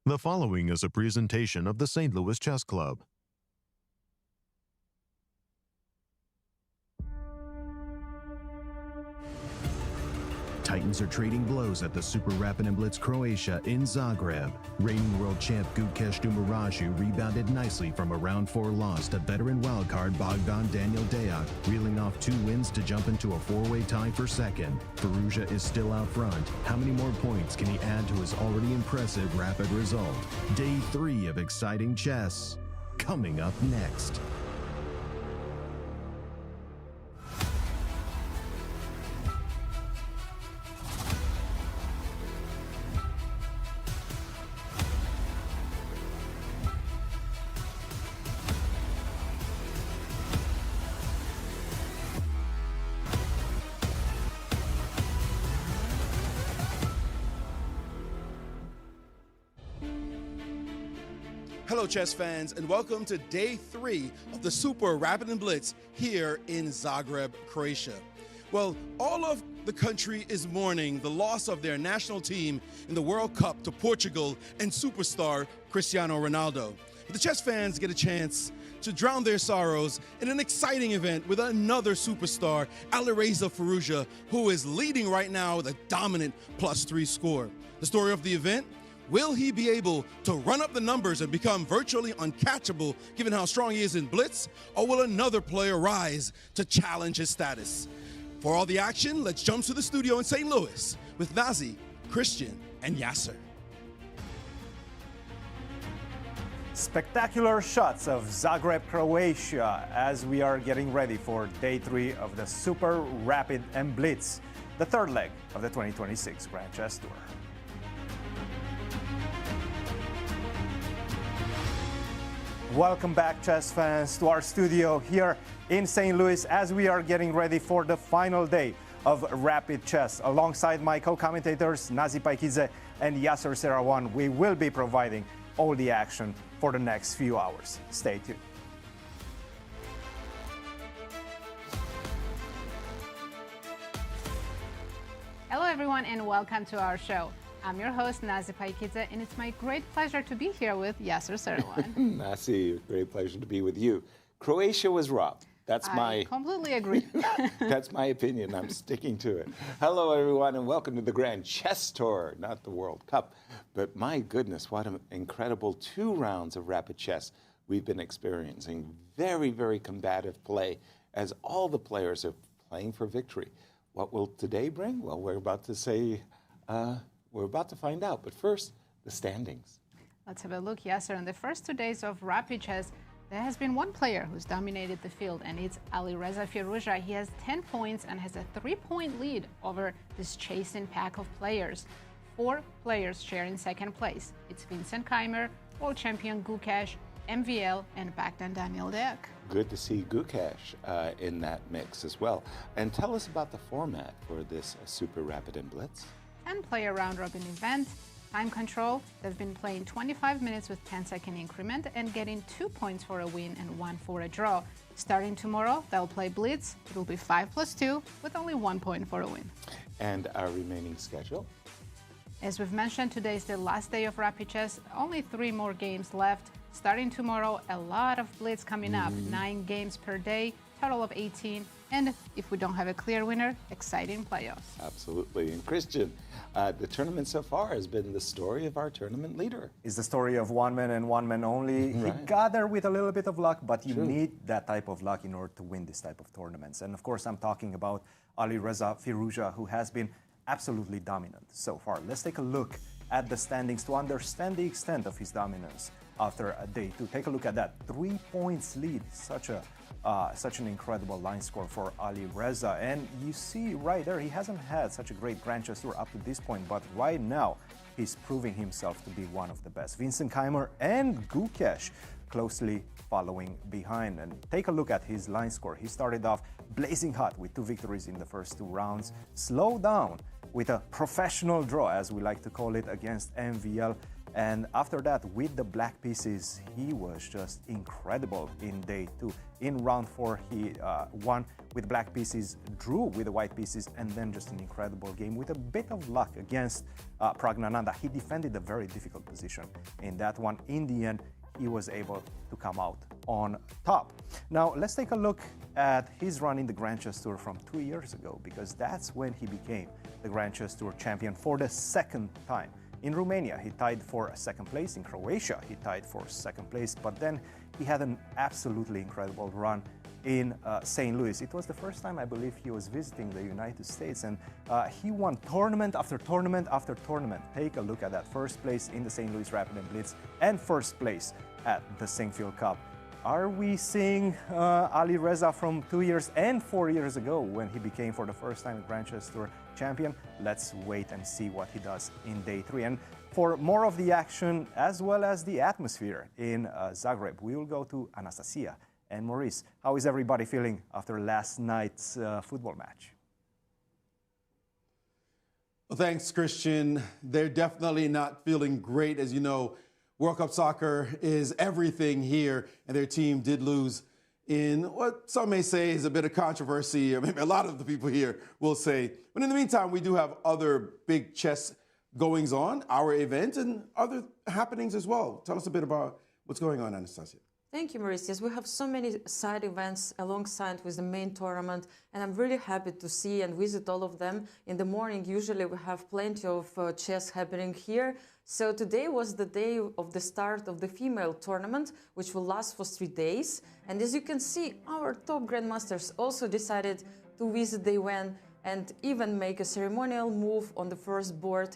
The following is a presentation of the St. Louis Chess Club. Titans are trading blows at the Super Rapid Blitz Croatia in Zagreb. Reigning world champ Gukesh Dommaraju rebounded nicely from a round 4 loss to veteran wildcard Bogdan-Daniel Deac, reeling off 2 wins to jump into a 4-way tie for second. Firouzja is still out front. How many more points can he add to his already impressive rapid result? Day 3 of exciting chess, coming up next. Hello, chess fans, and welcome to Day 3 of the Super Rapid Blitz here in Zagreb, Croatia. Well, all of the country is mourning the loss of their national team in the World Cup to Portugal and superstar Cristiano Ronaldo. But the chess fans get a chance to drown their sorrows in an exciting event with another superstar, Alireza Firouzja, who is leading right now with a dominant +3 score. The story of the event: will he be able to run up the numbers and become virtually uncatchable given how strong he is in blitz, or will another player rise to challenge his status? For all the action, let's jump to the studio in St. Louis with Nazi, Cristian, and Yasser. Spectacular shots of Zagreb, Croatia, as we are getting ready for Day 3 of the Super Rapid Blitz, the third leg of the 2026 Grand Chess Tour. Welcome back, chess fans, to our studio here in St. Louis as we are getting ready for the final day of Rapid Chess. Alongside my co-commentators, Nazi Paikidze and Yasser Seirawan, we will be providing all the action for the next few hours. Stay tuned. Hello, everyone, and welcome to our show. I'm your host, Nazi Paikidze, and it's my great pleasure to be here with Yasser Seirawan. Nazi, great pleasure to be with you. Croatia was robbed. I completely agree. That's my opinion. I'm sticking to it. Hello, everyone, and welcome to the Grand Chess Tour, not the World Cup. But my goodness, what an incredible 2 rounds of rapid chess we've been experiencing. Very, very combative play as all the players are playing for victory. What will today bring? Well, we're about to find out. But first, the standings. Let's have a look, Yasser. In the first 2 days of rapid chess, there has been one player who's dominated the field, and it's Alireza Firouzja. He has 10 points and has a 3-point lead over this chasing pack of players. 4 players share in second place. It's Vincent, Keymer, world champion Gukesh, MVL, and Bogdan-Daniel Deac. Good to see Gukesh in that mix as well. And tell us about the format for this Super Rapid Blitz. 10-player round-robin event. Time control. They've been playing 25 minutes with 10-second increment and getting 2 points for a win and 1 for a draw. Starting tomorrow, they'll play blitz. It will be 5+2 with only 1 point for a win. And our remaining schedule? As we've mentioned, today is the last day of rapid chess. Only 3 more games left. Starting tomorrow, a lot of blitz coming up. 9 games per day, total of 18. And if we don't have a clear winner, exciting playoffs. Absolutely. And Cristian, the tournament so far has been the story of our tournament leader. It's the story of one man and one man only. Right. He got there with a little bit of luck, but you need that type of luck in order to win this type of tournaments. And of course, I'm talking about Alireza Firouzja, who has been absolutely dominant so far. Let's take a look at the standings to understand the extent of his dominance after a day 2. Take a look at that. 3 points lead. Such an incredible line score for Alireza. And you see right there, he hasn't had such a great Grand Chess Tour up to this point, but right now, he's proving himself to be one of the best. Vincent, Keymer, and Gukesh closely following behind. And take a look at his line score. He started off blazing hot with 2 victories in the first 2 rounds, slowed down with a professional draw, as we like to call it, against MVL, And after that, with the black pieces, he was just incredible in day 2. In round 4, he won with black pieces, drew with the white pieces, and then just an incredible game with a bit of luck against Praggnanandhaa. He defended a very difficult position in that one. In the end, he was able to come out on top. Now, let's take a look at his run in the Grand Chess Tour from 2 years ago, because that's when he became the Grand Chess Tour champion for the second time. In Romania, he tied for second place. In Croatia, he tied for second place. But then he had an absolutely incredible run in St. Louis. It was the first time, I believe, he was visiting the United States. And he won tournament after tournament after tournament. Take a look at that. First place in the St. Louis Rapid and Blitz and first place at the Singfield Cup. Are we seeing Alireza from 2 years and 4 years ago when he became for the first time a Grand Chess Tour champion? Let's wait and see what he does in day 3. And for more of the action as well as the atmosphere in Zagreb, we will go to Anastasiya and Maurice. How is everybody feeling after last night's football match? Well, thanks, Cristian. They're definitely not feeling great. As you know, World Cup soccer is everything here, and their team did lose in what some may say is a bit of controversy, or maybe a lot of the people here will say. But in the meantime, we do have other big chess goings on, our event, and other happenings as well. Tell us a bit about what's going on, Anastasiya. Thank you, Maurice. Yes, we have so many side events alongside with the main tournament, and I'm really happy to see and visit all of them. In the morning, usually we have plenty of chess happening here. So today was the day of the start of the female tournament, which will last for 3 days. And as you can see, our top grandmasters also decided to visit the event and even make a ceremonial move on the first board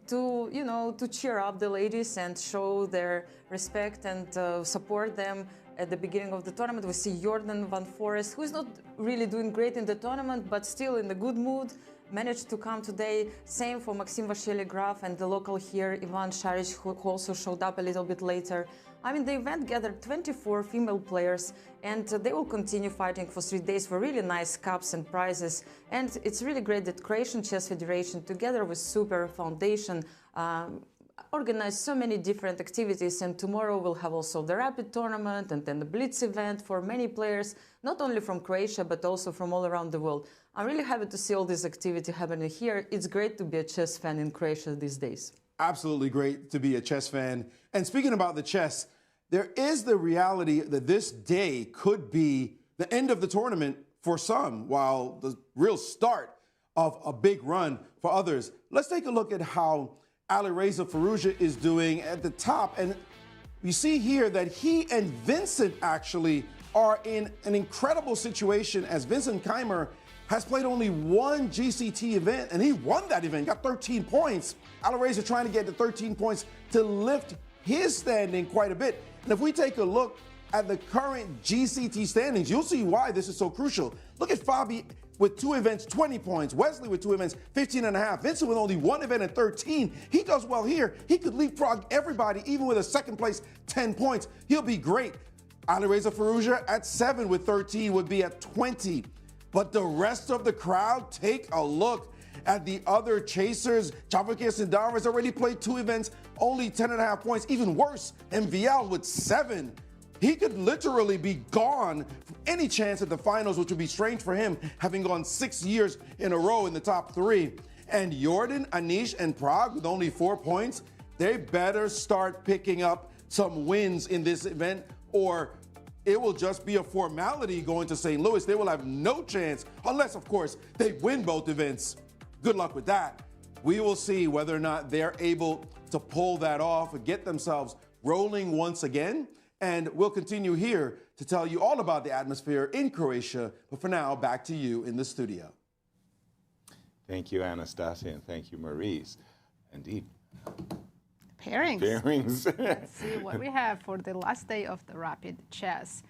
to cheer up the ladies and show their respect and support them at the beginning of the tournament. We see Jorden van Foreest, who is not really doing great in the tournament, but still in a good mood, managed to come today. Same for Maxime Vachier-Lagrave and the local here, Ivan Saric, who also showed up a little bit later. I mean, the event gathered 24 female players, and they will continue fighting for 3 days for really nice cups and prizes. And it's really great that Croatian Chess Federation, together with Super Foundation, organized so many different activities. And tomorrow we'll have also the Rapid tournament and then the Blitz event for many players, not only from Croatia, but also from all around the world. I'm really happy to see all this activity happening here. It's great to be a chess fan in Croatia these days. Absolutely great to be a chess fan. And speaking about the chess, there is the reality that this day could be the end of the tournament for some, while the real start of a big run for others. Let's take a look at how Alireza Firouzja is doing at the top. And you see here that he and Vincent actually are in an incredible situation, as Vincent Keymer has played only one GCT event, and he won that event, got 13 points. Alireza trying to get to 13 points to lift his standing quite a bit. And if we take a look at the current GCT standings, you'll see why this is so crucial. Look at Fabi with 2 events, 20 points. Wesley with 2 events, 15.5. Vincent with only 1 event and 13. He does well here. He could leapfrog everybody, even with a second place, 10 points. He'll be great. Alireza Firouzja at 7 with 13 would be at 20. But the rest of the crowd, take a look at the other chasers. Vachier Lagrave has already played 2 events, only 10.5 points. Even worse, MVL with 7. He could literally be gone from any chance at the finals, which would be strange for him, having gone 6 years in a row in the top 3. And Jorden, Anish, and Pragg with only 4 points, they better start picking up some wins in this event, or it will just be a formality going to St. Louis. They will have no chance, unless, of course, they win both events. Good luck with that. We will see whether or not they're able to pull that off and get themselves rolling once again. And we'll continue here to tell you all about the atmosphere in Croatia. But for now, back to you in the studio. Thank you, Anastasiya, and thank you, Maurice. Indeed. Pairings. Let's see what we have for the last day of the Rapid Chess.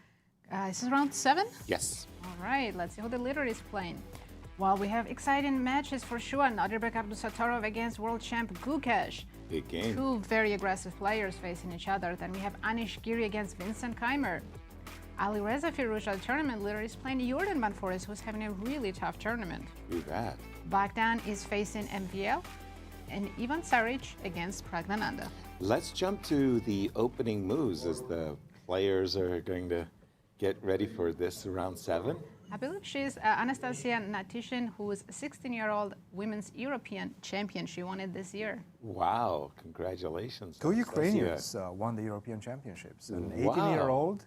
This is round 7? Yes. All right, let's see who the leader is playing. Well, we have exciting matches for sure. Nodirbek Abdusattorov against world champ Gukesh. Big game. 2 very aggressive players facing each other. Then we have Anish Giri against Vincent Keymer. Alireza Firouzja, the tournament leader, is playing Jorden van Foreest, who's having a really tough tournament. Do that. Bogdan is facing MVL. and Ivan Saric against Praggnanandhaa. Let's jump to the opening moves as the players are going to get ready for this round 7. I believe she's Anastasiya Natishin, who is a 16-year-old women's European champion. She won it this year. Wow, congratulations. 2 Ukrainians won the European Championships. An Wow. 18-year-old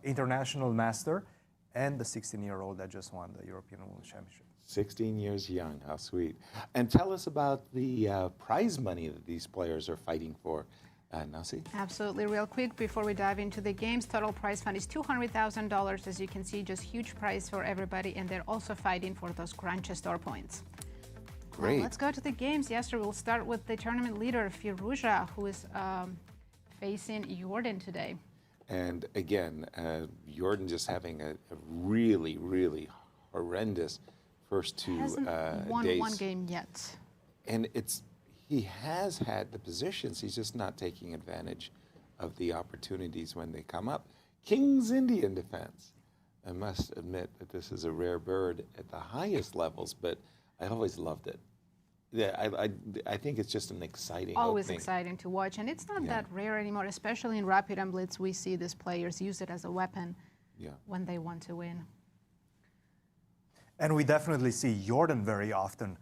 international master and the 16-year-old that just won the European Women's Championship. 16 years young, how sweet. And tell us about the prize money that these players are fighting for. Nazi? Absolutely. Real quick, before we dive into the games, total prize fund is $200,000. As you can see, just huge prize for everybody, and they're also fighting for those Grand Chess-Tour points. Great. Well, let's go to the games. Yesterday, we'll start with the tournament leader, Firouzja, who is facing Jorden today. And again, Jorden just having a really, really horrendous first 2 Hasn't won days. one game yet. And he has had the positions, he's just not taking advantage of the opportunities when they come up. King's Indian defense. I must admit that this is a rare bird at the highest levels, but I always loved it. Yeah, I think it's just an exciting Always opening. exciting to watch, and it's not that rare anymore, especially in Rapid and Blitz. We see these players use it as a weapon when they want to win. And we definitely see Jorden very often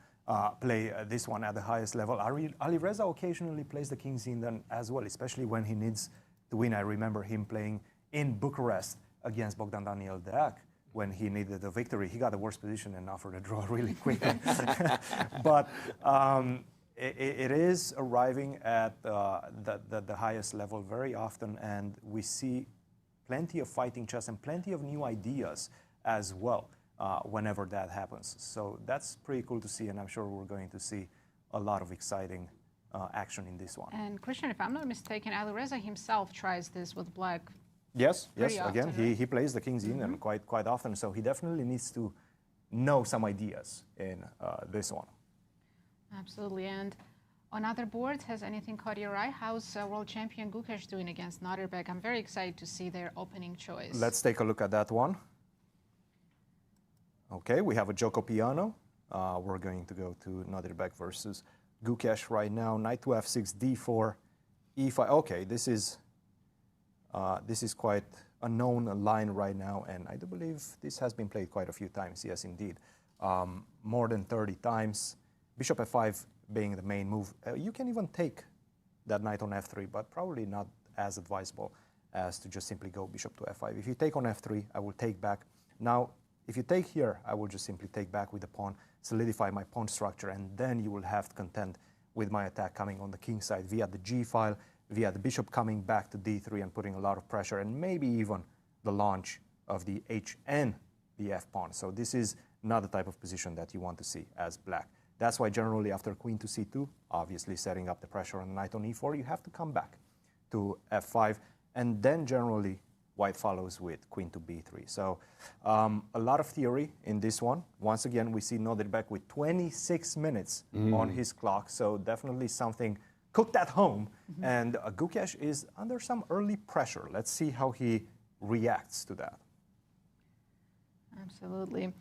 play this one at the highest level. Alireza occasionally plays the King's Indian as well, especially when he needs to win. I remember him playing in Bucharest against Bogdan-Daniel Deac when he needed a victory. He got the worst position and offered a draw really quickly. But it is arriving at the highest level very often, and we see plenty of fighting chess and plenty of new ideas as well. Whenever that happens. So that's pretty cool to see, and I'm sure we're going to see a lot of exciting action in this one. And Cristian, if I'm not mistaken, Alireza himself tries this with black. Yes, Pretty again, often, right? he plays the King's Indian quite often, so he definitely needs to know some ideas in this one. Absolutely. And on other boards, has anything caught your eye? How's world champion Gukesh doing against Nodirbek? I'm very excited to see their opening choice. Let's take a look at that one. Okay, we have a Joko Piano. We're going to go to Nodirbek versus Gukesh right now. Knight to f6, d4, e5. Okay, this is quite a known line right now, and I do believe this has been played quite a few times. Yes, indeed, more than 30 times. Bishop f5 being the main move. You can even take that knight on f3, but probably not as advisable as to just simply go bishop to f5. If you take on f3, I will take back. Now, if you take here, I will just simply take back with the pawn, solidify my pawn structure, and then you will have to contend with my attack coming on the king side via the g file, via the bishop coming back to d3 and putting a lot of pressure, and maybe even the launch of the hn, the f pawn. So this is not the type of position that you want to see as black. That's why generally after queen to c2, obviously setting up the pressure on knight on e4, you have to come back to f5, and then generally white follows with queen to b3. So a lot of theory in this one. Once again, we see Nodirbek with 26 minutes on his clock, so definitely something cooked at home. And Gukesh is under some early pressure. Let's see how he reacts to that. Absolutely.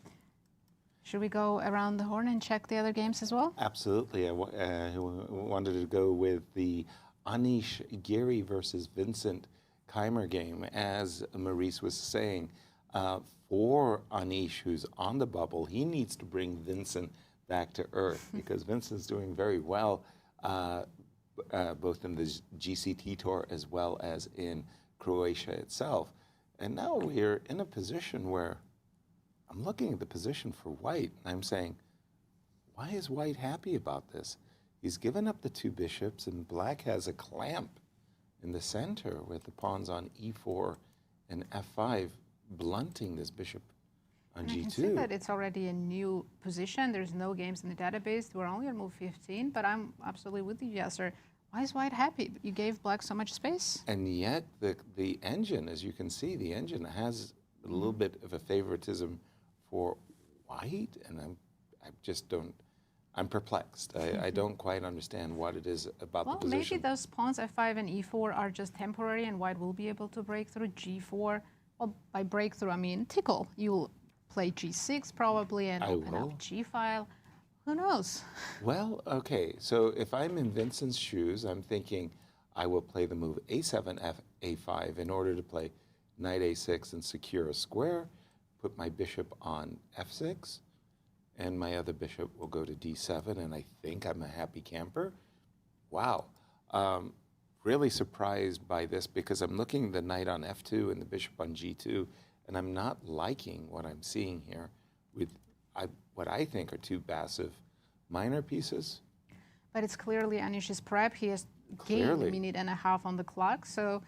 Should we go around the horn and check the other games as well? Absolutely. I wanted to go with the Anish Giri versus Vincent Keymer game. As Maurice was saying, for Anish, who's on the bubble, he needs to bring Vincent back to earth because Vincent's doing very well, both in the GCT tour as well as in Croatia itself. And now we're in a position where I'm looking at the position for white, and I'm saying, why is white happy about this? He's given up the two bishops, and black has a clamp in the center with the pawns on e4 and f5, blunting this bishop on g2. I can see that it's already a new position. There's no games in the database. We're only on move 15, but I'm absolutely with you, Yasser. Why is white happy? You gave black so much space. And yet the engine, as you can see, the engine has a little bit of a favoritism for white, and I just don't. I'm perplexed. I don't quite understand what it is about the position. Maybe those pawns f5 and e4 are just temporary, and white will be able to break through g4. Well, by breakthrough, I mean tickle. You'll play g6 probably and open up g file. Who knows? Well, okay, so if I'm in Vincent's shoes, I'm thinking I will play the move a7, a5 in order to play knight a6 and secure a square, put my bishop on f6, and my other bishop will go to d7, and I think I'm a happy camper. Wow. Really surprised by this because I'm looking the knight on f2 and the bishop on g2, and I'm not liking what I'm seeing here with what I think are two passive minor pieces. But it's clearly Anish's prep. He has gained a minute and a half on the clock. So,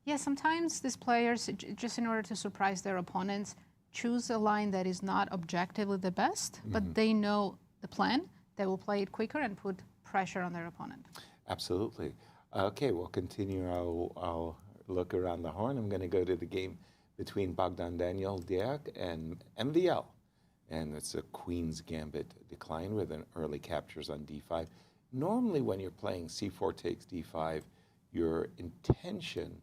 yeah, sometimes these players, just in order to surprise their opponents, choose a line that is not objectively the best, but they know the plan. They will play it quicker and put pressure on their opponent. Absolutely. Okay, we'll continue. I'll look around the horn. I'm going to go to the game between Bogdan-Daniel, Deac, and MVL. And it's a Queen's Gambit decline with an early captures on d5. Normally when you're playing c4 takes d5, your intention,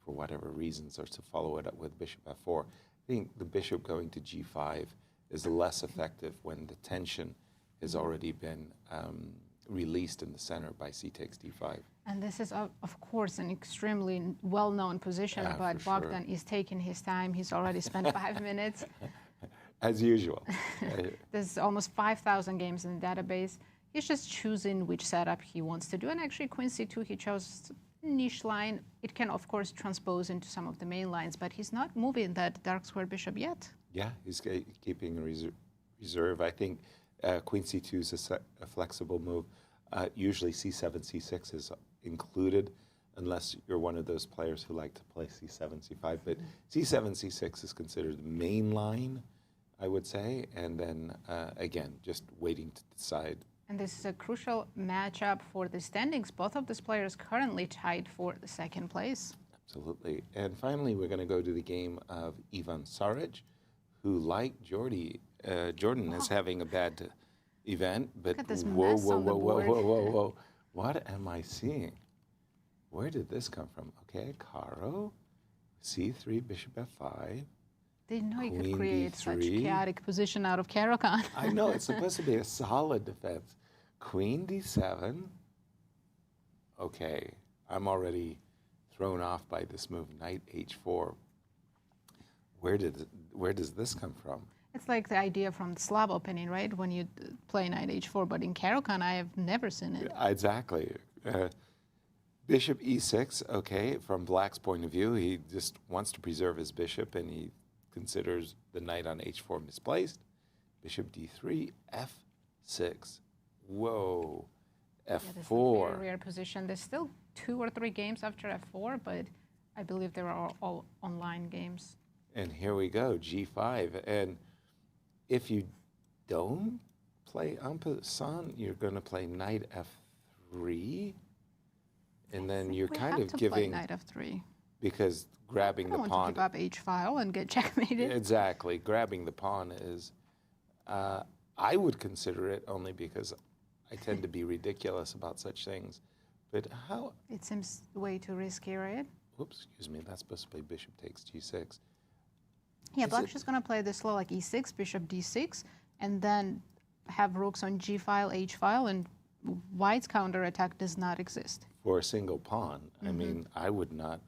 for whatever reasons, are to follow it up with bishop f4. I think the bishop going to g5 is less effective when the tension has already been released in the center by c takes d5. And this is, of course, an extremely well-known position, but Bogdan is taking his time. He's already spent 5 minutes. As usual. There's almost 5,000 games in the database. He's just choosing which setup he wants to do. And actually, Queen C2, he chose a niche line. It can, of course, transpose into some of the main lines, but he's not moving that dark square bishop yet. Yeah, he's keeping a reserve. I think Queen C2 is a flexible move. Usually C7, C6 is included, unless you're one of those players who like to play C7, C5. But C7, C6 is considered the main line, I would say, and then again, just waiting to decide. And this is a crucial matchup for the standings. Both of these players currently tied for the second place. Absolutely. And finally, we're going to go to the game of Ivan Saric, who, like Jorden, is having a bad event. But look at this mess on the board. Whoa. What am I seeing? Where did this come from? Okay, Caro, C3, bishop f5. Didn't know you could Queen create D3. such chaotic position out of Caro-Kann. I know, it's supposed to be a solid defense. Queen d7. Okay, I'm already thrown off by this move, knight h4. Where does this come from? It's like the idea from the Slav opening, right? When you play knight h4, but in Caro-Kann, I have never seen it. Exactly. Bishop e6, okay, from Black's point of view, he just wants to preserve his bishop, and he considers the knight on h4 misplaced. Bishop d3, f6. Whoa, f4. Yeah, this is a very rare position. There's still 2 or 3 games after f4, but I believe they were all online games. And here we go, g5. And if you don't play en passant, you're going to play knight f3. And then you're kind of giving... Play knight f3. Because grabbing the pawn... I want to give up h-file and get checkmated. Exactly. Grabbing the pawn is... I would consider it only because I tend to be ridiculous about such things. But how... It seems way too risky, right? Oops, excuse me. That's supposed to play bishop takes g6. Yeah, Black's just going to play this slow like e6, bishop d6, and then have rooks on g-file, h-file, and White's counterattack does not exist. For a single pawn. I mean, I would not...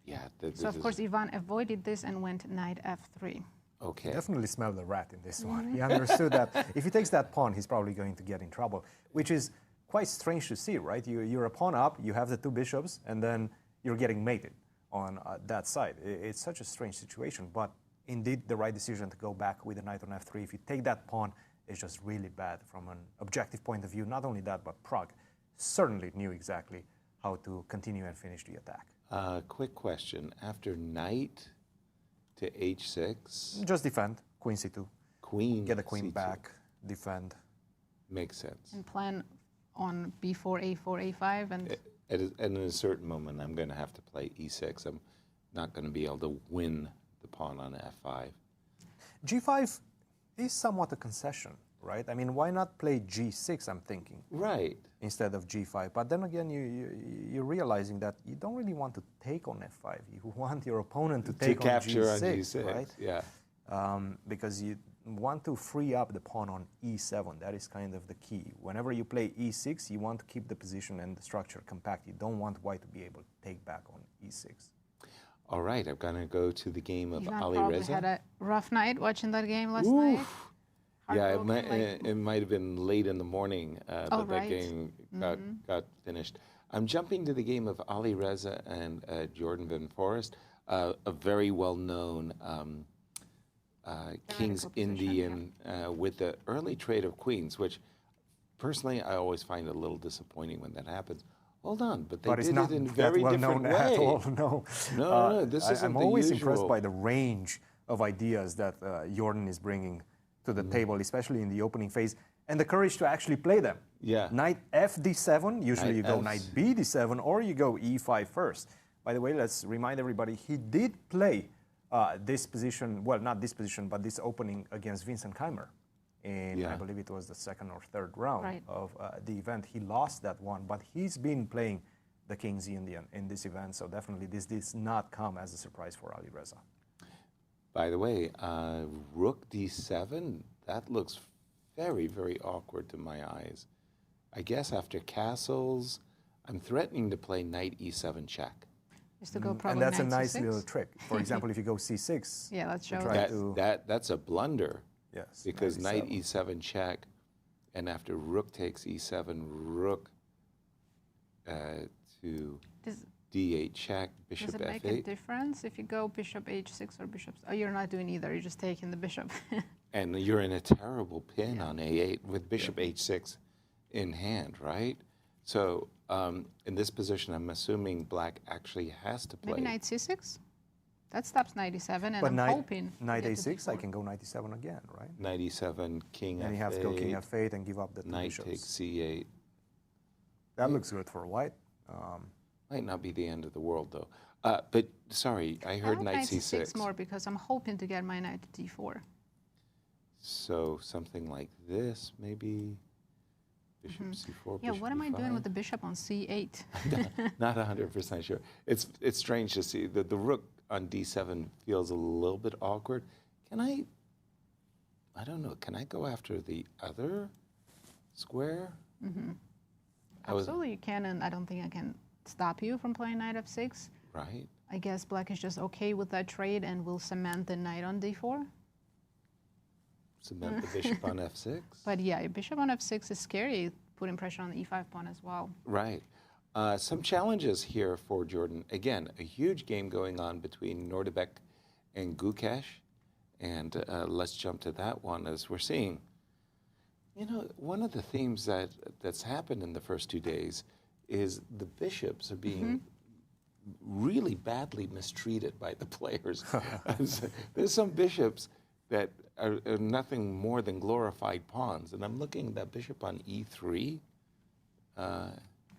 Yeah. So, of course, Ivan avoided this and went knight f3. Okay. Definitely smelled the rat in this one. He understood that if he takes that pawn, he's probably going to get in trouble, which is quite strange to see, right? You're a pawn up, you have the 2 bishops, and then you're getting mated on that side. It's such a strange situation, but indeed the right decision to go back with the knight on f3. If you take that pawn, it's just really bad from an objective point of view. Not only that, but Pragg certainly knew exactly how to continue and finish the attack. Quick question. After knight to h6... Just defend, queen c2. Queen Get the queen c2. back, defend. Makes sense. And plan on b4, a4, a5, and... At a certain moment, I'm going to have to play e6. I'm not going to be able to win the pawn on f5. G5 is somewhat a concession, right? I mean, why not play g6, I'm thinking. Right. Instead of g5. But then again, you're realizing that you don't really want to take on f5. You want your opponent to take on capture g6, on g6, right? Yeah. Because want to free up the pawn on e7. That is kind of the key. Whenever you play e6, you want to keep the position and the structure compact. You don't want white to be able to take back on e6. All right, I'm going to go to the game of Ivan Alireza. probably had a rough night watching that game last night. Yeah, Heartbroken, it might have been late in the morning that that game got finished. I'm jumping to the game of Alireza and Jorden van Foreest, a very well-known King's Indian with the early trade of queens, which personally I always find a little disappointing when that happens. Hold on, but they did it in a very different way. At all, no. No, this isn't I'm always impressed by the range of ideas that Jorden is bringing to the table, especially in the opening phase, and the courage to actually play them. Yeah. Knight fd7, usually you go knight bd7, or you go e5 first. By the way, let's remind everybody, he did play this position, well, not this position, but this opening against Vincent Keymer. And I believe it was the second or third round of the event. He lost that one, but he's been playing the King's Indian in this event, so definitely this did not come as a surprise for Alireza. By the way, rook d7, that looks very, very awkward to my eyes. I guess after castles, I'm threatening to play knight e7 check. Just to go probably and that's a knight nice c6. little trick. For example, if you go c6, yeah, let's show That's a blunder. Yes, Because knight e7 check, and after rook takes e7, rook to d8 check, bishop Does it f8. make a difference if you go bishop h6 or bishop? Oh, you're not doing either. You're just taking the bishop. And you're in a terrible pin on a8 with bishop h6 in hand, right? So in this position, I'm assuming black actually has to play. Maybe knight c6? That stops knight e7, and but I'm hoping. Knight a6, I can go knight e7 again, right? Knight e7, king f8. And you have to go king f8 and give up the two knight bishops. takes c8. That looks good for white. Might not be the end of the world, though. But sorry, I heard like knight c6. more because I'm hoping to get my knight to d4. So something like this, maybe bishop c4. Yeah, bishop what am I doing e5? with the bishop on c8? Not 100% sure. It's strange to see that the rook on d7 feels a little bit awkward. Can I don't know, can I go after the other square? Absolutely, you can, and I don't think I can stop you from playing knight f6. Right. I guess black is just okay with that trade and will cement the knight on d4. Cement the bishop on f6. But yeah, bishop on f6 is scary, putting pressure on the e5 pawn as well. Right. Some challenges here for Jorden. Again, a huge game going on between Nodirbek and Gukesh. And let's jump to that one as we're seeing. You know, one of the themes that's happened in the first 2 days is the bishops are being really badly mistreated by the players. There's some bishops that are nothing more than glorified pawns. And I'm looking at that bishop on e3.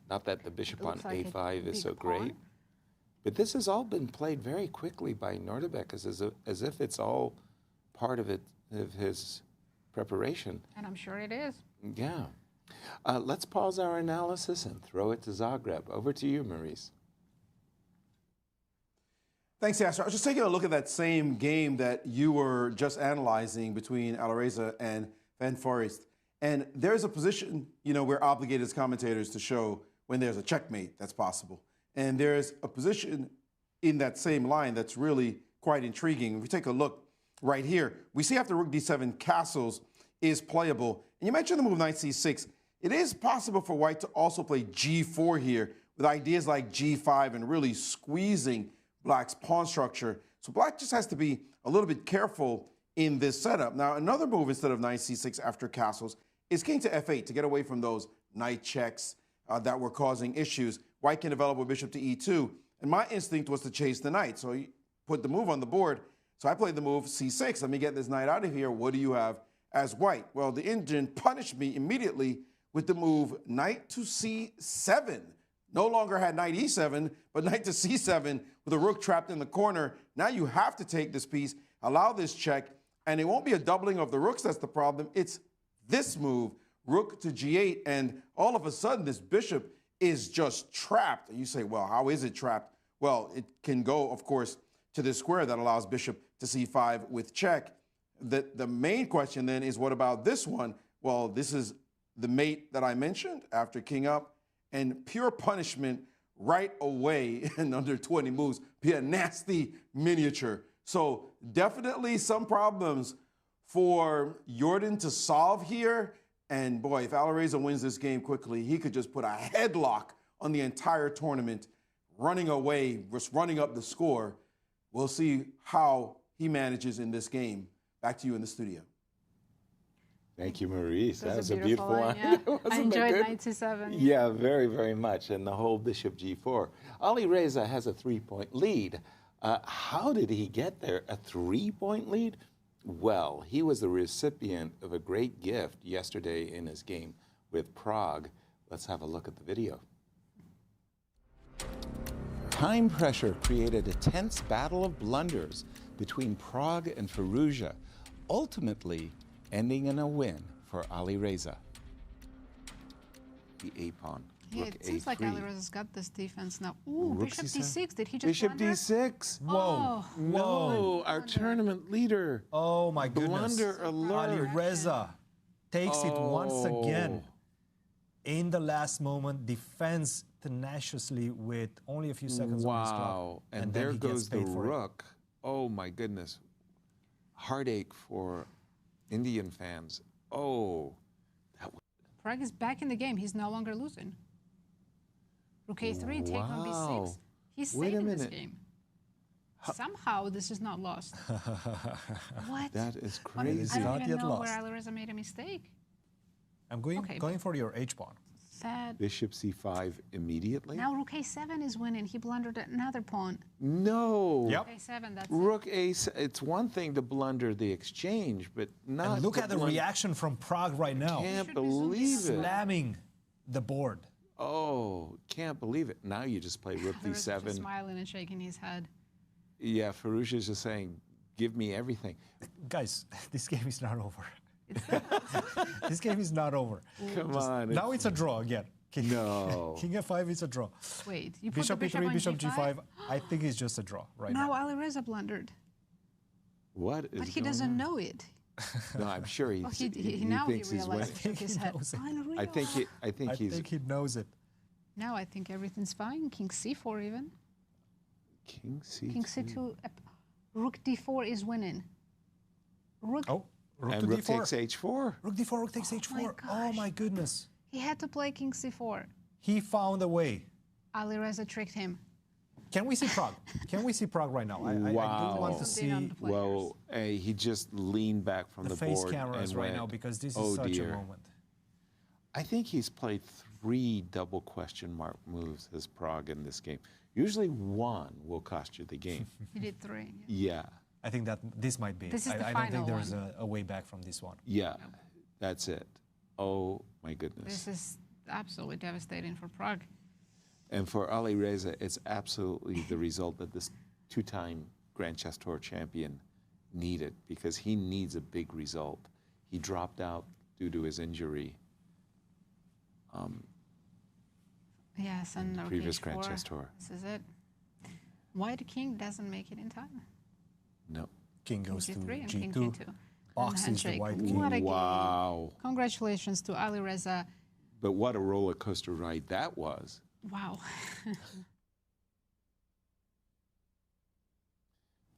Not that the bishop on like a5 is so pawn. great. But this has all been played very quickly by Nodirbek as if it's all part of his preparation. And I'm sure it is. Yeah. Let's pause our analysis and throw it to Zagreb. Over to you, Maurice. Thanks, Yasser. I was just taking a look at that same game that you were just analyzing between Alireza and Van Foreest. And there's a position, you know, we're obligated as commentators to show when there's a checkmate that's possible. And there's a position in that same line that's really quite intriguing. If we take a look right here, we see after rook d7, castles is playable. And you mentioned the move knight c6. It is possible for white to also play g4 here with ideas like g5 and really squeezing black's pawn structure. So black just has to be a little bit careful in this setup. Now, another move instead of knight c6 after castles is king to f8 to get away from those knight checks that were causing issues. White can develop with bishop to e2. And my instinct was to chase the knight. So he put the move on the board. So I played the move c6. Let me get this knight out of here. What do you have as white? Well, the engine punished me immediately with the move knight to c7. No longer had knight e7, but knight to c7 with a rook trapped in the corner. Now you have to take this piece, allow this check, and it won't be a doubling of the rooks that's the problem. It's this move, rook to g8, and all of a sudden this bishop is just trapped. And you say, well, how is it trapped? Well, it can go, of course, to this square that allows bishop to c5 with check. The main question then is, what about this one? Well, this is the mate that I mentioned after king up, and pure punishment right away in under 20 moves. Be a nasty miniature. So definitely some problems for Jorden to solve here. And boy, if Alireza wins this game quickly, he could just put a headlock on the entire tournament, running away, just running up the score. We'll see how he manages in this game. Back to you in the studio. Thank you, Maurice. That was a beautiful beautiful one. Yeah. I Wasn't enjoyed that good? 97. Yeah, very, very much. And the whole bishop g4. Alireza has a 3-point lead. How did he get there? A 3-point lead? Well, he was the recipient of a great gift yesterday in his game with Prague. Let's have a look at the video. Time pressure created a tense battle of blunders between Prague and Firouzja, ultimately ending in a win for Alireza. The a-pawn. Yeah, Rook it seems a3. like Alireza's got this defense now. Ooh, Rook bishop c7. d6. Did he just Bishop blunder? d6. Whoa. Oh, No, our tournament leader. Oh my goodness. Blunder alert. Alireza takes it once again. Oh. In the last moment, defends tenaciously with only a few seconds on his clock. Wow. And then there he gets goes the paid for it. rook. Oh my goodness. Heartache for Indian fans. Oh. Prague is back in the game. He's no longer losing. Rook a3, take on Wow. b6. He's Wait a saving this minute. game. Somehow this is not lost. What? That is I crazy. not don't even yet know lost. where Alireza made a mistake. I'm going Okay, going for your h-pawn. Sad. Bishop c5 immediately? Now Rook a7 is winning. He blundered another pawn. No. Yep. A7, that's it. Rook ace, it's one thing to blunder the exchange, but not And look to at the blunder- reaction from Prague right now. Can't should resume believe it. Slamming the board. Oh, can't believe it. Now you just play rook Alireza's just d7. smiling and shaking his head. Yeah, Firouzja's just saying, give me everything. Guys, this game is not over. This game is not over. Come on. Now it's a draw again. King, No. King f5 is a draw. Wait, you put Bishop the bishop e3, on bishop g5? g5. I think it's just a draw right Now now. Alireza blundered, What is but he going doesn't on? know it. No, I'm sure Oh, he now he thinks he's winning. realized. He shook his he head. knows it. Unreal. I think I he's think he knows it. Now I think everything's fine. King c4 even. King c2. King c2. Rook d4 is winning. Rook. Oh, rook And to rook d4. takes h4. Rook d4, rook takes h4. Oh my goodness. He had to play king c4. He found a way. Alireza tricked him. Can we see Prague? Can we see Prague right now? I do Wow. want to Something on see the players. Well, he just leaned back from the the face board cameras and right went, now because this is oh such dear. a moment. I think he's played 3 double question mark moves as Prague in this game. Usually one will cost you the game. He did 3. Yeah, I think that this might be. This is the I don't final think there's one. a way back from this one. yeah, that's it. Oh my goodness. This is absolutely devastating for Prague. And for Alireza, it's absolutely the result that this 2-time Grand Chess Tour champion needed, because he needs a big result. He dropped out due to his injury. Yes, and no Previous h4. Grand Chess Tour. This is it. White king doesn't make it in time. No. King King goes to g3 and king g2. g2. Boxes the handshake. white What king. a game. Wow. Congratulations to Alireza. But what a roller coaster ride that was. Wow.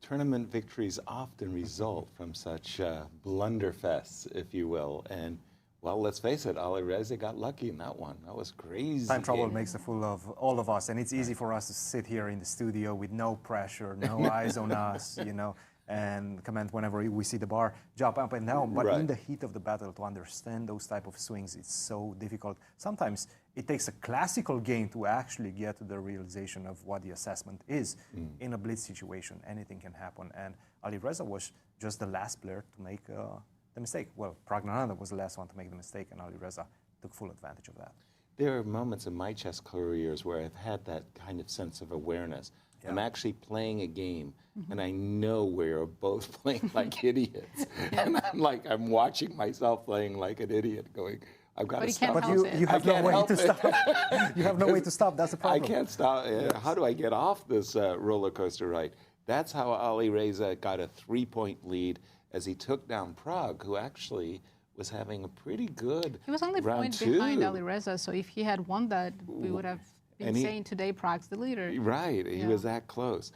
Tournament victories often result from such blunderfests, if you will. And, well, let's face it, Alireza got lucky in that one. That was crazy. Time trouble game. makes a fool of all of us, and it's easy for us to sit here in the studio with no pressure, no eyes on us, you know, and comment whenever we see the bar jump up and down. But Right. in the heat of the battle, to understand those type of swings, it's so difficult. Sometimes it takes a classical game to actually get to the realization of what the assessment is. In a blitz situation, anything can happen. And Alireza was just the last player to make the mistake. Well, Praggnanandhaa was the last one to make the mistake, and Alireza took full advantage of that. There are moments in my chess careers where I've had that kind of sense of awareness. I'm actually playing a game, and I know we're both playing like idiots. And I'm watching myself playing like an idiot, going, I've got But to he can't stop. But help you, it. you I have no can't way help to it. stop. You have no way to stop. That's the I problem. can't stop. How do I get off this roller coaster ride? That's how Alireza got a 3-point lead. as he took down Pragg, who actually was having a pretty good He was only round point two. behind Alireza, so if he had won that, we would have been saying today Prague's the leader. Right, he was that close.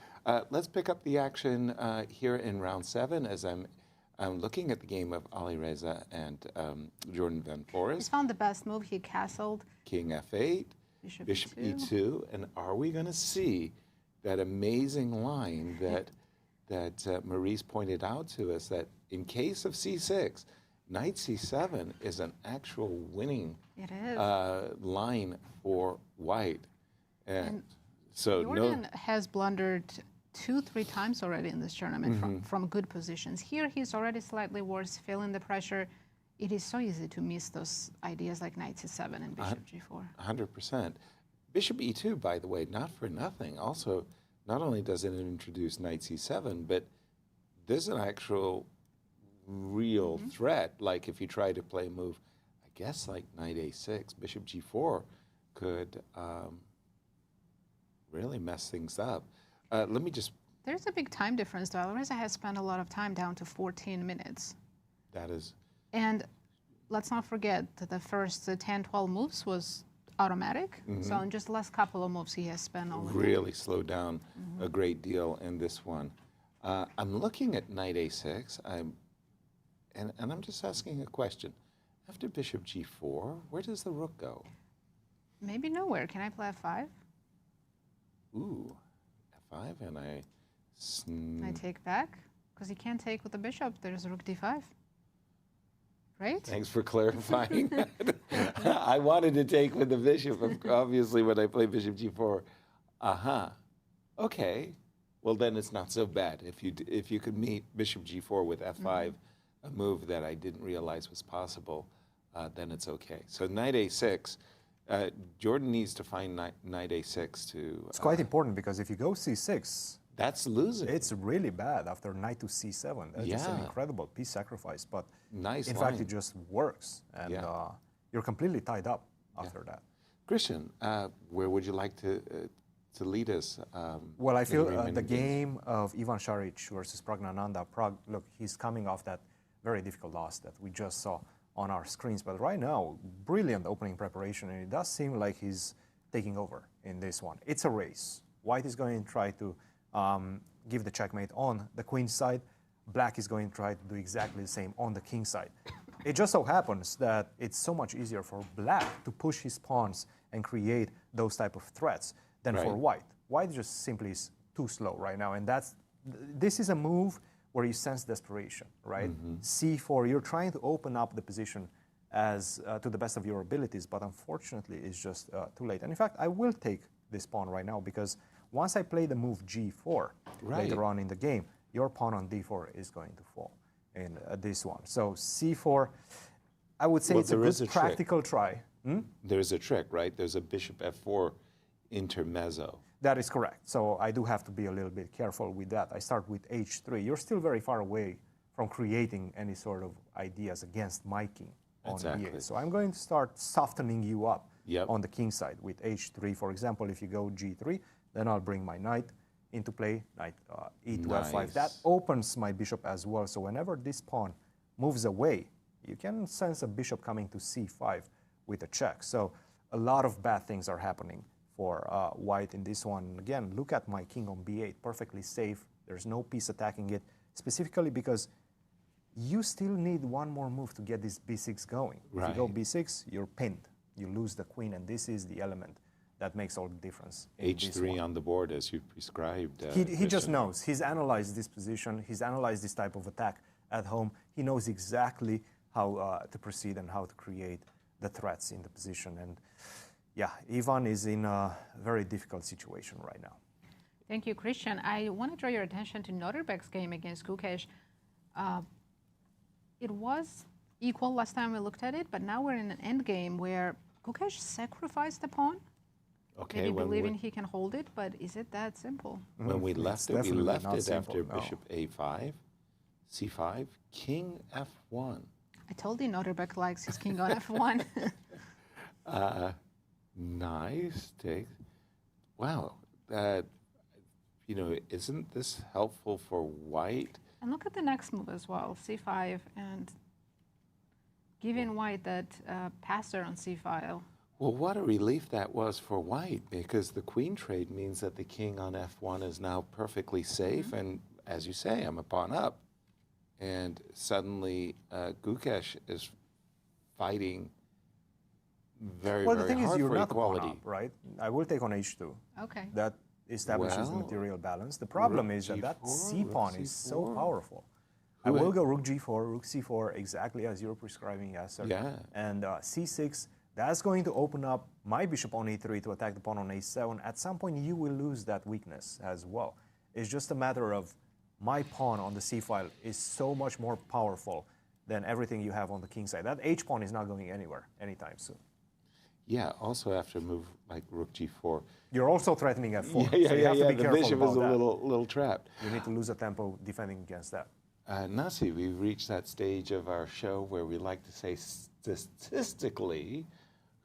Let's pick up the action here in round 7 as I'm looking at the game of Alireza and Jorden van He Foreest. found the best move. He castled. King F8, Bishop E2, and are we going to see that amazing line that Maurice pointed out to us, that in case of C6, Knight C7 is an actual winning It is. line for White. And so Jorden has blundered 2-3 times already in this tournament from good positions. Here he's already slightly worse, feeling the pressure. It is so easy to miss those ideas like Knight C7 and Bishop G4. 100%. Bishop E2, by the way, not for nothing. Also, not only does it introduce Knight C7, but there's an actual real threat. Like if you try to play a move, I guess like Knight A6, Bishop G4 could really mess things up. Let me just... There's a big time difference, though. Alireza has spent a lot of time down to 14 minutes. That is... And let's not forget that the first 10, 12 moves was automatic. So in just the last couple of moves, he has spent all of it. Really slowed down a great deal in this one. I'm looking at Knight A6, and I'm just asking a question. After Bishop G4, where does the rook go? Maybe nowhere. Can I play F5? Ooh, F5, and Can I take back? Because he can't take with the bishop. There's rook D5. Right? Thanks for clarifying that. I wanted to take with the bishop, obviously, when I play Bishop G4. Okay. Well, then it's not so bad. If you could meet Bishop G4 with F5, a move that I didn't realize was possible, then it's okay. So Knight A6, Jorden needs to find Knight A6 to... It's quite important because if you go C6, that's losing. it's really bad after Knight to C7. That's just an incredible piece sacrifice. But nice in line. fact, it just works. And you're completely tied up after that. Cristian, where would you like to lead us? Well, I feel the game of Ivan Saric versus Praggnanandhaa. Look, he's coming off that very difficult loss that we just saw on our screens. But right now, brilliant opening preparation, and it does seem like he's taking over in this one. It's a race. White is going to try to give the checkmate on the queen side. Black is going to try to do exactly the same on the king side. It just so happens that it's so much easier for Black to push his pawns and create those type of threats than for White. White just simply is too slow right now, and this is a move where you sense desperation, right? C4, you're trying to open up the position as to the best of your abilities, but unfortunately it's just too late. And in fact, I will take this pawn right now because once I play the move G4 later on in the game, your pawn on D4 is going to fall in this one. So C4, I would say it's a good practical try. There's a trick, right? There's a Bishop F4 intermezzo. That is correct. So I do have to be a little bit careful with that. I start with H3. You're still very far away from creating any sort of ideas against my king on E8. So I'm going to start softening you up on the king side with H3. For example, if you go G3, then I'll bring my knight into play, knight E to F5. That opens my bishop as well. So whenever this pawn moves away, you can sense a bishop coming to C5 with a check. So a lot of bad things are happening for White in this one. Again, look at my king on B8, perfectly safe. There's no piece attacking it, specifically because you still need one more move to get this B6 going. If you go B6, you're pinned. You lose the queen, and this is the element that makes all the difference. H3 on the board, as you prescribed. He just knows. He's analyzed this position. He's analyzed this type of attack at home. He knows exactly how to proceed and how to create the threats in the position. And yeah, Ivan is in a very difficult situation right now. Thank you, Cristian. I want to draw your attention to Nodirbek's game against Gukesh. It was equal last time we looked at it, but now we're in an end game where Gukesh sacrificed the pawn. Maybe believing he can hold it, but is it that simple? When we left it, we left it after Bishop A5, C5, King F1. I told you Nodirbek likes his king on F1. Nice take. Wow. You know, isn't this helpful for White? And look at the next move as well, c5, and giving white that passer on c5. Well, what a relief that was for white, because the queen trade means that the king on f1 is now perfectly safe, and as you say, I'm a pawn up. And suddenly Gukesh is fighting very, well, the very thing hard is, you're for not equality. a pawn up, right? I will take on h2. Okay. That establishes the Well, material balance. The problem rook is that that g4, c pawn rook is so c4. powerful. I Who will had- go rook g4, rook c4, exactly as you're prescribing, Yasser. Yeah. And c6, that's going to open up my bishop on e3 to attack the pawn on a7. At some point, you will lose that weakness as well. It's just a matter of my pawn on the c file is so much more powerful than everything you have on the king side. That h pawn is not going anywhere anytime soon. Yeah, also after a move like rook g4. You're also threatening f4. Yeah, so you have to be the careful bishop about is a that. little trapped. You need to lose a tempo defending against that. Nazi, we've reached that stage of our show where we like to say statistically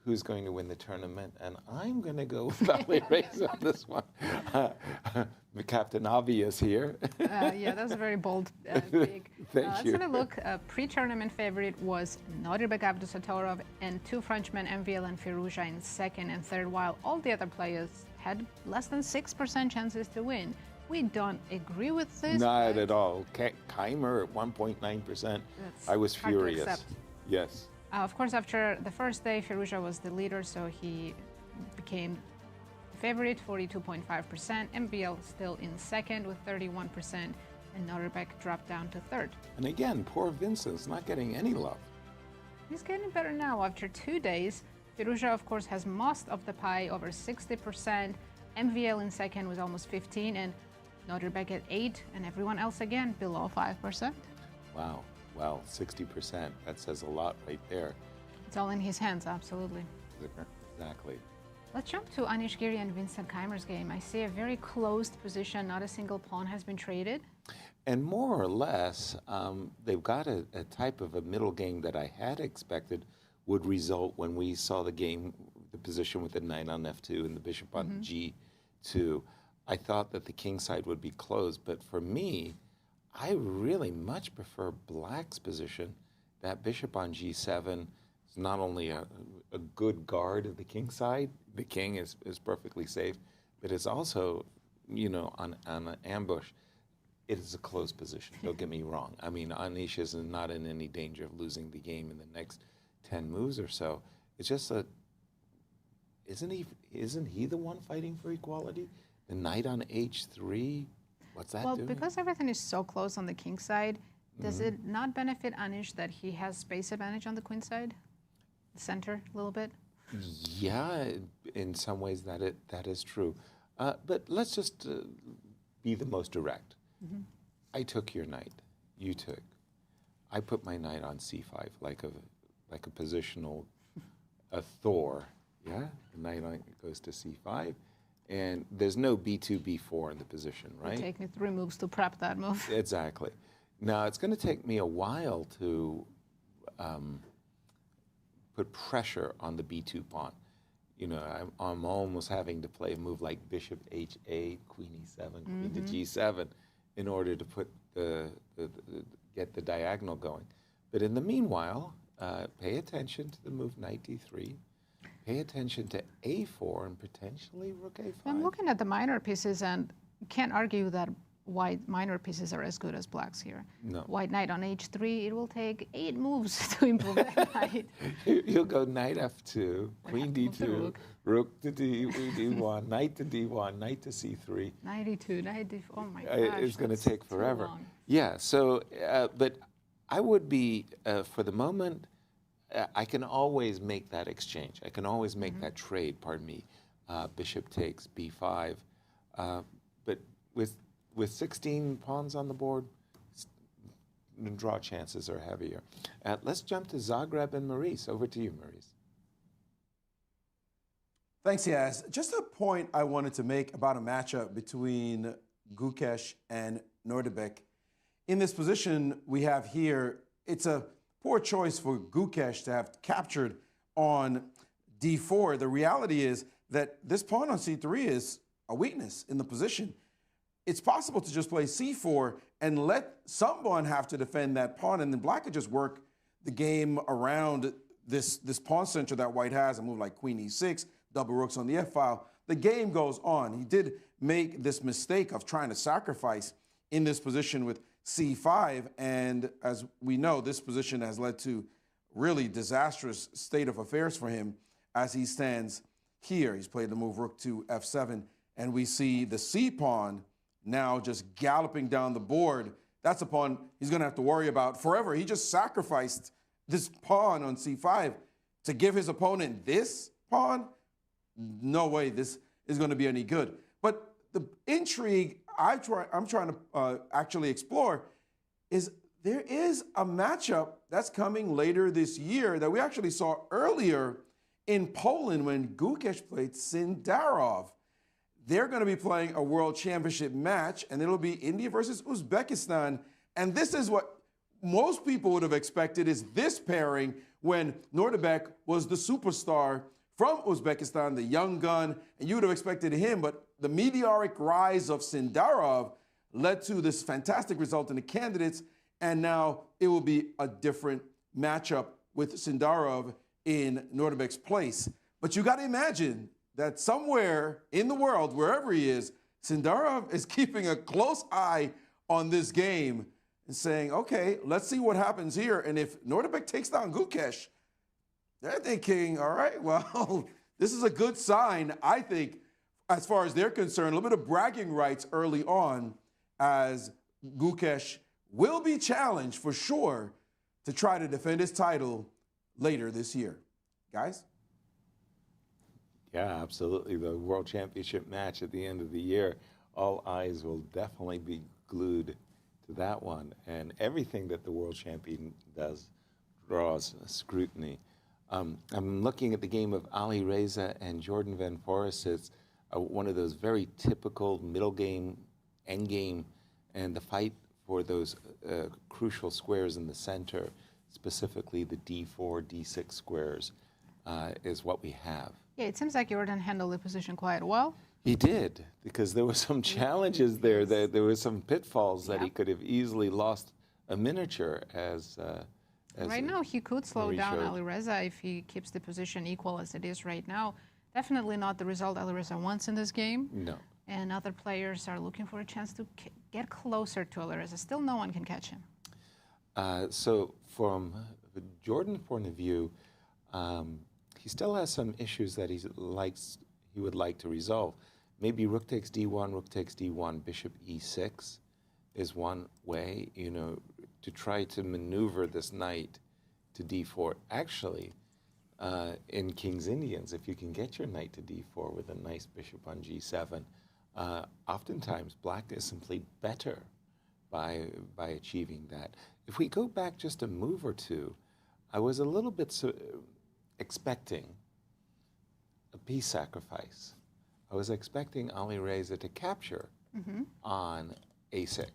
who's going to win the tournament, and I'm going to go with Alireza on this one. The Captain Obvious here. Yeah, that's a very bold pick. Thank you. Let's have a look. Pre-tournament favorite was Nodirbek, Abdusattorov, and two Frenchmen, MVL and Firouzja, in second and third, while all the other players had less than 6% chances to win. We don't agree with this. Not at all. Keymer at 1.9%. I was hard to furious. accept. Yes. Of course, after the first day, Firouzja was the leader, so he became favorite, 42.5%. MVL still in second with 31%, and Nodirbek dropped down to third. And again, poor Vincent's not getting any love. He's getting better now. After 2 days, Firouzja, of course, has most of the pie, over 60%. MVL in second was almost 15%, and Nodirbek at 8%, and everyone else again below 5%. Wow. Well, 60%. That says a lot right there. It's all in his hands, absolutely. Exactly. Let's jump to Anish, Giri, and Vincent Keymer's game. I see a very closed position. Not a single pawn has been traded. And more or less, they've got a type of a middle game that I had expected would result when we saw the game, the position with the knight on f2 and the bishop on g2. I thought that the king side would be closed, but for me, I really much prefer black's position. That bishop on g7 is not only a good guard of the king side, the king is perfectly safe, but it's also, you know, on an ambush, it is a closed position, don't get me wrong. I mean, Anish is not in any danger of losing the game in the next 10 moves or so. It's just that, isn't he the one fighting for equality? The knight on h3, what's that doing? Well, because everything is so close on the king side, does it not benefit Anish that he has space advantage on the queen side? The center, a little bit? Yeah, in some ways that is true. But let's just be the most direct. I took your knight, you took. I put my knight on c5 like a positional Thor. Yeah, the knight goes to c5, and there's no b2, b4 in the position, right? It'll take me 3 moves to prep that move. Exactly. Now it's going to take me a while to put pressure on the b2 pawn. You know, I'm almost having to play a move like bishop h8, queen e7, queen to g7, in order to put get the diagonal going. But in the meanwhile, pay attention to the move knight d3. Pay attention to a4 and potentially rook a5. I'm looking at the minor pieces and can't argue that white minor pieces are as good as black's here. No. White knight on h3, it will take 8 moves to improve that knight. You'll go knight f2, queen d2, rook to d1, knight to d1, knight to c3. Knight e2, knight d4, oh my gosh. It's going to that's take too forever. long. Yeah, so, but I would be, for the moment, I can always make that exchange. I can always make that trade, pardon me. Bishop takes b5. But with 16 pawns on the board, draw chances are heavier. Let's jump to Zagreb and Maurice. Over to you, Maurice. Thanks, Yaz. Just a point I wanted to make about a matchup between Gukesh and Nodirbek. In this position we have here, it's a poor choice for Gukesh to have captured on d4. The reality is that this pawn on c3 is a weakness in the position. it's possible to just play c4 and let someone have to defend that pawn, and then black could just work the game around this pawn center that white has, a move like queen e6, double rooks on the f-file. The game goes on. He did make this mistake of trying to sacrifice in this position with c5, and as we know, this position has led to really disastrous state of affairs for him as he stands here. He's played the move rook to f7, and we see the c pawn now just galloping down the board. That's a pawn he's going to have to worry about forever. He just sacrificed this pawn on c5 to give his opponent this pawn. No way this is going to be any good. But the intrigue I'm trying to actually explore is there is a matchup that's coming later this year that we actually saw earlier in Poland when Gukesh played Sindarov. They're going to be playing a world championship match, and it'll be India versus Uzbekistan. And this is what most people would have expected, is this pairing when Nodirbek was the superstar from Uzbekistan, the young gun, and you would have expected him, but the meteoric rise of Sindarov led to this fantastic result in the candidates, and now it will be a different matchup with Sindarov in Nodirbek's place. But you got to imagine that somewhere in the world, wherever he is, Sindarov is keeping a close eye on this game and saying, okay, let's see what happens here. And if Nodirbek takes down Gukesh, they're thinking, all right, well, this is a good sign, I think, as far as they're concerned, a little bit of bragging rights early on, as Gukesh will be challenged for sure to try to defend his title later this year. Guys? Yeah, absolutely. The World Championship match at the end of the year, all eyes will definitely be glued to that one. And everything that the world champion does draws scrutiny. I'm looking at the game of Alireza and Jorden van Foreest. It's one of those very typical middle game, end game, and the fight for those crucial squares in the center, specifically the d4, d6 squares, is what we have. Yeah, it seems like Jorden handled the position quite well. He did, because there were some challenges there. There were some pitfalls that he could have easily lost a miniature as right now, he could slow down Alireza if he keeps the position equal as it is right now. Definitely not the result Alireza wants in this game. No. And other players are looking for a chance to get closer to Alireza. Still, no one can catch him. So from the Jorden point of view, he still has some issues that he would like to resolve. Maybe rook takes d1, bishop e6 is one way, to try to maneuver this knight to d4. Actually, in King's Indians, if you can get your knight to d4 with a nice bishop on g7, oftentimes black is simply better by achieving that. If we go back just a move or two, I was a little bit expecting a piece sacrifice. I was expecting Alireza to capture on a6,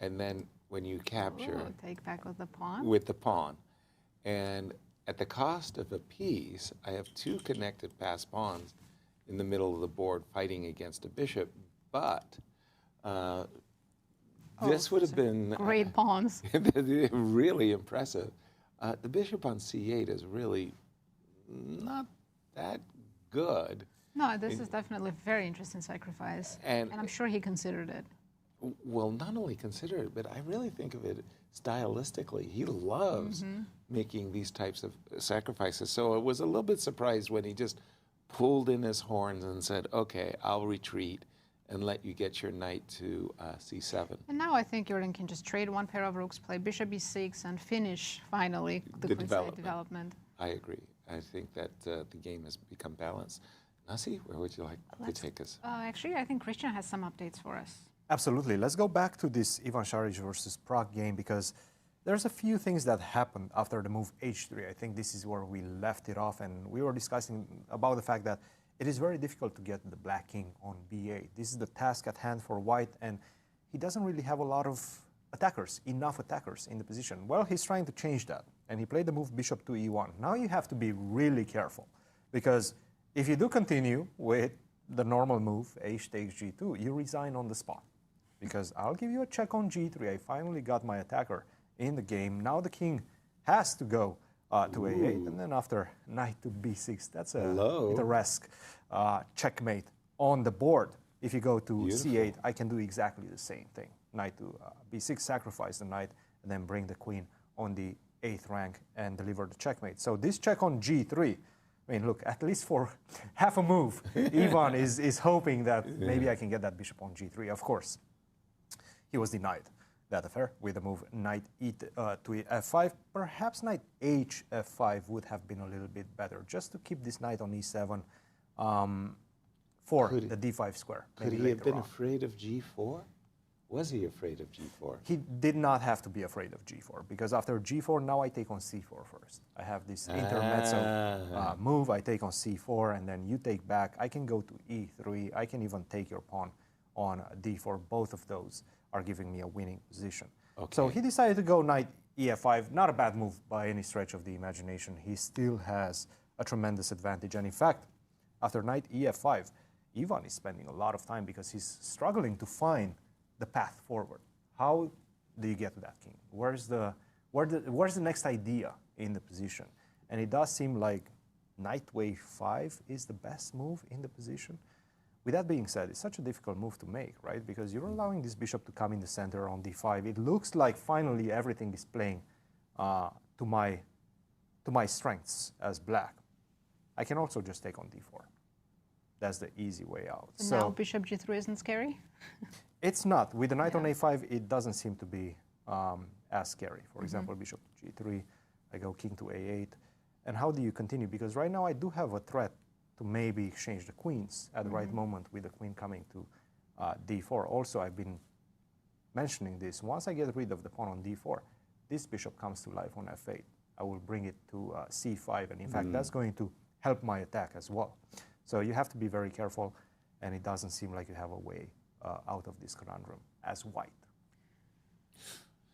and then when you capture, take back with the pawn. With the pawn, and at the cost of a piece, I have two connected passed pawns in the middle of the board fighting against a bishop, but this would have been great pawns. Really impressive. The bishop on c8 is really not that good. No, this is definitely a very interesting sacrifice, and I'm sure he considered it. Well, not only consider it, but I really think of it stylistically. He loves making these types of sacrifices. So I was a little bit surprised when he just pulled in his horns and said, okay, I'll retreat and let you get your knight to c7. And now I think Jorden can just trade one pair of rooks, play bishop e6, and finish, finally, the development. I agree. I think that the game has become balanced. Nazi, where would you like to take us? Actually, I think Cristian has some updates for us. Absolutely. Let's go back to this Ivan Saric versus Pragg game, because there's a few things that happened after the move h3. I think this is where we left it off, and we were discussing about the fact that it is very difficult to get the black king on b8. This is the task at hand for white, and he doesn't really have a lot of attackers, enough attackers in the position. Well, he's trying to change that, and he played the move bishop to e1. Now you have to be really careful, because if you do continue with the normal move, h takes g2, you resign on the spot. because I'll give you a check on g3. I finally got my attacker in the game. Now the king has to go to a8, and then after knight to b6, that's a picturesque checkmate on the board. If you go to c8, I can do exactly the same thing. Knight to b6, sacrifice the knight, and then bring the queen on the 8th rank and deliver the checkmate. So this check on g3, I mean, look, at least for half a move, Ivan is hoping that maybe I can get that bishop on g3. Of course, he was denied that affair with the move knight to f5. Perhaps knight hf5 would have been a little bit better, just to keep this knight on e7 for the d5 square. Could he have been afraid of g4? Was he afraid of g4? He did not have to be afraid of g4, because after g4, now I take on c4 first. I have this intermezzo move. I take on c4, and then you take back. I can go to e3. I can even take your pawn on d4. Both of those are giving me a winning position. Okay. So he decided to go knight ef5. Not a bad move by any stretch of the imagination. He still has a tremendous advantage. And in fact, after knight ef5, Ivan is spending a lot of time because he's struggling to find the path forward. How do you get to that king? Where's the next idea in the position? And it does seem like knight to a5 is the best move in the position. With that being said, it's such a difficult move to make, right? Because you're allowing this bishop to come in the center on d5. It looks like finally everything is playing to my strengths as black. I can also just take on d4. That's the easy way out. So now bishop g3 isn't scary? It's not. With the knight on a5, it doesn't seem to be as scary. For example, bishop to g3, I go king to a8. And how do you continue? Because right now I do have a threat to maybe exchange the queens at the right moment with the queen coming to d4. Also, I've been mentioning this. Once I get rid of the pawn on d4, this bishop comes to life on f8. I will bring it to c5. And in fact, that's going to help my attack as well. So you have to be very careful. And it doesn't seem like you have a way out of this conundrum as white.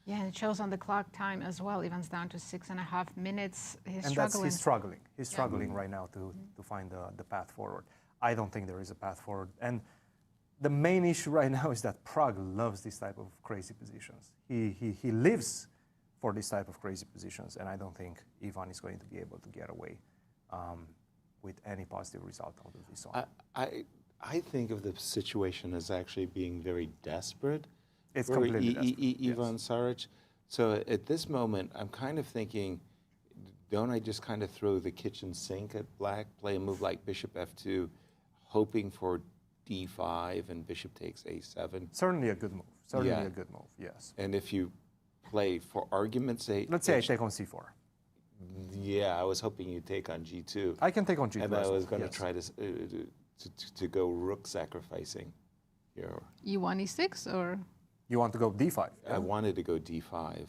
Yeah, it shows on the clock time as well. Ivan's down to 6.5 minutes. He's struggling. He's struggling right now to find the path forward. I don't think there is a path forward. And the main issue right now is that Pragg loves this type of crazy positions. He lives for this type of crazy positions, and I don't think Ivan is going to be able to get away with any positive result out of this one. I think of the situation as actually being very desperate. It's for completely desperate. Ivan Saric. So at this moment, I'm kind of thinking, don't I just kind of throw the kitchen sink at black, play a move like bishop f2, hoping for d5 and bishop takes a7? Certainly a good move. Certainly a good move, yes. And if you play, for argument's sake... Let's say I take on c4. Yeah, I was hoping you'd take on g2. I can take on g2. And I was going to try to go rook sacrificing here. e1, e6, or? You want to go d5? I wanted to go d5.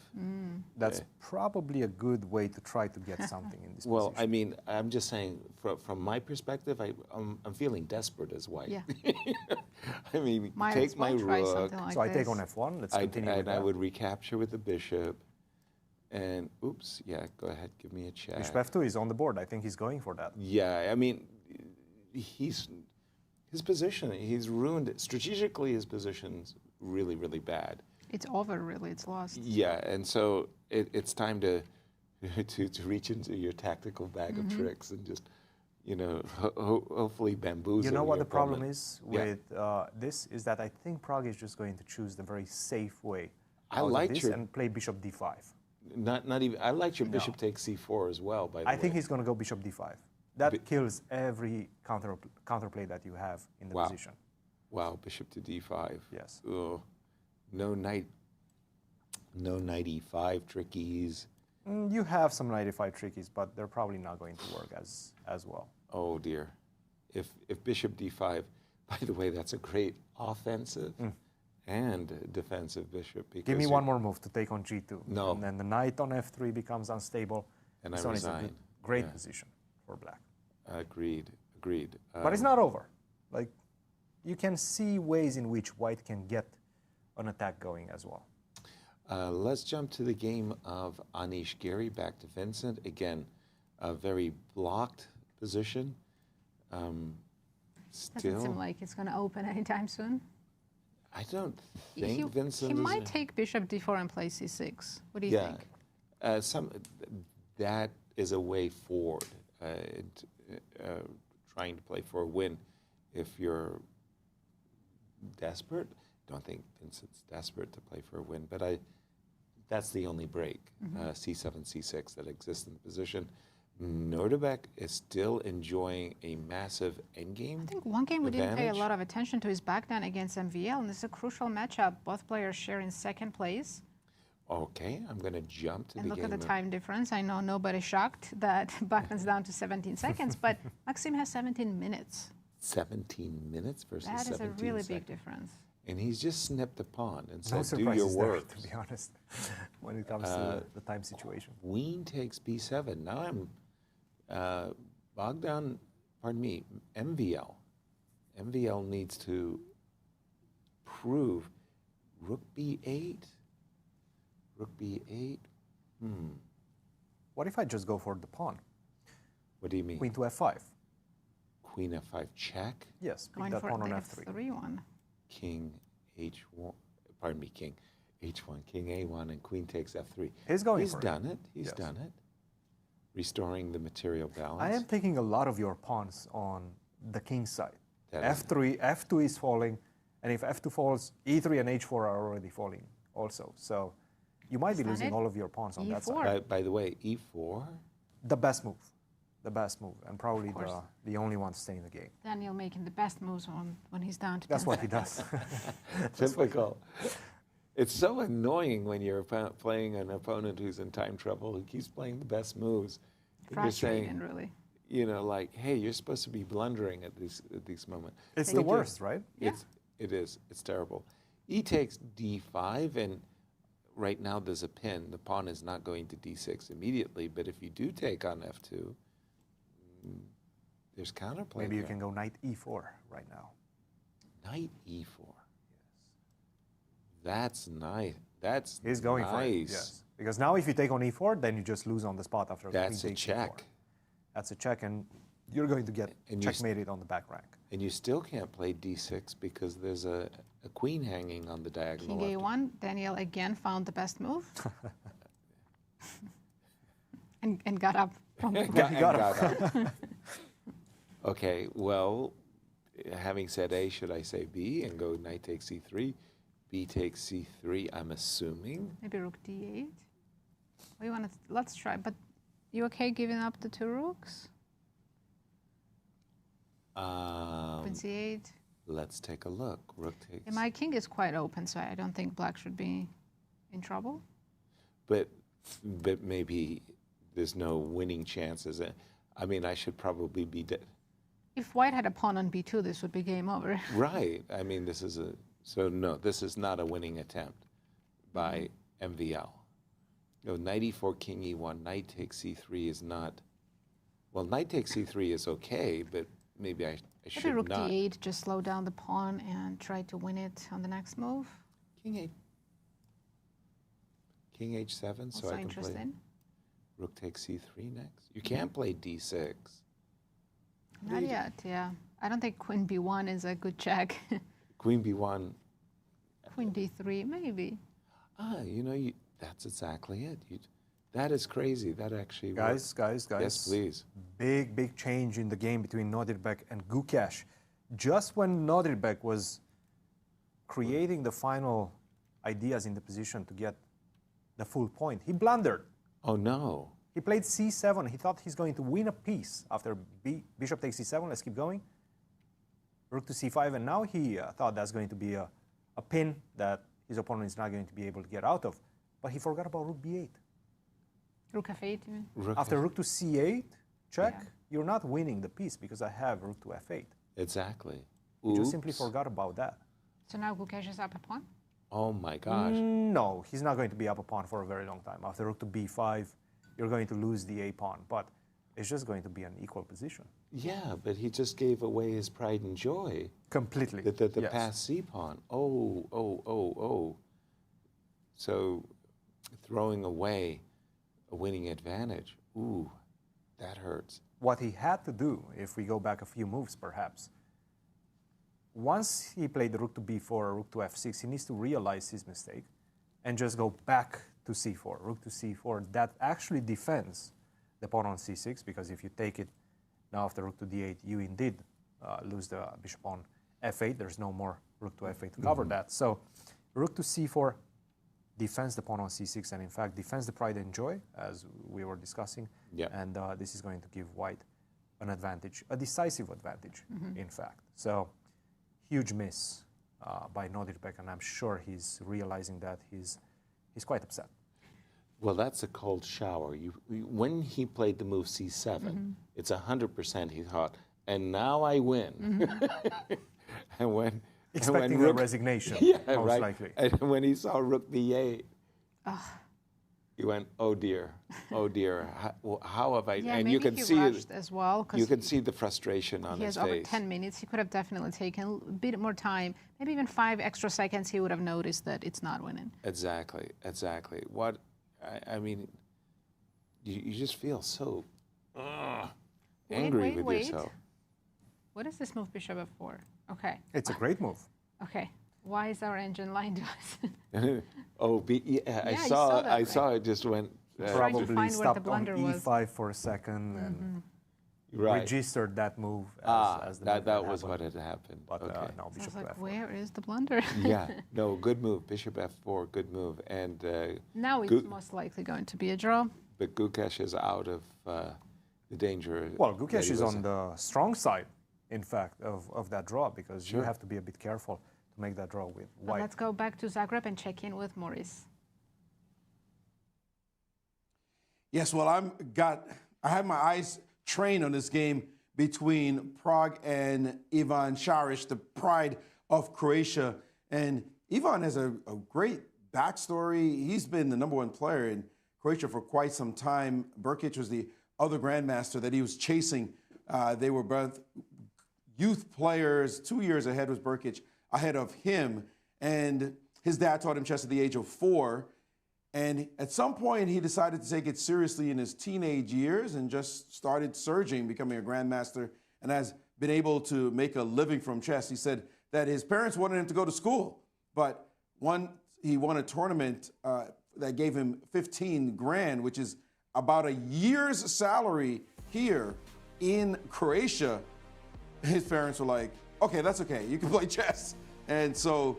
That's probably a good way to try to get something in this Well, position. I mean, I'm just saying, from my perspective, I'm feeling desperate as white. Yeah. I mean, Might take my rook. So I take on f1. Let's continue with that. I would recapture with the bishop. And, oops, yeah, go ahead, give me a check. Bishop f2 is on the board. I think he's going for that. Yeah, I mean, his position, he's ruined it. Strategically, his position's really, really bad. It's over, really. It's lost. Yeah, and so it's time to reach into your tactical bag of tricks and just, you know, hopefully bamboozle. You know what your the problem opponent. is with this is that I think Pragg is just going to choose the very safe way and play bishop d5. Not even. I liked your bishop takes c4 as well. By the way, I think he's going to go bishop d5. That kills every counterplay that you have in the position. Wow, bishop to d5. Yes. Ugh. No knight e5 trickies. You have some knight e5 trickies, but they're probably not going to work as well. Oh dear. If bishop d5, by the way, that's a great offensive and defensive bishop. Give me one more move to take on g2. No. And then the knight on f3 becomes unstable. And so I it's resign. a great position for black. Agreed. But it's not over. Like, you can see ways in which white can get an attack going as well. Let's jump to the game of Anish Giri, back to Vincent. Again, a very blocked position. Doesn't seem like it's going to open anytime soon. I don't think Vincent He is might take bishop d4 and play c6. What do you think? That is a way forward, trying to play for a win. If you're desperate, don't think Vincent's desperate to play for a win, but that's the only break, c7, c6 that exists in the position. Nodirbek is still enjoying a massive endgame. I think one game we didn't pay a lot of attention to is Bogdan against MVL, and this is a crucial matchup. Both players share in second place. Okay, I'm going to jump to And the look game. at the time difference. I know nobody's shocked that Bogdan's down to 17 seconds, but Maxime has 17 minutes. 17 minutes versus 17 That is a really seconds. big difference. And he's just snipped a pawn and No said, do your surprises there, work. to be honest, when it comes to the time situation. Queen takes b7. Now I'm MVL. MVL needs to prove rook b8. Rook b8. What if I just go for the pawn? What do you mean? Queen to f5. Queen f5 check. Yes, pick Going that for pawn on the f3. f3 one. King h1. Pardon me, king h1, king a1, and queen takes f3. He's going He's for done it. He's Yes. done it. Restoring the material balance. I am taking a lot of your pawns on the king side. That is- f3, f2 is falling, and if f2 falls, e3 and h4 are already falling also. So you might be Isn't losing it? all of your pawns on that E4. side. By the way, e4. The best move. The best move, and probably course. the only one to stay in the game. Daniel making the best moves when he's down to That's 10 what he seconds. does. Typical. It's so annoying when you're playing an opponent who's in time trouble who keeps playing the best moves. And you're Frustrating, saying, really. you know, like, hey, you're supposed to be blundering at these moments. It's Take the it. worst, right? It is. It's terrible. E takes d5, and right now there's a pin. The pawn is not going to d6 immediately, but if you do take on f2, there's counterplay. Maybe you there. can go knight e4 right now. Knight e4. That's nice. That's He's going nice. for it, yes. Because now if you take on e4, then you just lose on the spot after That's queen a takes check. e4. That's a check, and you're going to get And you checkmated on the back rank. And you still can't play d6 because there's a queen hanging on the diagonal. King left. a1, Daniel again found the best move. and got up from the Got up. Okay, well, having said A, should I say B and go knight takes c3? B takes c3, I'm assuming. maybe rook d8. We want to, let's try, but you okay giving up the two rooks? Queen c8. Let's take a look. Rook takes. And my king is quite open, so I don't think black should be in trouble. But maybe there's no winning chances. I mean, I should probably be dead. If white had a pawn on b2, this would be game over. Right. I mean, this is no, this is not a winning attempt by MVL. No, knight e4, king e1, knight takes c3 is not, well, knight takes c3 is okay, but maybe I should Maybe rook not. d8, just slow down the pawn and try to win it on the next move. King 8. King h7, so Also I can play interesting. rook takes c3 next. You can't play d6. Not yet, yeah. I don't think queen b1 is a good check. Queen b1. Queen d3, maybe. You know, that's exactly it. That is crazy. That actually Guys, works. guys. Yes, please. Big change in the game between Nodirbek and Gukesh. Just when Nodirbek was creating the final ideas in the position to get the full point, he blundered. Oh, no. He played c7. He thought he's going to win a piece after bishop takes c7. Let's keep going. Rook to c5, and now he thought that's going to be a pin that his opponent is not going to be able to get out of. But he forgot about rook b8. Rook f8, you mean? After rook to c8, check, Yeah. you're not winning the piece because I have rook to f8. Exactly. You just simply Oops. forgot about that. So now Gukesh is up a pawn? Oh, my gosh. No, he's not going to be up a pawn for a very long time. After rook to b5, you're going to lose the a pawn, but it's just going to be an equal position. Yeah, but he just gave away his pride and joy. Completely. The yes. pass c pawn. Oh. So throwing away a winning advantage. Ooh, that hurts. What he had to do, if we go back a few moves perhaps, once he played the rook to b4 or rook to f6, he needs to realize his mistake and just go back to c4, rook to c4. That actually defends the pawn on c6, because if you take it now after rook to d8, you indeed lose the bishop on f8. There's no more rook to f8 to cover that. So rook to c4 defends the pawn on c6, and in fact defends the pride and joy, as we were discussing. Yeah. And this is going to give white an advantage, a decisive advantage, in fact. So huge miss by Nodirbek, and I'm sure he's realizing that. He's quite upset. Well, that's a cold shower. When he played the move c7, it's 100% he thought, and now I win. Expecting a resignation, most likely. And when he saw rook d8, he went, oh dear, how have I? Yeah, and maybe you can he see rushed as well. You can see the frustration on he his has over face. 10 minutes. He could have definitely taken a bit more time, maybe even 5 extra seconds. He would have noticed that it's not winning. Exactly. What, I mean, you just feel so angry with yourself. What is this move, bishop f4? Okay. It's a great move. Okay. Why is our engine lying to us? I that, saw it just went. Trying to Probably find where the stopped on blunder was. e5 for a second and Right. registered that move as the move that was happened. what had happened. But Okay. no, So I bishop was to like, f4. where is the blunder? Yeah, no, good move. Bishop f4, good move. And Now it's most likely going to be a draw. but Gukesh is out of the danger. Well, that Gukesh he is was on in. the strong side, in fact, of that draw, because you have to be a bit careful to make that draw with But white. let's go back to Zagreb and check in with Maurice. Yes, well, I have my eyes trained on this game between Pragg and Ivan Saric, the pride of Croatia. And Ivan has a great backstory. He's been the #1 player in Croatia for quite some time. Brkic was the other grandmaster that he was chasing. They were both youth players. 2 years ahead was Brkic, ahead of him. And his dad taught him chess at the age of 4. And at some point, he decided to take it seriously in his teenage years and just started surging, becoming a grandmaster, and has been able to make a living from chess. He said that his parents wanted him to go to school, but he won a tournament that gave him 15 grand, which is about a year's salary here in Croatia. His parents were like, okay, that's okay. You can play chess. And so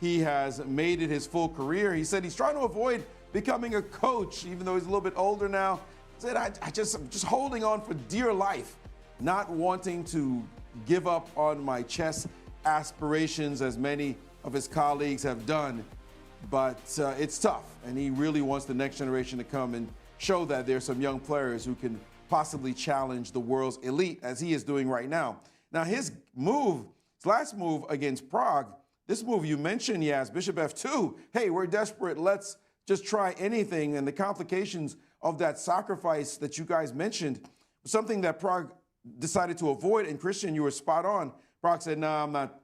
he has made it his full career. He said he's trying to avoid becoming a coach, even though he's a little bit older now. He said, I'm just holding on for dear life, not wanting to give up on my chess aspirations as many of his colleagues have done. But it's tough, and he really wants the next generation to come and show that there's some young players who can possibly challenge the world's elite, as he is doing right now. Now, his last move against Pragg, this move you mentioned, Yas, bishop f2. Hey, we're desperate. Let's just try anything. And the complications of that sacrifice that you guys mentioned was something that Pragg decided to avoid. And Cristian, you were spot on. Pragg said, no, I'm not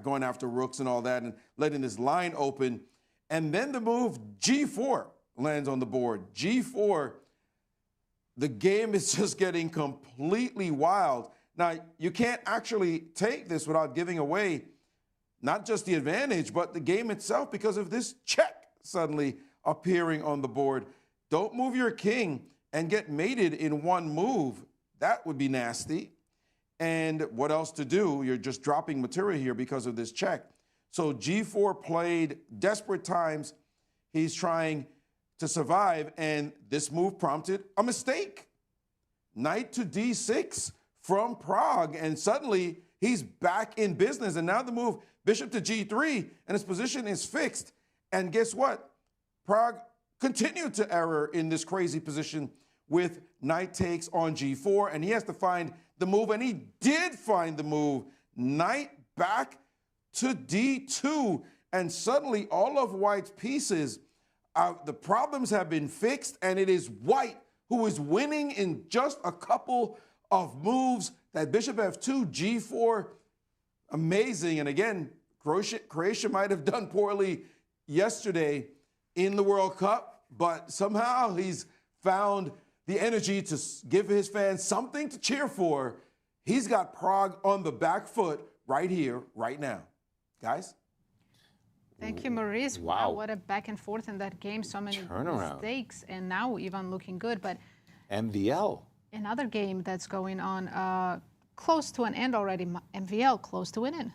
going after rooks and all that and letting this line open. And then the move g4 lands on the board. g4, the game is just getting completely wild. Now, you can't actually take this without giving away not just the advantage, but the game itself, because of this check suddenly appearing on the board. Don't move your king and get mated in one move. That would be nasty. And what else to do? You're just dropping material here because of this check. So g4 played desperate times. He's trying to survive, and this move prompted a mistake. Knight to d6 from Pragg, and suddenly he's back in business. And now the move, bishop to g3, and his position is fixed. And guess what? Pragg continued to error in this crazy position with knight takes on g4, and he has to find the move, and he did find the move. Knight back to d2, and suddenly all of white's pieces, the problems have been fixed, and it is white who is winning in just a couple of moves. That bishop f2, g4, amazing. And again, Croatia might have done poorly yesterday in the World Cup, but somehow he's found the energy to give his fans something to cheer for. He's got Pragg on the back foot, right here, right now. Guys? Thank you, Maurice. Wow. What a back and forth in that game. So many Turnaround. mistakes, and now Ivan looking good. But MVL. another game that's going on close to an end already. MVL close to winning.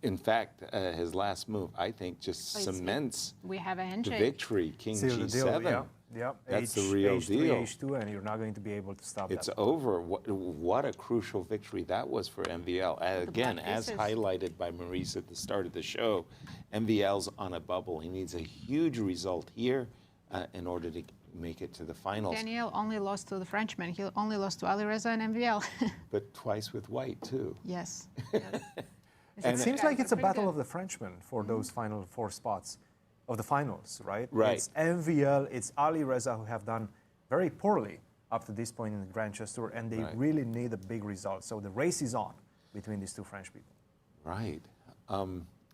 In fact, his last move, I think, just cements We have a the handshake. victory. King Seal the deal, G7. yeah. Yep. That's the real H3, deal. H2, and you're not going to be able to stop It's that. over. What a crucial victory that was for MVL. Again, black as aces. highlighted by Maurice at the start of the show, MVL's on a bubble. He needs a huge result here in order to make it to the finals. Daniel only lost to the Frenchman. He only lost to Alireza and MVL. But twice with white, too. Yes. It seems like it's a battle of the Frenchmen for those final 4 spots of the finals, right? Right. It's MVL, it's Alireza who have done very poorly up to this point in the Grand Chess Tour, and they really need a big result. So the race is on between these 2 French people. Right.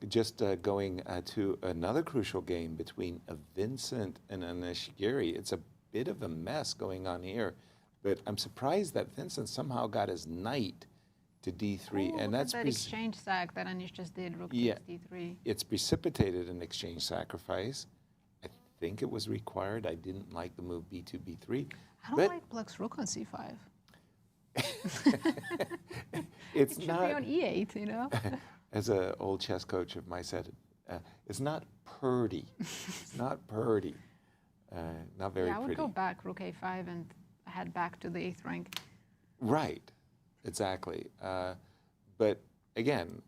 Just going to another crucial game between Vincent and Anish Giri. It's a bit of a mess going on here, but I'm surprised that Vincent somehow got his knight to D3, and that's that exchange sack that Anish just did. Rook takes D3. It's precipitated an exchange sacrifice. I think it was required. I didn't like the move B2, B3. I don't like Black's rook on C5. It's It should not. be on E8, you know? As an old chess coach of mine said, it's not purdy. It's not purdy. Not very Yeah, I would pretty. go back, rook A5, and head back to the 8th rank. Right, exactly. But again,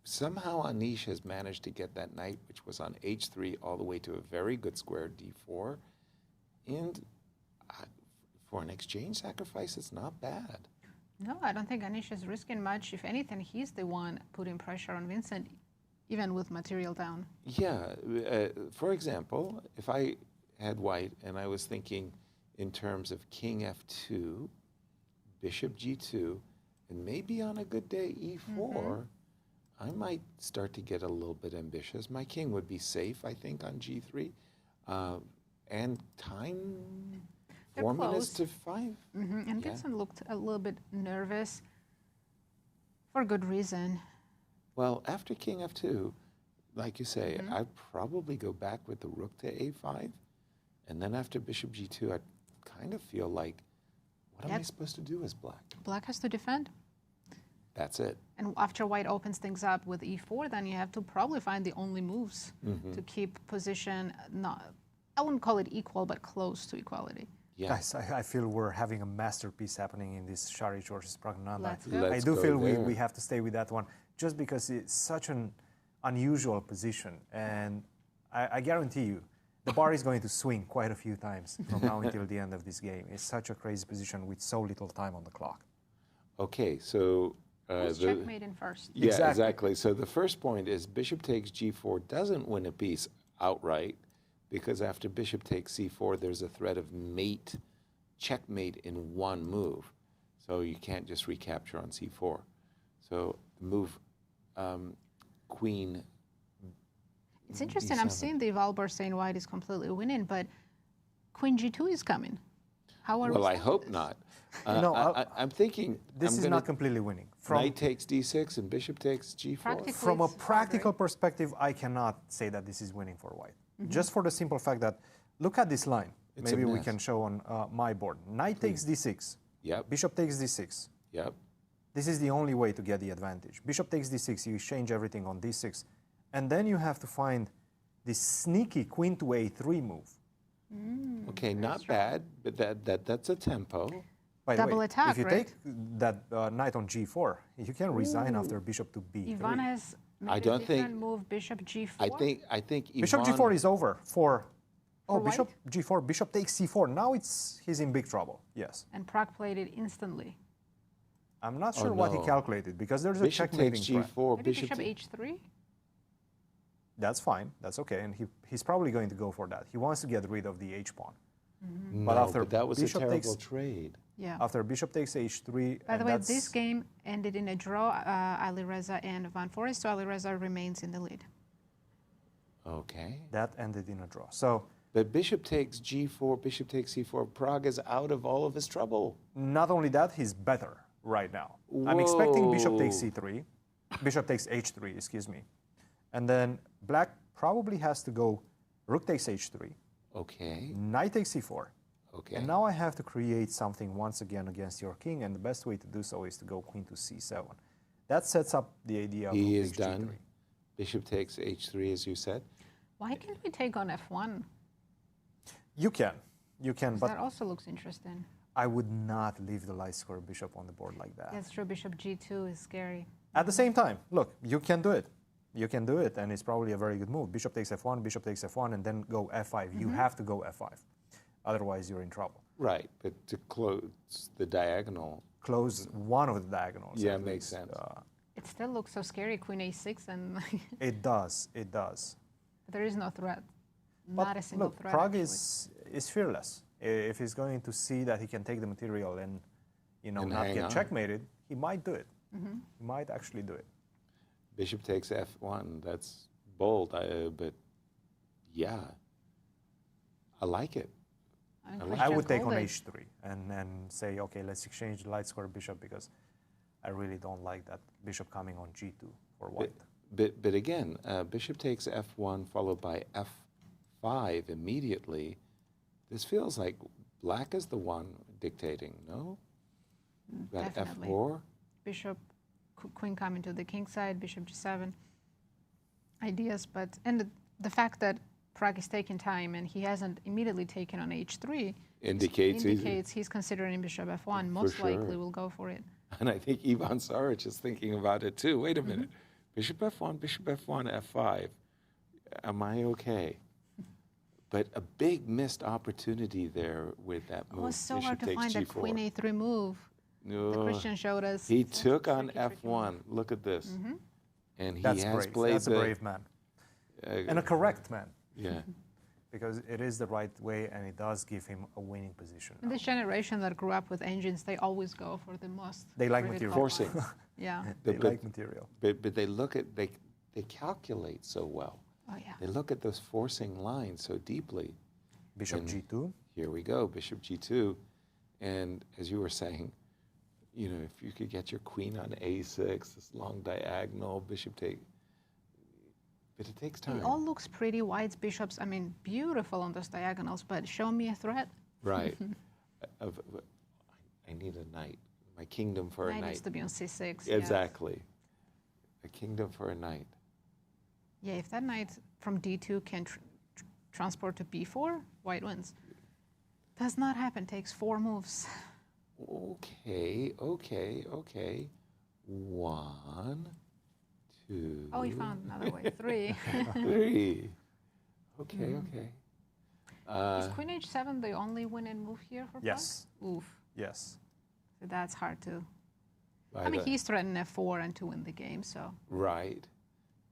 somehow Anish has managed to get that knight, which was on H3, all the way to a very good square D4. And for an exchange sacrifice, it's not bad. No, I don't think Anish is risking much. If anything, he's the one putting pressure on Vincent, even with material down. Yeah, for example, if I had white and I was thinking in terms of king F2, bishop G2, and maybe on a good day E4, I might start to get a little bit ambitious. My king would be safe, I think, on G3. And time, They're 4 minutes close. to 5. And Vincent looked a little bit nervous for good reason. Well, after king F2, like you say, I'd probably go back with the rook to A5. And then after bishop G2, I kind of feel like, what am I supposed to do as black? Black has to defend. That's it. And after white opens things up with E4, then you have to probably find the only moves to keep position, not, I wouldn't call it equal, but close to equality. Yeah. Guys, I feel we're having a masterpiece happening in this Saric versus Praggnanandhaa. Let's go. Let's I do go feel there. we have to stay with that one, just because it's such an unusual position. And I guarantee you, the bar is going to swing quite a few times from now until the end of this game. It's such a crazy position with so little time on the clock. Okay, so... Who's checkmating first? Yeah, exactly. So the first point is bishop takes G4 doesn't win a piece outright, because after bishop takes C4, there's a threat of mate, checkmate in one move. So you can't just recapture on C4. So the move queen. It's interesting. I'm D7. seeing the Valbar saying white is completely winning, but queen G2 is coming. How are we? Well, I seeing hope this? not. No, I'm thinking This I'm is gonna not completely winning. knight takes D6 and bishop takes G4. Practically, From a it's hard, practical right? perspective, I cannot say that this is winning for white. Just for the simple fact that, look at this line. It's a Maybe we mess. can show on my board. Knight takes D6. Yep. Bishop takes D6. Yep. This is the only way to get the advantage. Bishop takes D6, you exchange everything on D6. And then you have to find this sneaky queen to A3 move. Okay, not bad, but that's a tempo. By the Double way, attack, if you right? take that knight on G4, you can resign after bishop to B3. Ivan has made I don't a different think- move, bishop G4. I think Bishop Ivan, G4 is over for... Oh, For bishop G4, bishop takes C4. Now he's in big trouble, yes. And Pragg played it instantly. I'm not sure what he no. calculated, because there's a Bishop checkmating takes threat. G4, Maybe bishop bishop H3? That's fine, that's okay, and he's probably going to go for that. He wants to get rid of the H-pawn. No, after but that was a bishop terrible takes- trade. Yeah. After bishop takes H3... By the and way, that's- this game ended in a draw, Alireza and Van Foreest, so Alireza remains in the lead. Okay. That ended in a draw. So But bishop takes G4, bishop takes C4. Pragg is out of all of his trouble. not only that, he's better right now. I'm expecting bishop takes Whoa. C3. bishop takes h3, excuse me. And then black probably has to go rook takes h3, Okay. knight takes c4. Okay. And now I have to create something once again against your king, and the best way to do so is to go queen to c7. That sets up the idea of He rook is takes g3. done. Bishop takes h3, as you said. Why can't we take on f1? You can, but That also looks interesting. I would not leave the light square bishop on the board like that. That's true. Bishop g2 is scary. At the same time, look, you can do it. You can do it, and it's probably a very good move. Bishop takes f1, and then go f5. You have to go f5. Otherwise, you're in trouble. Right, but to close the diagonal. Close one of the diagonals. Yeah, at makes least. sense. It still looks so scary, queen a6, and It does, it does. there is no threat. But Not a single look, threat. Pragg actually. is fearless. If he's going to see that he can take the material and, And not hang get on. checkmated, he might do it. He might actually do it. Bishop takes f1. That's bold, but yeah, I like it. And I Cristian would take on called it. h3 and say, okay, let's exchange the light square bishop because I really don't like that bishop coming on g2 for white. But again, bishop takes f1 followed by f5 immediately. This feels like black is the one dictating, no? Got Definitely. f4. Bishop, queen coming to the king side, bishop g7. Ideas, but and the fact that Pragg is taking time and he hasn't immediately taken on h3 Indicates he's considering bishop f1. Most sure. likely will go for it. And I think Ivan Saric is thinking about it too. Wait a minute. Bishop f1, f5. Am I okay? But a big missed opportunity there with that move. It was so Bishop hard to takes find that g4. queen a3 move. No. The Cristian showed us. He It's a took on tricky f1. Look at this. And he That's has brave. played That's a brave man. And a correct man, Yeah. because it is the right way and it does give him a winning position. In this generation that grew up with engines, they always go for the most. They like really material. top Forcing. line. Yeah. They But- like material. But they look at, they calculate so well. Oh yeah. They look at those forcing lines so deeply. Bishop And g2. Here we go, bishop g2. And as you were saying, if you could get your queen on a6, this long diagonal, bishop take, but it takes time. It all looks pretty. White's bishops, I mean, beautiful on those diagonals, but show me a threat. Right. I need a knight. My kingdom for a Knight knight. needs to be on c6. Exactly. A kingdom for a knight. Yeah, if that knight from d2 can transport to b4, white wins. Does not happen. Takes 4 moves. Okay. 1, 2. Oh, he found another way. 3. 3. Okay. Is queen h7 the only winning move here for Pragg? Yes. Oof. Yes. So that's hard to. By I mean, the- he's threatened f4 and to win the game, so. Right.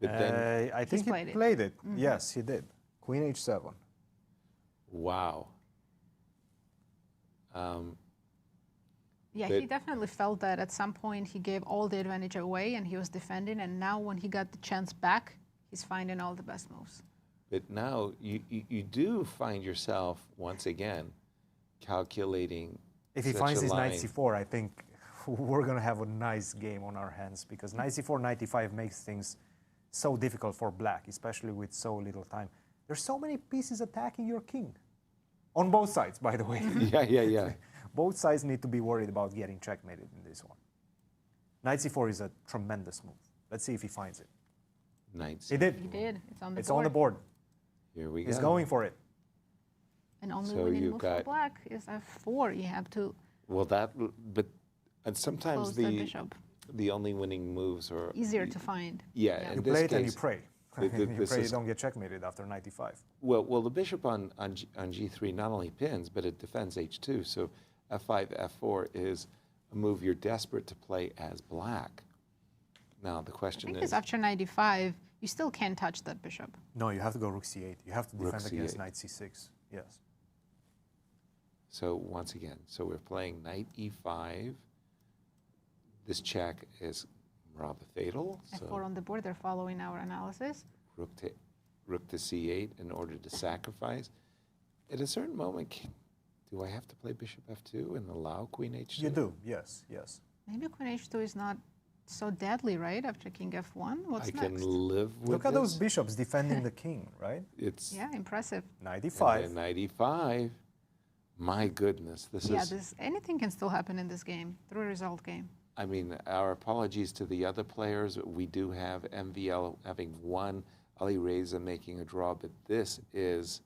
But then, I think played he it. played it. Yes, he did. Queen h7. wow. Yeah, But- he definitely felt that at some point he gave all the advantage away and he was defending, and now when he got the chance back, he's finding all the best moves. But now you do find yourself once again calculating. If he such finds a his knight line. c4, I think we're going to have a nice game on our hands because knight c4, knight e5 makes things so difficult for black, especially with so little time. There's so many pieces attacking your king. On both sides, by the way. Yeah. Both sides need to be worried about getting checkmated in this one. Knight c4 is a tremendous move. Let's see if he finds it. Knights. He did. He did. It's on the It's board. on the board. Here we go. He's going for it. And only So winning you've move for got- black is f4. You have to Well, and sometimes close the bishop. the only winning moves are Easier to find. Yeah, Yeah. in You this play it and you case, pray. th- You this pray you is- don't get checkmated after knight e5. Well, the bishop on g3 not only pins, but it defends h2. So f5, f4 is a move you're desperate to play as black. Now the I question think is, it's after knight e5, you still can't touch that bishop. No, you have to go rook c8. You have to Rook defend against c8. knight c6. Yes. so once again, so we're playing knight e5. This check is rather fatal. F4 So on the board, they're following our analysis. rook to c8 in order to sacrifice. At a certain moment, do I have to play bishop f2 and allow queen h2? You do. Yes. Maybe queen h2 is not So deadly, right? After king f1, what's I next? can live with Look at this. those bishops defending the king, right? It's Yeah, impressive. 95. 95. My goodness, this Yeah, is. anything can still happen in this game, 3-result game. I mean, our apologies to the other players. We do have MVL having won, Alireza making a draw, but this is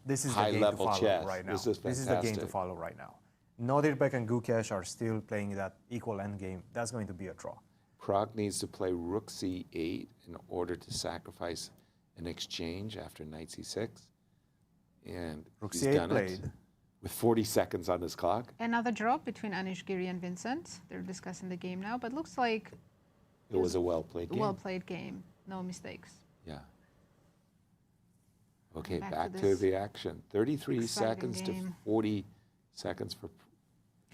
This is the high game to level follow chess. right now. This is the game to fantastic. follow right now. Nodirbek and Gukesh are still playing that equal endgame. That's going to be a draw. Prague needs to play rook c8 in order to sacrifice an exchange after knight c6. And Rook he's c8 done played. it with 40 seconds on his clock. Another draw between Anish, Giri, and Vincent. They're discussing the game now, but looks like It was a well-played a game. well-played game. No mistakes. Yeah. Okay, Back back to to this the action. 33 exciting seconds game. to 40 seconds for.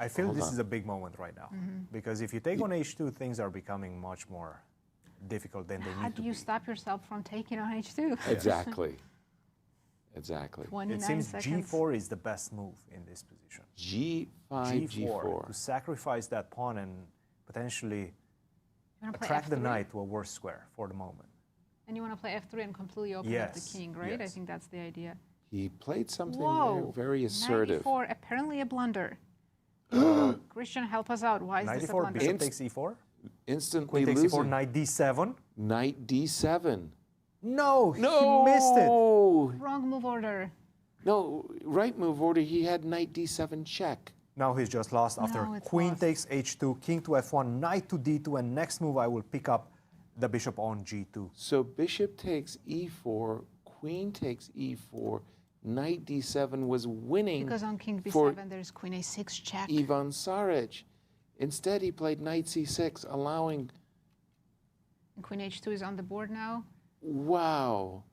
I feel Hold this on. is a big moment right now. Because if you take on h2, things are becoming much more difficult than they How need do to you be. stop yourself from taking on h2? Exactly. Exactly. 29 It seems seconds. g4 is the best move in this position. G5, G4. to sacrifice that pawn and potentially You wanna play attract the F3? knight to a worse square for the moment. And you want to play f3 and completely open up the Yes, king, right? I yes. think that's the idea. He played something Whoa! very assertive. 94, apparently a blunder. Christian, help us out. Why is this a 94, blunder? bishop takes e4. Instantly Queen takes e4, losing. knight d7. Knight D7. No, No! he missed it. Wrong move order. No, right move order, he had knight D7 check. Now he's just lost after Now it's queen lost. takes h2, king to f1, knight to d2, and next move I will pick up the bishop on g2. So bishop takes E4, queen takes E4, knight D7 was winning Because on king for b7, there's queen a6 check. Ivan Saric. Instead, he played knight C6, allowing, And queen h2 is on the board now. wow,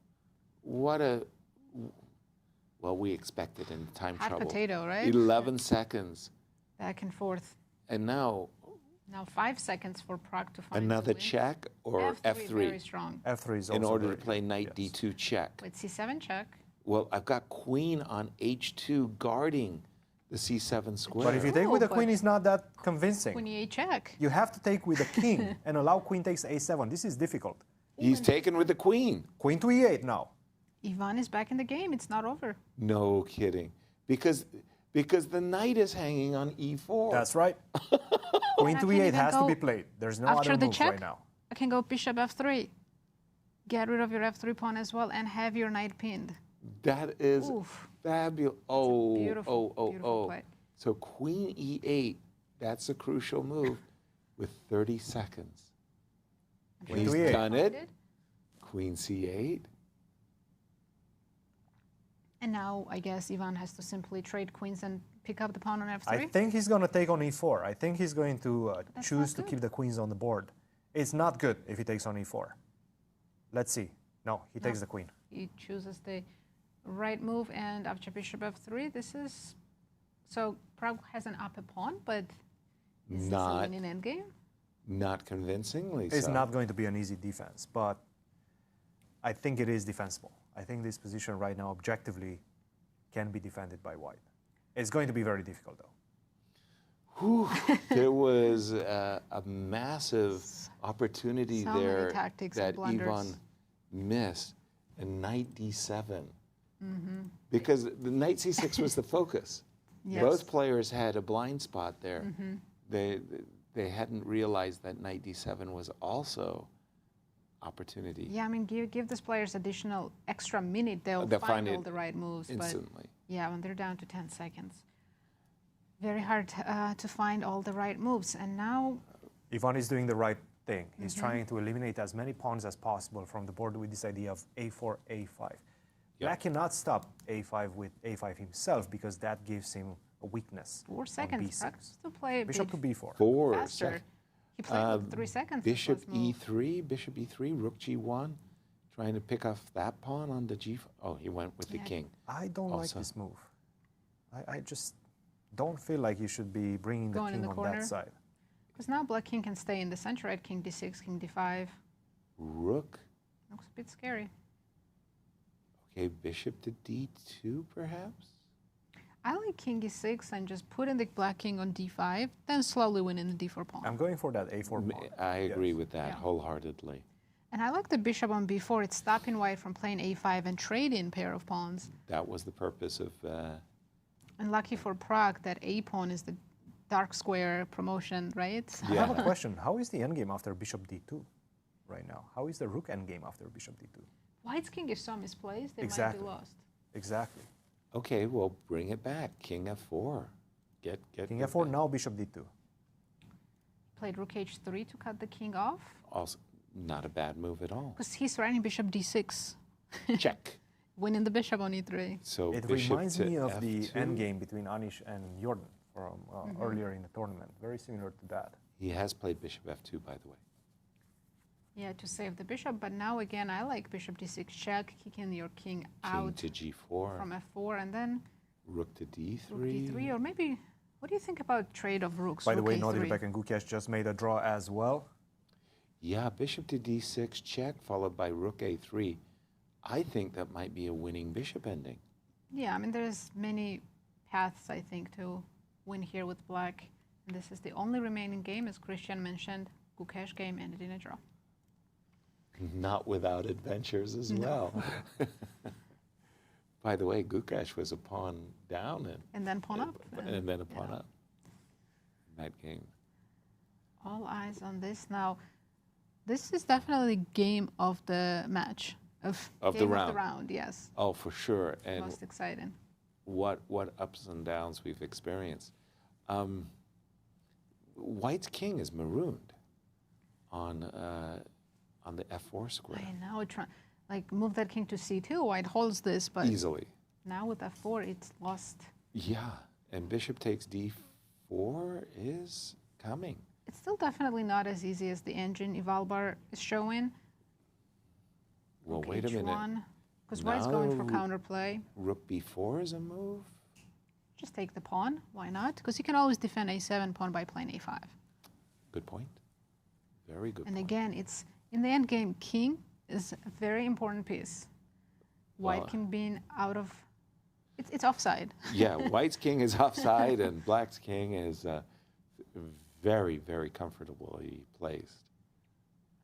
what a, well, we expected in time Hot trouble. potato, right? 11 seconds. Back and forth. And now, Now 5 seconds for Prague to find another the win. check or F3, very strong. f3 is in also order to very play good, knight yes. D2 check. With c7 check. Well, I've got queen on H2 guarding the C7 square. But if you take with a Oh, queen, but it's not that convincing. Queen e8 check. You have to take with a king and allow queen takes a7. This is difficult. He's taken with the queen. Queen to e8 now. Ivan is back in the game. It's not over. No kidding. Because the knight is hanging on E4. That's right. Queen I to can e8 even has to go be played. There's no After other the move check, right now. I can go bishop f3. Get rid of your f3 pawn as well and have your knight pinned. That is Oof. fabulous. Oh, beautiful, beautiful play. So queen E8, that's a crucial move with 30 seconds. Queen He's to e8. done it. Queen C8. And now I guess Ivan has to simply trade queens and pick up the pawn on f3. I think he's going to take on e4. I think he's going to That's choose not to good. keep the queens on the board. It's not good if he takes on e4. Let's see. No, he takes the queen. He chooses the right move and after bishop f3, this is... So Prague has an upper pawn, but is this a Not, winning endgame? not convincingly It's so. not going to be an easy defense, but I think it is defensible. I think this position right now, objectively, can be defended by white. It's going to be very difficult, though. Whew, there was a massive opportunity So many there tactics and that blunders. Ivan missed, and knight D7. Because the knight C6 was the focus. Yes. Both players had a blind spot there. They hadn't realized that knight D7 was also opportunity Yeah, I mean, give these players additional extra minute, they'll They'll find find all it the right moves. instantly. But yeah, when they're down to 10 seconds, very hard to find all the right moves. And now, Ivan is doing the right thing. He's trying to eliminate as many pawns as possible from the board with this idea of a4, a5. Black cannot stop a5 with a5 himself because that gives him a weakness. 4 on seconds. b6. Prague's to play a Bishop bit to b4. 4 faster. sec- He played with 3 seconds. this Bishop last move. E3, Bishop E3, Rook G1, trying to pick off that pawn on the G. Oh, he went with the Yeah. king. I don't like Also. this move. I just don't feel like you should be bringing the Going in king the on corner? that side. Because now black king can stay in the center at king d6, king d5. Rook. Looks a bit scary. Okay, bishop to D2, perhaps. I like king e6 and just putting the black king on d5, then slowly winning the d4 pawn. I'm going for that a4 pawn. I agree with that Yeah. wholeheartedly. And I like the bishop on b4. It's stopping white from playing a5 and trading pair of pawns. That was the purpose of... And lucky for Prague that a pawn is the dark square promotion, right? I have a question. How is the endgame after bishop d2 right now? How is the rook endgame after bishop d2? White's king is so misplaced, they Exactly. might be lost. Exactly. Okay, well, bring it back. King f4. Get King it f4, back. now bishop d2. Played rook h3 to cut the king off. Also, not a bad move at all. Because he's threatening bishop d6, Check. winning the bishop on e3. So It bishop reminds to me of the f2. endgame between Anish and Jorden from earlier in the tournament. Very similar to that. He has played bishop f2, by the way. Yeah, to save the bishop. But now again, I like bishop d6 check, kicking your king King out to g4. from f4, and then Rook to d3. rook d3, or maybe, what do you think about trade of rooks? By the rook way, a3? Nodirbek and Gukesh just made a draw as well. Yeah, bishop to d6 check, followed by rook a3. I think that might be a winning bishop ending. Yeah, I mean, there's many paths, I think, to win here with black. And this is the only remaining game, as Cristian mentioned. Gukesh game ended in a draw. Not without adventures as well. By the way, Gukesh was a pawn down And then pawn up. and then a pawn up in that game. All eyes on this. Now, this is definitely game of the match. Of the game round. Of the round, yes. Oh, for sure. And Most exciting. what ups and downs we've experienced. White's king is marooned on the f4 square. I know, like move that king to c2. White holds this, but Easily. now with f4, it's lost. Yeah, and bishop takes d4 is coming. It's still definitely not as easy as the engine Ivalbar is showing. Well, wait a minute. Because White's going for Now- counterplay. Rook b4 is a move? Just take the pawn. Why not? Because you can always defend a7 pawn by playing a5. Good point. Very good And point. again, it's in the end game, king is a very important piece. White Well, can be out of, it's offside. Yeah, White's king is offside and Black's king is very, very comfortably placed.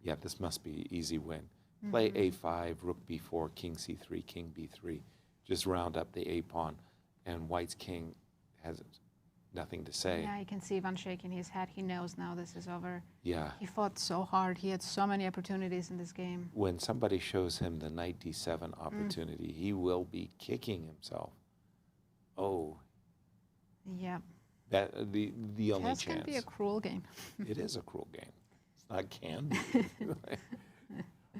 Yeah, this must be easy win. Play a5, rook b4, king c3, king b3. Just round up the a pawn, and White's king has nothing to say. Yeah, you can see Ivan shaking his head. He knows now this is over. Yeah. He fought so hard. He had so many opportunities in this game. When somebody shows him the knight d7 opportunity, he will be kicking himself. Oh, Yeah. that the only Chess chance. can be a cruel game. It is a cruel game. It's not candy.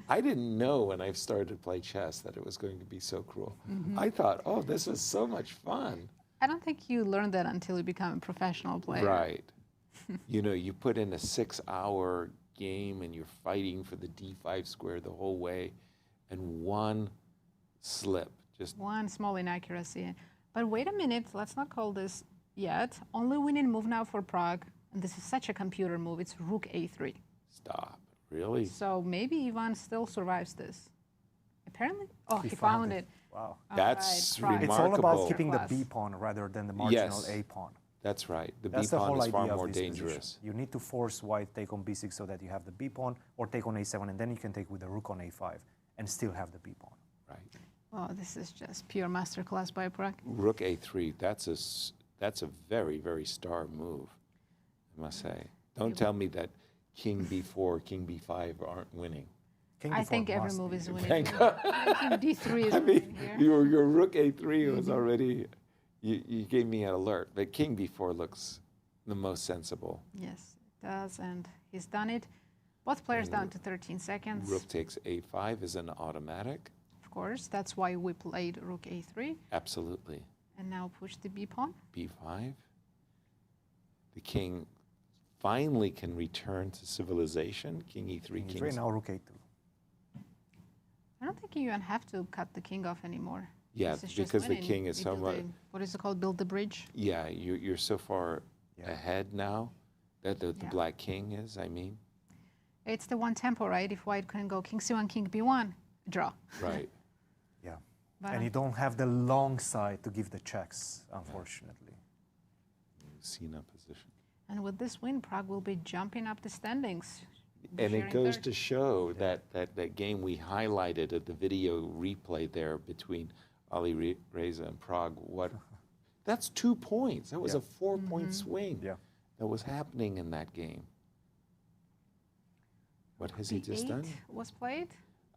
I didn't know when I started to play chess that it was going to be so cruel. I thought, oh, this was so much fun. I don't think you learn that until you become a professional player. Right. You know, you put in a 6-hour game and you're fighting for the d5 square the whole way, and one slip just One small inaccuracy. But wait a minute, let's not call this yet. Only winning move now for Prague, and this is such a computer move, it's rook a3. stop. Really? So maybe Ivan still survives this. Apparently, oh, he found found it. it. Wow. All That's right, Prague. It's all about Remarkable. keeping the Class. b pawn rather than the marginal Yes. a pawn. That's right. The That's b the pawn whole is far idea more of this dangerous. position. You need to force white take on b6 so that you have the b pawn, or take on a7, and then you can take with the rook on a5 and still have the b pawn. Right. Oh, this is just pure masterclass by Prague. Rook a3. That's a very, very star move, I must say. Don't tell me that king b4, king b5 aren't winning. King I b4 think every must move be is the- winning. Thank here. God. I think d3 is I winning mean, here. your rook a3 was already, you gave me an alert. But king b4 looks the most sensible. Yes, it does, and he's done it. Both players down to 13 seconds. Rook takes a5 is an automatic. Of course, that's why we played rook a3. Absolutely. And now push the b pawn. b5. The king finally can return to civilization. King e3, King king e3, now rook a2. I don't think you even have to cut the king off anymore. Yeah, This is just because the winning. king is You so build much. what is it called? Build the bridge? Yeah, you're so far Yeah. ahead now that the Yeah. black king is, I mean. It's the one tempo, right? If white couldn't go king c1, king b1, draw. Right. Yeah. And you don't have the long side to give the checks, unfortunately. Seen up position. And with this win, Prague will be jumping up the standings. And it goes to show that game we highlighted at the video replay there between Alireza and Prague. That's 2 points. That was a 4-point swing that was happening in that game. What has he just done? Was played.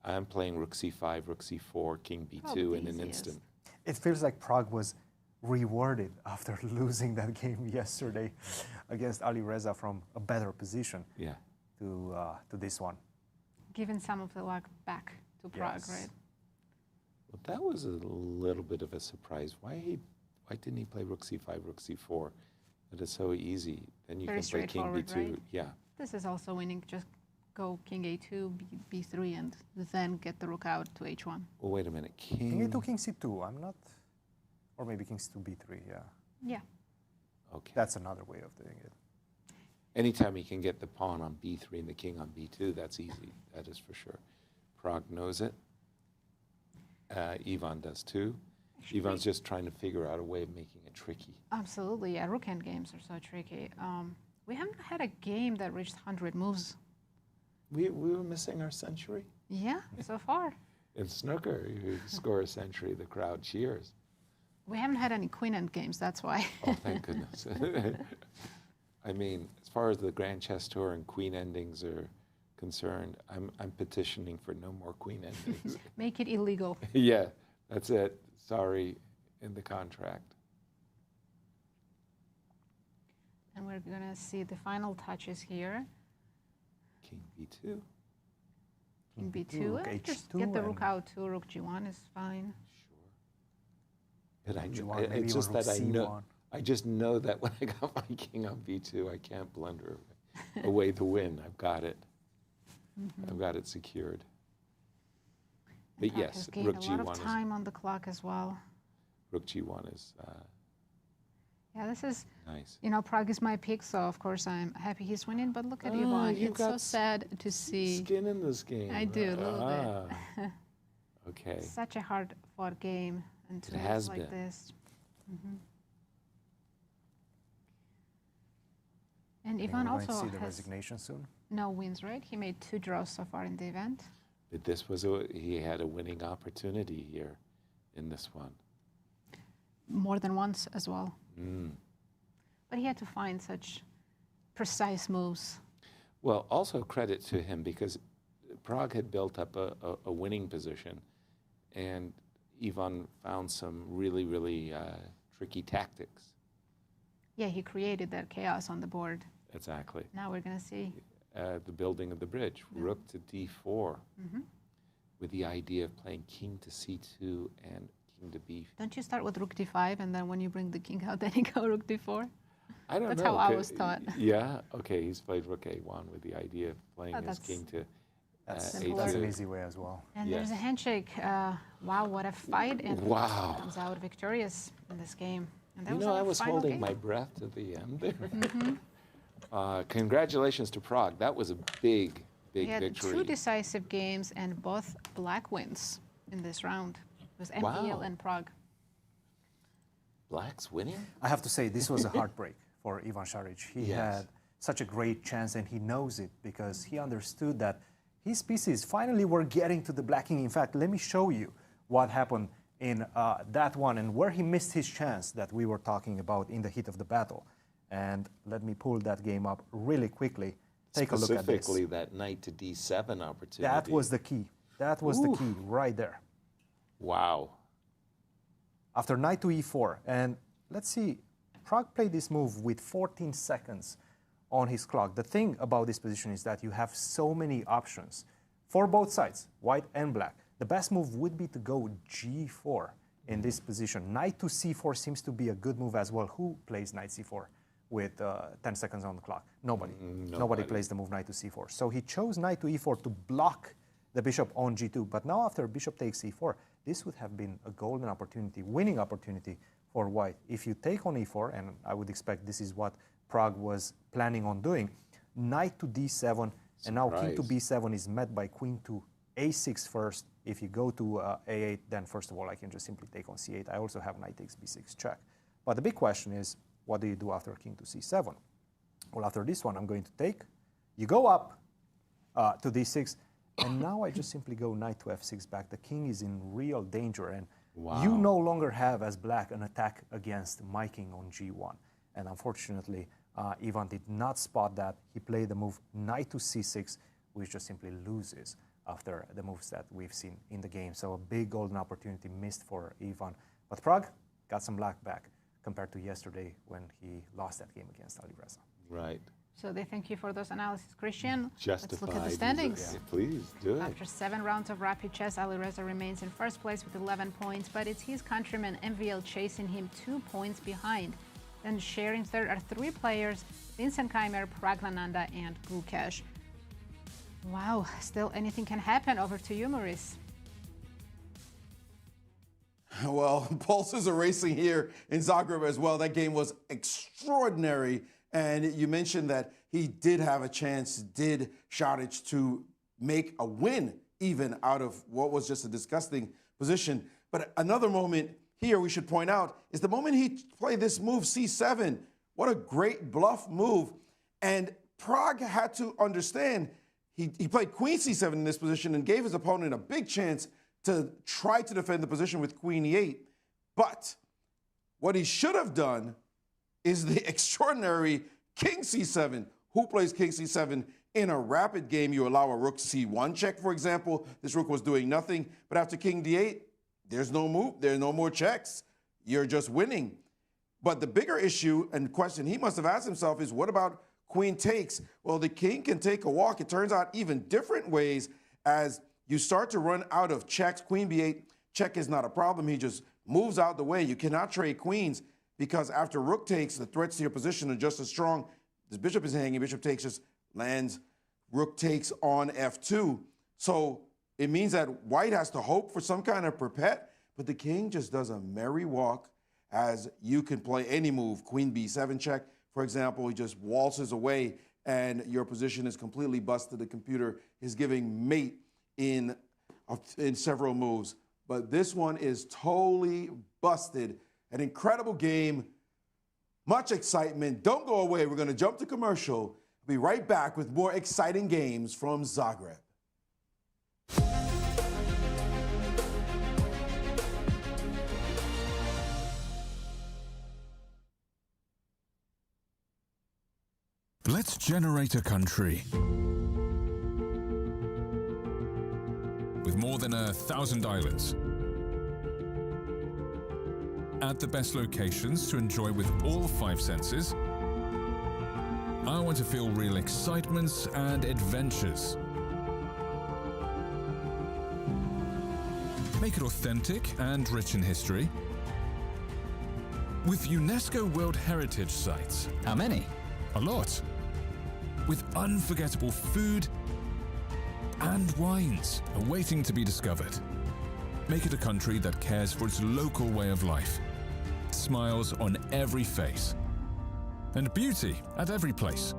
I'm playing rook c5, rook c4, king b2 in an instant. It feels like Prague was rewarded after losing that game yesterday against Alireza from a better position to this one. Given some of the luck back to Prague, right? Well, that was a little bit of a surprise. Why didn't he play rook c5, rook c4? That is so easy. Then you Very can play king b2. right? Yeah. This is also winning. Just go king a2, b3, and then get the rook out to h1. Well, wait a minute. King a2, king c2. I'm not, or maybe king c2, b3. Yeah. Yeah. Okay. That's another way of doing it. Anytime you can get the pawn on b3 and the king on b2, that's easy. That is for sure. Prague knows it. Ivan does too. Ivan's just trying to figure out a way of making it tricky. Absolutely, yeah. Rook end games are so tricky. We haven't had a game that reached 100 moves. We were missing our century. Yeah, so far. In snooker, you score a century, the crowd cheers. We haven't had any queen end games, that's why. Oh, thank goodness. I mean, as far as the Grand Chess Tour and queen endings are concerned, I'm petitioning for no more queen endings. Make it illegal. Yeah, that's it. Sorry, in the contract. And we're going to see the final touches here. King b2. King b2. Rook Just h2 get the rook and- out too. Rook g1 is fine. Sure. But G1, maybe it's just even that I rook know. c1. I just know that when I got my king on b2, I can't blunder away the win. I've got it. I've got it secured. But Prague yes, has gained rook a lot of g1 time on the clock as well. rook g1 is Yeah, this is, nice. you know, Prague is my pick, so of course I'm happy he's winning, but look at Ivan. you It's so got sad to see. Skin in this game. I do, a little bit. Okay. Such a hard-fought game, and to It lose has like been. this. And Think Ivan we're going to also see the has resignation soon. no wins, right? He made 2 draws so far in the event. But this was he had a winning opportunity here in this one. More than once as well. But he had to find such precise moves. Well, also credit to him because Prague had built up a winning position, and Ivan found some really tricky tactics. Yeah, he created that chaos on the board. Exactly. Now we're going to see. The building of the bridge, rook to d4, with the idea of playing king to c2 and king to b. Don't you start with rook d5, and then when you bring the king out, then you go rook d4? I don't That's know. how I was taught. Yeah. Okay. He's played rook a1 with the idea of playing Oh, his that's- king to That's Simpler. an a2. easy way as well. And there's a Yes. handshake. Wow, what a fight. And Wow. comes out victorious in this game. And that You was know, our I was final holding game. my breath to the end there. Congratulations to Prague. That was a big We had victory. 2 decisive games and both black wins in this round. It was MPL Wow. and Prague. Blacks winning? I have to say, this was a heartbreak for Ivan Saric. He Yes. had such a great chance, and he knows it because he understood that his pieces finally were getting to the blacking. In fact, let me show you what happened in that one and where he missed his chance that we were talking about in the heat of the battle. And let me pull that game up really quickly. Take a look at this. Specifically, that knight to d7 opportunity. That was the key. That was the key right there. Wow. After knight to e4. And let's see, Prague played this move with 14 seconds on his clock. The thing about this position is that you have so many options for both sides, white and black. The best move would be to go g4 in this position. Knight to c4 seems to be a good move as well. Who plays knight c4 with 10 seconds on the clock? Nobody. Nobody plays the move knight to c4. So he chose knight to e4 to block the bishop on g2. But now after bishop takes e4, this would have been a golden opportunity, winning opportunity for white. If you take on e4, and I would expect this is what Prague was planning on doing, knight to d7, and now king to Surprise. b7 is met by queen to a6 first. If you go to a8, then first of all, I can just simply take on c8. I also have knight takes b6 check. But the big question is, what do you do after king to c7? Well, after this one, I'm going to take. You go up to d6, and now I just simply go knight to f6 back. The king is in real danger, and you no longer have, as black, an attack against my king on g1. And unfortunately, Ivan did not spot that. He played the move knight to c6, which just simply loses after the moves that we've seen in the game. So a big golden opportunity missed for Ivan. But Pragg got some luck back compared to yesterday when he lost that game against Alireza. Right. So they thank you for those analyses, Cristian. Justified. Let's look at the standings. Yeah, please do it. After 7 rounds of rapid chess, Alireza remains in first place with 11 points, but it's his countryman MVL chasing him 2 points behind. Then sharing third are 3 players, Vincent, Keymer, Praggnanandhaa, and Gukesh. Wow, still anything can happen. Over to you, Maurice. Well, pulses are racing here in Zagreb as well. That game was extraordinary. And you mentioned that he did have a chance, did Saric, to make a win even out of what was just a disgusting position. But another moment here we should point out is the moment he played this move, c7. What a great bluff move. And Pragg had to understand he played queen c7 in this position and gave his opponent a big chance to try to defend the position with queen e8. But what he should have done is the extraordinary king c7. Who plays king c7 in a rapid game? You allow a rook c1 check, for example. This rook was doing nothing. But after king d8, there's no move. There are no more checks. You're just winning. But the bigger issue and question he must have asked himself is, what about queen takes? Well, the king can take a walk. It turns out even different ways as you start to run out of checks. Queen b8, check is not a problem. He just moves out the way. You cannot trade queens because after rook takes, the threats to your position are just as strong. This bishop is hanging. Bishop takes just lands. Rook takes on f2. So it means that white has to hope for some kind of perpet, but the king just does a merry walk as you can play any move. Queen b7 check, for example, he just waltzes away and your position is completely busted. The computer is giving mate in several moves. But this one is totally busted. An incredible game, much excitement. Don't go away. We're going to jump to commercial. Be right back with more exciting games from Zagreb. Let's generate a country with more than 1,000 islands at the best locations to enjoy with all 5 senses. I want to feel real excitements and adventures. Make it authentic and rich in history. With UNESCO World Heritage Sites. How many? A lot. With unforgettable food and wines awaiting to be discovered. Make it a country that cares for its local way of life. Smiles on every face. And beauty at every place.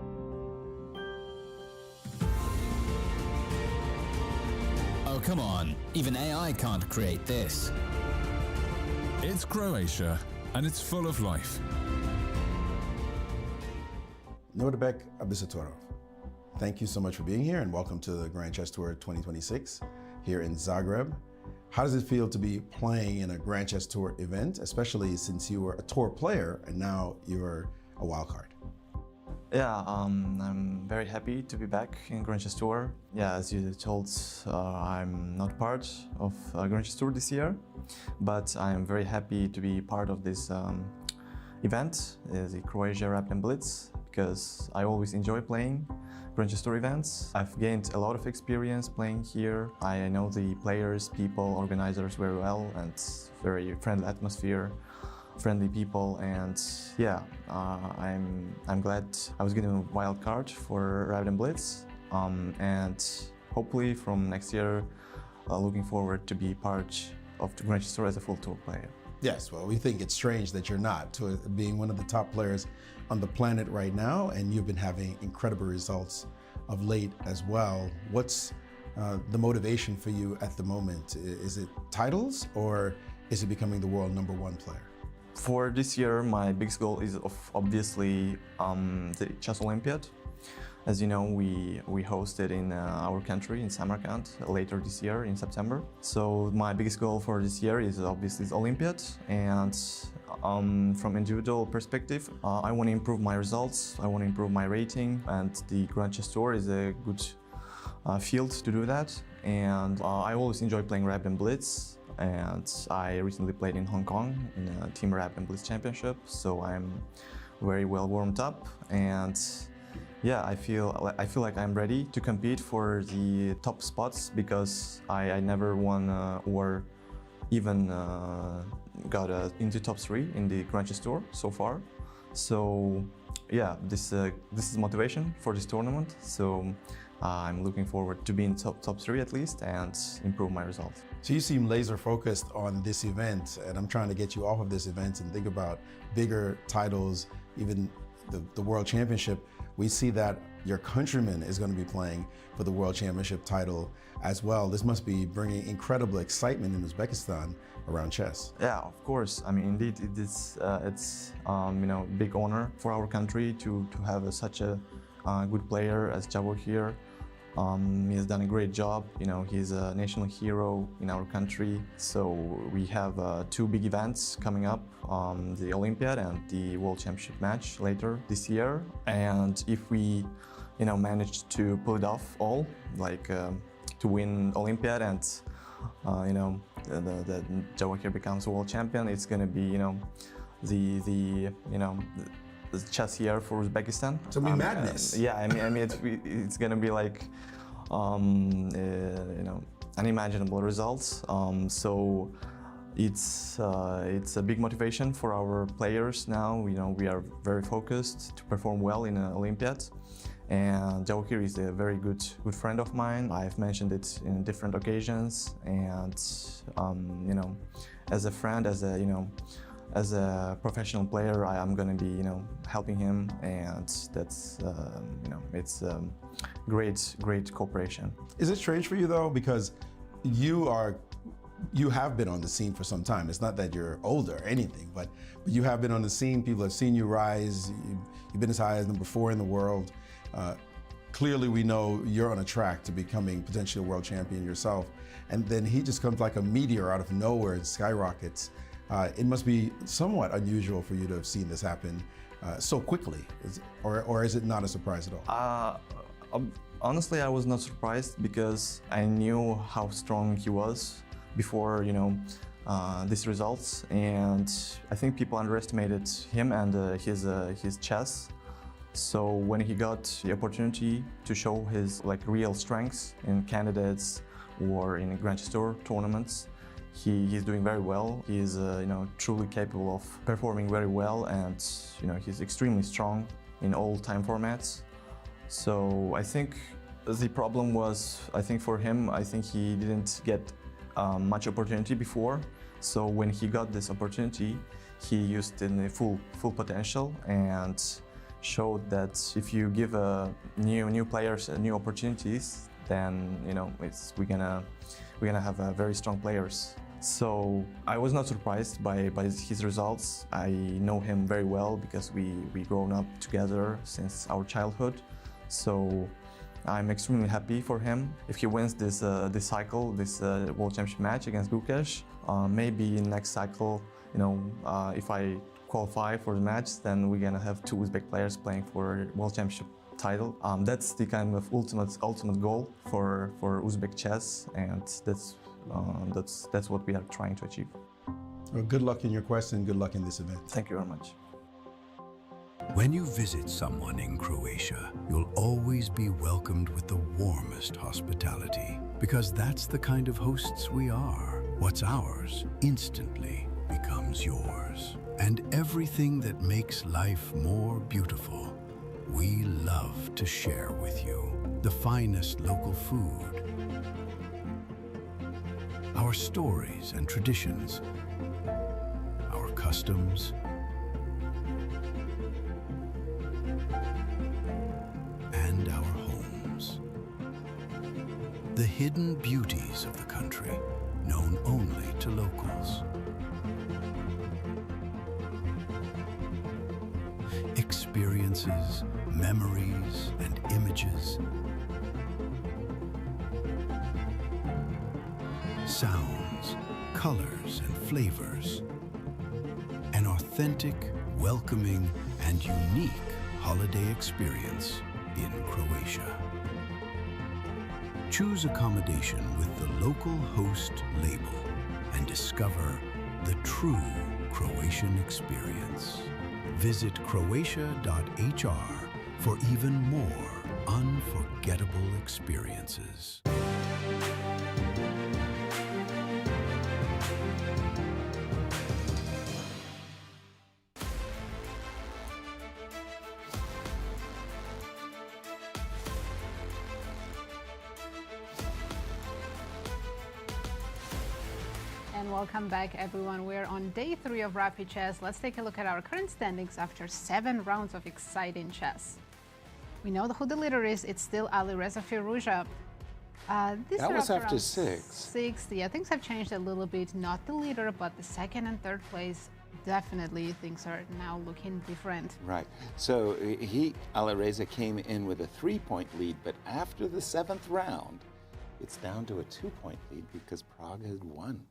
Oh, come on. Even AI can't create this. It's Croatia, and it's full of life. Nodirbek, Abdusattorov. Thank you so much for being here and welcome to the Grand Chess Tour 2026 here in Zagreb. How does it feel to be playing in a Grand Chess Tour event, especially since you were a tour player and now you're a wild card? Yeah, I'm very happy to be back in Grand Chess Tour. Yeah, as you told, I'm not part of Grand Chess Tour this year, but I'm very happy to be part of this event, the Croatia Rapid Blitz, because I always enjoy playing Grand Chess Tour events. I've gained a lot of experience playing here. I know the players, people, organizers very well, and very friendly atmosphere, friendly people, and yeah, I'm glad I was getting a wild card for Rapid Blitz, and hopefully from next year, looking forward to be part of the Grand Chess Tour as a full tour player. Yes, well, we think it's strange that you're not, to being one of the top players on the planet right now, and you've been having incredible results of late as well. What's the motivation for you at the moment? Is it titles, or is it becoming the world #1 player? For this year, my biggest goal is obviously the Chess Olympiad. As you know, we hosted in our country, in Samarkand, later this year in September. So my biggest goal for this year is obviously the Olympiad. And from individual perspective, I want to improve my results, I want to improve my rating, and the Grand Chess Tour is a good field to do that. And I always enjoy playing Rapid and Blitz. And I recently played in Hong Kong in a Team Rapid and Blitz Championship. So I'm very well warmed up. And yeah, I feel like I'm ready to compete for the top spots, because I never won or even got into top 3 in the Grand Chess Tour so far. So yeah, this is motivation for this tournament. So I'm looking forward to being top 3 at least and improve my results. So you seem laser focused on this event, and I'm trying to get you off of this event and think about bigger titles, even the World Championship. We see that your countryman is going to be playing for the World Championship title as well. This must be bringing incredible excitement in Uzbekistan around chess. Yeah, of course. I mean, indeed, it's big honor for our country to have such a good player as Vachier. He has done a great job. He's a national hero in our country. So we have 2 big events coming up, the Olympiad and the World Championship match later this year. And if we, manage to pull it off all, like to win Olympiad and, the Vachier becomes a world champion, it's going to be, the chess year for Uzbekistan. So it'll be madness. Yeah, I mean, it's going to be like, unimaginable results. So it's a big motivation for our players now. We are very focused to perform well in an Olympiad. And Vachier is a very good friend of mine. I've mentioned it in different occasions. And as a friend, as a professional player, I'm going to be, helping him, and that's, it's great cooperation. Is it strange for you though, because you have been on the scene for some time? It's not that you're older or anything, but you have been on the scene. People have seen you rise. You've been as high as #4 in the world. Clearly, we know you're on a track to becoming potentially a world champion yourself, and then he just comes like a meteor out of nowhere and skyrockets. It must be somewhat unusual for you to have seen this happen so quickly, or is it not a surprise at all? Honestly, I was not surprised, because I knew how strong he was before, these results, and I think people underestimated him and his chess. So when he got the opportunity to show his real strengths in candidates or in Grand Chess Tour tournaments, he's doing very well. He's truly capable of performing very well, and he's extremely strong in all time formats. So I think the problem was, for him, he didn't get much opportunity before. So when he got this opportunity, he used it in the full potential and showed that if you give new players new opportunities, then we're gonna have very strong players. So I was not surprised by his results. I know him very well because we grown up together since our childhood. So I'm extremely happy for him. If he wins this cycle, this World Championship match against Gukesh, maybe in next cycle, if I qualify for the match, then we're gonna have 2 Uzbek players playing for World Championship title. That's the kind of ultimate goal for Uzbek chess, and that's what we are trying to achieve. Well, good luck in your quest and good luck in this event. Thank you very much. When you visit someone in Croatia, you'll always be welcomed with the warmest hospitality, because that's the kind of hosts we are. What's ours instantly becomes yours. And everything that makes life more beautiful, we love to share with you. The finest local food, our stories and traditions, our customs, and our homes. the hidden beauties of the country, known only to locals. Experiences, memories, and images. Sounds, colors, and flavors. An authentic, welcoming, and unique holiday experience in Croatia. Choose accommodation with the local host label and discover the true Croatian experience. Visit croatia.hr for even more unforgettable experiences. And welcome back, everyone. We're on day 3 of Rapid Chess. Let's take a look at our current standings after 7 rounds of exciting chess. We know who the leader is. It's still Alireza Firouzja. That was after 6. Yeah, things have changed a little bit. Not the leader, but the second and third place. Definitely things are now looking different. Right. So Alireza came in with a 3-point lead, but after the 7th round, it's down to a 2-point lead because Prague had won.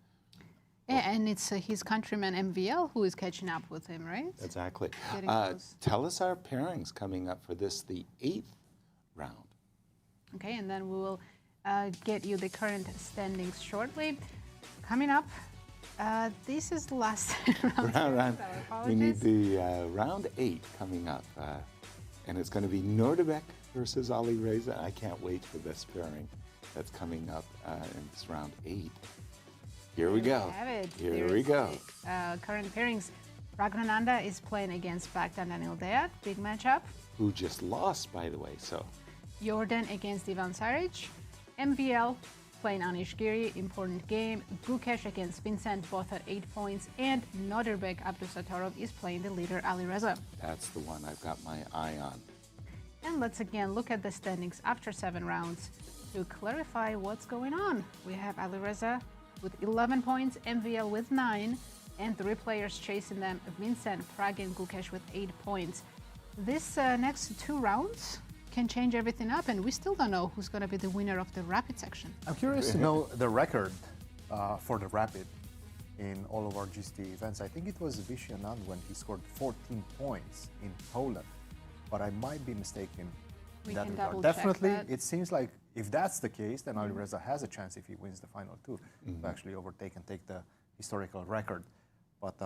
Yeah, and it's his countryman MVL who is catching up with him, right? Exactly. Getting close. Tell us our pairings coming up for this, the 8th round. Okay, and then we will get you the current standings shortly. Coming up, this is the last round. We need the round 8 coming up, and it's going to be Nodirbek versus Alireza. I can't wait for this pairing that's coming up in this round 8. Here we go. Here we go. Current pairings. Praggnanandhaa is playing against Bogdan-Daniel Deac, big matchup. Who just lost, by the way, so. Jorden against Saric. MVL playing Anish, Giri, important game. Gukesh against Vincent, both at 8 points. And Nodirbek, Abdusattorov is playing the leader Alireza. That's the one I've got my eye on. And let's again look at the standings after 7 rounds to clarify what's going on. We have Alireza with 11 points, MVL with 9, and 3 players chasing them, Vincent, Pragg, and Gukesh with 8 points. This next 2 rounds can change everything up, and we still don't know who's going to be the winner of the Rapid section. I'm curious to know the record for the Rapid in all of our GST events. I think it was Vachier-Lagrave when he scored 14 points in Poland, but I might be mistaken. We can double Definitely, check that. It seems like if that's the case, then Alireza has a chance if he wins the final 2 to actually overtake and take the historical record. But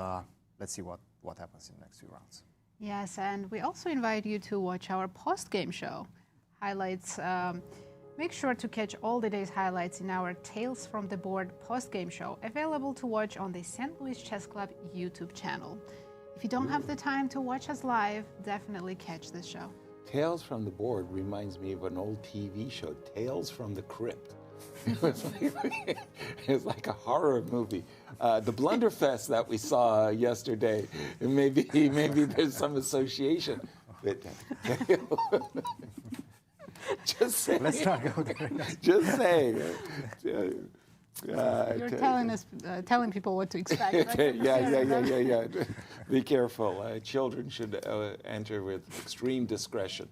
let's see what happens in the next few rounds. Yes, and we also invite you to watch our post-game show highlights. Make sure to catch all the day's highlights in our Tales from the Board post-game show, available to watch on the St. Louis Chess Club YouTube channel. If you don't have the time to watch us live, definitely catch this show. Tales from the Board reminds me of an old TV show, Tales from the Crypt. It's like a horror movie. The Blunderfest that we saw yesterday, maybe there's some association. But just saying. Let's not go there. Just saying. You're telling people what to expect. Right? Yeah. Be careful. Children should enter with extreme discretion.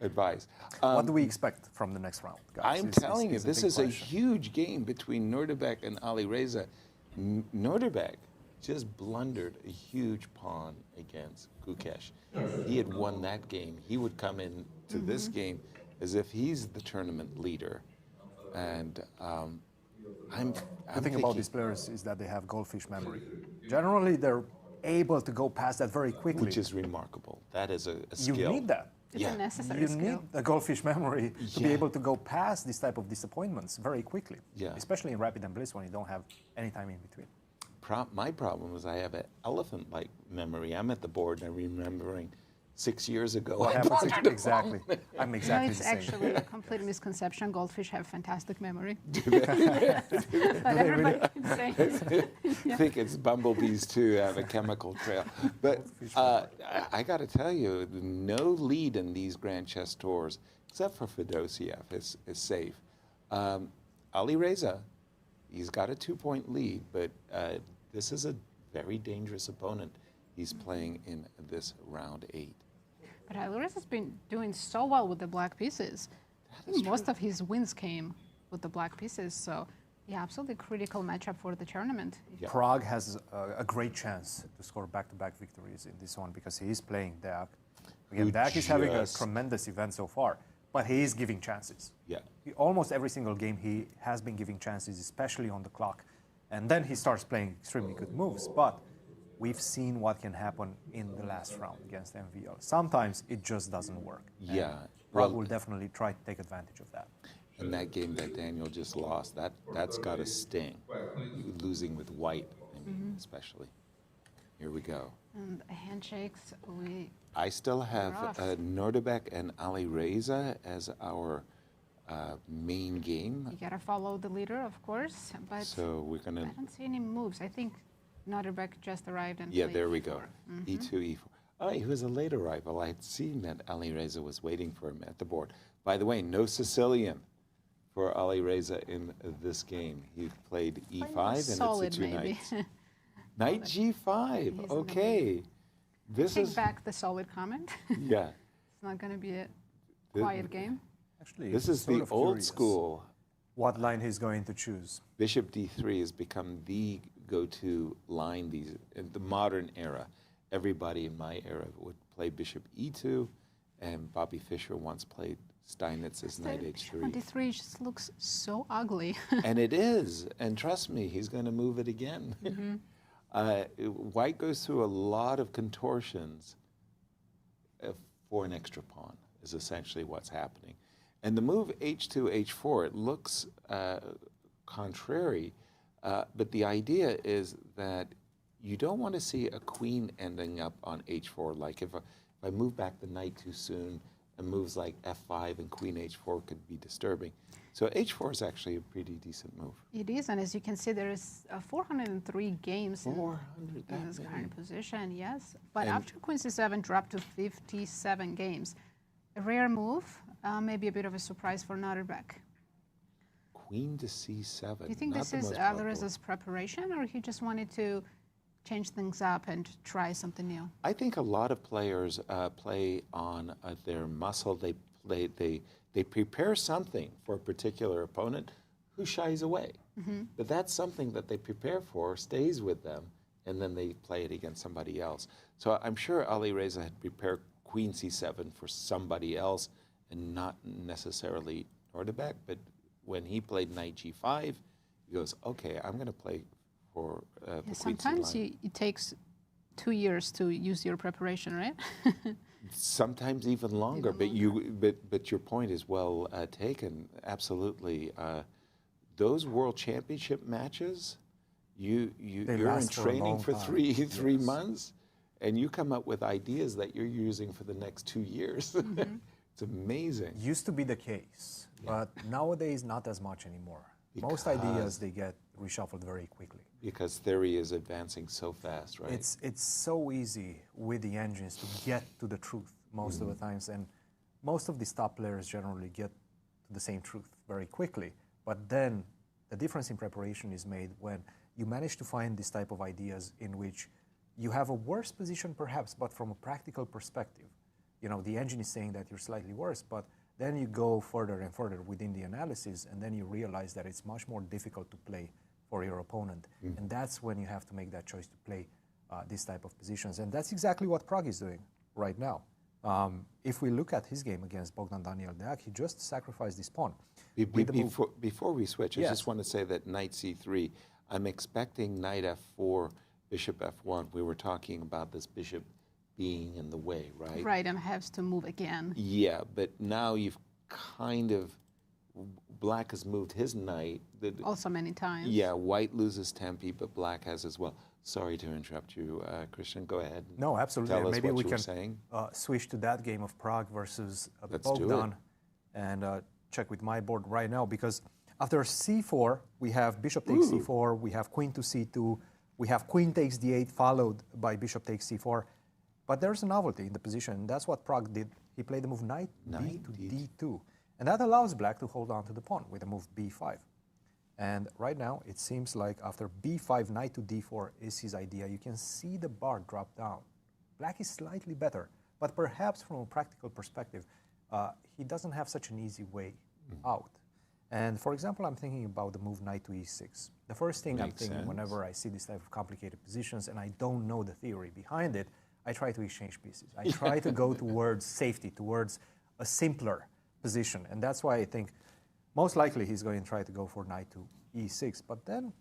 Advice. What do we expect from the next round, guys? I'm telling you, this is a huge game between Nodirbek and Alireza. Nodirbek just blundered a huge pawn against Gukesh. He had won that game. He would come in to this game as if he's the tournament leader. And the thing about these players is that they have goldfish memory. Generally, they're able to go past that very quickly. Which is remarkable. That is a skill. You need that. It's a necessary skill. You need a goldfish memory to be able to go past this type of disappointments very quickly. Yeah. Especially in Rapid and Blitz when you don't have any time in between. My problem is I have an elephant-like memory. I'm at the board and I'm remembering 6 years ago. What happens exactly? I'm exactly no, it's the same. actually a complete misconception. Goldfish have fantastic memory. Do they? But everybody keeps saying I think it's bumblebees too have a chemical trail. But I got to tell you, no lead in these Grand Chess Tours, except for Fedoseev, is safe. Alireza, he's got a 2-point lead, but this is a very dangerous opponent he's playing in this round 8. But Alireza's been doing so well with the black pieces. I think most of his wins came with the black pieces, so yeah, absolutely critical matchup for the tournament. Yeah. Pragg has a great chance to score back-to-back victories in this one because he is playing Deac. Again, Deac is having a tremendous event so far, but he is giving chances. Yeah. Almost every single game he has been giving chances, especially on the clock. And then he starts playing extremely good moves. But we've seen what can happen in the last round against MVL. Sometimes it just doesn't work. Yeah. Pragg will definitely try to take advantage of that. And that game that Daniel just lost, that's got to sting. Losing with white, especially. Here we go. And handshakes, I still have Nodirbek and Alireza as our main game. You gotta follow the leader, of course, but so we're gonna. I don't see any moves. I think Nodirbek just arrived and played there we go. E2, E4. Oh, he was a late arrival. I had seen that Alireza was waiting for him at the board. By the way, no Sicilian for Alireza in this game. He played E5 and solid, it's a 2 maybe. knights. Knight G5. Okay. This Take is back the solid comment. Yeah. It's not going to be a quiet game. Actually, this is the old school. What line he's going to choose? Bishop D3 has become the go-to line in the modern era. Everybody in my era would play Bishop E2, and Bobby Fischer once played Steinitz's Knight H3. D3 just looks so ugly. And it is, and trust me, he's going to move it again. White goes through a lot of contortions for an extra pawn, is essentially what's happening. And the move H2, H4, it looks contrary, but the idea is that you don't want to see a queen ending up on H4. Like if I move back the knight too soon, and moves like F5 and queen H4 could be disturbing. So H4 is actually a pretty decent move. It is, and as you can see, there is 403 games in this current position, yes. But after queen c7 dropped to 57 games. A rare move, maybe a bit of a surprise for Nodirbek. Queen to c7. Do you think this is Alireza's preparation, or he just wanted to change things up and try something new? I think a lot of players play on their muscle. They prepare something for a particular opponent who shies away. But that's something that they prepare for, stays with them, and then they play it against somebody else. So I'm sure Alireza had prepared queen c7 for somebody else and not necessarily Nodirbek. But when he played knight g5, he goes, okay, I'm going to play for the queen sometimes c line. it takes 2 years to use your preparation, right? Sometimes even longer. But your point is well taken. Absolutely, those world championship matches, you're in training for three months, and you come up with ideas that you're using for the next 2 years. It's amazing. Used to be the case, but nowadays not as much anymore. Most ideas, they get reshuffled very quickly. Because theory is advancing so fast, right? It's so easy with the engines to get to the truth most of the times, and most of these top players generally get to the same truth very quickly. But then the difference in preparation is made when you manage to find this type of ideas in which you have a worse position perhaps, but from a practical perspective. You know, the engine is saying that you're slightly worse, but then you go further and further within the analysis, and then you realize that it's much more difficult to play for your opponent. And that's when you have to make that choice to play this type of positions. And that's exactly what Pragg is doing right now. If we look at his game against Bogdan-Daniel Deac, he just sacrificed this pawn. Before we switch, I just want to say that knight c3, I'm expecting knight f4, bishop f1. We were talking about this bishop being in the way, right? Right, and has to move again. Yeah, but now you've kind of, black has moved his knight. Also many times. Yeah, white loses tempi, but black has as well. Sorry to interrupt you, Cristian. Go ahead. No, absolutely. Tell us maybe what we you can switch to that game of Pragg versus Let's Bogdan and check with my board right now, because after c4, we have bishop takes c4, we have queen to c2, we have queen takes d8 followed by bishop takes c4. But there's a novelty in the position, and that's what Pragg did. He played the move knight d to d2. And that allows black to hold on to the pawn with the move b5. And right now, it seems like after b5, knight to d4 is his idea. You can see the bar drop down. Black is slightly better, but perhaps from a practical perspective, he doesn't have such an easy way out. And for example, I'm thinking about the move knight to e6. The first thing I'm thinking whenever I see this type of complicated positions and I don't know the theory behind it, I try to exchange pieces. I try to go towards safety, towards a simpler position. And that's why I think most likely he's going to try to go for knight to e6. But then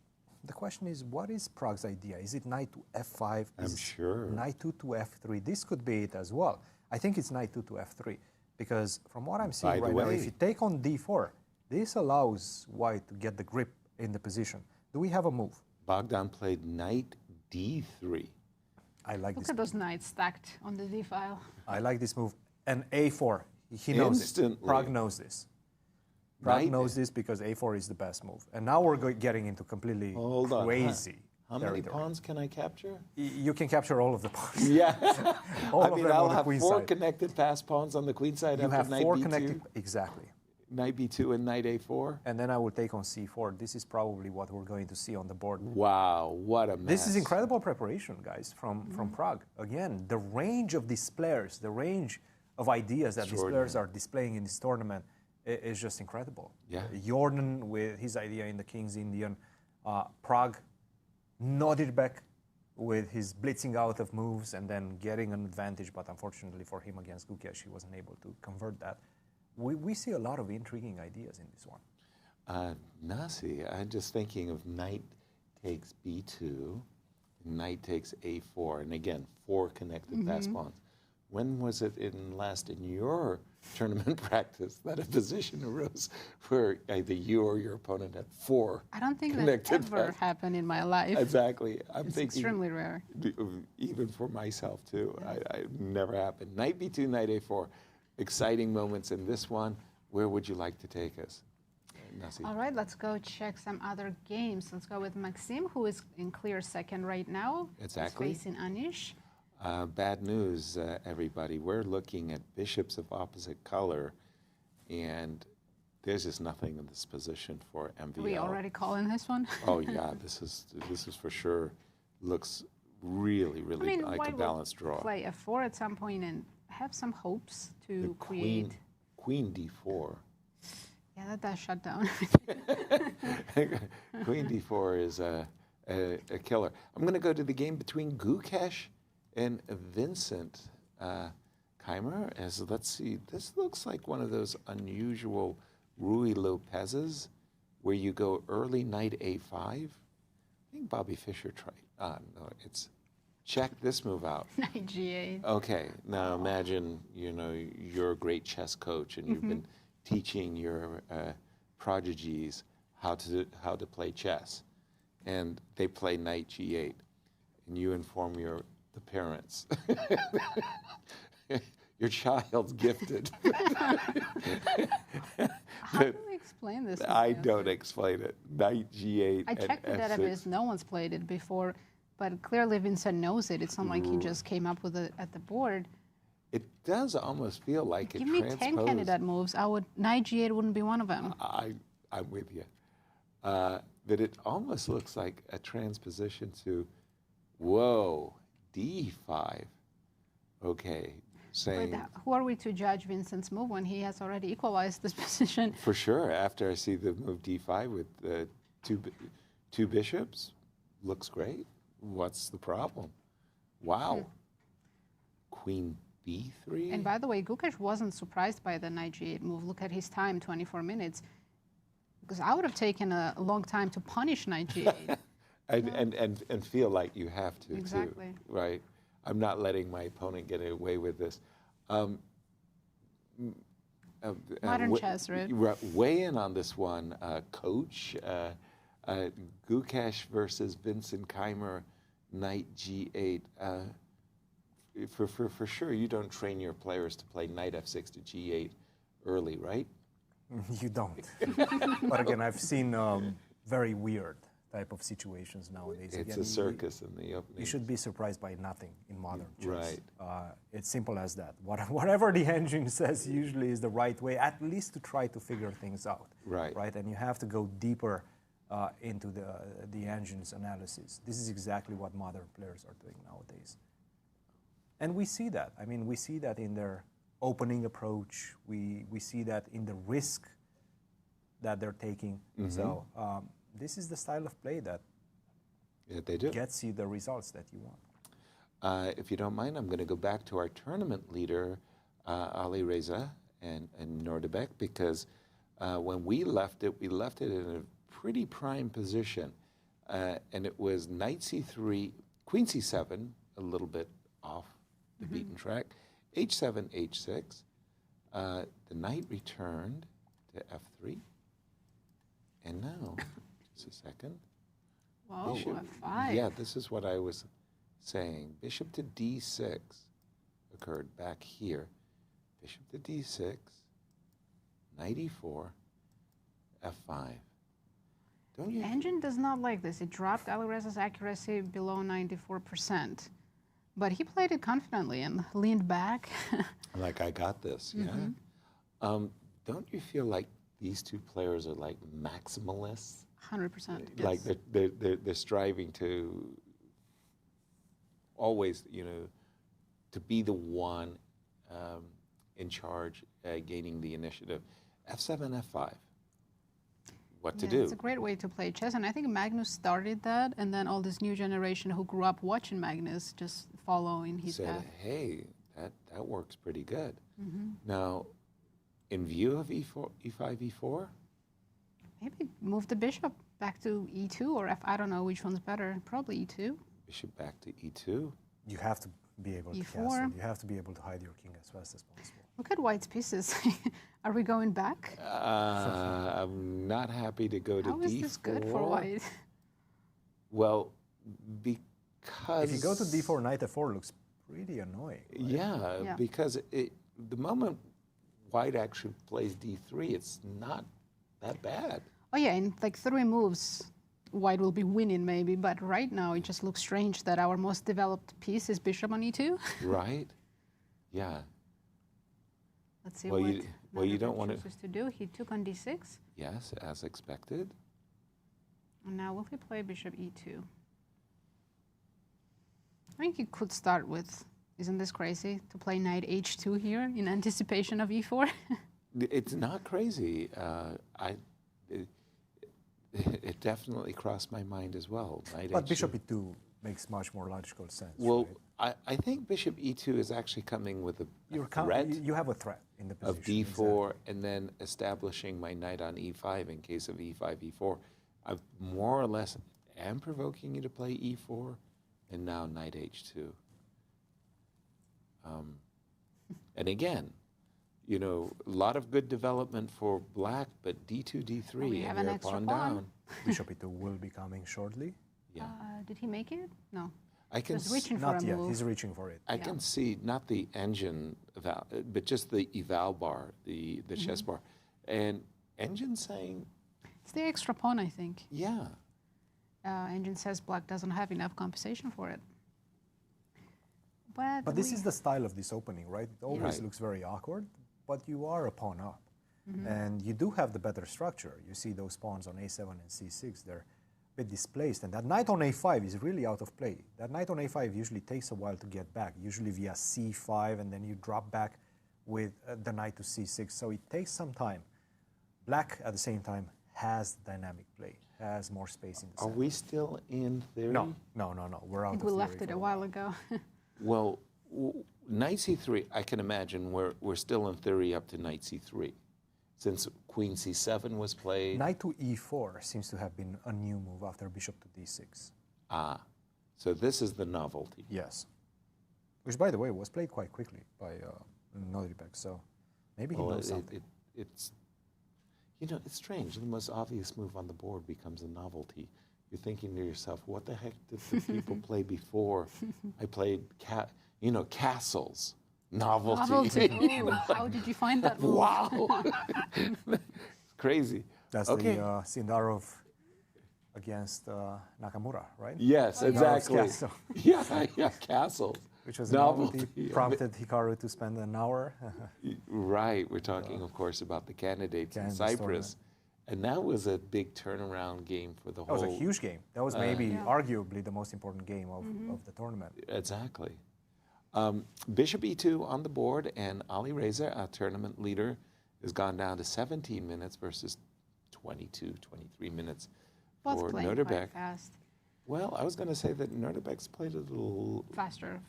the question is, what is Prag's idea? Is it knight to f5? I'm sure. Knight 2 to f3? This could be it as well. I think it's knight 2 to f3. Because from what I'm seeing right now, if you take on d4, this allows white to get the grip in the position. Do we have a move? Bogdan played knight d3. I like this. Look at those knights stacked on the d file. I like this move. And a4, he knows Instantly. it. Pragg knows this. Pragg knows this because a4 is the best move. And now we're getting into completely crazy How many pawns can I capture? You can capture all of the pawns. Yeah. all I of mean, them I'll on the have queen four side. connected pass pawns on the queen side You after have knight four b2. connected, exactly. Knight b2 and knight a4. And then I will take on c4. This is probably what we're going to see on the board. Wow, what a mess. This is incredible preparation, guys, from Pragg. Again, the range of these players, the range of ideas that these players are displaying in this tournament is just incredible. Yeah. Jorden with his idea in the King's Indian, Pragg, Nodirbek with his blitzing out of moves and then getting an advantage, but unfortunately for him against Gukesh, he wasn't able to convert that. We see a lot of intriguing ideas in this one. Nazi, I'm just thinking of knight takes b2, knight takes a4, and again, four connected pass pawns. When was it in your tournament practice that a position arose where either you or your opponent had four I don't think that connected ever happened in my life. Exactly. It's extremely rare. Even for myself, too. I never happened. Knight b2, knight a4. Exciting moments in this one. Where would you like to take us, Nazi? All right, let's go check some other games. Let's go with Maxime, who is in clear second right now. Exactly. He's facing Anish. Bad news, everybody. We're looking at bishops of opposite color, and there's just nothing in this position for MVL. Are we already calling this one? Oh yeah, this is for sure. Looks really like a balanced draw. Play f4 at some point and have some hopes to create. Queen d4. Yeah, that does shut down. Queen d4 is a killer. I'm going to go to the game between Gukesh and Vincent. Keymer, let's see, this looks like one of those unusual Rui Lopez's where you go early knight a5. I think Bobby Fischer tried. No, it's check this move out. Knight g8. Okay, now imagine you're a great chess coach and you've been teaching your prodigies how to play chess, and they play knight g8, and you inform the parents. Your child's gifted. How do we explain this? I don't explain it. Knight g8. I checked the database. No one's played it before, but clearly Vincent knows it. It's not like he just came up with it at the board. It does almost feel like Give me 10 candidate moves. Knight g8 wouldn't be one of them. I'm with you. But it almost looks like a transposition to, whoa, d5. Okay, saying. But who are we to judge Vincent's move when he has already equalized this position? For sure. After I see the move d5 with two bishops, looks great. What's the problem? Wow. Queen b3. And by the way, Gukesh wasn't surprised by the knight g8 move. Look at his time, 24 minutes. Because I would have taken a long time to punish knight g8. and feel like you have to, exactly. too, right? I'm not letting my opponent get away with this. Modern chess, right? Weigh in on this one, Coach. Gukesh versus Vincent Keymer, knight g8. For sure, you don't train your players to play knight f6 to g8 early, right? You don't. But again, I've seen very weird type of situations nowadays. It's Again, a circus in the opening. You should be surprised by nothing in modern chess. Right. It's simple as that. Whatever the engine says usually is the right way, at least to try to figure things out. Right. Right. And you have to go deeper into the engine's analysis. This is exactly what modern players are doing nowadays. And we see that. I mean, we see that in their opening approach. We see that in the risk that they're taking. So this is the style of play that they do. Gets you the results that you want. If you don't mind, I'm going to go back to our tournament leader, Alireza and Nodirbek, because when we left it in a pretty prime position. And it was knight c3, queen c7, a little bit off the beaten track, h7, h6. The knight returned to f3. And now, just a second. Whoa, Bishop, f5. yeah, this is what I was saying. Bishop to d6 occurred back here. Bishop to d6, knight e4, f5. Don't you? Engine does not like this. It dropped Alireza's accuracy below 94%. But he played it confidently and leaned back. Like, I got this, yeah? Don't you feel like these two players are like maximalists? 100%. Like they're striving to always, to be the one in charge, gaining the initiative. F7, F5. What to do? It's a great way to play chess, and I think Magnus started that, and then all this new generation who grew up watching Magnus just follow in his path. Hey, that works pretty good. Now, in view of e4, e5, e4? Maybe move the bishop back to e2 or I don't know which one's better. Probably e2. Bishop back to e2. You have to be able to castle. You have to be able to hide your king as fast as possible. Look at White's pieces. Are we going back? I'm not happy to go to d4. How is this good for White? Well, because... If you go to d4, knight f4 looks pretty annoying. Right? Yeah, because the moment White actually plays d3, it's not that bad. Oh yeah, in like 3 moves, White will be winning maybe, but right now it just looks strange that our most developed piece is bishop on e2. Right? Yeah. Let's see well, what you don't want chooses to do. He took on d6. Yes, as expected. And now will he play bishop e2? I think he could start with, isn't this crazy, to play knight h2 here in anticipation of e4? It's not crazy. It definitely crossed my mind as well. But bishop e2 makes much more logical sense. Well, right? I think bishop e2 is actually coming with a threat. You have a threat in the position. Of d4, and then establishing my knight on e5 in case of e5, e4. I more or less am provoking you to play e4, and now knight h2. And again, a lot of good development for black, but d2, d3, have and an you're extra pawn pawn. down. Bishop e2 will be coming shortly. Yeah. Did he make it? No. I can He's reaching for Not a yet. move. He's reaching for it. I can see not the engine eval, but just the eval bar, the chess bar, and engine saying, It's the extra pawn, I think. yeah. Engine says black doesn't have enough compensation for it. But this is the style of this opening, right? It always Right. looks very awkward, but you are a pawn up. And you do have the better structure. You see those pawns on a7 and c6, they're a bit displaced. And that knight on a5 is really out of play. That knight on a5 usually takes a while to get back, usually via c5, and then you drop back with the knight to c6. So it takes some time. Black, at the same time, has dynamic play, has more space in the Are center. we still in theory? No. We're out I think of we theory left it for a while ago. Well, knight c3, I can imagine we're still in theory up to knight c3. Since queen c7 was played. Knight to e4 seems to have been a new move after bishop to d6. Ah, so this is the novelty. Yes. Which, by the way, was played quite quickly by Nodirbek, so maybe he knows something. It's strange. The most obvious move on the board becomes a novelty. You're thinking to yourself, what the heck did the people play before? I played, castles. Novelty. Ooh, how did you find that move? Wow. Crazy. That's okay. the Sindarov against Nakamura, right? Yes, exactly. Castle. Yeah, castles. Which was a novelty, prompted Hikaru to spend an hour. Right, we're talking, of course, about the candidates in Cyprus. And that was a big turnaround game for the whole... That was a huge game. That was maybe arguably the most important game of the tournament. Exactly. Bishop e2 on the board, and Alireza, our tournament leader, has gone down to 17 minutes versus 22, 23 minutes for Nodirbek. Fast. Well, I was going to say that Nodirbek's played a little faster,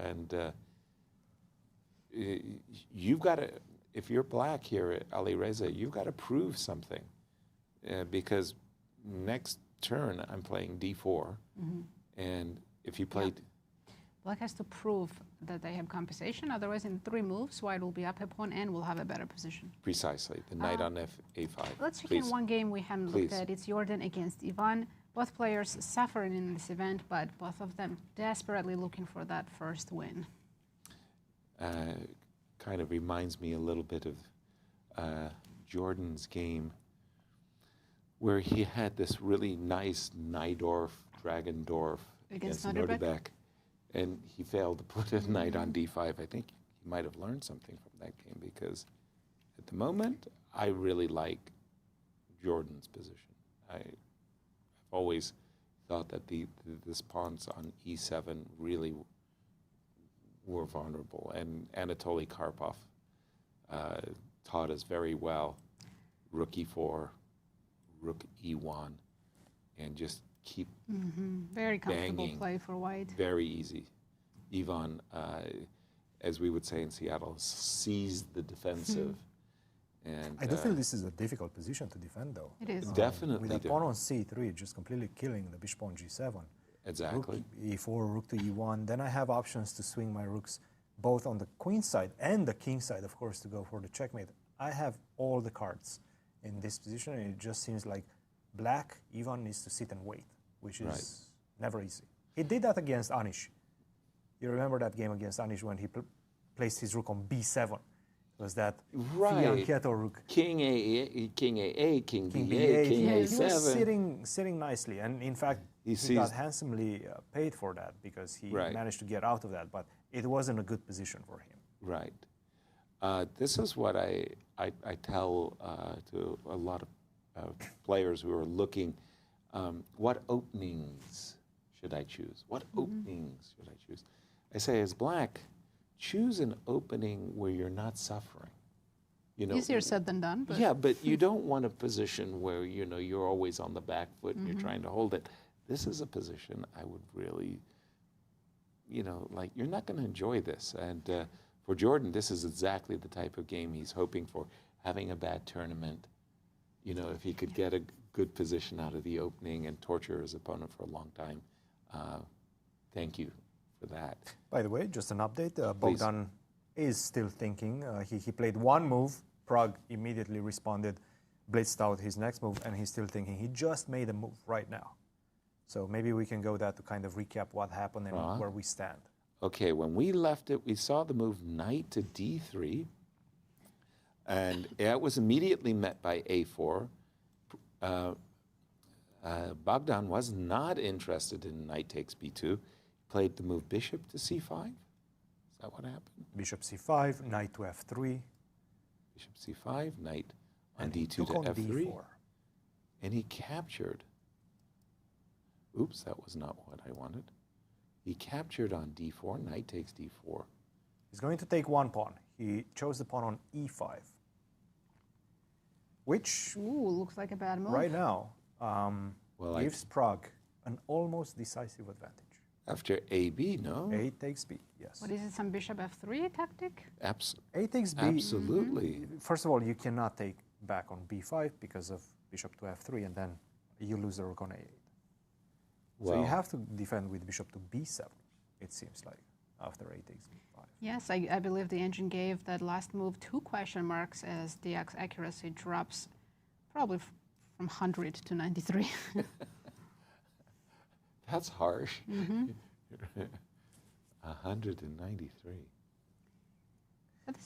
and you've got to, if you're black here, Alireza, you've got to prove something, because next turn I'm playing d4, and if you played... Black has to prove that they have compensation, otherwise in 3 moves, white will be up a pawn and will have a better position. Precisely, the knight on a5. Let's check in one game we haven't looked at. It's Jorden against Ivan. Both players suffering in this event, but both of them desperately looking for that first win. Kind of reminds me a little bit of Jordan's game, where he had this really nice Najdorf, Dragendorf against Nodirbek. And he failed to put a knight on d5. I think he might have learned something from that game, because at the moment, I really like Jordan's position. I've always thought that this pawns on e7 really were vulnerable. And Anatoly Karpov taught us very well, rook e4, rook e1, and just keep very comfortable banging. Play for white. Very easy. Ivan, as we would say in Seattle, seized the defensive. And I do feel this is a difficult position to defend, though. It is. Definitely. With a pawn on c3, just completely killing the bishop on g7. Exactly. Rook e4, rook to e1. Then I have options to swing my rooks both on the queen side and the king side, of course, to go for the checkmate. I have all the cards in this position, and it just seems like black, Ivan needs to sit and wait, which is never easy. He did that against Anish. You remember that game against Anish when he placed his rook on b7? It was that fianchetto rook. King A8, King A8, King B8, King A7. He was sitting nicely, and in fact, he got handsomely paid for that, because he managed to get out of that, but it wasn't a good position for him. Right. This is what I tell to a lot of players who are looking, what openings should I choose? What openings should I choose? I say, as black, choose an opening where you're not suffering. You know, easier said than done. But yeah, but you don't want a position where you're always on the back foot and you're trying to hold it. This is a position I would really, like, you're not going to enjoy this. And for Jorden, this is exactly the type of game he's hoping for. Having a bad tournament, if he could get a good position out of the opening and torture his opponent for a long time. Thank you for that. By the way, just an update. Bogdan is still thinking. He played one move. Prag immediately responded, blitzed out his next move, and he's still thinking. He just made a move right now. So maybe we can go that to kind of recap what happened and where we stand. Okay, when we left it, we saw the move knight to d3, and it was immediately met by a4. Bogdan was not interested in knight takes b2. Played the move bishop to c5. Is that what happened? Bishop c5, knight to f3. Bishop c5, knight on d2 to on f3. d4. And he captured. Oops, that was not what I wanted. He captured on d4, knight takes d4. He's going to take one pawn. He chose the pawn on e5. Which looks like a bad move. Right now gives Prag an almost decisive advantage. After AB, no? A takes B, yes. What is it, some bishop f3 tactic? A takes B. Absolutely. First of all, you cannot take back on b5 because of bishop to f3, and then you lose the rook on a8. Well, so you have to defend with bishop to b7, it seems like, after a takes b5. Yes, I believe the engine gave that last move 2 question marks as Deac's accuracy drops probably from 100 to 93. That's harsh. 193.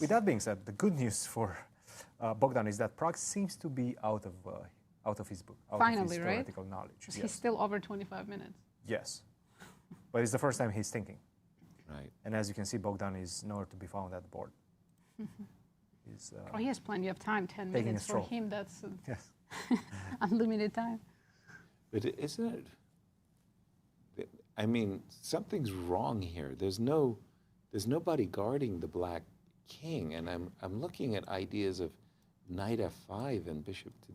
With that being said, the good news for Bogdan is that Prag seems to be out of out of his book, out Finally, of his right? theoretical knowledge. He's Yes. still over 25 minutes. Yes. But it's the first time he's thinking. Right. And as you can see, Bogdan is nowhere to be found at the board. He's, Oh, he has plenty of time, 10 taking a minutes for stroll. him. That's yes. unlimited time. But isn't it? I mean, something's wrong here. There's nobody guarding the black king, and I'm looking at ideas of knight f5 and bishop to.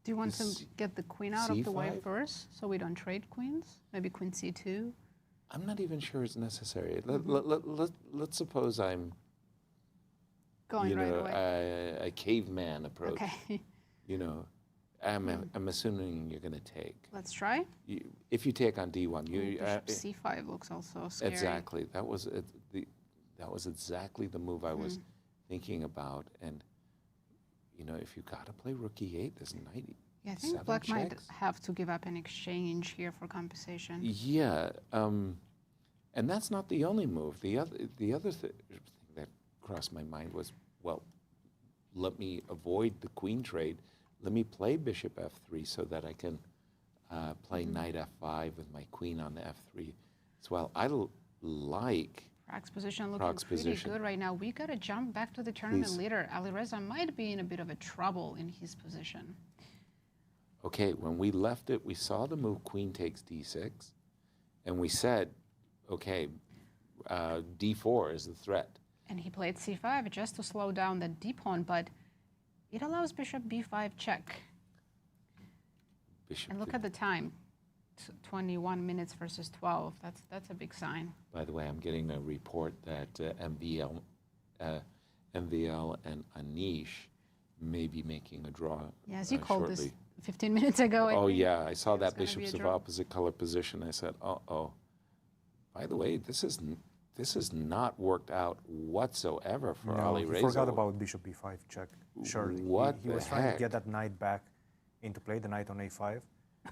Do you want to get the queen out of the way C5? first, so we don't trade queens? Maybe queen c2. I'm not even sure it's necessary. Let's suppose I'm, Going right away. a caveman approach. Okay. You know, I'm assuming you're going to take. Let's try. If you take on d1, Bishop c5 looks also scary. exactly. That was exactly the move I was thinking about. And you know, if you got to play rook e8, there's knight. Yeah, I think black might have to give up an exchange here for compensation. Yeah, and that's not the only move. The other thing that crossed my mind was, well, let me avoid the queen trade. Let me play bishop f3 so that I can play knight f5 with my queen on f3 as well. I like Prag's position looking pretty good right now. We got to jump back to the tournament leader. Alireza might be in a bit of a trouble in his position. Okay, when we left it, we saw the move queen takes d6, and we said, okay, d4 is the threat. And he played c5 just to slow down the d-pawn, but it allows bishop b5 check. Bishop And look at the time, 21 minutes versus 12. That's a big sign. By the way, I'm getting a report that MVL and Anish may be making a draw. Yeah, as you called shortly. this 15 minutes ago. Oh yeah, I saw that gonna be a bishops of draw. opposite color position. I said, uh-oh. By the way, this is not worked out whatsoever for Alireza. He forgot about bishop b5 check. Surely. What he the was trying heck? to get that knight back into play, the knight on a5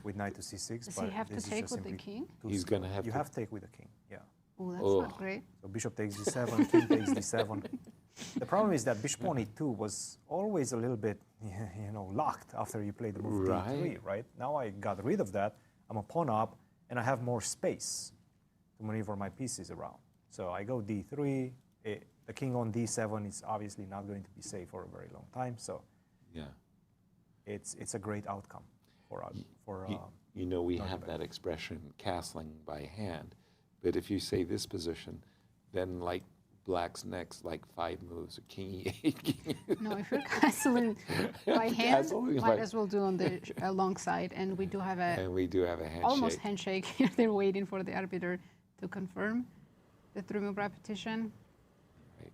with knight to c6. Does but he have to this is take just with the simply king? too He's slow. gonna have You to- have to take with the king, yeah. Oh, that's Ugh. not great. So bishop takes d7, king takes d7. The problem is that bishop on e2 was always a little bit, locked after you play the move d3, right? Now I got rid of that. I'm a pawn up, and I have more space to maneuver my pieces around. So I go d3. The king on d7 is obviously not going to be safe for a very long time. So Yeah. it's a great outcome for You know, we have Nodirbek. that expression, castling by hand. But if you say this position, then like black's next, like 5 moves, or king e8, king. No, if you're castling by hand, Castling might as well do on the long side. And we do have And we do have a handshake. almost handshake here. They're waiting for the arbiter to confirm the 3-move repetition. Right.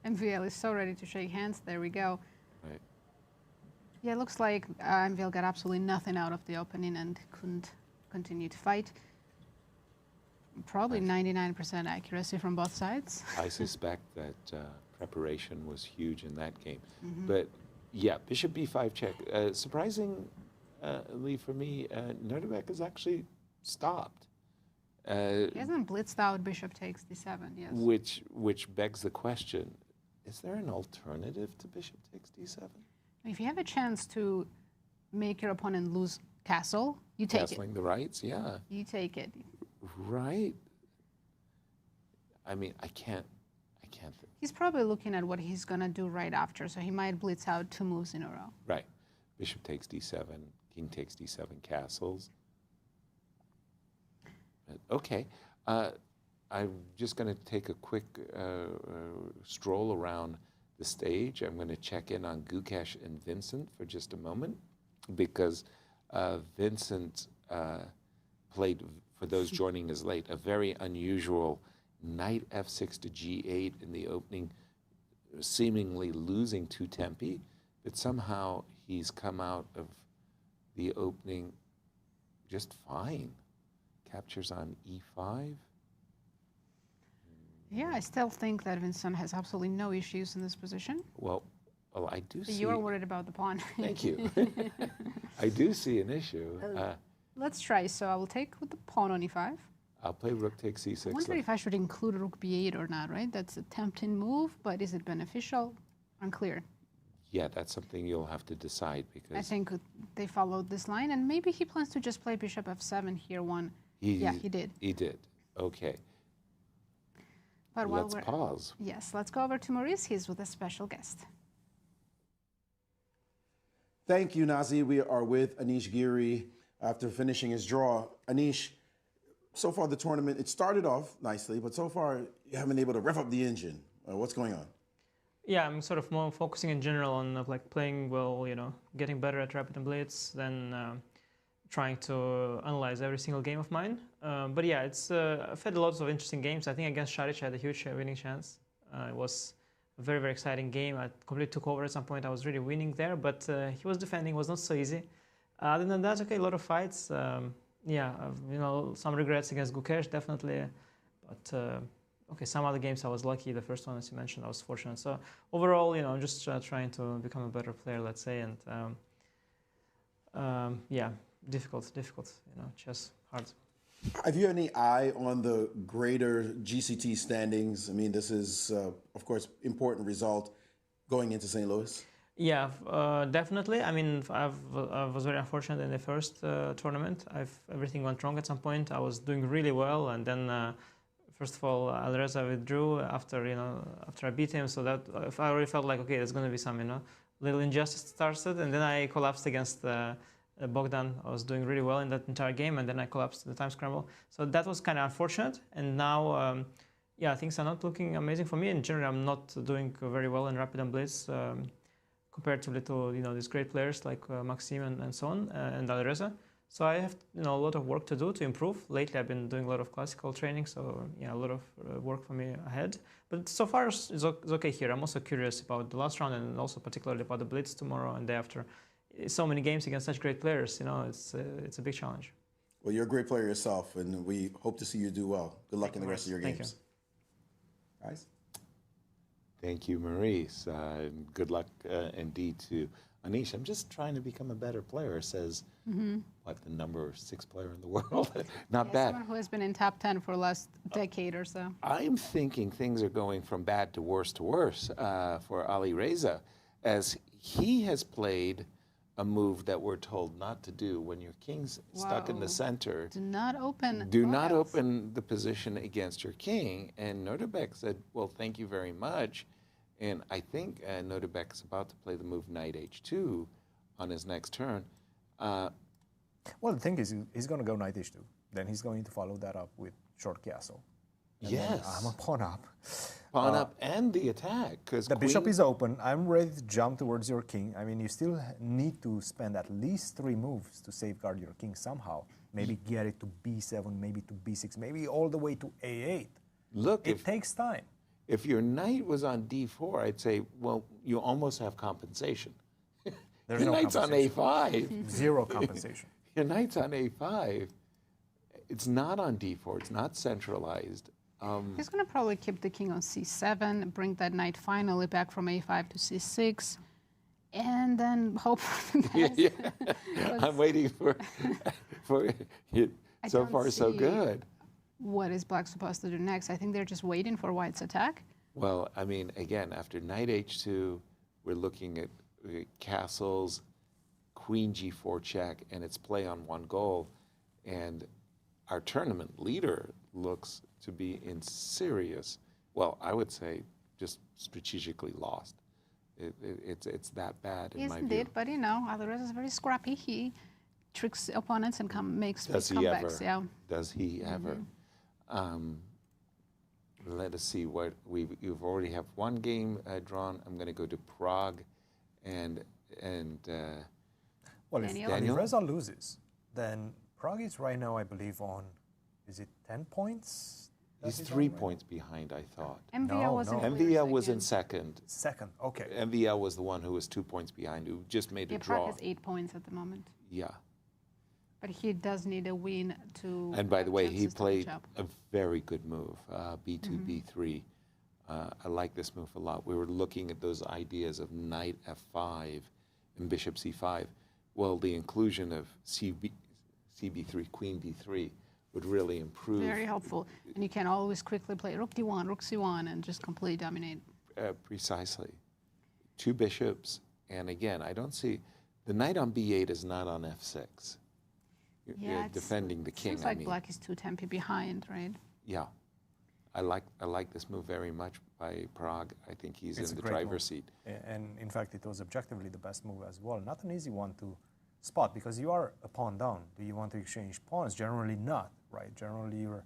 MVL is so ready to shake hands. There we go. Right. Yeah, it looks like MVL got absolutely nothing out of the opening and couldn't continue to fight. Probably 99% accuracy from both sides. I suspect that preparation was huge in that game. But yeah, bishop b5 check. Surprisingly for me, Nodirbek has actually stopped. He hasn't blitzed out bishop takes d7, yes. Which begs the question, is there an alternative to bishop takes d7? If you have a chance to make your opponent lose castle, you take Castling the rights, yeah. it. You take it. Right. I mean, I can't think. He's probably looking at what he's going to do right after, so he might blitz out 2 moves in a row. Right. Bishop takes d7, king takes d7, castles. Okay. I'm just going to take a quick stroll around the stage. I'm going to check in on Gukesh and Vincent for just a moment, because Vincent played, for those joining us late, a very unusual knight f6 to g8 in the opening, seemingly losing to tempi, but somehow he's come out of the opening just fine. Captures on e5. Yeah, I still think that Vincent has absolutely no issues in this position. Well, I do see. You're worried about the pawn. Thank you. I do see an issue. Let's try. So I will take with the pawn on e5. I'll play rook takes e6. I wonder if I should include rook b8 or not, right? That's a tempting move, but is it beneficial? Unclear. Yeah, that's something you'll have to decide because I think they followed this line, and maybe he plans to just play bishop f7 here. Yeah, he did. He did. Okay. But Let's pause. Yes, let's go over to Maurice. He's with a special guest. Thank you, Nazi. We are with Anish Giri after finishing his draw. Anish, so far the tournament, it started off nicely, but so far you haven't been able to rev up the engine. What's going on? Yeah, I'm sort of more focusing in general on like playing well, getting better at Rapid and Blitz than trying to analyze every single game of mine. But yeah, I've had lots of interesting games. I think against Saric I had a huge winning chance. It was a very, very exciting game. I completely took over at some point. I was really winning there, but he was defending. It was not so easy. Other than that, okay, a lot of fights. Yeah, some regrets against Gukesh, definitely. But okay, some other games I was lucky. The first one, as you mentioned, I was fortunate. So overall, I'm just trying to become a better player, let's say. And yeah, difficult, chess, hard. Have you any eye on the greater GCT standings? I mean, this is, of course, important result going into St. Louis. Yeah, definitely. I mean, I was very unfortunate in the first tournament. Everything went wrong at some point. I was doing really well, and then first of all, Alireza withdrew after I beat him. So that I already felt like, okay, there's going to be some little injustice started, and then I collapsed against Bogdan. I was doing really well in that entire game, and then I collapsed in the time scramble. So that was kind of unfortunate. And now, yeah, things are not looking amazing for me. In general, I'm not doing very well in Rapid and Blitz compared to these great players like Maxime and so on, and Alireza. So I have a lot of work to do to improve. Lately, I've been doing a lot of classical training, so yeah, a lot of work for me ahead. But so far, it's okay here. I'm also curious about the last round, and also particularly about the Blitz tomorrow and day after. So many games against such great players, it's a big challenge. Well, you're a great player yourself, and we hope to see you do well. Good luck in the rest of your games. Thank you. Guys? Thank you, Maurice. Good luck indeed to Anish. I'm just trying to become a better player, says, what, the number 6 player in the world? Not bad. Someone who has been in top 10 for the last decade or so. I'm thinking things are going from bad to worse for Alireza, as he has played a move that we're told not to do when your king's stuck in the center. Do not open. Do not open the position against your king. And Nodirbek said, well, thank you very much. And I think Nodirbek is about to play the move knight h2 on his next turn. Well, the thing is, he's going to go knight h2. Then he's going to follow that up with short castle. And yes. I'm a pawn up. Pawn up and the attack. The bishop is open. I'm ready to jump towards your king. I mean, you still need to spend at least 3 moves to safeguard your king somehow. Maybe get it to b7, maybe to b6, maybe all the way to a8. Look, it takes time. If your knight was on d4, I'd say, well, you almost have compensation. There's your no knight's on a5. Zero compensation. Your knight's on a5. It's not on d4. It's not centralized. He's going to probably keep the king on c7, bring that knight finally back from a5 to c6, and then hope for the best. Yeah. I'm waiting for it. So far, so good. What is Black supposed to do next? I think they're just waiting for White's attack. Well, I mean, again, after knight h2, we're looking at castles, queen g4 check, and it's play on 1 goal. And our tournament leader looks to be in serious, well, I would say just strategically lost. It's that bad in my view. Indeed, but Alireza is very scrappy. He tricks opponents and makes Does he comebacks. Ever? Yeah. Does he ever? Let us see what you've already have 1 game drawn. I'm going to go to Prague, and well, if Alireza loses, then Prague is right now, I believe, on, is it 10 points? He's 3 points behind, I thought. MVL was in second. Second, okay. MVL was the one who was 2 points behind, who just made a draw. Prague has 8 points at the moment. Yeah. But he does need a win to. And by the way, he played a very good move, b2, b3. I like this move a lot. We were looking at those ideas of knight f5 and bishop c5. Well, the inclusion of cb3, queen b3 would really improve. Very helpful. And you can always quickly play rook d1, rook c1, and just completely dominate. Precisely. 2 bishops And again, I don't see, the knight on b8 is not on f6. You're defending the king. Seems like black is too tempi behind, right? Yeah. I like this move very much by Pragg. I think he's in the driver's seat. And in fact, it was objectively the best move as well. Not an easy one to spot because you are a pawn down. Do you want to exchange pawns? Generally not, right? Generally you're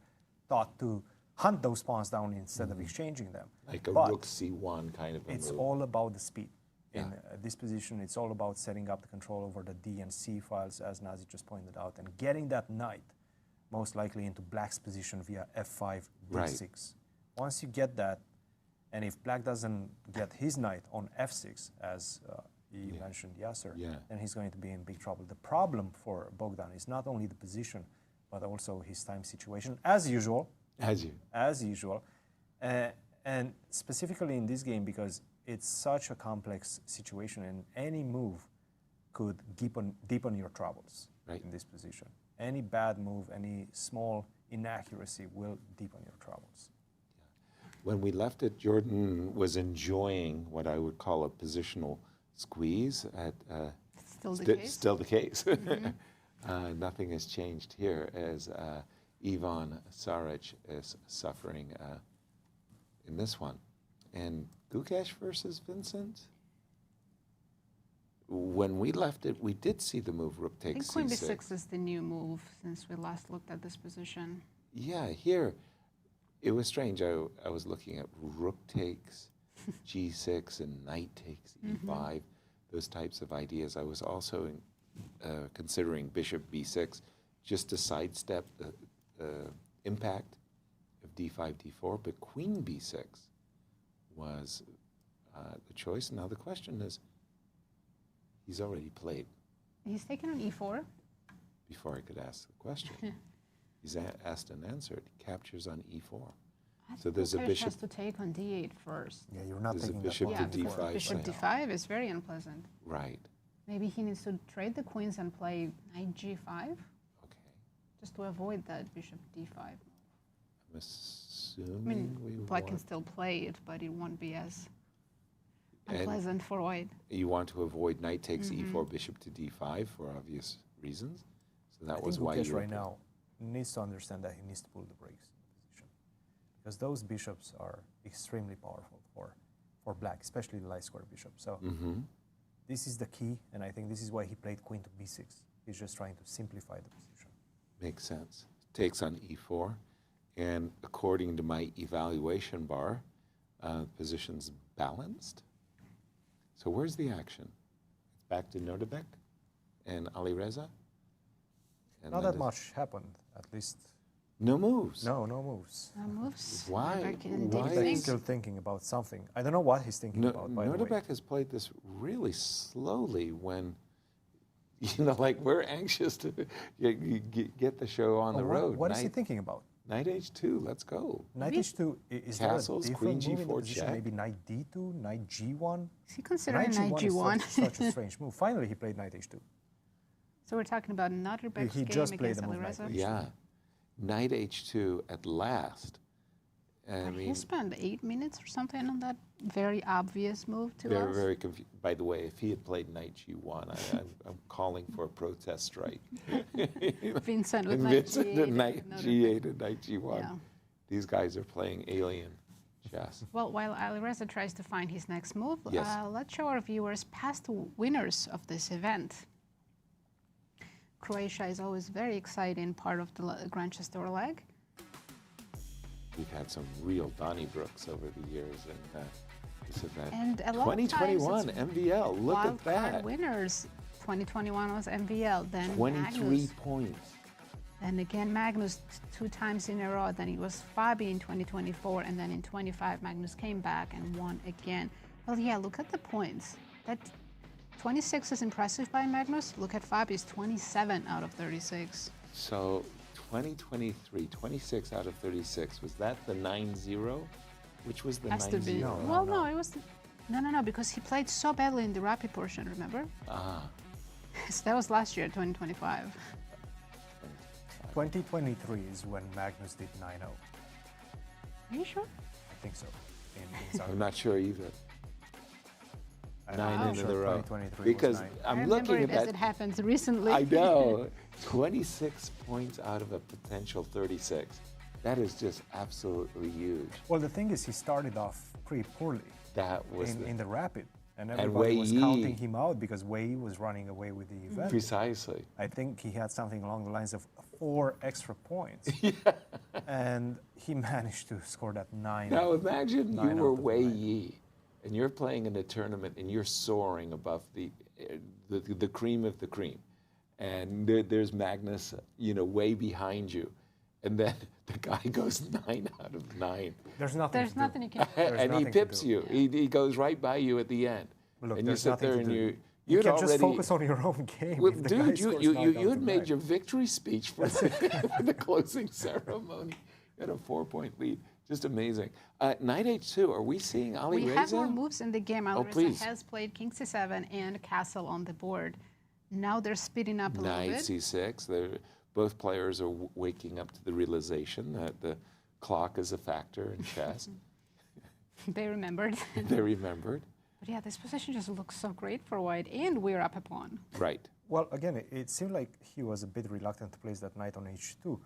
taught to hunt those pawns down instead of exchanging them. Like a rook c1 kind of a it's move. all about the speed. In this position, it's all about setting up the control over the D and C files, as Nazi just pointed out, and getting that knight most likely into black's position via f5, d6. Once you get that, and if black doesn't get his knight on f6, as you mentioned, Yasser, then he's going to be in big trouble. The problem for Bogdan is not only the position, but also his time situation, as usual. As usual. And specifically in this game, because it's such a complex situation, and any move could deepen your troubles in this position. Any bad move, any small inaccuracy will deepen your troubles. When we left it, Jorden was enjoying what I would call a positional squeeze. Still the case. Nothing has changed here as Ivan Saric is suffering in this one. And Gukesh versus Vincent? When we left it, we did see the move rook takes c6. I think queen b6 is the new move since we last looked at this position. Yeah, here, it was strange. I was looking at rook takes g6 and knight takes e5, those types of ideas. I was also considering bishop b6 just to sidestep the impact of d5, d4, but queen b6 was the choice. Now the question is, he's already played. He's taken on e4. Before I could ask the question, he's asked and answered. Captures on e4. So there's a bishop. Has to take on d8 first. Yeah, you're not taking a bishop to d5. Bishop d5 is very unpleasant. Right. Maybe he needs to trade the queens and play knight g5. Okay. Just to avoid that bishop d5. I'm assuming black can still play it, but it won't be as unpleasant for white. You want to avoid knight takes e4, bishop to d5 for obvious reasons. So that was why you right now needs to understand that he needs to pull the brakes in the position, because those bishops are extremely powerful for black, especially the light square bishop. So this is the key, and I think this is why he played queen to b6. He's just trying to simplify the position. Makes sense. Takes on e4, and according to my evaluation bar, position's balanced. So where's the action? It's back to Nodirbek and Alireza. And not that much happened, at least. No moves. No moves. No moves. Why? He's still thinking about something. I don't know what he's thinking about. By Nodirbek the way, has played this really slowly. When like we're anxious to get the show on the road. What is he thinking about? Knight h2. Let's go. Knight h2 is castles. There a Queen different move g4 in the position? check. Maybe knight d2, knight g1. Is he considering knight g1? Is such a strange move. Finally, he played knight h2. So we're talking about Nodirbek's game just played against the move Alireza? Yeah. Knight h2 at last. He spent 8 minutes or something on that very obvious move to us. Very confused. By the way, if he had played knight g1, I'm calling for a protest strike. Vincent with knight g8. Knight g8 and knight g1. Yeah. These guys are playing alien chess. Well, while Alireza tries to find his next move, let's show our viewers past winners of this event. Croatia is always very exciting part of the Grand Chess Tour leg. We've had some real Donnybrooks over the years in this event. And a lot 2021 of times MVL, look at that. Winners. 2021 was MVL, then 23 Magnus. points. Then again Magnus 2 times in a row. Then it was Fabi in 2024, and then in 25 Magnus came back and won again. Well, yeah, look at the points. That 26 is impressive by Magnus. Look at Fabi's 27 out of 36. So 2023, 26 out of 36. Was that the 9-0? Which was the 9-0? Has to be. No, it was. No, because he played so badly in the rapid portion, remember? So that was last year, 2025. 2023 is when Magnus did 9-0. Are you sure? I think so. I'm not sure either. 9 in a row. 2023 because was 9. I I'm remember looking it at as that. it happens recently. I know. 26 points out of a potential 36. That is just absolutely huge. Well, the thing is, he started off pretty poorly That was in the rapid. And And everybody was Wei Yi. counting him out because Wei was running away with the event. precisely. I think he had something along the lines of 4 extra points. And he managed to score that 9. Now imagine you 9 were out of Wei 9. Yi, and you're playing in a tournament, and you're soaring above the cream of the cream, and there's Magnus, way behind you, and then the guy goes 9 out of 9, There's nothing There's to do. nothing you can do. and he nothing to pips do. you. He goes right by you at the end, Look, and you there's sit nothing there to and do. you'd You can already just focus on your own game. Well, if the guy dude, scores you 9 out had of made 9. your victory speech for the closing ceremony. You had a 4-point lead. Just amazing. Knight H2, are we seeing Alireza? We have more moves in the game. Alireza please. has played King C7 and Castle on the board. Now they're speeding up a little Knight bit. C6. Both players are waking up to the realization that the clock is a factor in chess. They remembered. They remembered. But yeah, this position just looks so great for white, and we're up a pawn. Right. Well, again, it seemed like he was a bit reluctant to place that knight on h2.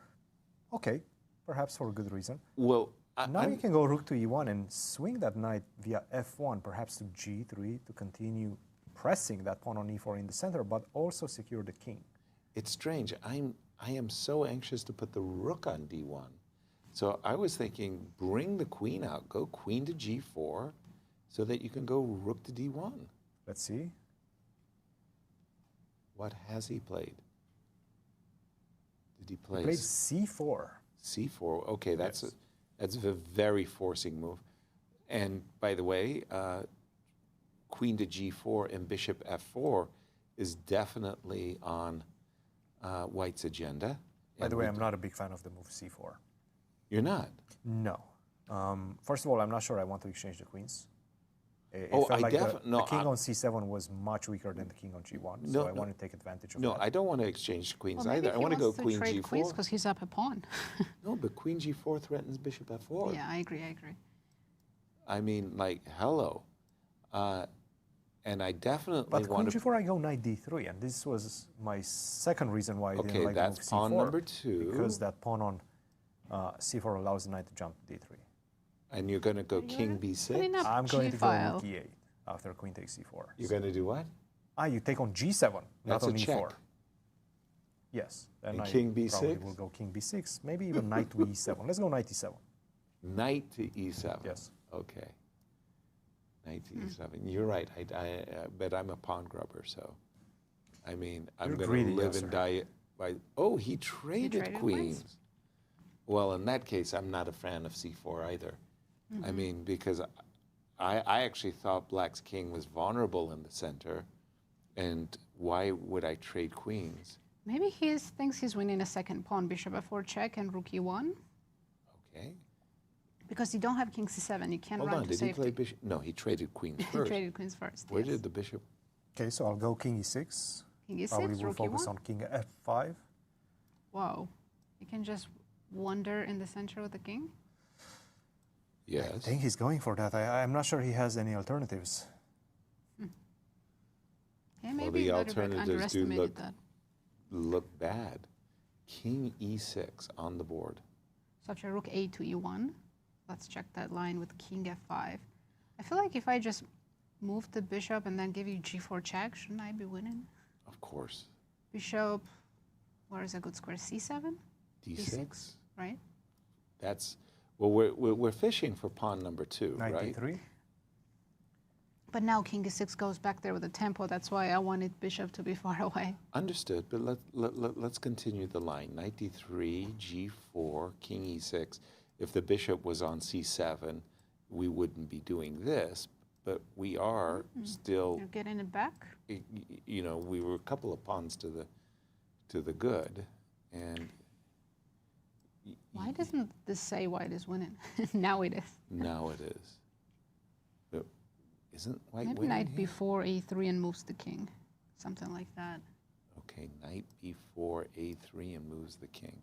Okay, perhaps for a good reason. Well, Now you can go rook to e1 and swing that knight via f1, perhaps to g3 to continue pressing that pawn on e4 in the center, but also secure the king. it's strange. I am so anxious to put the rook on d1. So I was thinking, bring the queen out, go queen to g4, so that you can go rook to d1. Let's see. What has he played? Did he play? He played c4. C4. Okay, that's Yes. that's a very forcing move. And by the way, queen to g4 and bishop f4 is definitely on White's agenda. By the way, I'm not a big fan of the move c4. You're not? No. First of all, I'm not sure I want to exchange the queens. It Oh, felt I like definitely the king on c7 was much weaker than the king on g1, so I want to take advantage of No, that. I don't want to exchange queens Well, maybe either. I he want to go wants queen trade g4. queens because he's up a pawn. No, but queen g4 threatens bishop f4. Yeah, I agree. I mean, like, hello. And I definitely But queen want to... g4, I go knight d3, and this was my second reason why I didn't Okay, like that's the move pawn c4. number 2. Because that pawn on c4 allows the knight to jump to d3. And you're going to go king b6? putting up I'm going to go G-file. rook e8 after queen takes c4. You're going to do what? You take on g7, not That's a on e4. check. Yes. And I king probably b6? will go king b6, maybe even knight to e7. Let's go knight e7. Knight to e7. Yes. Okay. Knight to e7. You're right. But I'm a pawn grubber, so I mean, I'm You're going greedy, to live yes, and sir. die by. Oh, he traded traded queens. queens? Well, in that case, I'm not a fan of c4 either. I mean, because I actually thought Black's king was vulnerable in the center, and why would I trade queens? Maybe he thinks he's winning a second pawn, bishop f4 check and rook e1. Okay. Because you don't have king c7, you can't Hold run on. to Did he safety. play bishop? No, he traded queens He first. traded queens first. Where yes. did the bishop? Okay, so I'll go king e6. King e6, Probably will rook focus e1. on king f5. Wow. You can just wander in the center with the king? Yes. I think he's going for that. I'm not sure he has any alternatives. Yeah, maybe the Nodirbek alternatives do underestimated look- that. Look bad. King e6 on the board. So after rook a to e1, let's check that line with king f5. I feel like if I just move the bishop and then give you g4 check, shouldn't I be winning? Of course. Bishop, where is a good square? c7? d6. Right? That's well. We're fishing for pawn number 2, Knight right? d3. But now king e6 goes back there with the tempo. That's why I wanted bishop to be far away. Understood. But let's continue the line. Knight d3, g4, king e6. If the bishop was on c7, we wouldn't be doing this. But we are still. You're getting it back? You know, we were a couple of pawns to the good, and. Why doesn't this say white is winning? Now it is. Now it is. But isn't white Maybe winning knight here? b4, a3, and moves the king. Something like that. Okay, knight b4, a3, and moves the king.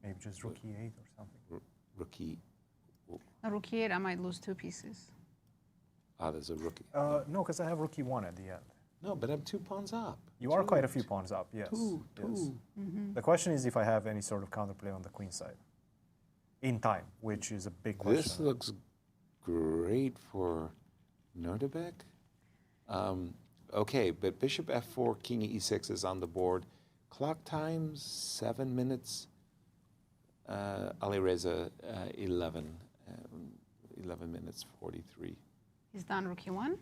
Maybe just rook e8 or something. Rookie. Now rook e8, I might lose 2 pieces. Ah, there's a rookie. No, because I have rook e1 at the end. No, but I'm 2 pawns up. You are quite a few pawns up, yes. Two. The question is if I have any sort of counterplay on the queen side in time, which is a big question. This looks great for Nodirbek. Okay, but bishop f4, king e6 is on the board. Clock time, 7 minutes. Alireza, 11 minutes, 43. He's done rook e1.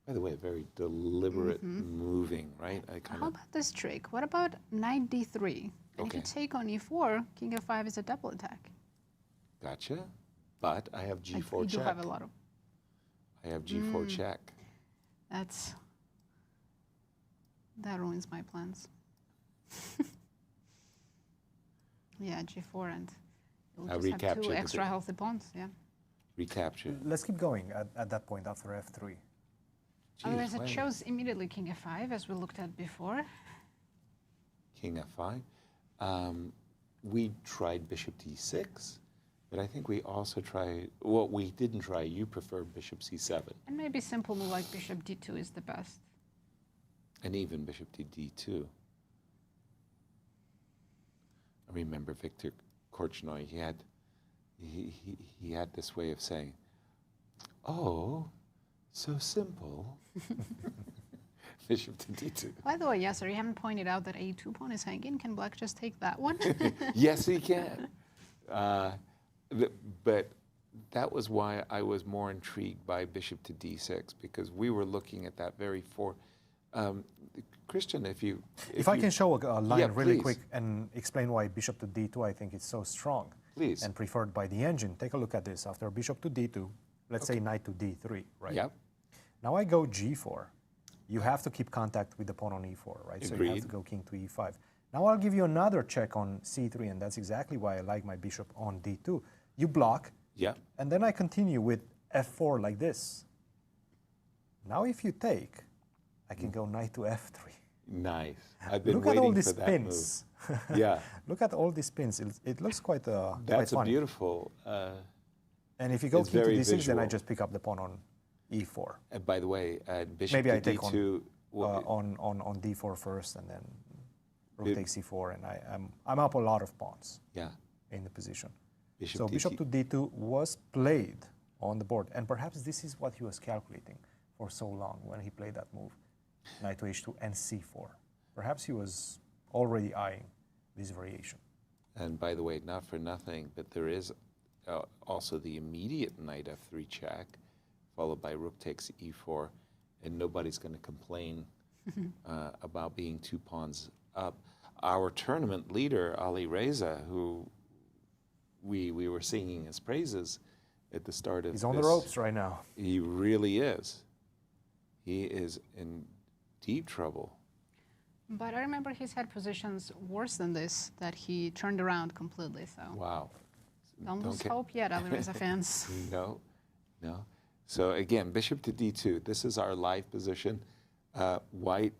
By the way, very deliberate moving, right? How about this trick? What about knight d3? And if you take on e4, king f5 is a double attack. Gotcha. But I have g4 you check. do have a lot of... I have g4 check. That ruins my plans. Yeah, g4 and you'll just have 2 extra healthy pawns, yeah. Recapture. Let's keep going at that point after f3. Otherwise, it chose immediately king f5, as we looked at before. King f5. We tried bishop d6, but I think we also tried, well, we didn't try, you prefer bishop c7. And maybe simple move like bishop d2 is the best. And even bishop to d2. I remember Victor Korchnoi, he had this way of saying, oh, so simple. Bishop to d2. By the way, Yasser, you haven't pointed out that a2 pawn is hanging. Can black just take that one? Yes, he can. But that was why I was more intrigued by bishop to d6, because we were looking at that very Cristian, if I can show a line really please. quick and explain why bishop to d2 I think is so strong. Please. And preferred by the engine. Take a look at this. After bishop to d2, let's say knight to d3, right? Yep. Now I go g4. You have to keep contact with the pawn on e4, right? Agreed. So you have to go king to e5. Now I'll give you another check on c3, and that's exactly why I like my bishop on d2. You block, and then I continue with f4 like this. Now if you take, I can go knight to f3. Nice. I've been Look waiting at all these for that spins. move. Yeah. Look at all these spins. It looks quite That's quite a beautiful. And if you go it's king to very d6, then I visual. just pick up the pawn on e4. By the way, bishop Maybe to I take d2. on d4 first, and then rook takes c4, and I'm up a lot of pawns. Yeah. In the position. Bishop bishop to d2 was played on the board, and perhaps this is what he was calculating for so long when he played that move, knight to h2 and c4. Perhaps he was already eyeing this variation. And by the way, not for nothing, but there is also the immediate knight f3 check, followed by rook takes e4, and nobody's going to complain about being 2 pawns up. Our tournament leader, Alireza, who we were singing his praises at the start of He's on the ropes right now. He really is. He is in deep trouble. But I remember he's had positions worse than this that he turned around completely. So wow. Don't lose hope yet, Alireza fans. No. So again, bishop to d2. This is our live position. White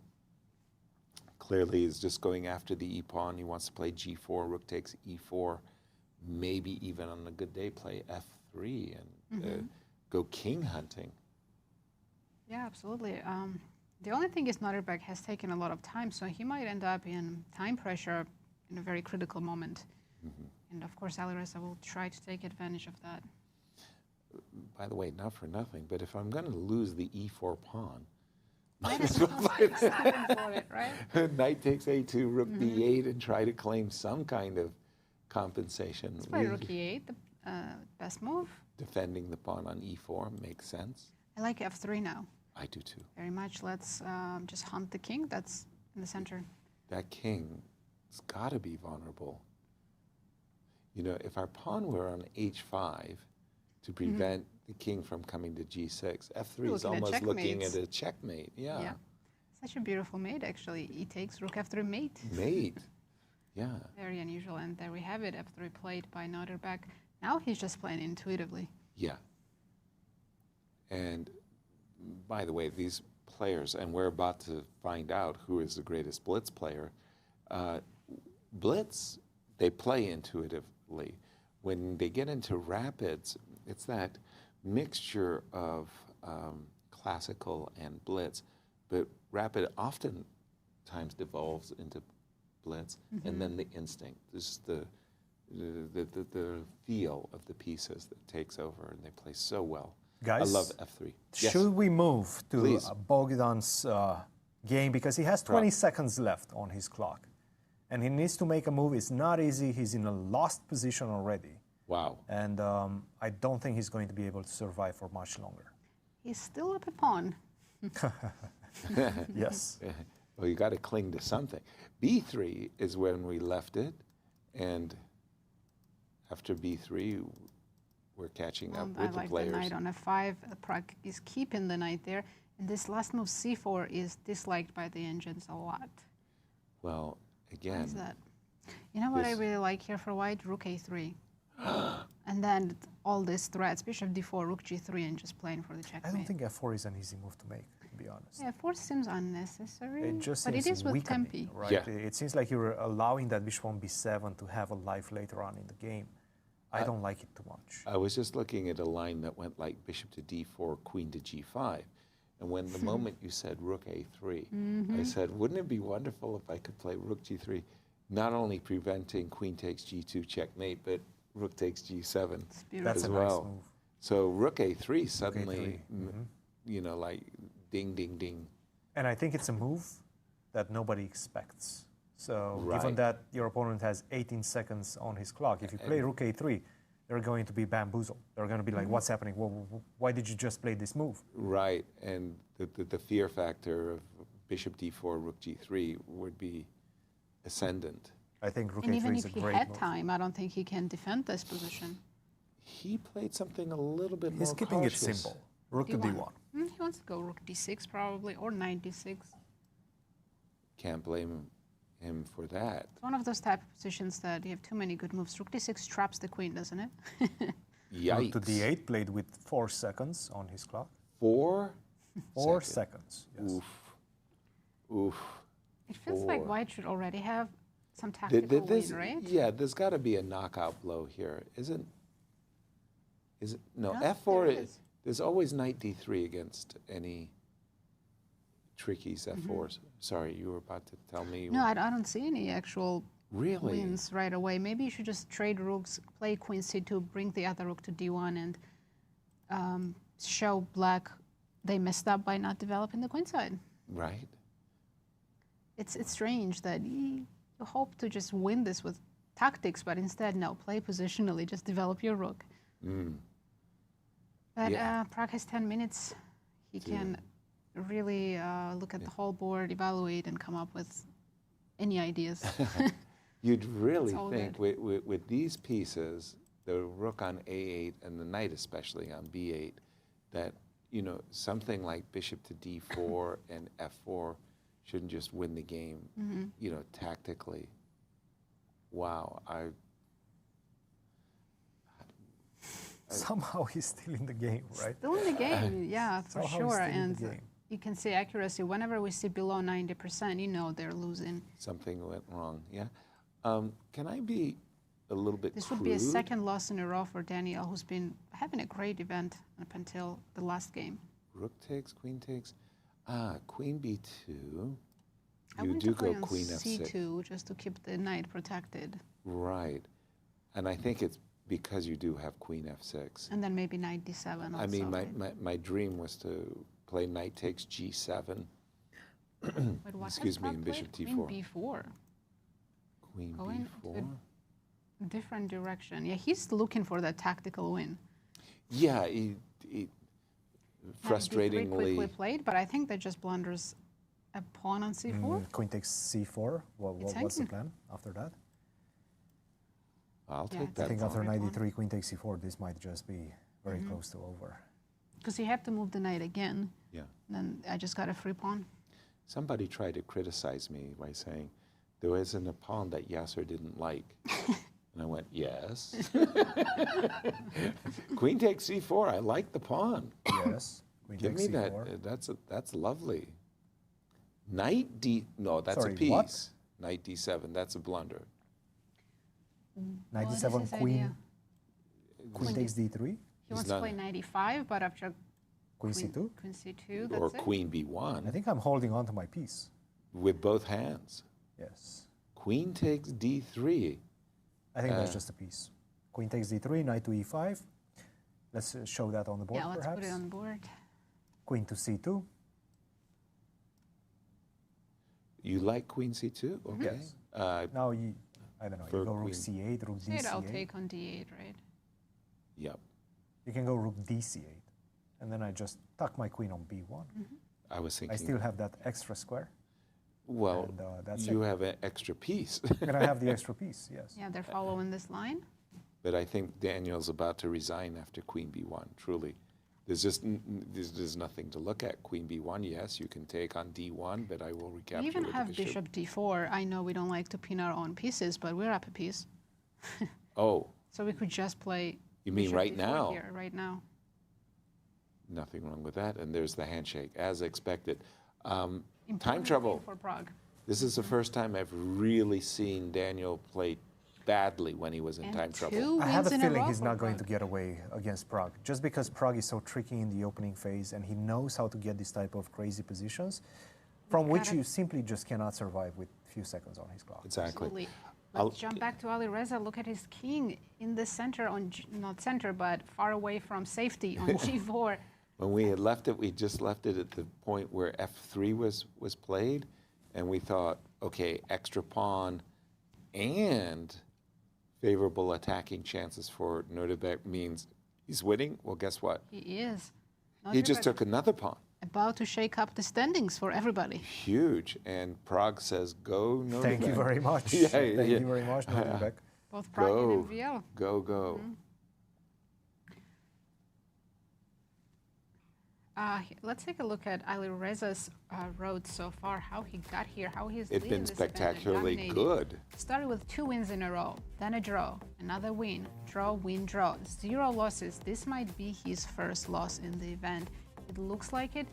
clearly is just going after the e-pawn. He wants to play g4, rook takes e4, maybe even on a good day play f3 and go king hunting. Yeah, absolutely. The only thing is Nodirbek has taken a lot of time, so he might end up in time pressure in a very critical moment. And of course, Alireza will try to take advantage of that. By the way, not for nothing, but if I'm going to lose the e4 pawn, might as well take something for it, right? Knight takes a2, rook d8, and try to claim some kind of compensation. Let's play rook e8, the best move. Defending the pawn on e4 makes sense. I like f3 now. I do too. Very much. Let's just hunt the king that's in the center. That king's got to be vulnerable. You know, if our pawn were on h5 to prevent the king from coming to g6, f3 is almost looking at a checkmate. Yeah. Such a beautiful mate, actually. E takes, rook f3 mate. Mate. Yeah. Very unusual. And there we have it, f3 played by Nodirbek. Now he's just playing intuitively. Yeah. And by the way, these players, and we're about to find out who is the greatest blitz player. Blitz, they play intuitively. When they get into rapids, it's that mixture of classical and blitz, but rapid oftentimes devolves into blitz, and then the instinct. This is the feel of the pieces that takes over, and they play so well. Guys, I love F3. Should we move to Please. Bogdan's game, because he has 20 seconds left on his clock, and he needs to make a move. It's not easy. He's in a lost position already. Wow. And I don't think he's going to be able to survive for much longer. He's still up a pawn. Yes. Well, you got to cling to something. B3 is when we left it, and after B3, we're catching up I with the like players. the knight on F5. Pragg is keeping the knight there. And this last move, C4, is disliked by the engines a lot. Well, Why again, is that? You know what I really like here for white? Rook A3. And then all these threats, bishop D4, rook G3, and just playing for the checkmate. I don't think F4 is an easy move to make, to be honest. Yeah, F4 seems unnecessary, It just but it seems is with weakening, Tempi. right? Yeah. It seems like you're allowing that bishop on B7 to have a life later on in the game. I don't like it too much. I was just looking at a line that went like bishop to D4, queen to G5. And when the moment you said rook A3, I said, wouldn't it be wonderful if I could play rook G3, not only preventing queen takes G2 checkmate, but rook takes G7 That's as a well. nice move. So rook A3 suddenly, A3, you know, like ding, ding, ding. And I think it's a move that nobody expects. So Right. given that your opponent has 18 seconds on his clock, if you play rook A3, they're going to be bamboozled. They're going to be like, what's happening? Why did you just play this move? Right, and the fear factor of bishop D4, rook G3 would be ascendant. I think rook And A3 even is if a he great had move. time, I don't think he can defend this position. He played something a little bit He's more keeping cautious. it simple. Rook to D1. D1. He wants to go rook D6 probably, or knight D6. Can't blame him for that. It's one of those type of positions that you have too many good moves. Rook D6 traps the queen, doesn't it? Yikes. Rook to D8 played with 4 seconds on his clock. 4 4 seconds. Yes. Oof. Oof. It feels like 4. white should already have some tactical win, right? Yeah, there's got to be a knockout blow here. Is it? No, No, F4, there is. there's always knight D3 against any trickies F4s. Sorry, you were about to tell me. No, I don't see any actual Really? wins right away. Maybe you should just trade rooks, play queen C2, bring the other rook to D1, and show black they messed up by not developing the queen side. Right. It's strange that you hope to just win this with tactics, but instead, no, play positionally, just develop your rook. But Yeah. Pragg has 10 minutes. He can really look at the whole board, evaluate, and come up with any ideas. You'd really all think good. with these pieces, the rook on A8 and the knight especially on B8, that, you know, something like bishop to D4 and F4 shouldn't just win the game, you know, tactically. Wow. Somehow he's still in the game, right? Still in the game, yeah, for Somehow he's sure. still in And the game. you can see accuracy. Whenever we see below 90%, you know they're losing. Something went wrong, yeah? Can I be a little bit This crude? would be a second loss in a row for Daniel, who's been having a great event up until the last game. Rook takes, queen takes. Queen B2. I You want do to play go on queen F6. C2 just to keep the knight protected. Right. And I think it's because you do have queen F6. And then maybe knight D7 also. I mean, right? my dream was to play knight takes G7. But what Excuse has me, Pragg and bishop played? T4. Queen B4. Queen Going B4. to a different direction. Yeah, he's looking for that tactical win. Yeah, he Knight D3 frustratingly. quickly played, but I think that just blunders a pawn on C4. Queen takes C4. It's What's the hanging. plan after that? I'll Yeah, take it's that. I think That's after a great knight d3, queen takes c4, this might just be very close to over. Because you have to move the knight again. Yeah. Then I just got a free pawn. Somebody tried to criticize me by saying there wasn't a pawn that Yasser didn't like. And I went, yes. Queen takes c4. I like the pawn. Yes. Queen Give takes me that. c4. That's lovely. Knight d. No, that's Sorry, a piece. what? Knight d7. That's a blunder. Knight What is d7, his queen. idea? Queen takes d3. He He wants to play 95, but after Queen C2? Queen C2, that's or it. Queen B1 I think I'm holding on to my piece. with both hands. Yes. Queen takes D3. I think that's just a piece. Queen takes D3, knight to E5. Let's show that on the board, Yeah, let's perhaps. put it on the board. Queen to C2. You like Queen C2? Okay. Yes. Now, I don't know, for you go rook queen. C8, rook C8, I'll D8. take on D8, right? Yep. You can go rook D8. And then I just tuck my queen on B1. I was thinking. I still have that extra square. Well, and, that's you it. have an extra piece. And I have the extra piece, yes. Yeah, they're following this line. But I think Daniel's about to resign after Queen B1, truly. There's just there's nothing to look at. Queen B1, yes, you can take on D1, but I will recapture We even with have the bishop. bishop D4. I know we don't like to pin our own pieces, but we're up a piece. Oh, So we could just play you mean bishop right D4 now? here, right now. Nothing wrong with that. And there's the handshake, as expected. Time Important trouble. win for Prague. This is the first time I've really seen Daniel play badly when he was in And time trouble. two I have a wins in feeling row he's for not going to Prague. get away against Prague, just because Prague is so tricky in the opening phase and he knows how to get this type of crazy positions from which gotta- you simply just cannot survive with few seconds on his clock. Exactly. Absolutely. I'll- Let's jump back to Alireza. Look at his king in the center, not center, but far away from safety on G4. When we had left it, we just left it at the point where F3 was played, and we thought, okay, extra pawn and favorable attacking chances for Nodirbek means he's winning. Well, guess what? He is. He just Nodirbek took another pawn. about to shake up the standings for everybody. Huge. And Prague says, go Nodirbek. Thank you very much. Yeah, Thank yeah. you very much, Nodirbek. Both Prague Go, and MVL. go, go. Let's take a look at Alireza's road so far, how he got here, how he's It's leading been this event and spectacularly dominating. good. Started with 2 wins in a row, then a draw, another win, draw, win, draw. 0 losses. This might be his first loss in the event. It looks like it.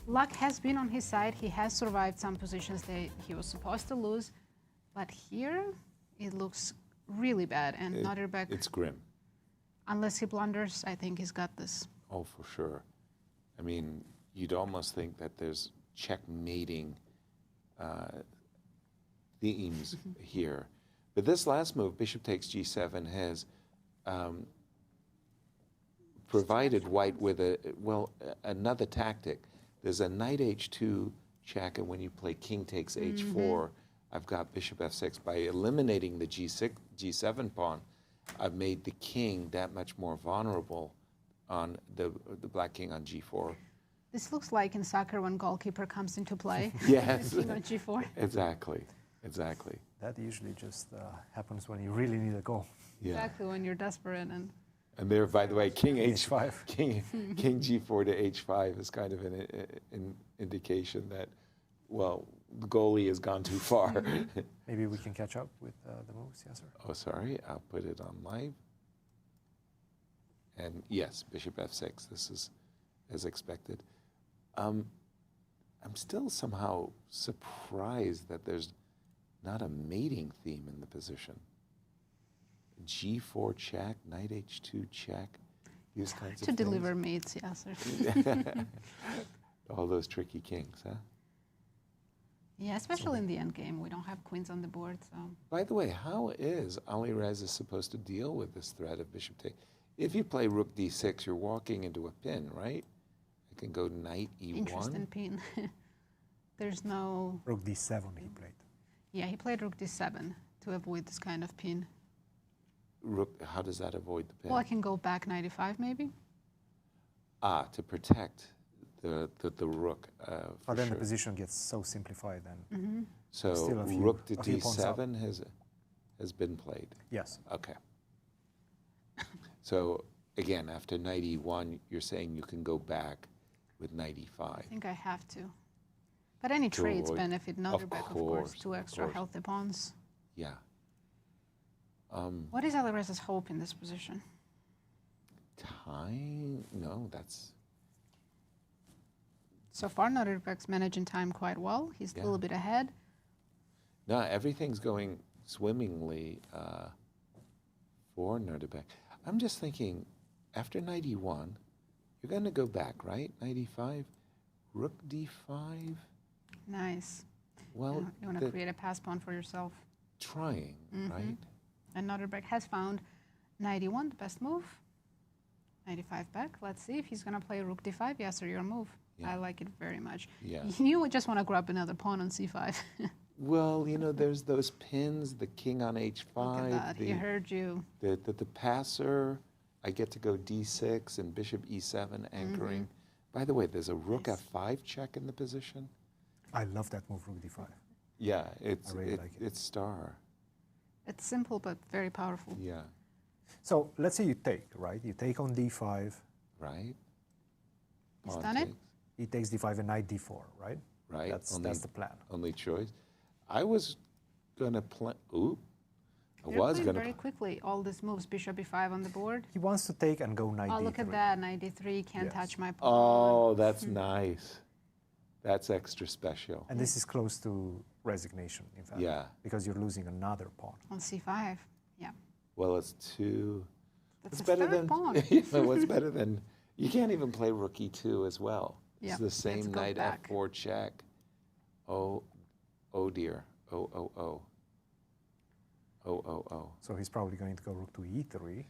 Luck has been on his side. He has survived some positions that he was supposed to lose. But here, it looks really bad. And Nodirbek, It's grim. unless he blunders, I think he's got this. Oh, for sure. I mean, you'd almost think that there's checkmating themes here. But this last move, bishop takes G7, has provided white with another tactic. There's a knight H2 check, and when you play king takes H4, I've got bishop F6. By eliminating the G7 pawn, I've made the king that much more vulnerable on the black king on G4. This looks like in soccer when goalkeeper comes into play. Yes. King on G4. Exactly. Exactly. That usually just happens when you really need a goal. Yeah. Exactly, when you're desperate. And there, by the way, king H5. king G4 to H5 is kind of an indication that, well, the goalie has gone too far. Maybe we can catch up with the moves, yes, sir. Oh, sorry, I'll put it on live. And yes, bishop F6, this is as expected. I'm still somehow surprised that there's not a mating theme in the position. G4 check, knight H2 check, these kinds of To things. deliver mates, yes, sir. All those tricky kings, huh? Yeah, especially in the end game. We don't have queens on the board, so. By the way, how is Alireza supposed to deal with this threat of bishop take? If you play rook d6, you're walking into a pin, right? I can go knight e1. Interesting pin. There's no... Rook d7 he played. Yeah, he played rook d7 to avoid this kind of pin. Rook, how does that avoid the pin? Well, I can go back 95 maybe. Ah, to protect the rook. But then sure. the position gets so simplified then. So still a few- rook to a few pawns up. d7 has been played. Yes. Okay. So again, after knight e1, you're saying you can go back with knight e5. I think I have to. But any To trades avoid- benefit Nodirbek, of course. 2 of extra course. healthy pawns. Yeah. What is Alireza's hope in this position? Time? No, that's... So far, Nodirbek's managing time quite well. He's a little bit ahead. No, everything's going swimmingly for Nodirbek. I'm just thinking, after 91, you're going to go back, right? 95, rook d5. Nice. Well, you want to create a pass pawn for yourself. Trying, right? And Nodirbek has found 91, the best move. 95 back. Let's see if he's going to play rook d5. Yasser, your move. Yeah. I like it very much. Yeah. You would just want to grab another pawn on c5. Well, you know, there's those pins, the king on h5. Look at that. He heard you. The passer, I get to go d6 and bishop e7 anchoring. By the way, there's a rook f5 check in the position. I love that move, rook d5. Yeah, it's really like it. It's star. It's simple but very powerful. Yeah. So let's say you take, right? You take on d5. Right. He's Pawn done it? takes. He takes d5 and knight d4, right? Right. That's the plan. Only choice. I was gonna play. Ooh. I You're was playing gonna. very quickly. All these moves, bishop e5 on the board. He wants to take and go knight d3. Oh, look at that, knight d3. Can't touch my pawn. Oh, that's nice. That's extra special. And this is close to resignation, in fact. Yeah. Because you're losing another pawn. On c5. Yeah. Well, it's two. That's It's a better third than. pawn. What's better than? You can't even play rook e2 as well. Yeah, It's the same go knight back. f4 check. Oh dear. Oh. So he's probably going to go rook to e3.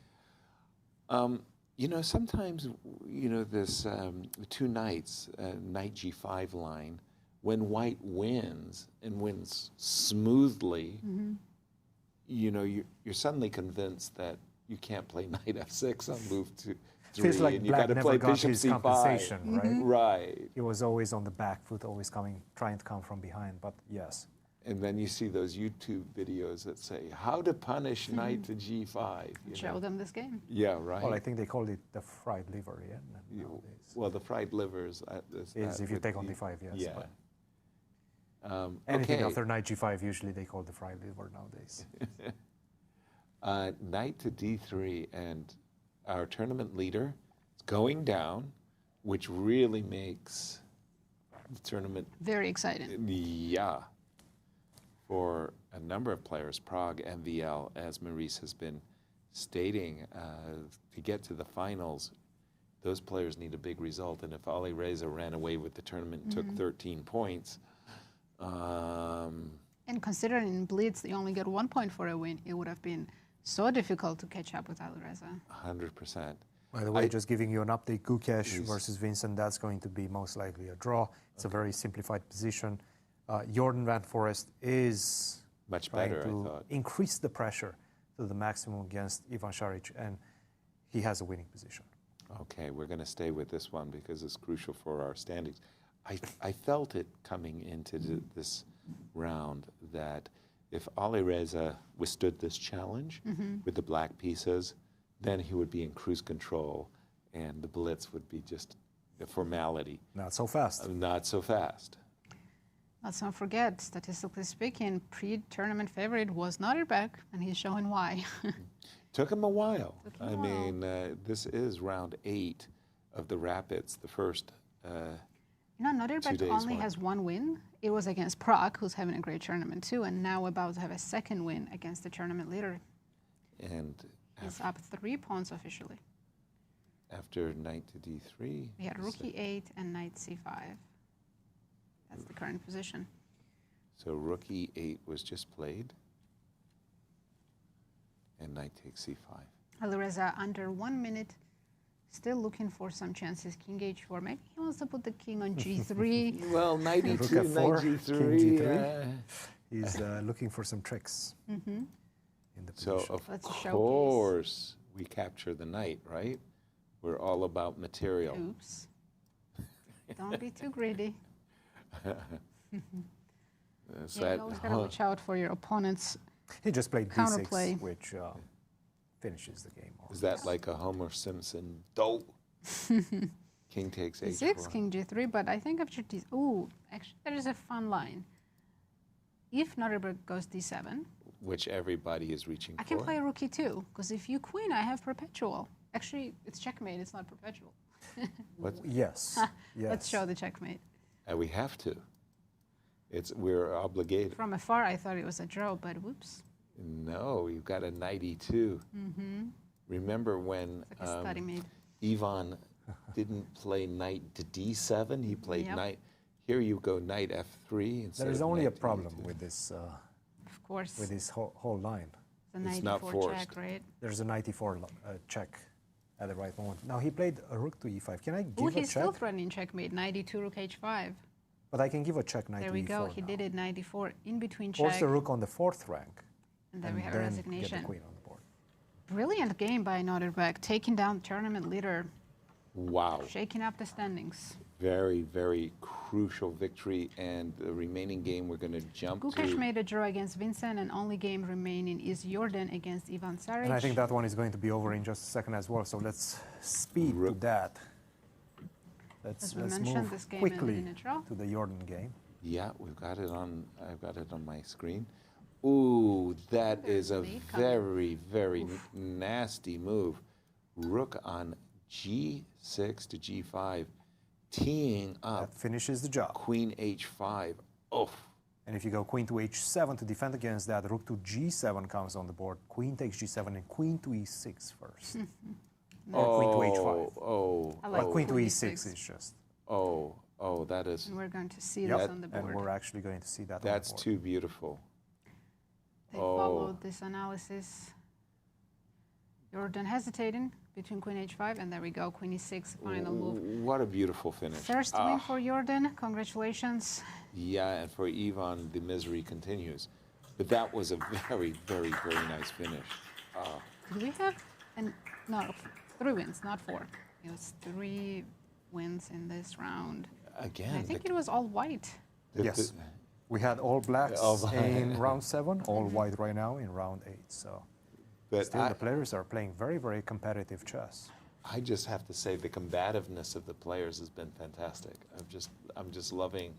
You know, sometimes, you know, this two knights, knight g5 line, when white wins and wins smoothly, you know, you're suddenly convinced that you can't play knight f6 on move 3, Feels like and you black got to never play got bishop his c5. compensation, right? Right. He was always on the back foot, always trying to come from behind, but yes. And then you see those YouTube videos that say, how to punish knight to g5. You Show know? them this game. Yeah, right. Well, I think they called it the fried liver, yeah? Nowadays. Well, the fried livers. Is if you take on d5, yes. Yeah. But anything okay. after knight g5, usually they call the fried liver nowadays. Knight to d3, and our tournament leader is going down, which really makes the tournament Very exciting. yeah, for a number of players, Prague, MVL, as Maurice has been stating, to get to the finals, those players need a big result. And if Alireza ran away with the tournament and took 13 points, And considering in Blitz they only get 1 point for a win, it would have been so difficult to catch up with Alireza. 100%. By the way, just giving you an update, Gukesh versus Vincent, that's going to be most likely a draw. It's a very simplified position. Jorden van Foreest is Much trying better, I to thought. increase the pressure to the maximum against Ivan Saric, and he has a winning position. Okay, we're going to stay with this one because it's crucial for our standings. I felt it coming into this round that if Alireza withstood this challenge with the black pieces, then he would be in cruise control and the blitz would be just a formality. Not so fast. Not so fast. Let's not forget, statistically speaking, pre-tournament favorite was Nodirbek, and he's showing why. Took him a while. Took him a while. mean, this is round 8 of the Rapids, the first. You know, 2 Nodirbek days only one. has one win. It was against Prague, who's having a great tournament too, and now about to have a second win against the tournament leader. And He's up 3 pawns officially. after knight to d3. We had rook e8 and knight c5. That's the current position. So rook e8 was just played. And knight takes c5. Alireza under 1 minute, still looking for some chances. King h4. Maybe he wants to put the king on g3. Well, knight Rook e2, f4, knight king g3. g3. He's looking for some tricks in the So, position. of Let's showcase. course, we capture the knight, right? We're all about material. Oops. Don't be too greedy. Is Yeah, that- you always got to watch out for your opponent's. He just played Counterplay. d6, which finishes the game. is that like a Homer Simpson dope? King takes h4. D6, king g3, but I think after d... Ooh, actually, there is a fun line. If Nodirbek goes d7, Which everybody is reaching I can for. play rook e2, because if you queen, I have perpetual. Actually, it's checkmate, it's not perpetual. Yes. Yes. Let's show the checkmate. And we have to. We're obligated. From afar, I thought it was a draw, but whoops. No, you've got a knight e2. Remember when Like a study made. Ivan didn't play knight to d7, he played knight. Here you go knight f3. There is only a problem with this. Of course. With this whole line. The 94 check, right? There's a 94 check at the right moment. Now he played a rook to e5. Can I give a check? He's still threatening checkmate. 92 rook h5. But I can give a check knight to e4. There we go. He did it 94 in between check. Force the rook on the 4th rank. And then we have a resignation. Get the queen on the board. Brilliant game by Nodirbek, taking down tournament leader. Wow. Shaking up the standings. Very, very crucial victory. And the remaining game we're going to jump to. Gukesh made a draw against Vincent, and only game remaining is Jorden against Ivan Saric. And I think that one is going to be over in just a second as well. So let's speed to that. Let's move this game quickly in a draw. to the Jorden game. Yeah, we've got it on. I've got it on my screen. Ooh, that is a very, very nasty move. Rook on g6 to g5, teeing up. That finishes the job. Queen h5. Oh. And if you go queen to h7 to defend against that, rook to g7 comes on the board. Queen takes g7 and queen to e6 first. Or queen to h5. But queen to e6 is just. That is. And we're going to see this on the board. And we're actually going to see that That's on the board. too beautiful. They followed this analysis. Jorden hesitating between queen h5, and there we go, queen e6, final move. What a beautiful finish. First win for Jorden, congratulations. Yeah, and for Ivan, the misery continues. But that was a very, very, very nice finish. Did we have, no, 3 wins, not 4. It was 3 wins in this round. Again. And I think it was all white. Yes. We had all blacks in round 7, all white right now in round 8. So still the players are playing very, very competitive chess. I just have to say the combativeness of the players has been fantastic. I'm just loving,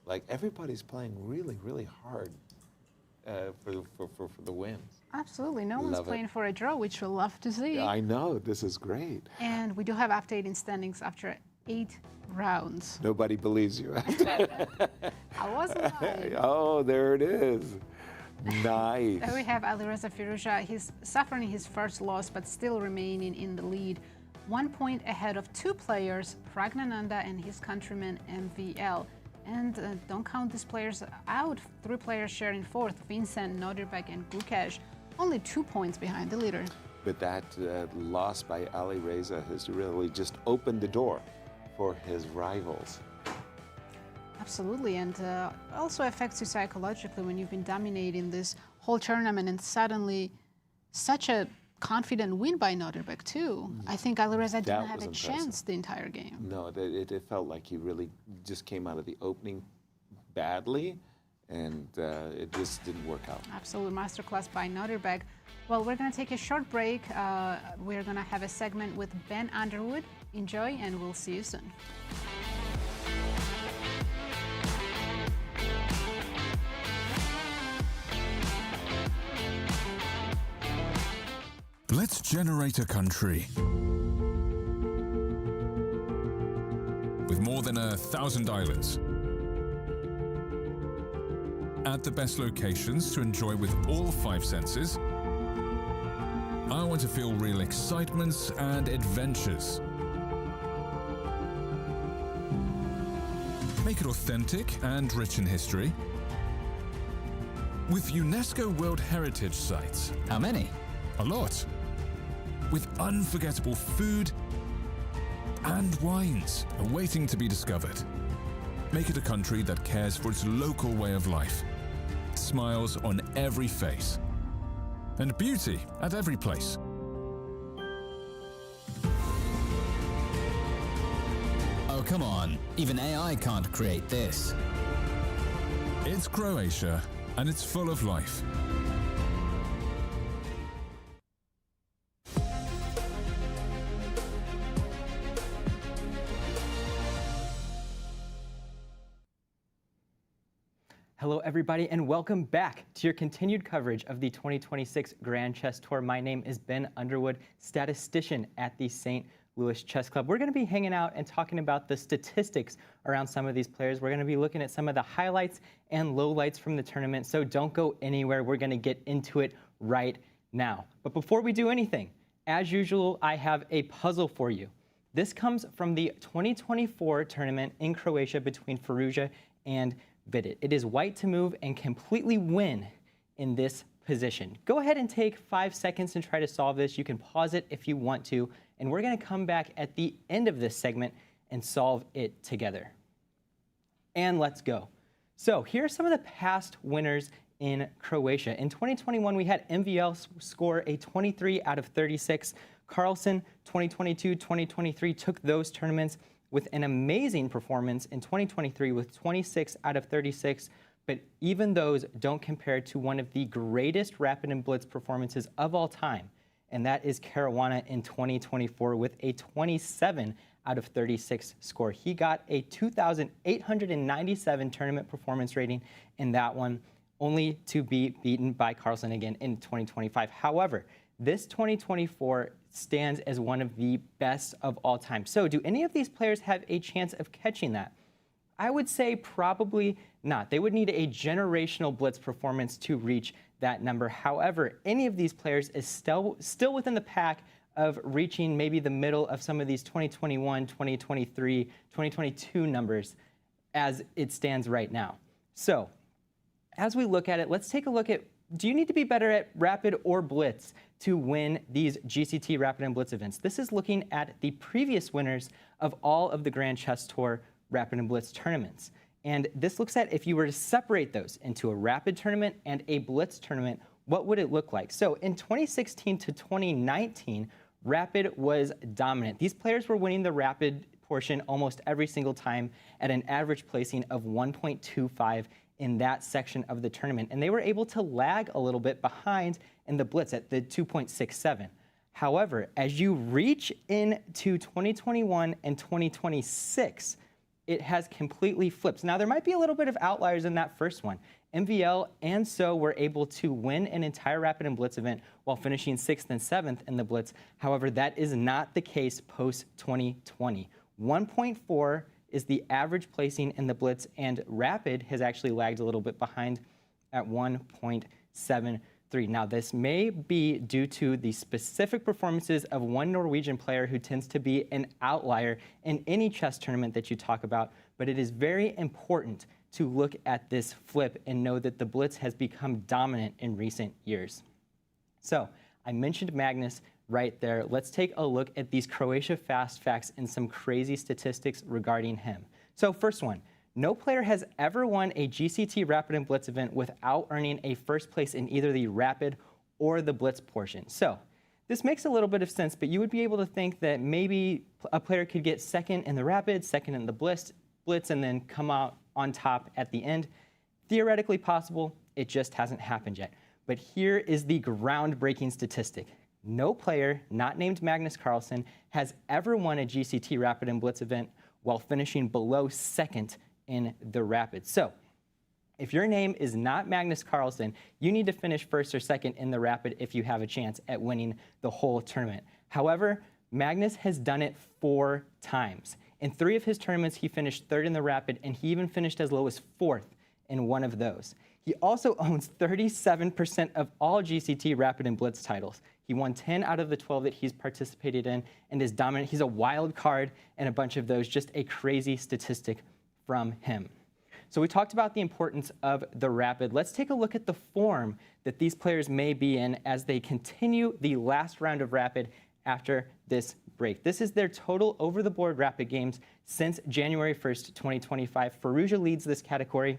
like everybody's playing really, really hard for the wins. Absolutely, no one's playing for a draw, which we'll love to see. I know, this is great. And we do have updating standings after 8 rounds. Nobody believes you. I wasn't lying. Oh, there it is. Nice. There we have Alireza Firouzja. He's suffering his first loss, but still remaining in the lead. 1 point ahead of 2 players, Praggnanandhaa and his countryman MVL. And don't count these players out. 3 players sharing 4th, Vincent, Nodirbek, and Gukesh. Only 2 points behind the leader. But that loss by Alireza has really just opened the door for his rivals. Absolutely, and also affects you psychologically when you've been dominating this whole tournament and suddenly such a confident win by Nodirbek too. I think Alireza didn't have a chance the entire game. No, it felt like he really just came out of the opening badly, and it just didn't work out. Absolute masterclass by Nodirbek. Well, we're going to take a short break. We're going to have a segment with Ben Underwood. Enjoy, and we'll see you soon. Let's generate a country with more than 1,000 islands at the best locations to enjoy with all 5 senses. I want to feel real excitements and adventures. Make it authentic and rich in history with UNESCO World Heritage Sites. How many? A lot. With unforgettable food and wines awaiting to be discovered. Make it a country that cares for its local way of life. Smiles on every face. And beauty at every place. Oh, come on. Even AI can't create this. It's Croatia, and it's full of life. Hello everybody and welcome back to your continued coverage of the 2026 Grand Chess Tour. My name is Ben Underwood, statistician at the St. Louis Chess Club. We're going to be hanging out and talking about the statistics around some of these players. We're going to be looking at some of the highlights and lowlights from the tournament, so don't go anywhere. We're going to get into it right now. But before we do anything, As usual, I have a puzzle for you. This comes from the 2024 tournament in Croatia between Firouzja and Vidit. It is white to move and completely win in this position. Go ahead and take 5 seconds and try to solve this. You can pause it if you want to, and we're going to come back at the end of this segment and solve it together. And let's go. So here are some of the past winners in Croatia. In 2021, we had MVL score a 23 out of 36. Carlsen, 2022-2023, took those tournaments with an amazing performance in 2023 with 26 out of 36. But even those don't compare to one of the greatest Rapid and Blitz performances of all time, and that is Caruana in 2024 with a 27 out of 36 score. He got a 2,897 tournament performance rating in that one, only to be beaten by Carlsen again in 2025. However, this 2024 stands as one of the best of all time. So do any of these players have a chance of catching that? I would say probably not. They would need a generational Blitz performance to reach that number. However, any of these players is still within the pack of reaching maybe the middle of some of these 2021, 2023, 2022 numbers as it stands right now. So as we look at it, let's take a look at, do you need to be better at Rapid or Blitz to win these GCT Rapid and Blitz events? This is looking at the previous winners of all of the Grand Chess Tour Rapid and Blitz tournaments. And this looks at if you were to separate those into a Rapid tournament and a Blitz tournament, what would it look like? So in 2016 to 2019, Rapid was dominant. These players were winning the Rapid portion almost every single time at an average placing of 1.25 in that section of the tournament. And they were able to lag a little bit behind in the Blitz at the 2.67. However, as you reach into 2021 and 2026, it has completely flipped. Now, there might be a little bit of outliers in that first one. MVL and So were able to win an entire Rapid and Blitz event while finishing 6th and 7th in the Blitz. However, that is not the case post-2020. 1.4 is the average placing in the Blitz, and Rapid has actually lagged a little bit behind at 1.73. Now, this may be due to the specific performances of one Norwegian player who tends to be an outlier in any chess tournament that you talk about, but it is very important to look at this flip and know that the Blitz has become dominant in recent years. So, I mentioned Magnus right there. Let's take a look at these Croatia fast facts and some crazy statistics regarding him. So, first one. No player has ever won a GCT Rapid and Blitz event without earning a first place in either the Rapid or the Blitz portion. So this makes a little bit of sense, but you would be able to think that maybe a player could get second in the Rapid, second in the Blitz, and then come out on top at the end. Theoretically possible, it just hasn't happened yet. But here is the groundbreaking statistic. No player not named Magnus Carlsen has ever won a GCT Rapid and Blitz event while finishing below second in the Rapid. So if your name is not Magnus Carlsen, you need to finish first or second in the Rapid if you have a chance at winning the whole tournament. However, Magnus has done it 4 times. In 3 of his tournaments, he finished 3rd in the Rapid, and he even finished as low as 4th in one of those. He also owns 37% of all GCT Rapid and Blitz titles. He won 10 out of the 12 that he's participated in and is dominant. He's a wild card in a bunch of those, just a crazy statistic from him. So we talked about the importance of the Rapid. Let's take a look at the form that these players may be in as they continue the last round of Rapid after this break. This is their total over-the-board Rapid games since January 1st, 2025. Firouzja leads this category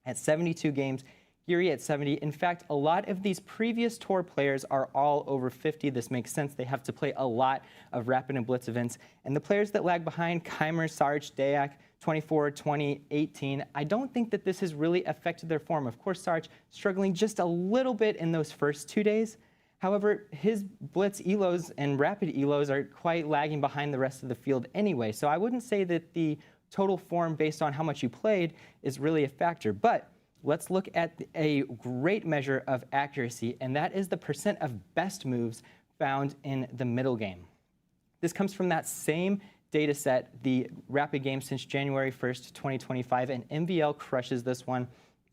at 72 games, Giri at 70. In fact, a lot of these previous tour players are all over 50. This makes sense. They have to play a lot of Rapid and Blitz events. And the players that lag behind, Keymer, Saric, Deac, 24, 20, 18, I don't think that this has really affected their form. Of course, Saric struggling just a little bit in those first 2 days. However, his Blitz ELOs and Rapid ELOs are quite lagging behind the rest of the field anyway. So I wouldn't say that the total form based on how much you played is really a factor. But let's look at a great measure of accuracy, and that is the percent of best moves found in the middle game. This comes from that same data set, the Rapid game since January 1st, 2025, and MVL crushes this one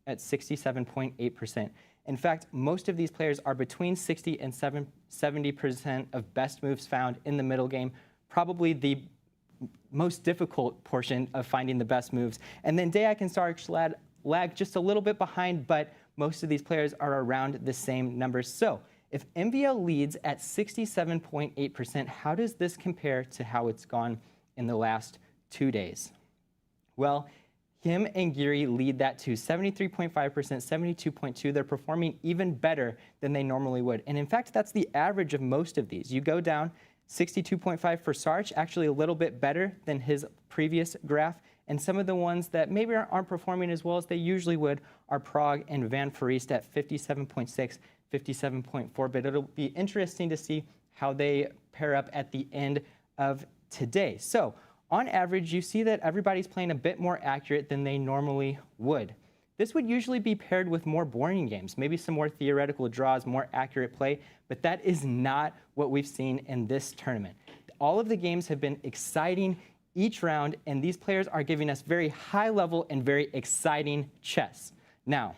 at 67.8%. In fact, most of these players are between 60 and 70% of best moves found in the middle game, probably the most difficult portion of finding the best moves. And then Deac and Saric lag just a little bit behind, but most of these players are around the same numbers. So if MVL leads at 67.8%, how does this compare to how it's gone in the last 2 days? Well, him and Giri lead that to 73.5%, 72.2%. They're performing even better than they normally would. And in fact, that's the average of most of these. You go down 62.5 for Saric, actually a little bit better than his previous graph. And some of the ones that maybe aren't performing as well as they usually would are Pragg and Van Foreest at 57.6, 57.4. But it'll be interesting to see how they pair up at the end of today. So on average, you see that everybody's playing a bit more accurate than they normally would. This would usually be paired with more boring games, maybe some more theoretical draws, more accurate play, but that is not what we've seen in this tournament. All of the games have been exciting each round, and these players are giving us very high level and very exciting chess. Now,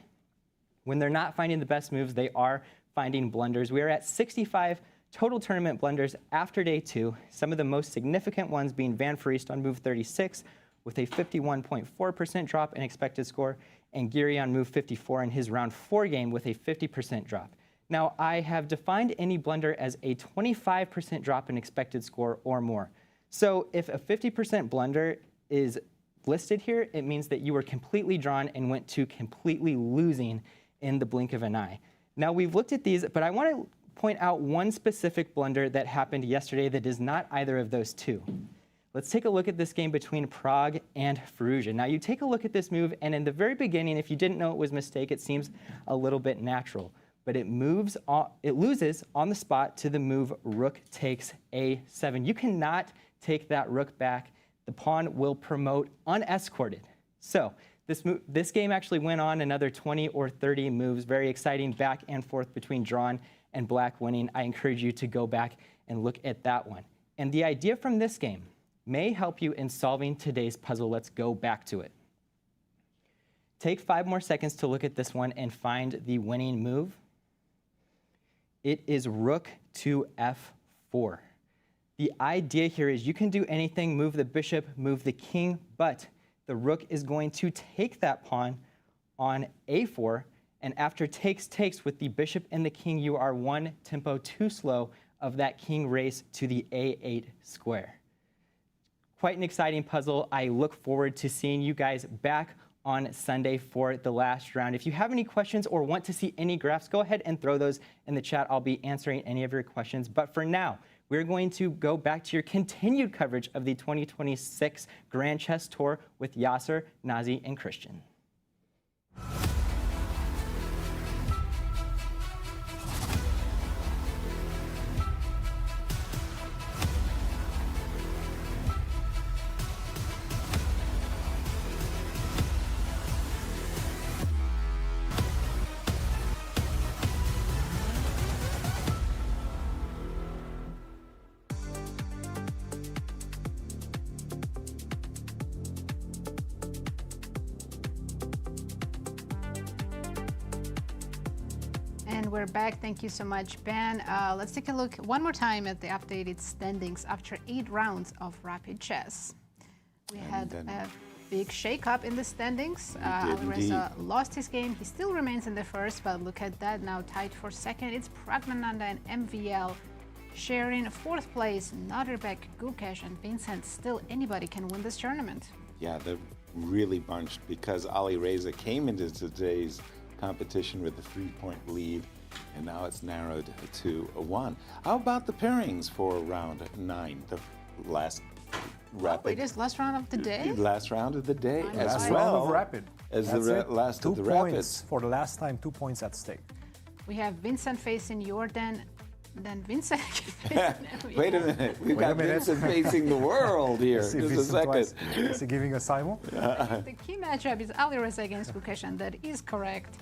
when they're not finding the best moves, they are finding blunders. We are at 65 total tournament blunders after day 2, some of the most significant ones being Van Foreest on move 36 with a 51.4% drop in expected score, and Giri on move 54 in his round 4 game with a 50% drop. Now, I have defined any blunder as a 25% drop in expected score or more. So if a 50% blunder is listed here, it means that you were completely drawn and went to completely losing in the blink of an eye. Now, we've looked at these, but I want to point out one specific blunder that happened yesterday that is not either of those two. Let's take a look at this game between Pragg and Firouzja. Now, you take a look at this move, and in the very beginning, if you didn't know it was a mistake, it seems a little bit natural. But it loses on the spot to the move rook takes a7. You cannot take that rook back. The pawn will promote unescorted. So this game actually went on another 20 or 30 moves, very exciting back and forth between drawn and black winning. I encourage you to go back and look at that one. And the idea from this game may help you in solving today's puzzle. Let's go back to it. Take 5 more seconds to look at this one and find the winning move. It is rook to f4. The idea here is you can do anything, move the bishop, move the king, but the rook is going to take that pawn on a4, and after takes with the bishop and the king, you are one tempo too slow of that king race to the a8 square. Quite an exciting puzzle. I look forward to seeing you guys back on Sunday for the last round. If you have any questions or want to see any graphs, go ahead and throw those in the chat. I'll be answering any of your questions. But for now, we're going to go back to your continued coverage of the 2026 Grand Chess Tour with Yasser, Nazi, and Cristian. And we're back. Thank you so much, Ben. Let's take a look one more time at the updated standings after 8 rounds of Rapid Chess. We had a big shake-up in the standings. Alireza lost his game. He still remains in the first, but look at that, now tied for second. It's Praggnanandhaa and MVL sharing 4th place. Nodirbek, Gukesh, and Vincent. Still, anybody can win this tournament. Yeah, they're really bunched because Alireza came into today's competition with a 3-point lead, and now it's narrowed to a 1. How about the pairings for round 9, the last rapid? It is last round of the day? Last round of the day as last well. Round of rapid. As the last of the rapids. For the last time, 2 points at stake. We have Vincent facing Jorden, then Vincent. Wait a minute. We've got Vincent facing the world here. Just a second. Is he giving a Simon? The key matchup is Alireza against Gukesh, and that is correct.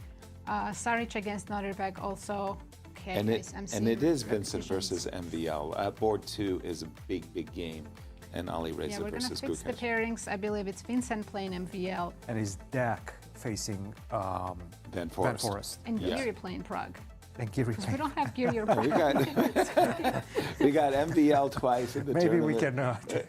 Saric against Nodirbek also. Okay, and it is Vincent versus MVL. Board 2 is a big game. And Alireza versus Gukesh. We're going to fix the pairings. I believe it's Vincent playing MVL. And it's Deac facing Van Van Foreest. Foreest. And Giri playing Prague. And Giri Because we don't have Giri or We Prague. we got MVL twice in the Maybe we tournament. can.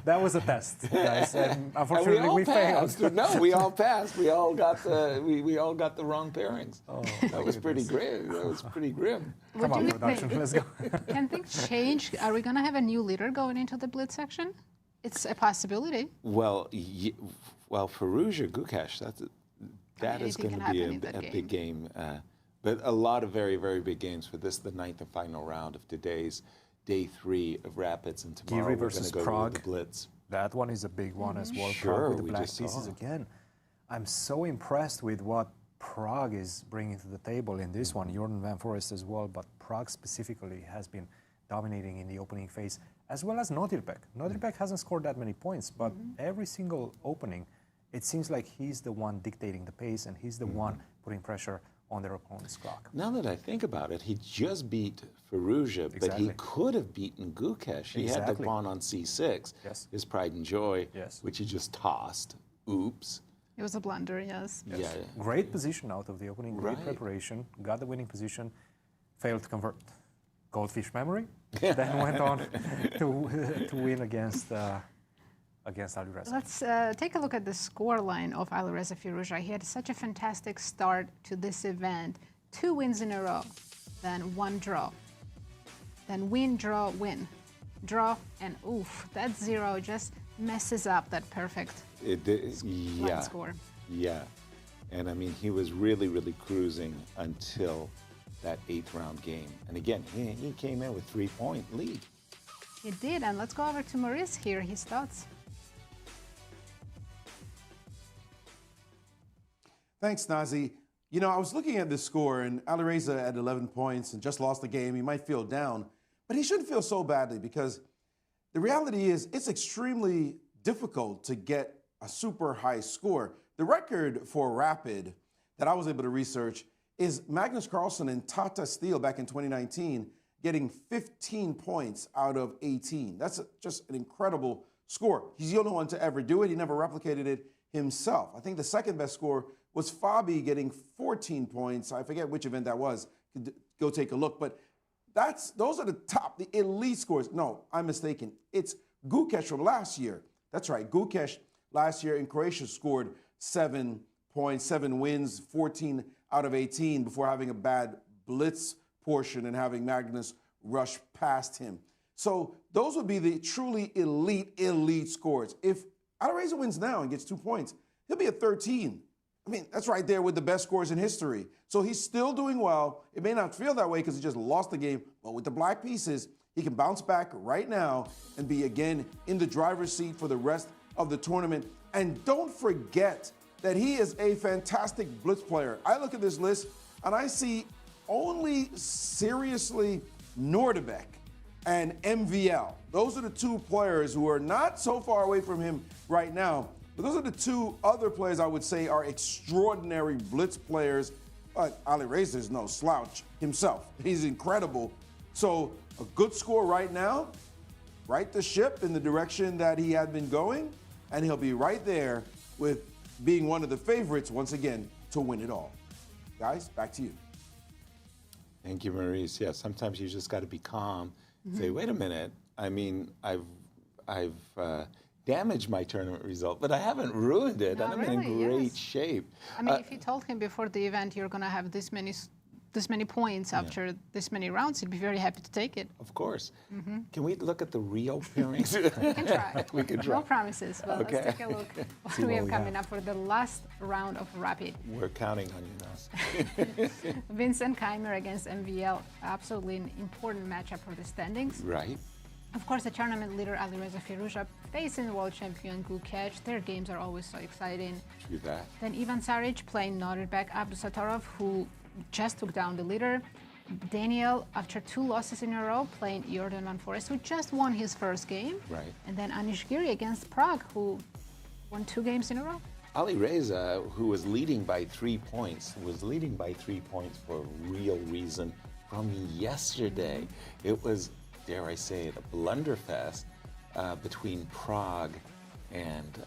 That was a test, guys, and unfortunately And we all failed. passed. No, we all passed. We all got we all got the wrong pairings. Oh, that was pretty grim. That was pretty grim. Come on, production, let's go. Can things change? Are we going to have a new leader going into the Blitz section? It's a possibility. Well, Firouzja, Gukesh, that is anything going to can be happen in that big game. But a lot of very, very big games for this, the ninth and final round of today's day 3 of Rapids, and tomorrow Giri we're going versus to go Prague. to the Blitz. That one is a big one as well. Sure, Prague with the we black just pieces saw. again. I'm so impressed with what Prague is bringing to the table in this one. Jorden Van Foreest as well, but Prague specifically has been dominating in the opening phase, as well as Nodirbek. Nodirbek hasn't scored that many points, but every single opening, it seems like he's the one dictating the pace, and he's the one putting pressure on their opponent's clock. Now that I think about it, he just beat Firouzja, but he Exactly. could have beaten Gukesh. He had the Exactly. pawn on c6, Yes. his pride and joy, Yes. which he just tossed. Oops. It was a blunder, yes. Yeah. Great position out of the opening, great Right. preparation, got the winning position, failed to convert. Goldfish memory, then went on to win against Alireza. Let's take a look at the score line of Alireza Firouzja. He had such a fantastic start to this event. 2 wins in a row, then 1 draw. Then win, draw, win. Draw, and oof, that 0 just messes up that perfect line score. Yeah. And I mean, he was really, really cruising until that 8th round game. And again, he came in with 3-point lead. He did, and let's go over to Maurice here, his thoughts. Thanks, Nazi. You know, I was looking at this score, and Alireza at 11 points and just lost the game. He might feel down, but he shouldn't feel so badly, because the reality is it's extremely difficult to get a super high score. The record for Rapid that I was able to research is Magnus Carlsen and Tata Steel back in 2019 getting 15 points out of 18. That's just an incredible score. He's the only one to ever do it. He never replicated it himself. I think the second best score was Fabi getting 14 points. I forget which event that was. Go take a look. But those are the top, the elite scores. No, I'm mistaken. It's Gukesh from last year. That's right. Gukesh last year in Croatia scored 7 points, 7 wins, 14 out of 18 before having a bad blitz portion and having Magnus rush past him. So those would be the truly elite scores. If Alireza wins now and gets 2 points, he'll be at 13. I mean, that's right there with the best scores in history. So he's still doing well. It may not feel that way because he just lost the game, but with the black pieces, he can bounce back right now and be again in the driver's seat for the rest of the tournament. And don't forget that he is a fantastic blitz player. I look at this list and I see only seriously Nodirbek and MVL. Those are the 2 players who are not so far away from him right now. But those are the 2 other players I would say are extraordinary blitz players. But Alireza is no slouch himself. He's incredible. So a good score right now, right the ship in the direction that he had been going, and he'll be right there with being one of the favorites once again to win it all. Guys, back to you. Thank you, Maurice. Yeah, sometimes you just got to be calm. Say, wait a minute. I mean, I've damaged my tournament result, but I haven't ruined it, and I'm in great shape. I mean, if you told him before the event you're going to have this many points after this many rounds, he'd be very happy to take it. Of course. Can we look at the real pairings? We can try. We can try. No promises. Well, Okay. let's take a look what we have coming up for the last round of Rapid. We're counting on you now. Vincent Keymer against MVL, absolutely an important matchup for the standings. Right. Of course, the tournament leader Alireza Firouzja facing world champion Gukesh. Their games are always so exciting. True that. Then Ivan Saric playing Nodirbek, Abdusattorov, who just took down the leader. Daniel, after 2 losses in a row, playing Jorden Van Foreest, who just won his first game. Right. And then Anish Giri against Prague, who won 2 games in a row. Alireza, who was leading by 3 points, was leading by 3 points for a real reason from yesterday. It was, dare I say it, a blunderfest between Prague and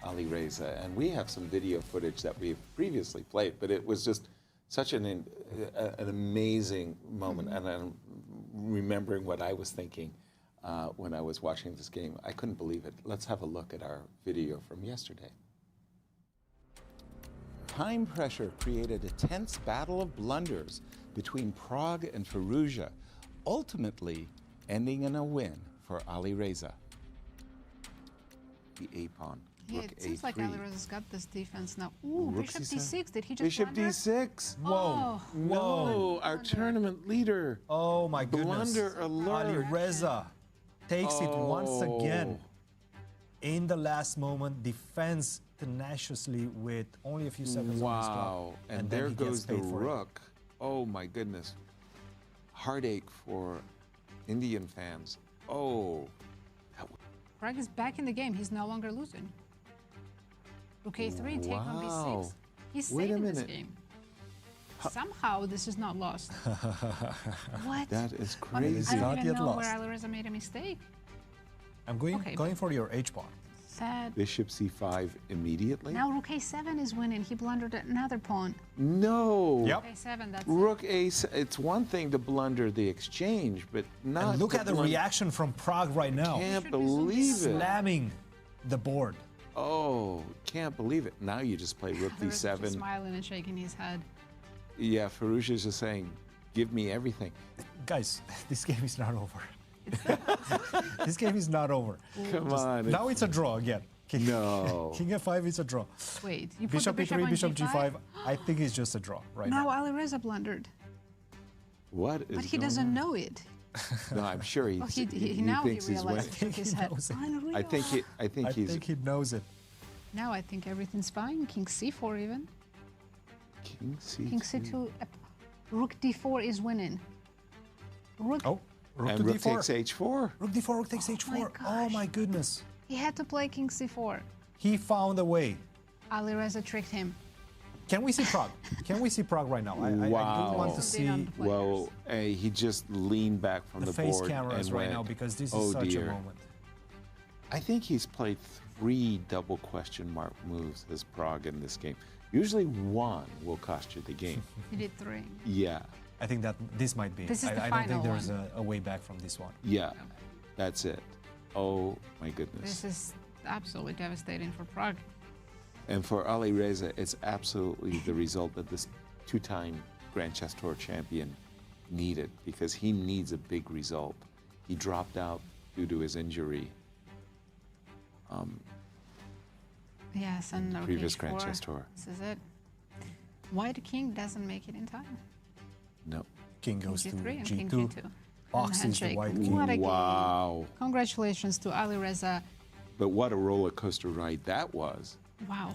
Alireza. And we have some video footage that we've previously played, but it was just such an amazing moment. And I'm remembering what I was thinking when I was watching this game. I couldn't believe it. Let's have a look at our video from yesterday. Time pressure created a tense battle of blunders between Pragg and Firouzja, ultimately ending in a win for Alireza. The A-pawn. Yeah, Rook it seems A3. like Alireza's got this defense now. Ooh, Rook bishop C7. d6. Did he just Bishop blunder? D6. Whoa. No, our tournament leader. Oh my goodness. Blunder alert. Alireza takes it once again. In the last moment, defends tenaciously with only a few seconds on his clock. Wow. And then there he gets goes the paid for it. rook. Oh my goodness. Heartache for Indian fans. Oh. Pragg is back in the game. He's no longer losing. Rook a3, take on Wow. b6. He's Wait a saving this minute. game. Somehow this is not lost. What? That is I crazy. don't not even yet know lost. where Alireza made a mistake. I'm going Okay, going for your H pawn. Sad. Bishop C5 immediately. Now Rook a7 is winning. He blundered another pawn. No. Yep. Rook a7, that's Rook Ace. It's one thing to blunder the exchange, but not. And look to at the blunder- reaction from Pragg right now. Can't believe it. Slamming the board. Oh, can't believe it. Now you just play Rook Alireza's just D7. smiling and shaking his head. Yeah, Firouzja's just saying, "Give me everything." Guys, this game is not over. This game is not over. Come on. Now it's a draw again. No. King F5 is a draw. Wait, you put Bishop the bishop E3, on Bishop G5? G5. I think it's just a draw right No, now. Alireza blundered. What is But he going doesn't on? know it. No, I'm sure Well, he now he thinks he's realized winning. it took his head. knows it. Unreal. I think he's he knows it. Now I think everything's fine. King c4 even. King C2. King c2. Rook d4 is winning. Rook. Oh, Rook And to Rook D4. takes H4. Rook D4, Rook takes H4. Oh my goodness. He had to play King c4. He found a way. Alireza tricked him. Can we see Pragg? Can we see Pragg right now? I do want to see Well, he just leaned back from the the face board cameras and right went, now because this "Oh is such dear." a moment. I think he's played 3 double question mark moves as Pragg in this game. Usually one will cost you the game. He did 3. Yeah, I think that this might be. This is the I don't think final there's one. a way back from this one. yeah, that's it. Oh my goodness. This is absolutely devastating for Pragg. And for Alireza, it's absolutely the result that this 2-time Grand Chess Tour champion needed, because he needs a big result. He dropped out due to his injury. Yes, and Rook Previous h4. Grand Chess Tour. This is it. White king doesn't make it in time. No. King goes to G3 and King G2. G2. Boxes the handshake. white What king. a game. Wow. Congratulations to Alireza. But what a roller coaster ride that was. Wow.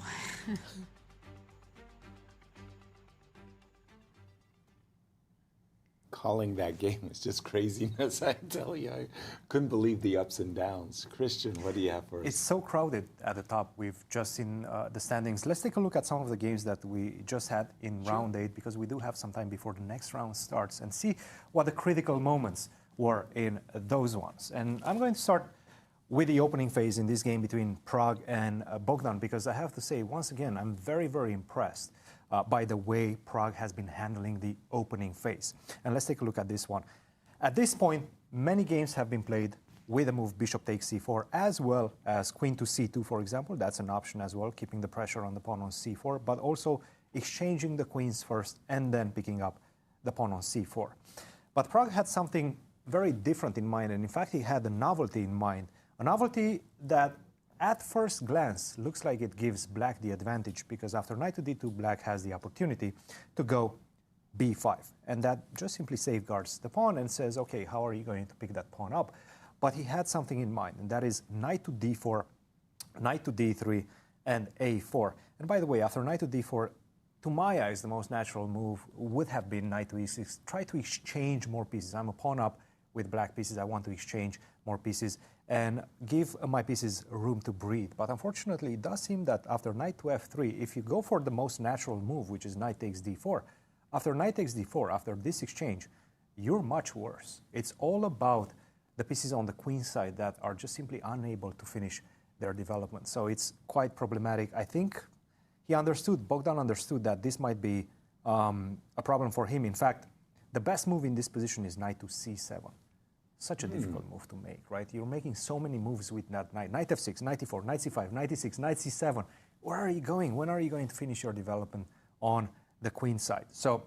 Calling that game was just craziness, I tell you. I couldn't believe the ups and downs. Christian, what do you have for us? It's so crowded at the top. We've just seen the standings. Let's take a look at some of the games that we just had in round 8, because we do have some time before the next round starts, and see what the critical moments were in those ones. And I'm going to start with the opening phase in this game between Pragg and Bogdan, because I have to say, once again, I'm very, very impressed by the way Pragg has been handling the opening phase. And let's take a look at this one. At this point, many games have been played with the move bishop takes c4, as well as queen to c2, for example. That's an option as well, keeping the pressure on the pawn on c4, but also exchanging the queens first and then picking up the pawn on c4. But Pragg had something very different in mind, and in fact, he had a novelty in mind. A novelty that at first glance looks like it gives black the advantage, because after knight to d2, black has the opportunity to go b5. And that just simply safeguards the pawn and says, okay, how are you going to pick that pawn up? But he had something in mind, and that is knight to d4, knight to d3, and a4. And by the way, after knight to d4, to my eyes, the most natural move would have been knight to e6. Try to exchange more pieces. I'm a pawn up with black pieces. I want to exchange more pieces and give my pieces room to breathe. But unfortunately, it does seem that after knight to f3, if you go for the most natural move, which is knight takes d4, after knight takes d4, after this exchange, you're much worse. It's all about the pieces on the queen side that are just simply unable to finish their development. So it's quite problematic. I think Bogdan understood that this might be a problem for him. In fact, the best move in this position is knight to c7. Such a difficult move to make, right? You're making so many moves with that knight. Knight f6, knight e4, knight c5, knight e6, knight c7. Where are you going? When are you going to finish your development on the queen side? So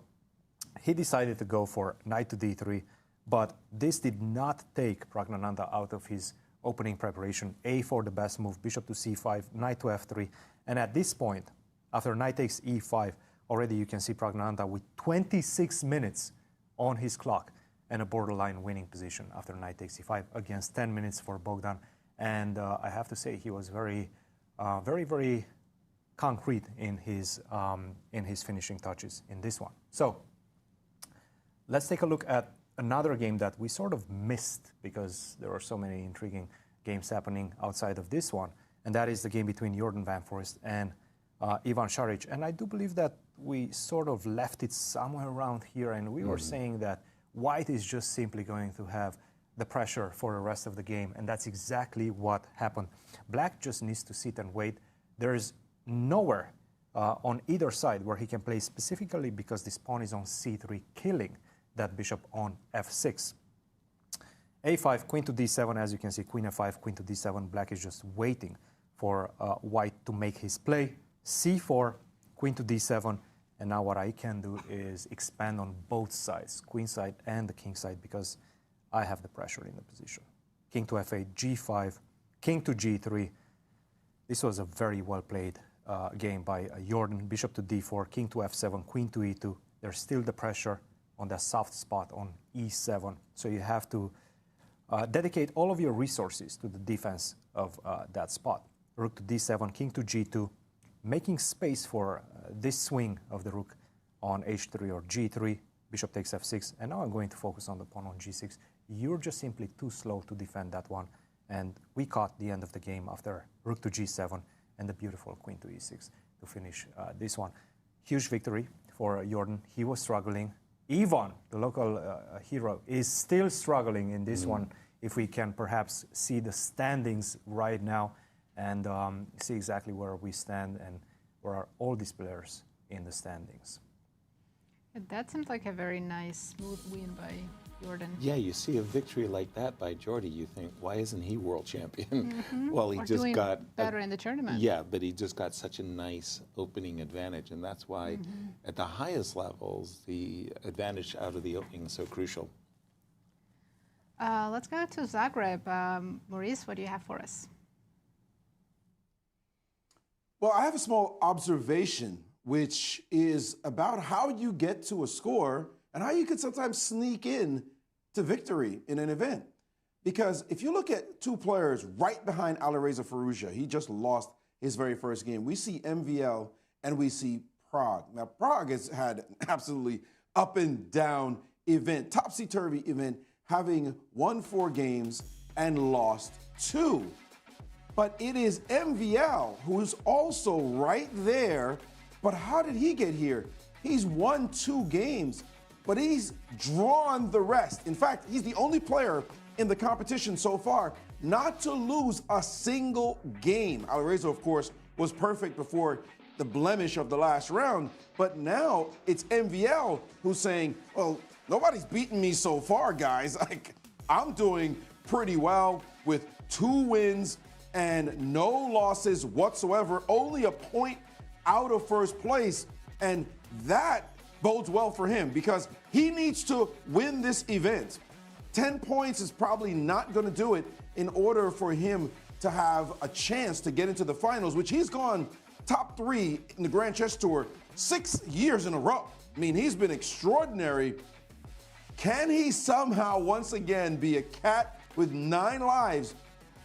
he decided to go for knight to d3, but this did not take Praggnanandhaa out of his opening preparation. A4, the best move, bishop to c5, knight to f3. And at this point, after knight takes e5, already you can see Praggnanandhaa with 26 minutes on his clock and a borderline winning position after knight takes e5 against 10 minutes for Bogdan. And I have to say he was very, very concrete in his finishing touches in this one. So let's take a look at another game that we sort of missed because there were so many intriguing games happening outside of this one, and that is the game between Jorden van Foreest and Ivan Saric. And I do believe that we sort of left it somewhere around here, and we were saying that White is just simply going to have the pressure for the rest of the game, and that's exactly what happened. Black just needs to sit and wait. There is nowhere on either side where he can play, specifically because this pawn is on c3, killing that bishop on f6. a5, queen to d7, as you can see, queen f5, queen to d7. Black is just waiting for White to make his play. c4, queen to d7. And now what I can do is expand on both sides, queen side and the king side, because I have the pressure in the position. King to f8, g5, king to g3. This was a very well played game by Jorden. Bishop to d4, king to f7, queen to e2. There's still the pressure on that soft spot on e7. So you have to dedicate all of your resources to the defense of that spot. Rook to d7, king to g2, making space for this swing of the rook on h3 or g3. Bishop takes f6, and now I'm going to focus on the pawn on g6. You're just simply too slow to defend that one, and we caught the end of the game after rook to g7 and the beautiful queen to e6 to finish this one. Huge victory for Jorden. He was struggling. Ivan, the local hero, is still struggling in this one. If we can perhaps see the standings right now and see exactly where we stand and where are all these players in the standings. That seemed like a very nice, smooth win by Jorden. Yeah, you see a victory like that by Jordy, you think, why isn't he world champion? Well, he or just doing got better in the tournament. Yeah, but he just got such a nice opening advantage, and that's why at the highest levels, the advantage out of the opening is so crucial. Let's go to Zagreb. Maurice, what do you have for us? Well, I have a small observation, which is about how you get to a score and how you can sometimes sneak in to victory in an event. Because if you look at two players right behind Alireza Firouzja, he just lost his very first game. We see MVL and we see Prague. Now, Prague has had an absolutely up and down event, topsy-turvy event, having won 4 games and lost 2. But it is MVL who's also right there. But how did he get here? He's won 2 games, but he's drawn the rest. In fact, he's the only player in the competition so far not to lose a single game. Alireza, of course, was perfect before the blemish of the last round, but now it's MVL who's saying, well, nobody's beaten me so far, guys. Like, I'm doing pretty well with 2 wins and no losses whatsoever, only a point out of first place, and that bodes well for him because he needs to win this event. 10 points is probably not going to do it in order for him to have a chance to get into the finals, which he's gone top 3 in the Grand Chess Tour 6 years in a row. I mean, he's been extraordinary. Can he somehow once again be a cat with 9 lives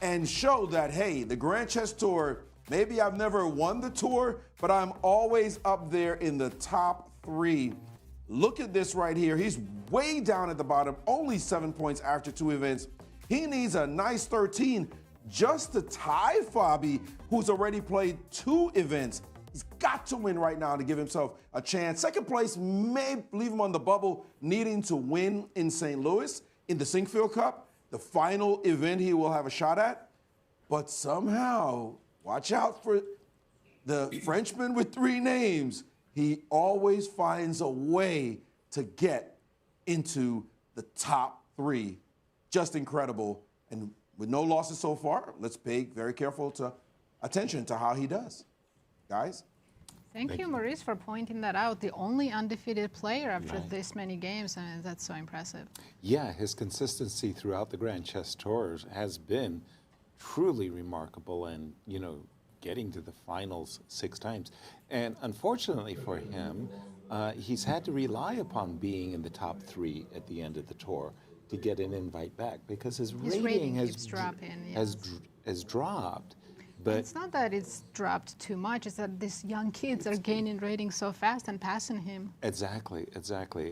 and show that, hey, the Grand Chess Tour, maybe I've never won the tour, but I'm always up there in the top 3. Look at this right here. He's way down at the bottom, only 7 points after 2 events. He needs a nice 13 just to tie Fabi, who's already played 2 events. He's got to win right now to give himself a chance. Second place may leave him on the bubble, needing to win in St. Louis in the Sinkfield Cup, the final event he will have a shot at. But somehow, watch out for the Frenchman with 3 names. He always finds a way to get into the top 3. Just incredible. And with no losses so far, let's pay very careful attention to how he does. Guys? Thank you, Maurice, for pointing that out. The only undefeated player after this many games, and that's so impressive. Yeah, his consistency throughout the Grand Chess Tours has been truly remarkable, and, you know, getting to the finals 6 times. And unfortunately for him, he's had to rely upon being in the top 3 at the end of the tour to get an invite back, because his rating keeps dropping, has dropped. But it's not that it's dropped too much, it's that these young kids are gaining ratings so fast and passing him. Exactly.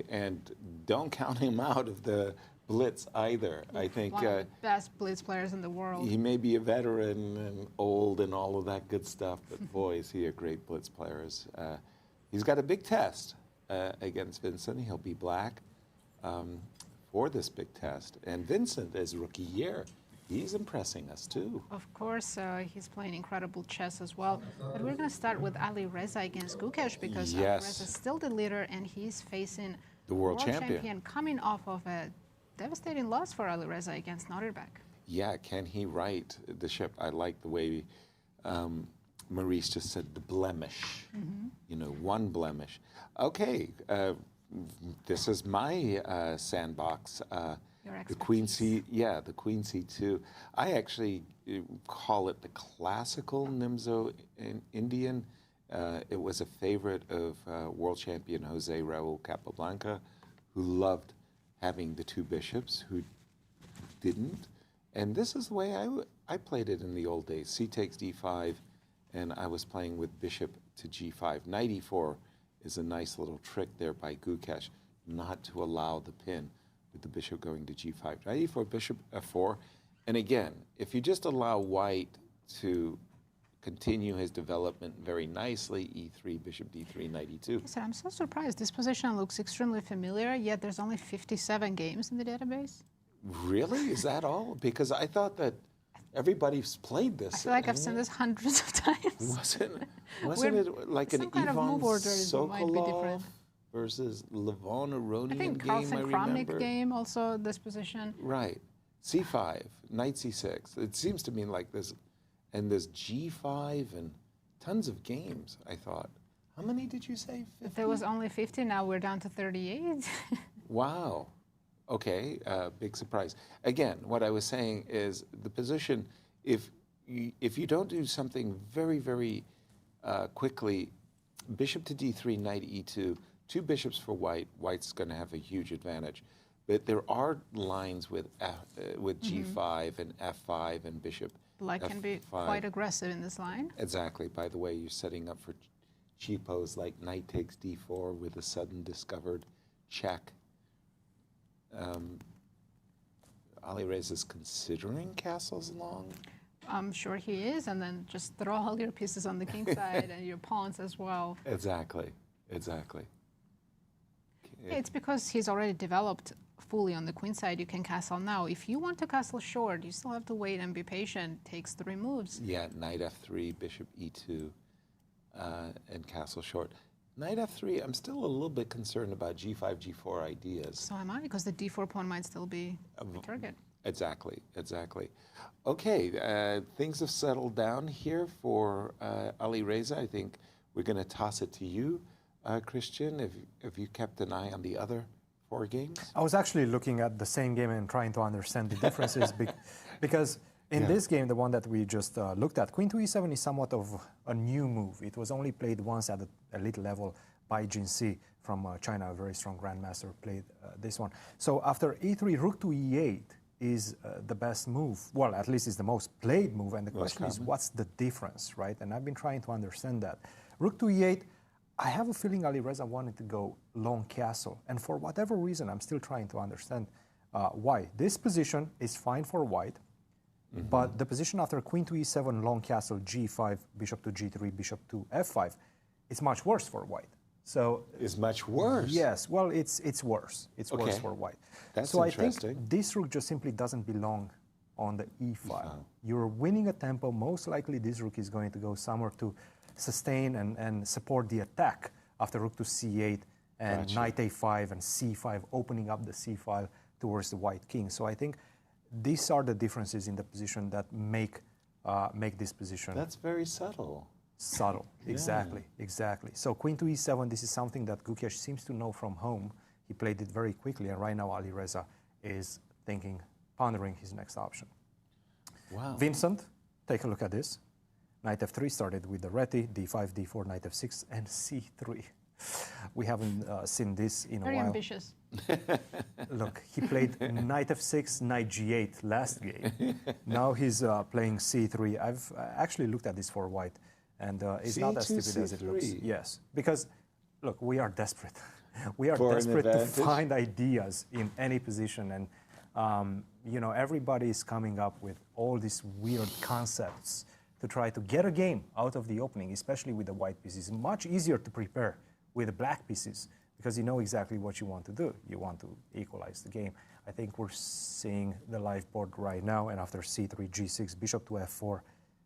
And don't count him out of the Blitz either. I think one of the best Blitz players in the world. He may be a veteran and old and all of that good stuff, but boy, is he a great Blitz player. He's got a big test against Vincent. He'll be black for this big test. And Vincent, as rookie year, he's impressing us too. Of course, he's playing incredible chess as well. But we're going to start with Alireza against Gukesh, because Alireza is still the leader and he's facing the world champion coming off of a devastating loss for Alireza against Nodirbek. Yeah, can he right the ship? I like the way Maurice just said the blemish. You know, 1 blemish. Okay, this is my sandbox. The Queen C, the Queen C2. I actually call it the classical Nimzo in Indian. It was a favorite of world champion Jose Raul Capablanca, who loved having the 2 bishops, who didn't. And this is the way I played it in the old days. C takes D5, and I was playing with bishop to G5. Knight E4 is a nice little trick there by Gukesh, not to allow the pin with the bishop going to G5. Knight E4, bishop F4. And again, if you just allow white to continue his development very nicely, E3, bishop D3, knight E2. Yes, I'm so surprised. This position looks extremely familiar, yet there's only 57 games in the database. Really? Is that all? Because I thought that everybody's played this. I feel like I've seen this hundreds of times. Wasn't it like an kind Ivan of move order might be different. Sokolov versus Levon Aronian I think game, Carlsen I remember? Kramnik game also, this position. Right. C5, knight C6. It seems to me like this, and there's G5 and tons of games, I thought. How many did you say? 50? There was only 50, now we're down to 38. Wow. Okay, big surprise. Again, what I was saying is the position, if you don't do something very, very quickly, bishop to D3, knight E2, 2 bishops for white, white's going to have a huge advantage. But there are lines with G5 and F5 and bishop Black can be quite aggressive in this line. Exactly. By the way, you're setting up for cheapos like knight takes D4 with a sudden discovered check. Alireza's considering castles long? I'm sure he is, and then just throw all your pieces on the king side and your pawns as well. Exactly. It's because he's already developed fully on the queen side. You can castle now. If you want to castle short, you still have to wait and be patient. Takes 3 moves. Yeah, knight F3, bishop E2, and castle short. Knight F3, I'm still a little bit concerned about G5, G4 ideas. So am I, because the D4 pawn might still be a target. Exactly. Okay, things have settled down here for Alireza. I think we're going to toss it to you, Cristian. Have you kept an eye on the other 4 games? I was actually looking at the same game and trying to understand the differences because in this game, the one that we just looked at, Queen to E7 is somewhat of a new move. It was only played once at the elite level by Jin Si from China, a very strong grandmaster played this one. So after E3, Rook to E8 is the best move. Well, at least it's the most played move. And the question is, what's the difference, right? And I've been trying to understand that. Rook to E8, I have a feeling Alireza wanted to go long castle. And for whatever reason, I'm still trying to understand why. This position is fine for white. But the position after Queen to E7, long castle, G5, bishop to G3, bishop to F5, it's much worse for white. So it's much worse. Yes, well, it's worse. It's worse for white. That's so interesting. I think this rook just simply doesn't belong on the e file. You're winning a tempo. Most likely this rook is going to go somewhere to sustain and support the attack after rook to c8 and knight a5 and c5, opening up the c file towards the white king. So I think these are the differences in the position that make this position. That's very subtle. Subtle, exactly, exactly. So queen to e7, this is something that Gukesh seems to know from home. He played it very quickly, and right now Alireza is pondering his next option. Wow. Vincent, take a look at this. Knight f3 started with the reti, d5, d4, knight f6, and c3. We haven't seen this in a while. Very ambitious. Look, he played knight f6, knight g8 last game. Now he's playing c3. I've actually looked at this for white, and it's not as stupid as it looks. Yes, because, look, we are desperate. We are desperate to find ideas in any position, and you know, everybody is coming up with all these weird concepts to try to get a game out of the opening, especially with the white pieces. It's much easier to prepare with the black pieces because you know exactly what you want to do. You want to equalize the game. I think we're seeing the live board right now, and after c3, g6, bishop to f4,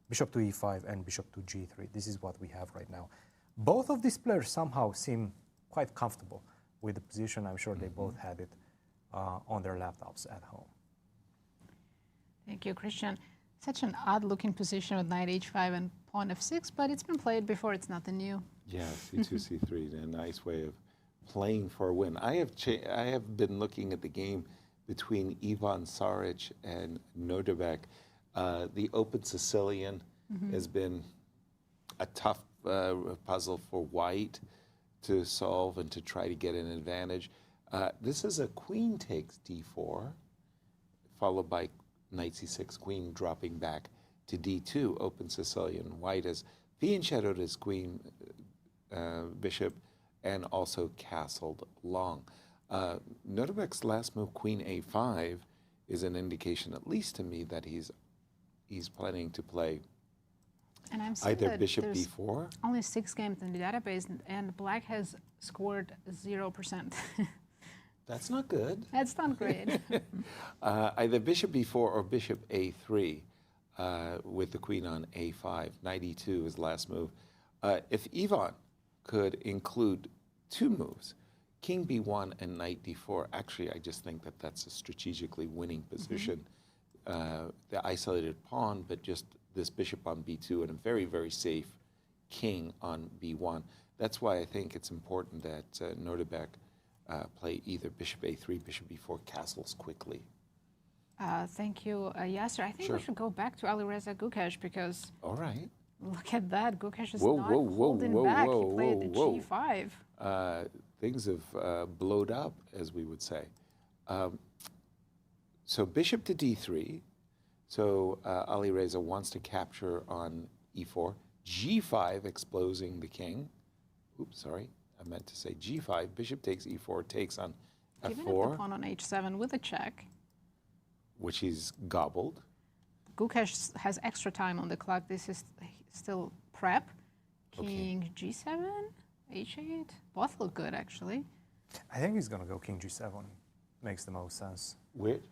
bishop to e5, and bishop to g3. This is what we have right now. Both of these players somehow seem quite comfortable with the position. I'm sure they both had it on their laptops at home. Thank you, Cristian. Such an odd-looking position with knight h5 and pawn f6, but it's been played before. It's nothing new. Yeah, c2, c3, a nice way of playing for a win. I have been looking at the game between Ivan Saric and Nodirbek. The open Sicilian has been a tough puzzle for white to solve and to try to get an advantage. This is a queen takes d4, followed by knight c6, queen dropping back to d2, open Sicilian. White has fianchettoed his queen, bishop, and also castled long. Nodirbek's last move, queen a5, is an indication, at least to me, that he's planning to play and I'm seeing either that bishop b4. Only 6 games in the database, and black has scored 0%. That's not good. That's not great. Either bishop b4 or bishop a3 with the queen on a5. Knight e2 is last move. If Ivan could include 2 moves, king b1 and knight d4, actually I just think that that's a strategically winning position. The isolated pawn, but just this bishop on b2 and a very, very safe king on b1. That's why I think it's important that Nodirbek play either bishop a3, bishop b4, castles quickly. Thank you, Yasser. I think we should go back to Alireza Gukesh because all right. Look at that. Gukesh is not holding back. He played the g5. Things have blowed up, as we would say. So bishop to d3. So Alireza wants to capture on e4. g5, exposing the king. Oops, sorry. I meant to say g5. Bishop takes e4, takes on f4. Giving up the pawn on h7 with a check. Which he's gobbled. Gukesh has extra time on the clock. This is still prep. King g7, h8. Both look good, actually. I think he's going to go king g7. Makes the most sense. Wait.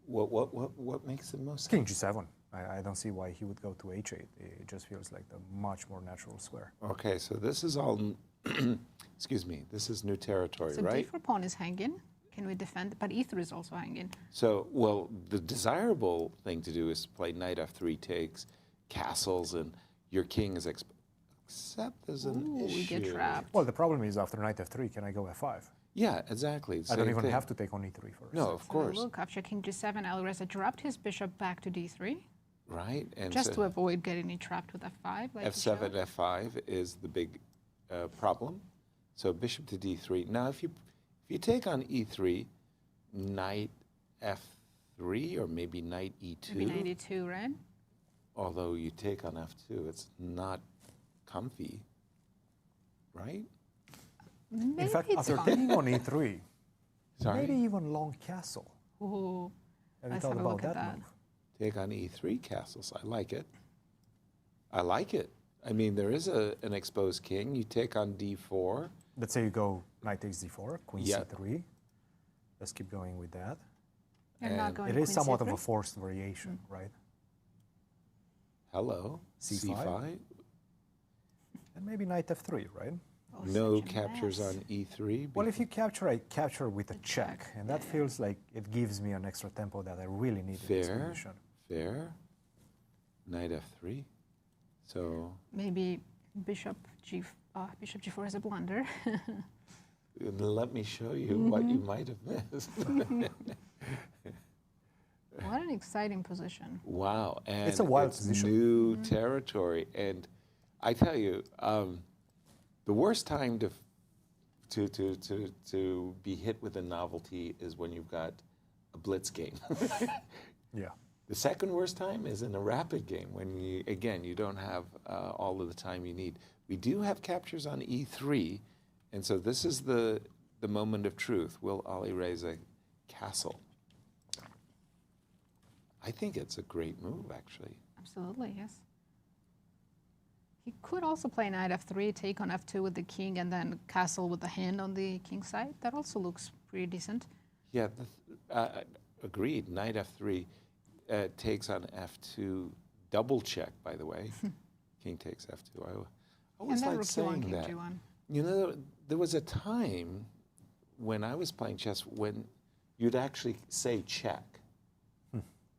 What makes the most sense? King g7. I don't see why he would go to h8. It just feels like the much more natural square. Okay, so this is all, excuse me, this is new territory, so right? So d4 pawn is hanging. Can we defend? But e3 is also hanging. So, well, the desirable thing to do is play knight f3 takes, castles, and your king is except there's an issue. We get trapped. Well, the problem is after knight f3, can I go f5? Yeah, exactly. I don't even have to take on e3 first. No, of course. Look, after king g7, Alireza dropped his bishop back to d3. Right. And just so to avoid getting trapped with f5. Like f7, f5 is the big problem. So bishop to d3. Now, if you take on e3, knight f3 or maybe knight e2. Maybe knight e2, right? Although you take on f2, it's not comfy, right? Maybe in fact, after taking on e3, maybe even long castle. Ooh, have you thought about that move? Take on e3 castles. I like it. I like it. I mean, there is an exposed king. You take on d4. Let's say you go knight takes d4, queen c3. Let's keep going with that. You're not going It is queen somewhat C3? of a forced variation, right? Hello, C5. And maybe knight f3, right? Oh, No such a captures mess. on e3. Well, if you capture, I capture with a check, and that feels like it gives me an extra tempo that I really need in this Fair, position. fair. Knight f3. So Maybe bishop g4 is a blunder. let me show you what you might have missed. What an exciting position. Wow, and It's a wild position. New territory, and I tell you, the worst time to be hit with a novelty is when you've got a blitz game. Yeah. The second worst time is in a rapid game when you don't have all of the time you need. We do have captures on e3, and so this is the moment of truth. Will Alireza castle? I think it's a great move, actually. Absolutely, yes. He could also play knight f3, take on f2 with the king, and then castle with the hand on the king side. That also looks pretty decent. Yeah, agreed. Knight f3 takes on f2, double check, by the way. King takes f2. I always like saying that. G1. You know, there was a time when I was playing chess when you'd actually say check.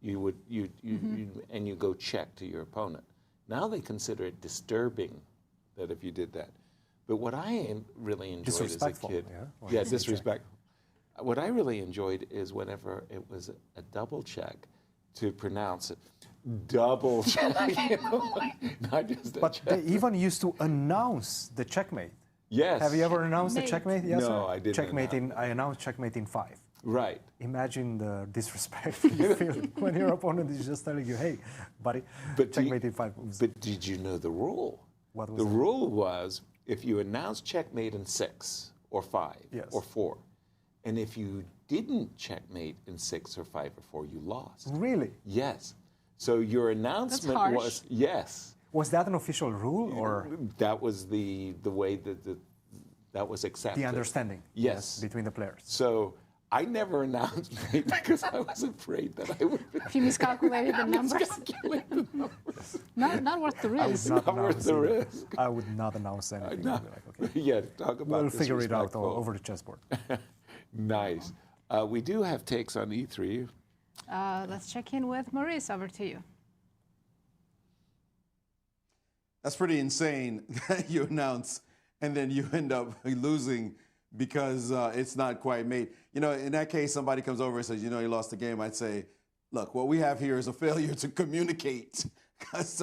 You would and you go check to your opponent. Now they consider it disturbing that if you did that. But what I really enjoyed as a kid, disrespect. What I really enjoyed is whenever it was a double check, to pronounce it double check, you know, not just a But check. they even used to announce the checkmate. Yes. Have you ever announced the checkmate? Yes. No, I didn't. I announced checkmate in 5. Right. Imagine the disrespect you feel when your opponent is just telling you, "Hey, buddy, checkmate in 5 moves." But did you know the rule? What was the it? rule was if you announced checkmate in 6 or 5 or 4, and if you didn't checkmate in 6 or 5 or 4, you lost. Really? Yes. So your announcement harsh. was yes. Was that an official rule, or that was the way that was accepted? the understanding? Yes. Between the players. So I never announced mate because I was afraid that I would. If you miscalculated the numbers. Not worth the risk. Not worth the risk. I would not announce anything. I'd be like, okay. Yeah, talk about We'll figure it out disrespectful. over the chessboard. Nice. We do have takes on e3. Let's check in with Maurice. Over to you. That's pretty insane that you announce and then you end up losing because it's not quite made. You know, in that case, somebody comes over and says, you know, you lost the game. I'd say, look, what we have here is a failure to communicate. Because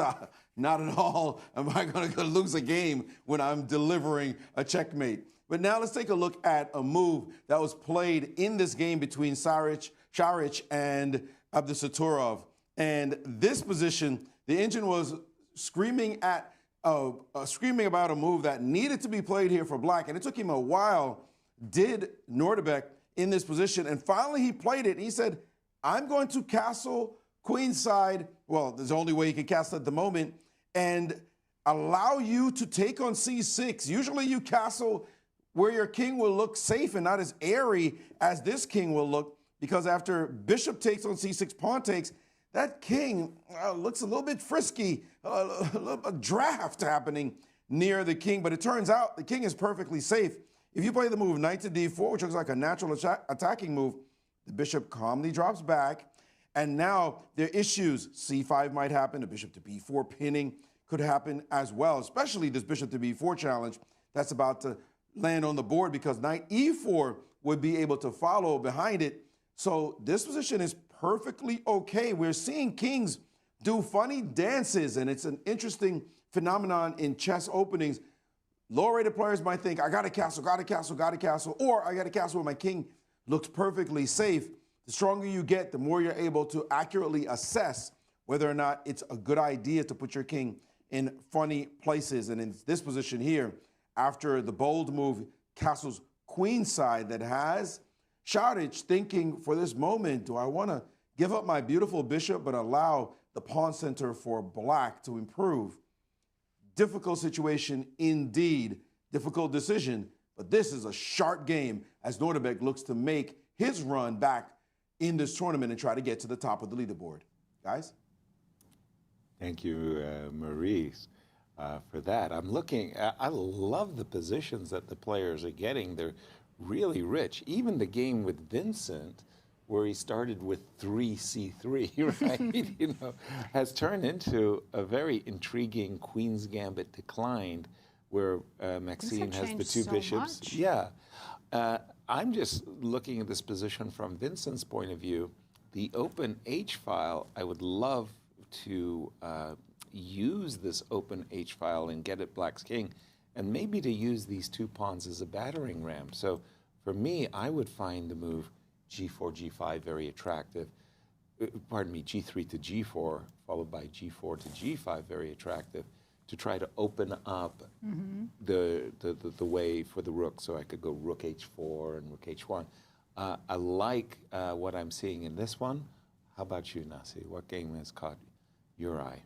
not at all am I going to lose a game when I'm delivering a checkmate. But now let's take a look at a move that was played in this game between Saric and Abdusattorov. And this position, the engine was screaming about a move that needed to be played here for black. And it took him a while, did Nodirbek in this position. And finally he played it. He said, I'm going to castle queenside. Well, there's the only way he can castle at the moment. And allow you to take on c6. Usually you castle where your king will look safe and not as airy as this king will look. Because after bishop takes on c6, pawn takes, that king looks a little bit frisky, a draft happening near the king. But it turns out the king is perfectly safe. If you play the move knight to d4, which looks like a natural attacking move, the bishop calmly drops back. And now there are issues. c5 might happen. A bishop to b4 pinning could happen as well, especially this bishop to b4 challenge that's about to land on the board because knight e4 would be able to follow behind it. So this position is perfectly okay. We're seeing kings do funny dances, and it's an interesting phenomenon in chess openings. Low-rated players might think, I got a castle, got a castle, got a castle, or I got a castle where my king looks perfectly safe. The stronger you get, the more you're able to accurately assess whether or not it's a good idea to put your king in funny places. And in this position here, after the bold move, castles queenside that has Saric thinking for this moment, do I want to give up my beautiful bishop but allow the pawn center for black to improve? Difficult situation indeed, difficult decision, but this is a sharp game as Nodirbek looks to make his run back in this tournament and try to get to the top of the leaderboard. Guys? Thank you, Maurice, for that. I'm looking, I love the positions that the players are getting. They're really rich. Even the game with Vincent, where he started with 3c3, right? You know, has turned into a very intriguing Queen's Gambit declined, where Maxime has the two bishops. Much. Yeah. I'm just looking at this position from Vincent's point of view. The open H file, I would love to use this open H file and get at Black's king, and maybe to use these two pawns as a battering ram. So for me, I would find the move g4, g5 very attractive. Pardon me, g3 to g4, followed by g4 to g5 very attractive, to try to open up the way for the rook, so I could go rook h4 and rook h1. I like what I'm seeing in this one. How about you, Nasi? What game has caught your eye?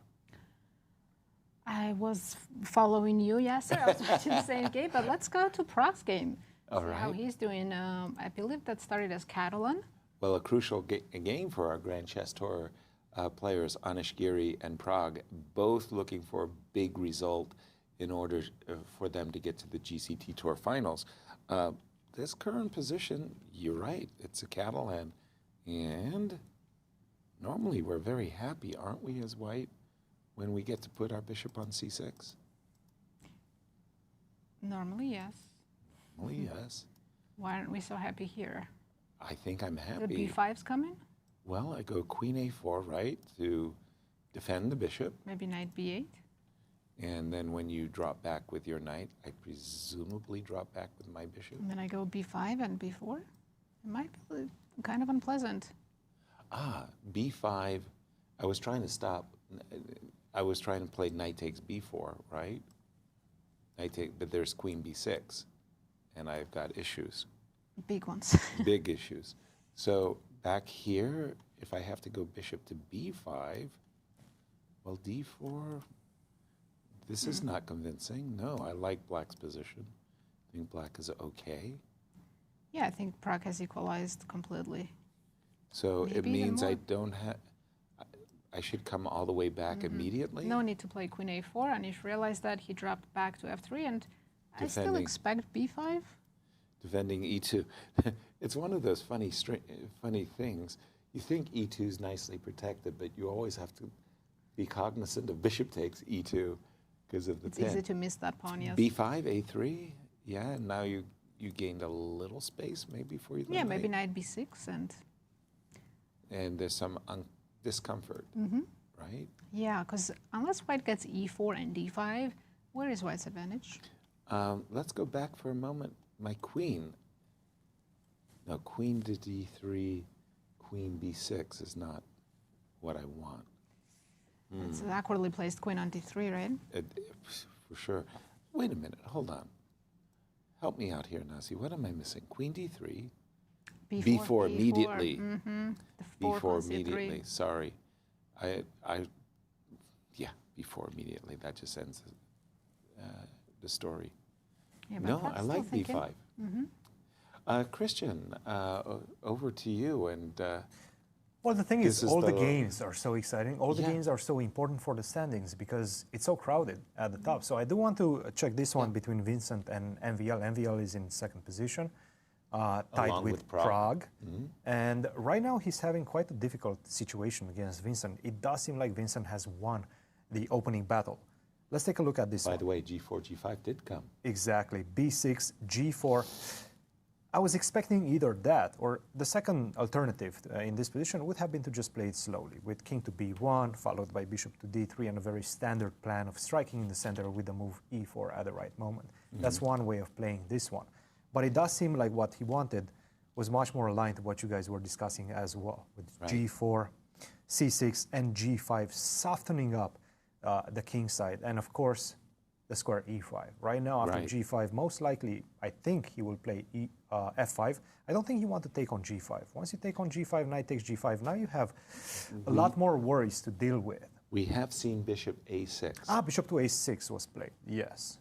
I was following you, Yasser. I was watching the same game, but let's go to Prag's game. All See right. how he's doing. I believe that started as Catalan. Well, a crucial game for our Grand Chess Tour players, Anish, Giri, and Pragg, both looking for a big result in order for them to get to the GCT Tour finals. This current position, you're right, it's a Catalan. And normally we're very happy, aren't we, as white, when we get to put our bishop on c6? Normally, yes. Normally, yes. Why aren't we so happy here? I think I'm The happy. b5's coming? Well, I go queen a4, right, to defend the bishop. Maybe knight b8? And then when you drop back with your knight, I presumably drop back with my bishop. And then I go b5 and b4? It might be kind of unpleasant. B5, I was trying to stop. I was trying to play knight takes b4, right? But there's queen b6, and I've got issues. Big ones. Big issues. So back here, if I have to go bishop to b5, well, d4, this is not convincing. No, I like Black's position. I think Black is okay. Yeah, I think Pragg has equalized completely. So Maybe it even means I more. don't have, I should come all the way back immediately? No need to play queen a4. Anish realized that. He dropped back to f3, and I still Defending. expect b5. Defending e2. It's one of those funny things. You think e2 is nicely protected, but you always have to be cognizant of bishop takes e2 because of the It's pin. easy to miss that pawn, yes. b5, a3, yeah, now you gained a little space maybe for you. Yeah, maybe knight b6 And there's some discomfort, right? Yeah, because unless white gets e4 and d5, where is white's advantage? Let's go back for a moment. My queen. No, queen to d3, queen b6 is not what I want. It's an awkwardly placed queen on d3, right? For sure. Wait a minute, hold on. Help me out here, Nasi. What am I missing? Queen d3. B4 immediately. The B4 immediately. Sorry. Yeah, B4 immediately. That just ends the story. Yeah, but No, Pragg's I still like thinking. B5. Christian, over to you. And well, the thing this is, is all the the- games are so exciting. All the Yeah. games are so important for the standings because it's so crowded at the top. So I do want to check this one between Vincent and MVL. MVL is in second position, tied Along with with Pragg. Pragg. And right now he's having quite a difficult situation against Vincent. It does seem like Vincent has won the opening battle. Let's take a look at this by one. the way, g4, g5 did come. Exactly, b6, g4. I was expecting either that or the second alternative in this position would have been to just play it slowly with king to b1 followed by bishop to d3 and a very standard plan of striking in the center with the move e4 at the right moment. That's one way of playing this one. But it does seem like what he wanted was much more aligned to what you guys were discussing as well, with g4, c6, and g5 softening up the king side. And of course, the square e5. Right now, after g5, most likely, I think he will play f5. I don't think you want to take on g5. Once you take on g5, knight takes g5, now you have a lot more worries to deal with. We have seen bishop a6. Bishop to a6 was played, yes.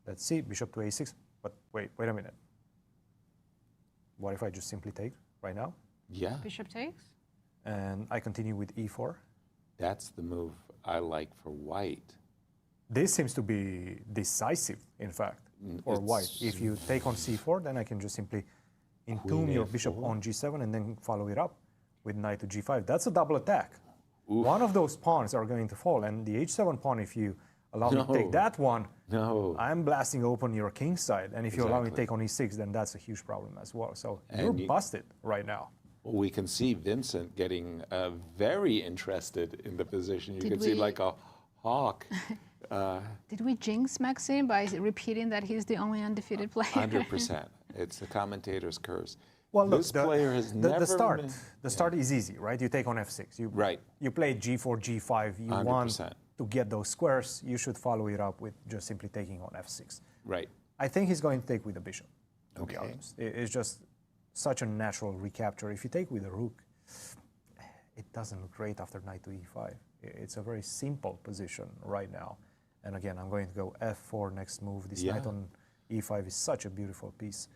Let's see, bishop to a6, but wait a minute. What if I just simply take right now? Yeah. Bishop takes. And I continue with e4. That's the move I like for white. This seems to be decisive, in fact, for white. If you take on c4, then I can just simply entomb your bishop on g7 and then follow it up with knight to g5. That's a double attack. Oof. One of those pawns are going to fall, and the h7 pawn, if you allow me to take that one, I'm blasting open your king side. And if you allow me to take on e6, then that's a huge problem as well. So you're busted right now. Well, we can see Vincent getting very interested in the position. You can see like a hawk. Did we jinx Maxime by repeating that he's the only undefeated player? 100%. It's the commentator's curse. Well, look, this player has never the start is easy, right? You take on f6. You play g4, g5. You 100%. Want to get those squares. You should follow it up with just simply taking on f6. Right. I think he's going to take with the bishop, to be honest. It's just such a natural recapture. If you take with the rook, it doesn't look great after knight to e5. It's a very simple position right now. And again, I'm going to go f4 next move. This knight on e5 is such a beautiful piece.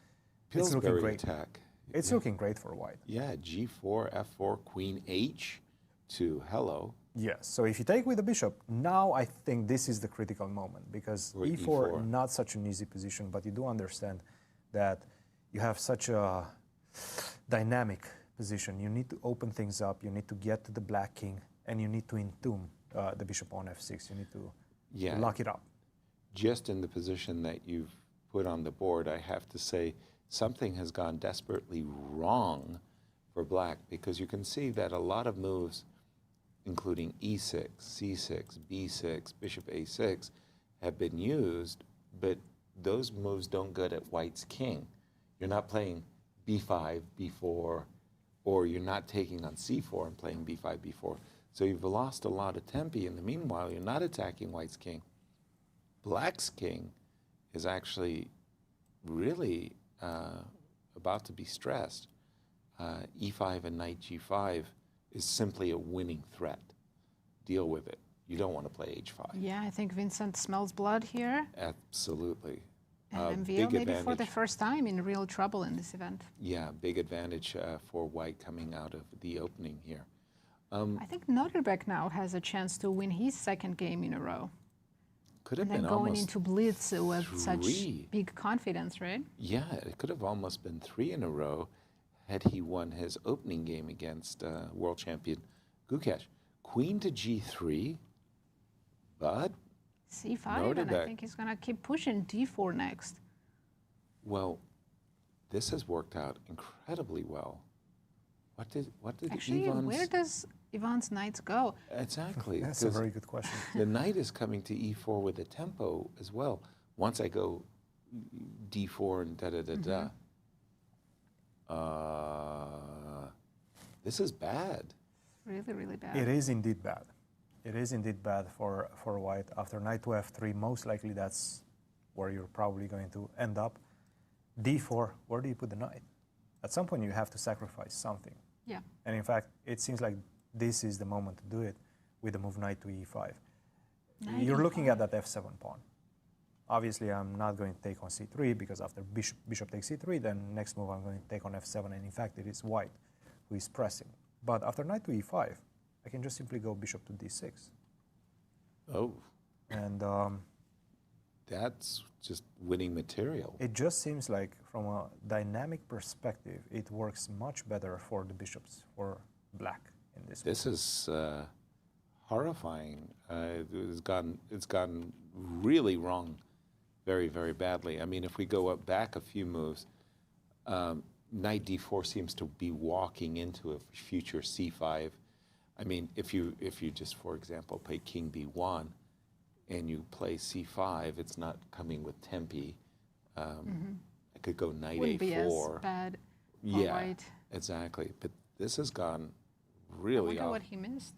It's looking great. Attack. It's looking great for white. Yeah, g4, f4, queen h to hello. Yes, so if you take with the bishop, now I think this is the critical moment, because e4, not such an easy position, but you do understand that you have such a dynamic position. You need to open things up, you need to get to the black king, and you need to entomb the bishop on f6. You need to lock it up. Just in the position that you've put on the board, I have to say something has gone desperately wrong for black, because you can see that a lot of moves, including e6, c6, b6, bishop a6, have been used, but those moves don't go at white's king. You're not playing b5, b4, or you're not taking on c4 and playing b5, b4. So you've lost a lot of tempi. In the meanwhile, you're not attacking white's king. Black's king is actually really about to be stressed. E5 and knight g5 is simply a winning threat. Deal with it. You don't want to play h5. Yeah, I think Vincent smells blood here. Absolutely. And MVO maybe for the first time in real trouble in this event. Yeah, big advantage for white coming out of the opening here. I think Nodirbek now has a chance to win his second game in a row. Could have been almost going into Blitz with such big confidence, right? Yeah, it could have almost been 3 in a row had he won his opening game against world champion Gukesh. Queen to g3, but c5, Nodirbek. And I think he's going to keep pushing d4 next. Well, this has worked out incredibly well. What did Actually, Ivan's... where does Ivan's knights go? Exactly. That's a very good question. The knight is coming to e4 with a tempo as well. Once I go d4 and da-da-da-da. This is bad. Really, really bad. It is indeed bad. It is indeed bad for white. After knight to f3, most likely that's where you're probably going to end up. d4, where do you put the knight? At some point, you have to sacrifice something. Yeah. And in fact, it seems like this is the moment to do it with the move knight to e5. You're looking at that f7 pawn. Obviously, I'm not going to take on c3, because after bishop takes c3, then next move I'm going to take on f7. And in fact, it is white who is pressing. But after knight to e5, I can just simply go bishop to d6. Oh. And that's just winning material. It just seems like, from a dynamic perspective, it works much better for the bishops, for black in this. This is horrifying. It's gone really wrong, very, very badly. I mean, if we go back a few moves, knight d4 seems to be walking into a future c5. I mean, if you just, for example, play king b1 and you play c5, it's not coming with tempi. I could go knight Wouldn't a4. Be as bad for white. Exactly. But this has gone really I wonder off. what he missed.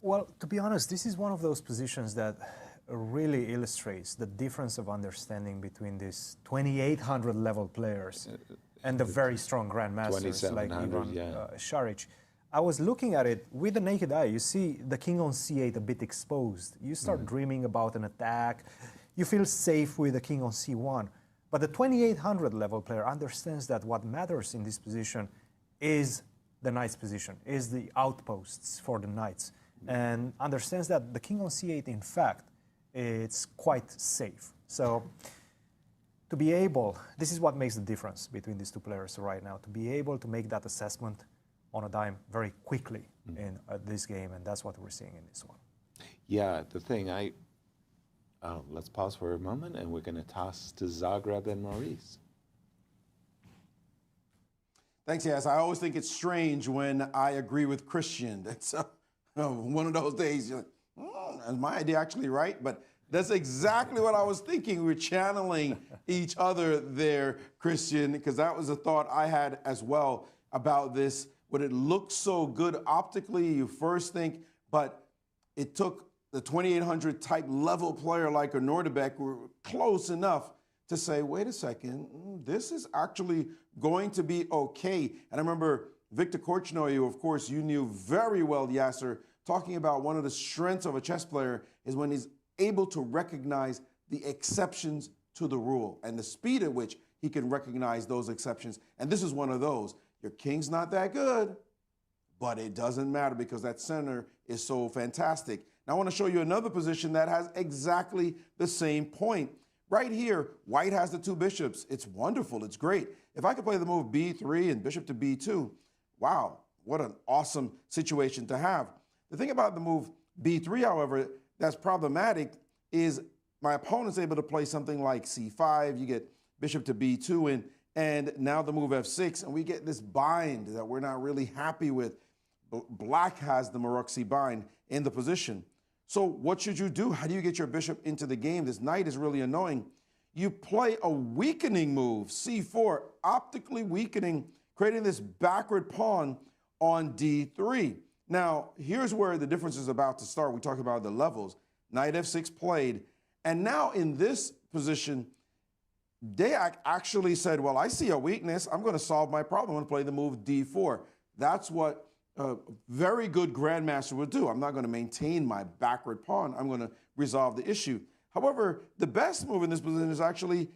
Well, to be honest, this is one of those positions that really illustrates the difference of understanding between these 2,800 level players and the very strong grandmasters like Ivan Saric. I was looking at it with the naked eye. You see the king on c8 a bit exposed. You start dreaming about an attack. You feel safe with the king on c1. But the 2,800 level player understands that what matters in this position is the knight's position, is the outposts for the knights, and understands that the king on c8, in fact, it's quite safe. So to be able, this is what makes the difference between these two players right now, to be able to make that assessment on a dime very quickly in this game, and that's what we're seeing in this one. Yeah, the thing, let's pause for a moment, and we're going to toss to Zagreb and Maurice. Thanks, Yas. I always think it's strange when I agree with Cristian. It's one of those days, you're like, is my idea actually right? But that's exactly what I was thinking. We're channeling each other there, Cristian, because that was a thought I had as well about this. When it looks so good optically, you first think, but it took the 2800 type level player like a Nodirbek were close enough to say, wait a second, this is actually going to be okay. And I remember Victor Korchnoi, who of course you knew very well, Yasser, talking about one of the strengths of a chess player is when he's able to recognize the exceptions to the rule and the speed at which he can recognize those exceptions. And this is one of those. Your king's not that good, but it doesn't matter because that center is so fantastic. Now I want to show you another position that has exactly the same point. Right here, white has the two bishops. It's wonderful. It's great. If I could play the move b3 and bishop to b2, wow, what an awesome situation to have. The thing about the move b3, however, that's problematic is my opponent's able to play something like c5. You get bishop to b2 and now the move f6, and we get this bind that we're not really happy with. Black has the Maruxi bind in the position. So what should you do? How do you get your bishop into the game? This knight is really annoying. You play a weakening move, c4, optically weakening, creating this backward pawn on d3. Now, here's where the difference is about to start. We talk about the levels. Knight f6 played. And now in this position, Deac actually said, well, I see a weakness. I'm going to solve my problem. I'm going to play the move d4. That's what a very good grandmaster would do. I'm not going to maintain my backward pawn. I'm going to resolve the issue. However, the best move in this position is actually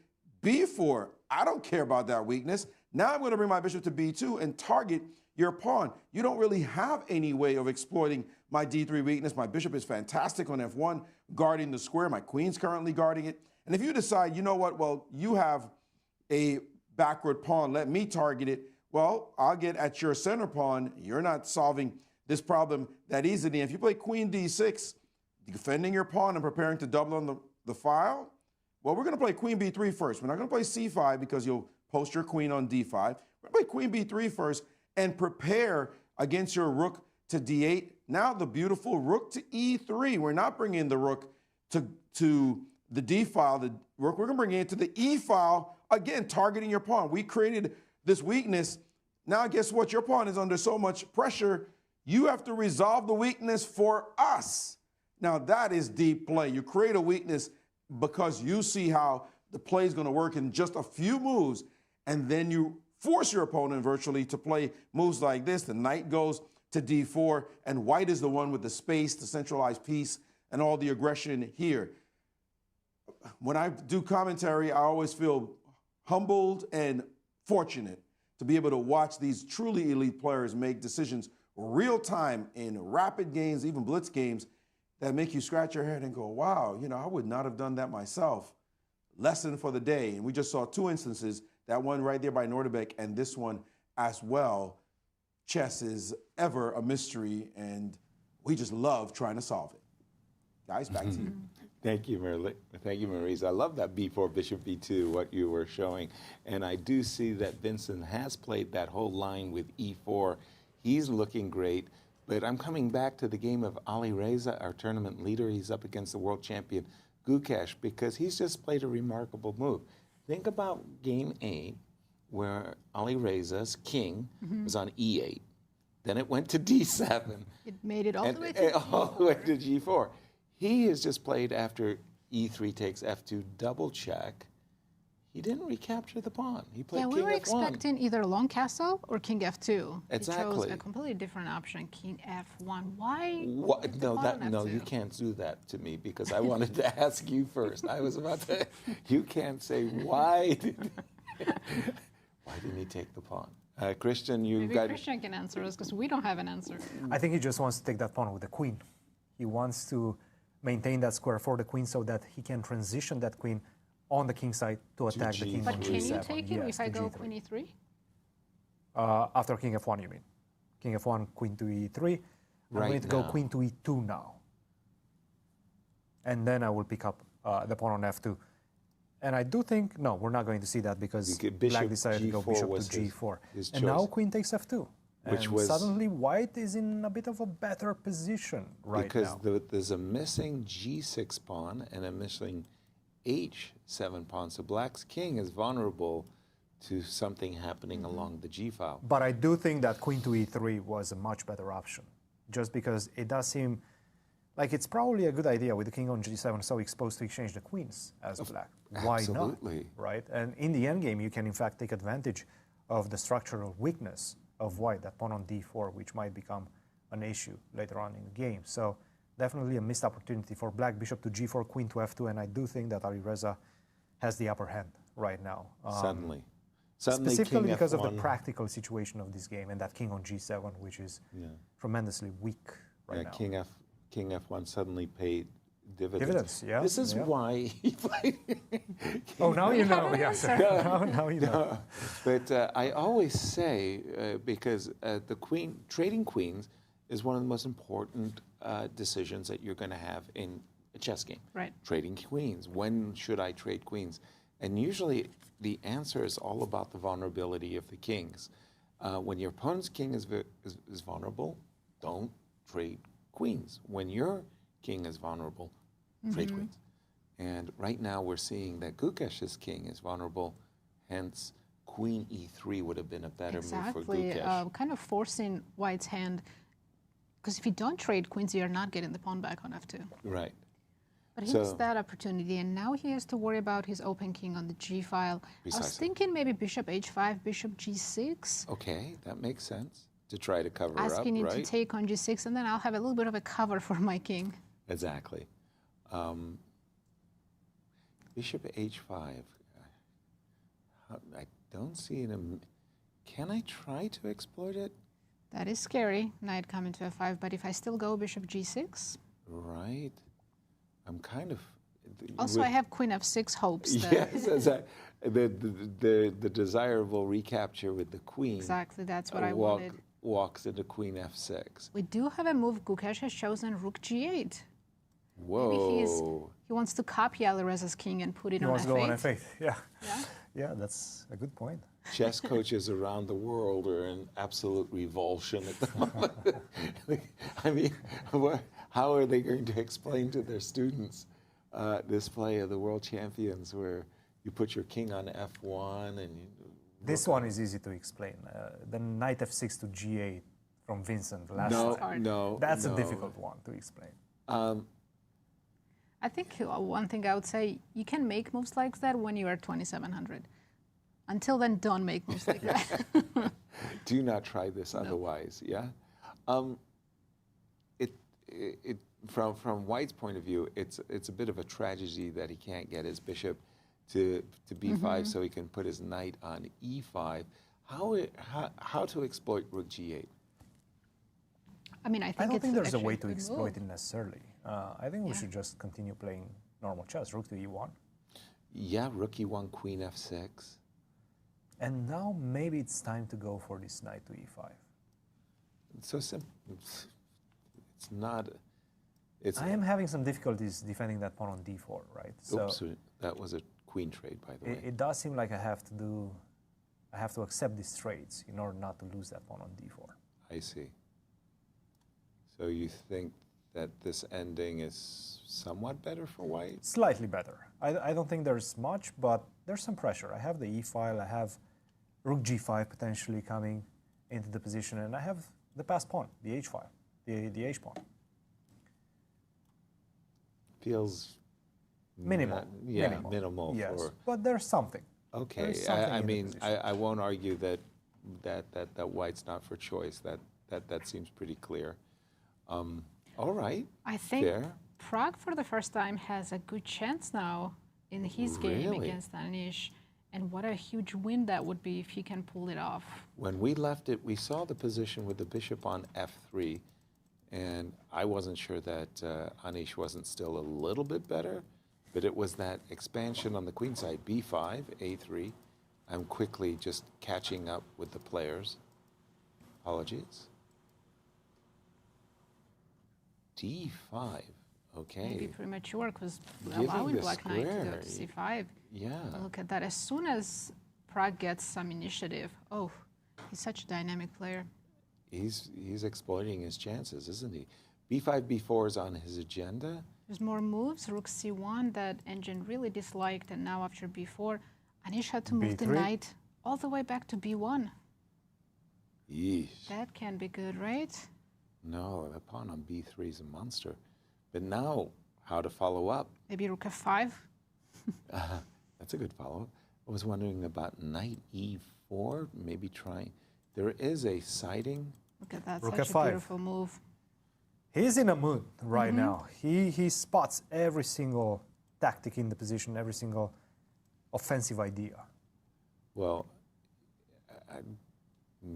b4. I don't care about that weakness. Now I'm going to bring my bishop to b2 and target your pawn. You don't really have any way of exploiting my d3 weakness. My bishop is fantastic on f1, guarding the square. My queen's currently guarding it. And if you decide, you know what, well, you have a backward pawn, let me target it, well, I'll get at your center pawn. You're not solving this problem that easily. If you play queen d6, defending your pawn and preparing to double on the file, well, we're going to play queen b3 first. We're not going to play c5 because you'll post your queen on d5. We're going to play queen b3 first and prepare against your rook to d8. Now the beautiful rook to e3. We're not bringing the rook to the d file, the rook. We're going to bring it to the e file, again, targeting your pawn. We created this weakness. Now guess what? Your pawn is under so much pressure, you have to resolve the weakness for us. Now that is deep play. You create a weakness because you see how the play is going to work in just a few moves, and then you force your opponent virtually to play moves like this. The knight goes to d4, and white is the one with the space, the centralized piece, and all the aggression here. When I do commentary, I always feel humbled and fortunate to be able to watch these truly elite players make decisions real time in rapid games, even blitz games, that make you scratch your head and go, wow, you know, I would not have done that myself. Lesson for the day. And we just saw two instances, that one right there by Nodirbek and this one as well. Chess is ever a mystery, and we just love trying to solve it. Guys, back to you. Thank you, Maurice. I love that b4, bishop b2, what you were showing. And I do see that Vincent has played that whole line with e4. He's looking great. But I'm coming back to the game of Alireza, our tournament leader. He's up against the world champion Gukesh because he's just played a remarkable move. Think about game 8, where Alireza's king was on e8. Then it went to d7. It made it all the way to all the way to g4. He has just played after e3 takes f2 double check. He didn't recapture the pawn. He played king we were f1. expecting either long castle or king f2. Exactly. He chose a completely different option, king f1. Why? No, you can't do that to me because I wanted to ask you first. I was about to. You can't say why did he take the pawn? Cristian, you Maybe got... Cristian can answer us because we don't have an answer. I think he just wants to take that pawn with the queen. He wants to maintain that square for the queen so that he can transition that queen on the king side to attack the king But on can g7. you take it Yes, if I to go g3. queen e3? After king f1, you mean? King f1, queen to e3. I'm Right going to go now. queen to e2 now. And then I will pick up the pawn on f2. And I do think, no, we're not going to see that because black decided to go bishop to g4. choice. And now queen takes f2. Which and was- suddenly white is in a bit of a better position right because now. there's a missing g6 pawn and a missing h7 pawn. So black's king is vulnerable to something happening along the g file. But I do think that queen to e3 was a much better option, just because it does seem like it's probably a good idea with the king on g7 so exposed to exchange the queens as black. Why absolutely. not? Right? And in the endgame, you can in fact take advantage of the structural weakness of white, that pawn on d4, which might become an issue later on in the game. So definitely a missed opportunity for black, bishop to g4, queen to f2, and I do think that Alireza has the upper hand right now. Suddenly Specifically king because of the F1. practical situation of this game and that king on g7, which is tremendously weak right now. King F1 suddenly paid dividends. Dividends, yeah. This is yeah. why he played. Oh, now you know. Yes. now you know. But I always say, because trading queens is one of the most important decisions that you're going to have in a chess game. Right. Trading queens. When should I trade queens? And usually the answer is all about the vulnerability of the kings. When your opponent's king is vulnerable, don't trade queens. When your king is vulnerable, trade queens. And right now we're seeing that Gukesh's king is vulnerable, hence queen e3 would have been a better move for Gukesh. Kind of forcing white's hand, because if you don't trade queens, you're not getting the pawn back on f2. Right. But he has that opportunity, and now he has to worry about his open king on the g file. Precisely. I was thinking maybe bishop h5, bishop g6. Okay, that makes sense. To try to cover Asking him up, to right? take on g6, and then I'll have a little bit of a cover for my king. Exactly. Bishop h5. I don't see it. Can I try to exploit it? That is scary, knight coming to f5, but if I still go bishop g6. Right. I'm kind of... Also, I have queen f6 hopes. Yes, the desirable recapture with the queen. Exactly, that's what I wanted. Walks into queen f6. We do have a move. Gukesh has chosen rook g8. Whoa. Maybe he wants to copy Alireza's king and put it on f8. He wants to go on f8, yeah. Yeah? Yeah, that's a good point. Chess coaches around the world are in absolute revulsion at the moment. I mean, how are they going to explain to their students this play of the world champions where you put your king on f1 and you... This one is easy to explain. The knight f6 to g8 from Vincent last time. That's a difficult one to explain. I think one thing I would say, you can make moves like that when you are 2700. Until then, don't make moves like that. Do not try this otherwise, yeah? From White's point of view, it's a bit of a tragedy that he can't get his bishop to b5 so he can put his knight on e5. How to exploit rook g8? I mean, I don't think there's a way actually to a good exploit move. it necessarily. I think we should just continue playing normal chess. Rook to e1. Yeah, rook e1, queen f6. And now maybe it's time to go for this knight to e5. It's so simple. It's not... I am having some difficulties defending that pawn on d4, right? Oops, So that was a queen trade, by the way. it does seem like I have to accept these trades in order not to lose that pawn on d4. I see. So you think that this ending is somewhat better for White? Slightly better. I don't think there's much, but there's some pressure. I have the e file, I have rook g5 potentially coming into the position, and I have the passed pawn, the h file, the h pawn. Feels minimal. minimal. Yes, for... but there's something. Okay, There's something I in the mean, position. I won't argue that White's not for choice. That seems pretty clear. All right. I think fair. Pragg, for the first time, has a good chance now in his game against Anish. And what a huge win that would be if he can pull it off. When we left it, we saw the position with the bishop on f3, and I wasn't sure that Anish wasn't still a little bit better, but it was that expansion on the queen side, b5, a3. I'm quickly just catching up with the players. Apologies. d5, okay. Maybe premature, because allowing black knight to go to c5. Yeah. But look at that. As soon as Pragg gets some initiative, oh, he's such a dynamic player. He's exploiting his chances, isn't he? b5, b4 is on his agenda. There's more moves. Rook c1 that Engine really disliked, and now after b4, Anish had to move the knight all the way back to b1. Yeesh. That can be good, right? No, the pawn on b3 is a monster. But now, how to follow up? Maybe rook f5? That's a good follow-up. I was wondering about knight e4, maybe trying. There is a siding. Look at that, Rook such f5. a beautiful move. He's in a mood right now. He spots every single tactic in the position, every single offensive idea. Well,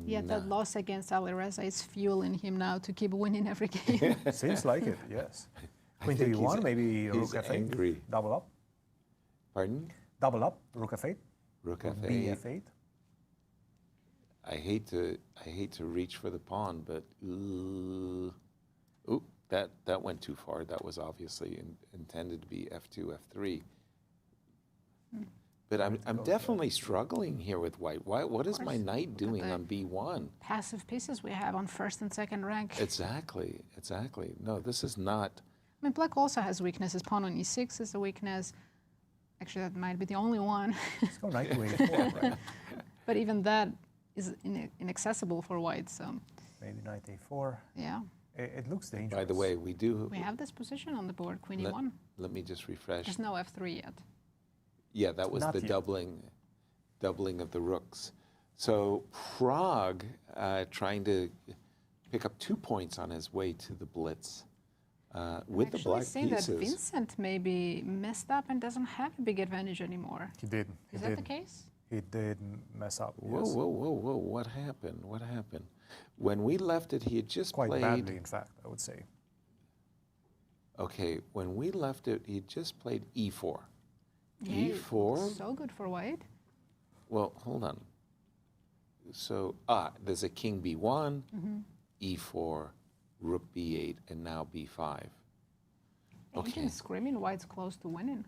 Yeah, that loss against Alireza is fueling him now to keep winning every game. Seems like it, yes. Queen to e1, maybe rook f8. Angry. Double up. Pardon? Double up, rook f8. Rook f8. bf8. I hate to reach for the pawn, but ooh, that went too far. That was obviously intended to be f2, f3. But I'm definitely struggling here with white. What is my knight doing on b1? Passive pieces we have on first and second rank. Exactly. No, this is not. I mean, black also has weaknesses. Pawn on e6 is a weakness. Actually, that might be the only one. Let's go knight to a4, right? But even that is inaccessible for white, so. Maybe knight a4. Yeah. It looks dangerous. By the way, we have this position on the board, queen e1. Let me just refresh. There's no f3 yet. Yeah, that was the doubling of the rooks. So Pragg trying to pick up 2 points on his way to the blitz with the black pieces. I actually that Vincent maybe messed up and doesn't have a big advantage anymore. He did. Is that the case? He did mess up. Whoa, yes. whoa! What happened? When we left it, he had just quite played. badly, in fact, I would say. Okay, when we left it, he just played e4. Yeah, e4. So good for white. Well, hold on. So there's a king b1, e4, rook b8, and now b5. Okay. Engine screaming white's close to winning.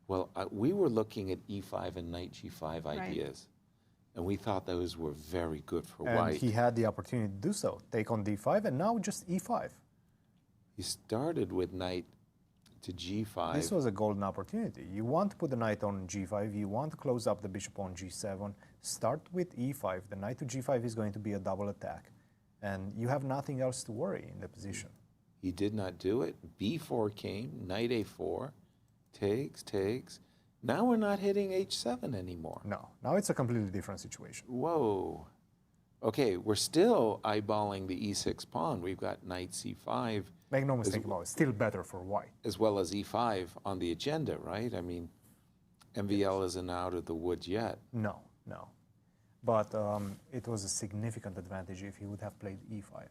Well, we were looking at e5 and knight g5 ideas, and we thought those were very good for white. And he had the opportunity to do so. Take on d5, and now just e5. He started with knight to g5. This was a golden opportunity. You want to put the knight on g5, you want to close up the bishop on g7, start with e5. The knight to g5 is going to be a double attack, and you have nothing else to worry in the position. He did not do it. b4 came, knight a4, takes. Now we're not hitting h7 anymore. No, now it's a completely different situation. Whoa. Okay, we're still eyeballing the e6 pawn. We've got knight c5. Make no mistake about it, still better for white. As well as e5 on the agenda, right? I mean, MVL isn't out of the woods yet. No. But it was a significant advantage if he would have played e5.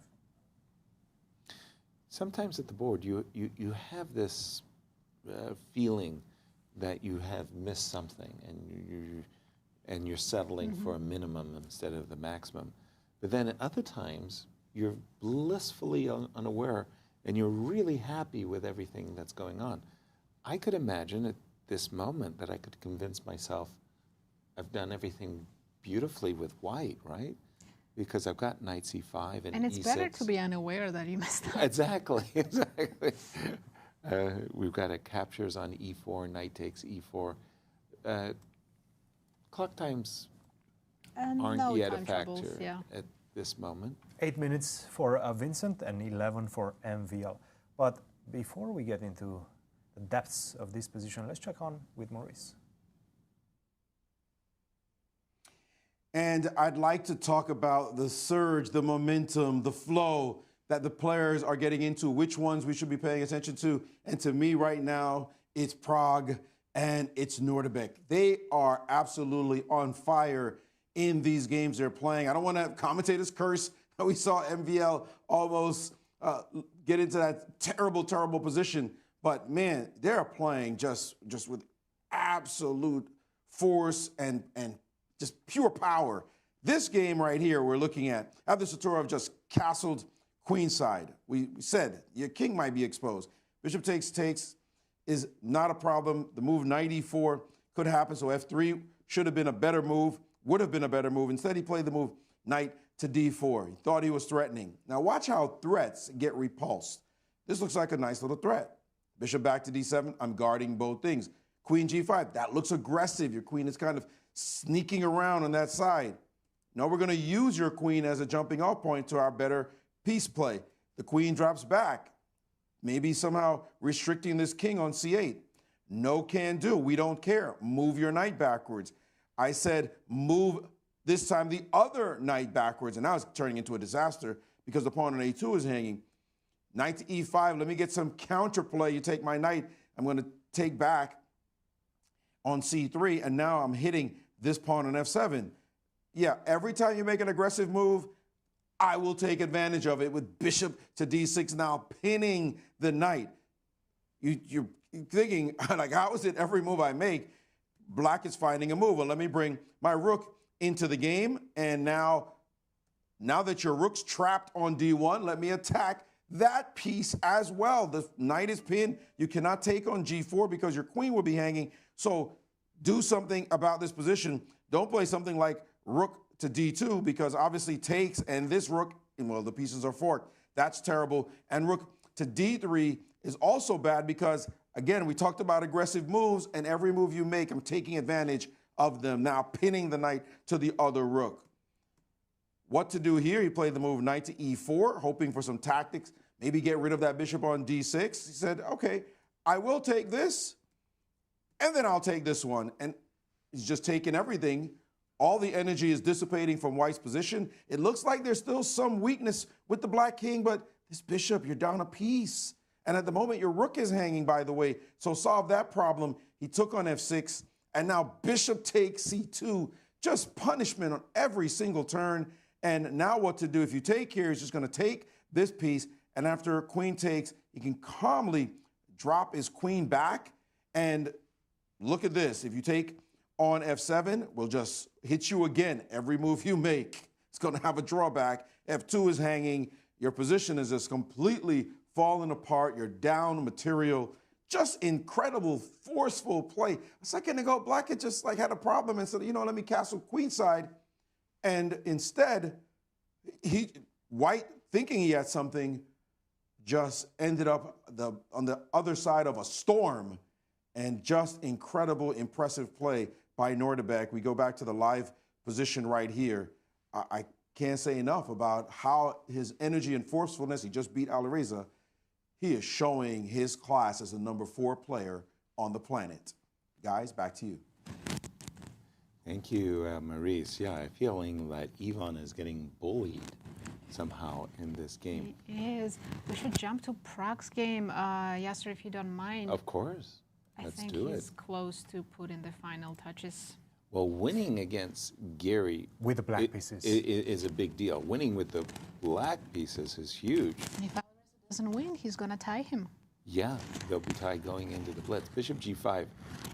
Sometimes at the board, you have this feeling that you have missed something, and you're settling for a minimum instead of the maximum. But then at other times, you're blissfully unaware, and you're really happy with everything that's going on. I could imagine at this moment that I could convince myself I've done everything beautifully with white, right? Because I've got knight c5 and it's e6. better to be unaware that you messed up. Exactly. We've got a captures on e4, knight takes e4. Clock times aren't yet a factor at this moment. 8 minutes for Vincent and 11 for MVL. But before we get into the depths of this position, let's check on with Maurice. And I'd like to talk about the surge, the momentum, the flow that the players are getting into, which ones we should be paying attention to. And to me right now, it's Pragg and it's Nodirbek. They are absolutely on fire in these games they're playing. I don't want to have commentators curse. We saw MVL almost get into that terrible, terrible position. But man, they're playing just with absolute force and just pure power. This game right here we're looking at, Abdusattorov just castled queenside. We said your king might be exposed. Bishop takes is not a problem. The move knight e4 could happen, so f3 should have been a better move, would have been a better move. Instead, he played the move knight to d4. He thought he was threatening. Now watch how threats get repulsed. This looks like a nice little threat. Bishop back to d7, I'm guarding both things. Queen g5, that looks aggressive. Your queen is kind of sneaking around on that side. Now we're going to use your queen as a jumping off point to our better piece play. The queen drops back, maybe somehow restricting this king on c8. No can do, we don't care. Move your knight backwards. I said move this time the other knight backwards, and now it's turning into a disaster because the pawn on a2 is hanging. Knight to e5, let me get some counterplay. You take my knight, I'm going to take back on c3, and now I'm hitting this pawn on f7. Yeah, every time you make an aggressive move, I will take advantage of it with bishop to d6 now, pinning the knight. You're thinking, like, how is it every move I make, black is finding a move? Well, let me bring my rook into the game, and now that your rook's trapped on d1, let me attack that piece as well. The knight is pinned. You cannot take on g4 because your queen will be hanging. So do something about this position. Don't play something like rook to d2 because obviously takes, and this rook, well, the pieces are forked. That's terrible. And rook to d3 is also bad because, again, we talked about aggressive moves, and every move you make, I'm taking advantage of them, now pinning the knight to the other rook. What to do here? He played the move knight to e4, hoping for some tactics, maybe get rid of that bishop on d6. He said, okay, I will take this, and then I'll take this one. And he's just taking everything. All the energy is dissipating from white's position. It looks like there's still some weakness with the black king, but this bishop, you're down a piece. And at the moment, your rook is hanging, by the way. So solve that problem. He took on f6, and now bishop takes c2. Just punishment on every single turn. And now what to do? If you take here, he's just going to take this piece, and after queen takes, he can calmly drop his queen back. And look at this. If you take on f7, we'll just hit you again. Every move you make, it's going to have a drawback. f2 is hanging. Your position is just completely falling apart. You're down material. Just incredible, forceful play. A second ago, black had just like had a problem and said, you know, let me castle queenside. And instead, white, thinking he had something, just ended up on the other side of a storm. And just incredible, impressive play by Nodirbek. We go back to the live position right here. I can't say enough about how his energy and forcefulness, he just beat Alireza. He is showing his class as a number 4 player on the planet. Guys, back to you. Thank you, Maurice. Yeah, I'm feeling that Ivan is getting bullied somehow in this game. He is. We should jump to Prag's game, Yasser, if you don't mind. Of course. Let's do it. I think he's close to putting the final touches. Well, winning against Giri with the black pieces is a big deal. Winning with the black pieces is huge. If Alireza doesn't win, he's going to tie him. Yeah, they'll be tied going into the blitz. Bishop g5,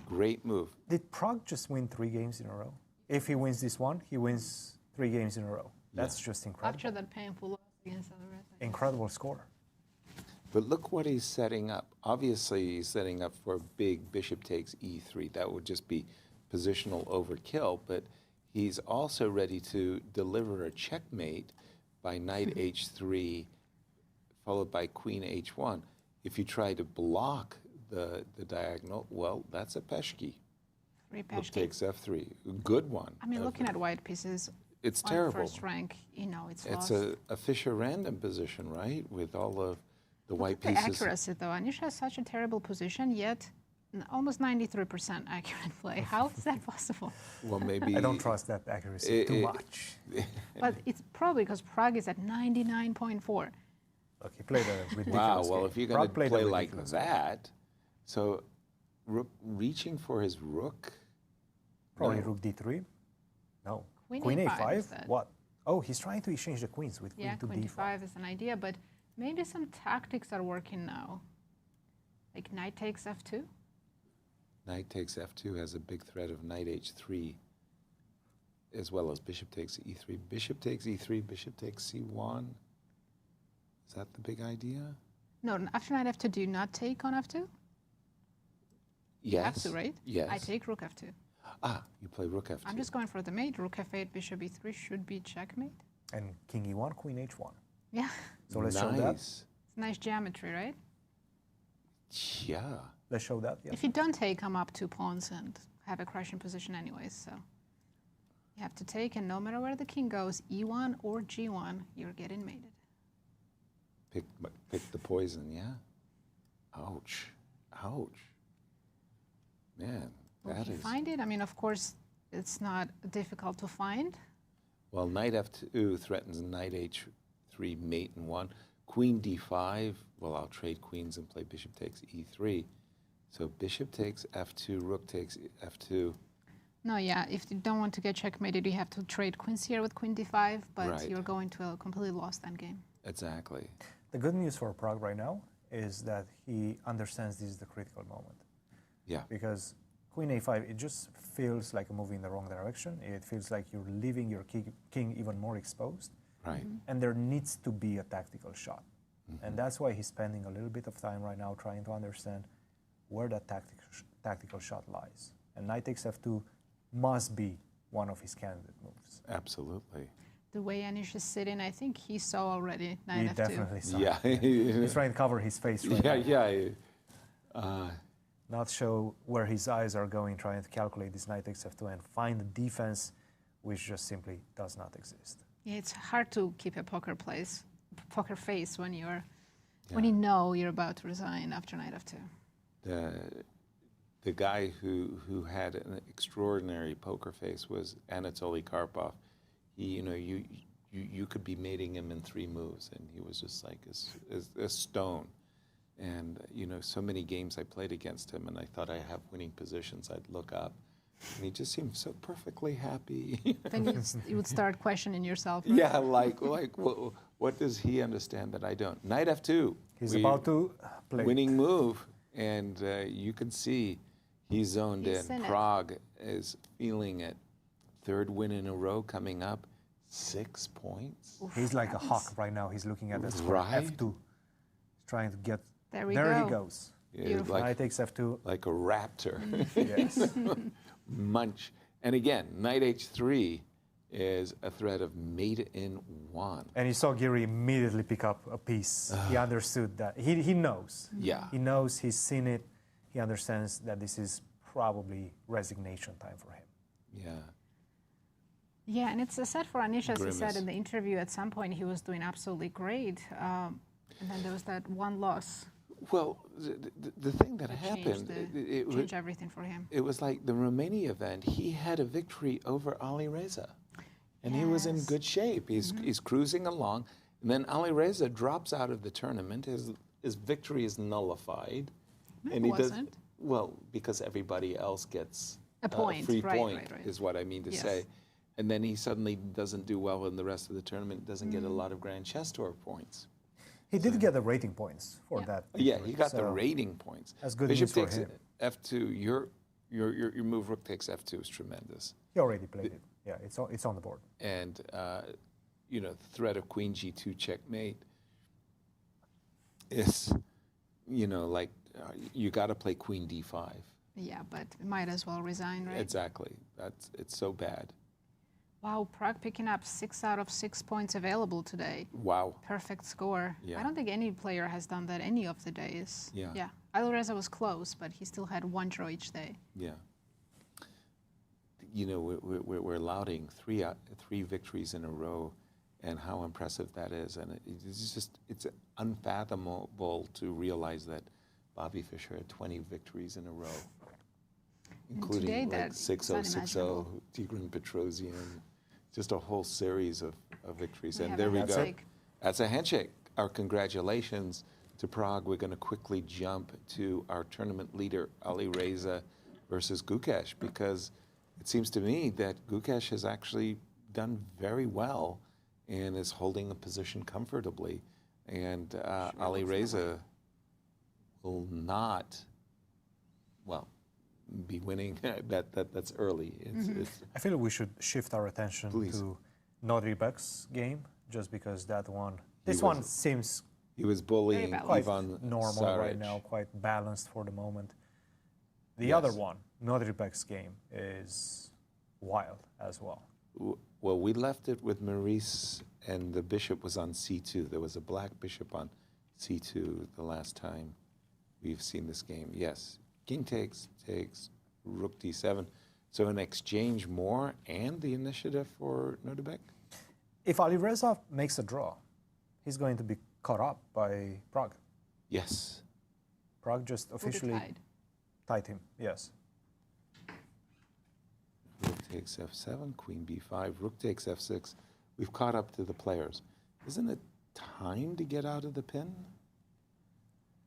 great move. Did Pragg just win 3 games in a row? If he wins this one, he wins 3 games in a row. That's just incredible. After that painful loss against Alireza. Incredible score. But look what he's setting up. Obviously, he's setting up for a big bishop takes e3. That would just be positional overkill. But he's also ready to deliver a checkmate by knight h3, followed by queen h1. If you try to block the diagonal, well, that's a peshki. Rook takes f3. Good one. I mean, looking at white pieces, it's on terrible. First rank, you know, it's lost. It's a Fischer random position, right? With all of the white Look at pieces. The accuracy, though. Anish has such a terrible position, yet almost 93% accurate play. How is that possible? Well, maybe... I don't trust that accuracy too much. But it's probably because Pragg is at 99.4. Okay, played a ridiculous Wow, well, game. if you're going to play like that, so rook reaching for his rook? Probably No. rook d3. No. Queen A5 instead. What? Oh, he's trying to exchange the queens with queen Yeah, to queen d5. d5 is an idea, but maybe some tactics are working now. Like knight takes f2. Knight takes f2 has a big threat of knight h3, as well as bishop takes e3. Bishop takes e3, bishop takes c1. Is that the big idea? No, after knight f2, do you not take on f2? Yes. F2, right? Yes. I take rook f2. Ah, you play rook f2. I'm just going for the mate. Rook f8, bishop e3 should be checkmate. And king e1, queen h1. Yeah. So let's show that. It's nice geometry, right? Yeah. Let's show that. Yeah. If you don't take, I'm up 2 pawns and have a crushing position anyways, so. You have to take, and no matter where the king goes, e1 or g1, you're getting mated. Pick the poison, yeah? Ouch. Ouch. Man, Will that he is... find it? I mean, of course, it's not difficult to find. Well, knight f2 threatens knight h3, mate in 1. Queen d5, well, I'll trade queens and play bishop takes e3. So bishop takes f2, rook takes f2. No, yeah, if you don't want to get checkmated, you have to trade queens here with queen d5, but Right. you're going to a completely lost endgame. Exactly. The good news for Pragg right now is that he understands this is the critical moment. Yeah. Because queen a5, it just feels like a move in the wrong direction. It feels like you're leaving your king even more exposed. Right. And there needs to be a tactical shot. And that's why he's spending a little bit of time right now trying to understand where that tactical shot lies. And knight takes f2 must be one of his candidate moves. Absolutely. The way Anish is sitting, I think he saw already knight He f2. definitely saw Yeah. it. He's trying to cover his face right now. Yeah. Not show where his eyes are going, trying to calculate this knight takes f2 and find a defense which just simply does not exist. Yeah, it's hard to keep a poker face when you're when you know you're about to resign after knight f2. The guy who had an extraordinary poker face was Anatoly Karpov. He, you could be mating him in 3 moves, and he was just like a stone. And so many games I played against him, and I thought I have winning positions. I'd look up, and he just seemed so perfectly happy. Then you would start questioning yourself. Right? Yeah, like what does he understand that I don't? Knight f2. He's about to play. Winning move, and you can see he's zoned He's in. in it. Prague is feeling it. 3rd win in a row coming up. 6 points. He's like a hawk right now. He's looking at the square Right. f2. He's trying to get... There we There go. he goes. Yeah, Knight takes f2. Like a raptor. Yes. Munch. And again, knight h3 is a threat of mate in 1. And you saw Giri immediately pick up a piece. He understood that. He knows. Yeah. He knows, he's seen it. He understands that this is probably resignation time for him. Yeah. Yeah, and it's sad for Anish, as he said Grimace. in the interview. At some point, he was doing absolutely great, and then there was that one loss. Well, the thing that Changed happened, changed everything for him. it was like the Romania event. He had a victory over Alireza, and he was in Yes. good shape. He's cruising along, and then Alireza drops out of the tournament. His victory is nullified, No, and it he does wasn't. well because everybody else gets A point, free right, point, right. is what I mean to Yes. say. And then he suddenly doesn't do well in the rest of the tournament. Doesn't get a lot of Grand Chess Tour points. He did get the rating points for that. Yeah, victory, he got the so rating points. That's good Bishop news for takes him. f2. Your move rook takes f2 is tremendous. He already played it. Yeah, it's on the board. And threat of queen g2 checkmate is, you got to play queen d5. Yeah, but might as well resign, right? Exactly. It's so bad. Wow, Prague picking up 6 out of 6 points available today. Wow. Perfect score. Yeah. I don't think any player has done that any of the days. Yeah. Yeah. Alireza was close, but he still had 1 draw each day. Yeah. We're lauding three victories in a row, and how impressive that is. And it's unfathomable to realize that Bobby Fischer had 20 victories in a row, including today like that's 6-0, 6-0, unimaginable. Tigran Petrosian, just a whole series of victories. We And have there a we go. handshake. That's a handshake. Our congratulations to Prague, we're going to quickly jump to our tournament leader, Alireza versus Gukesh, because it seems to me that Gukesh has actually done very well and is holding a position comfortably. And Alireza will not, well, be winning. That's early. I feel we should shift our attention to Nodirbek's game, just because that one, this one seems he was bullying quite Ivan normal Saric. right now, quite balanced for the moment. The other one, Nodirbek's game, is wild as well. Well, we left it with Maurice, and the bishop was on c2. There was a black bishop on c2 the last time we've seen this game. Yes, king takes, rook d7. So an exchange more and the initiative for Nodirbek? If Alireza makes a draw, he's going to be caught up by Prague. Yes. Prague just officially tied him, yes. Rook takes f7, queen b5, rook takes f6. We've caught up to the players. Isn't it time to get out of the pin?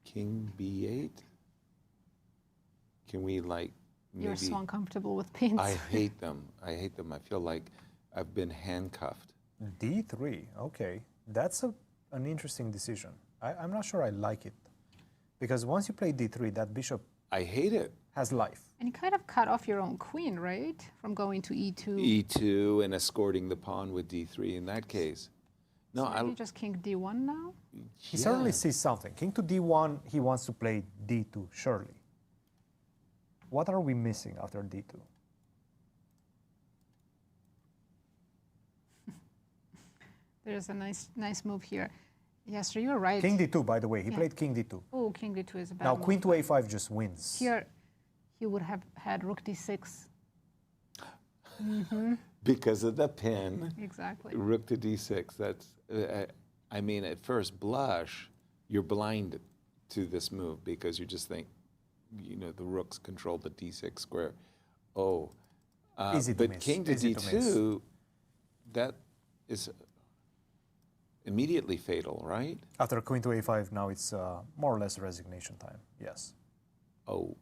King b8. Can we maybe... You're so uncomfortable with pins. I hate them. I hate them. I feel like I've been handcuffed. D3, okay. That's an interesting decision. I'm not sure I like it. Because once you play D3, that bishop... I hate it. ...has life. And you kind of cut off your own queen, right? From going to E2. E2 and escorting the pawn with D3 in that case. No, so maybe just king D1 now? He certainly sees something. King to D1, he wants to play D2, surely. What are we missing after D2? There's a nice move here. Yes, so you're right. King D2, by the way. He played King D2. Oh, King D2 is a bad Now, move. Queen to A5 just wins. Here, he would have had Rook D6. Because of the pin. Exactly. Rook to D6. That's, I mean, at first blush, you're blind to this move because you just think, you know, the rooks control the D6 square. Oh. Easy to but miss. King to Easy D2, that is immediately fatal, right? After Queen to A5, now it's more or less resignation time, yes. Oh.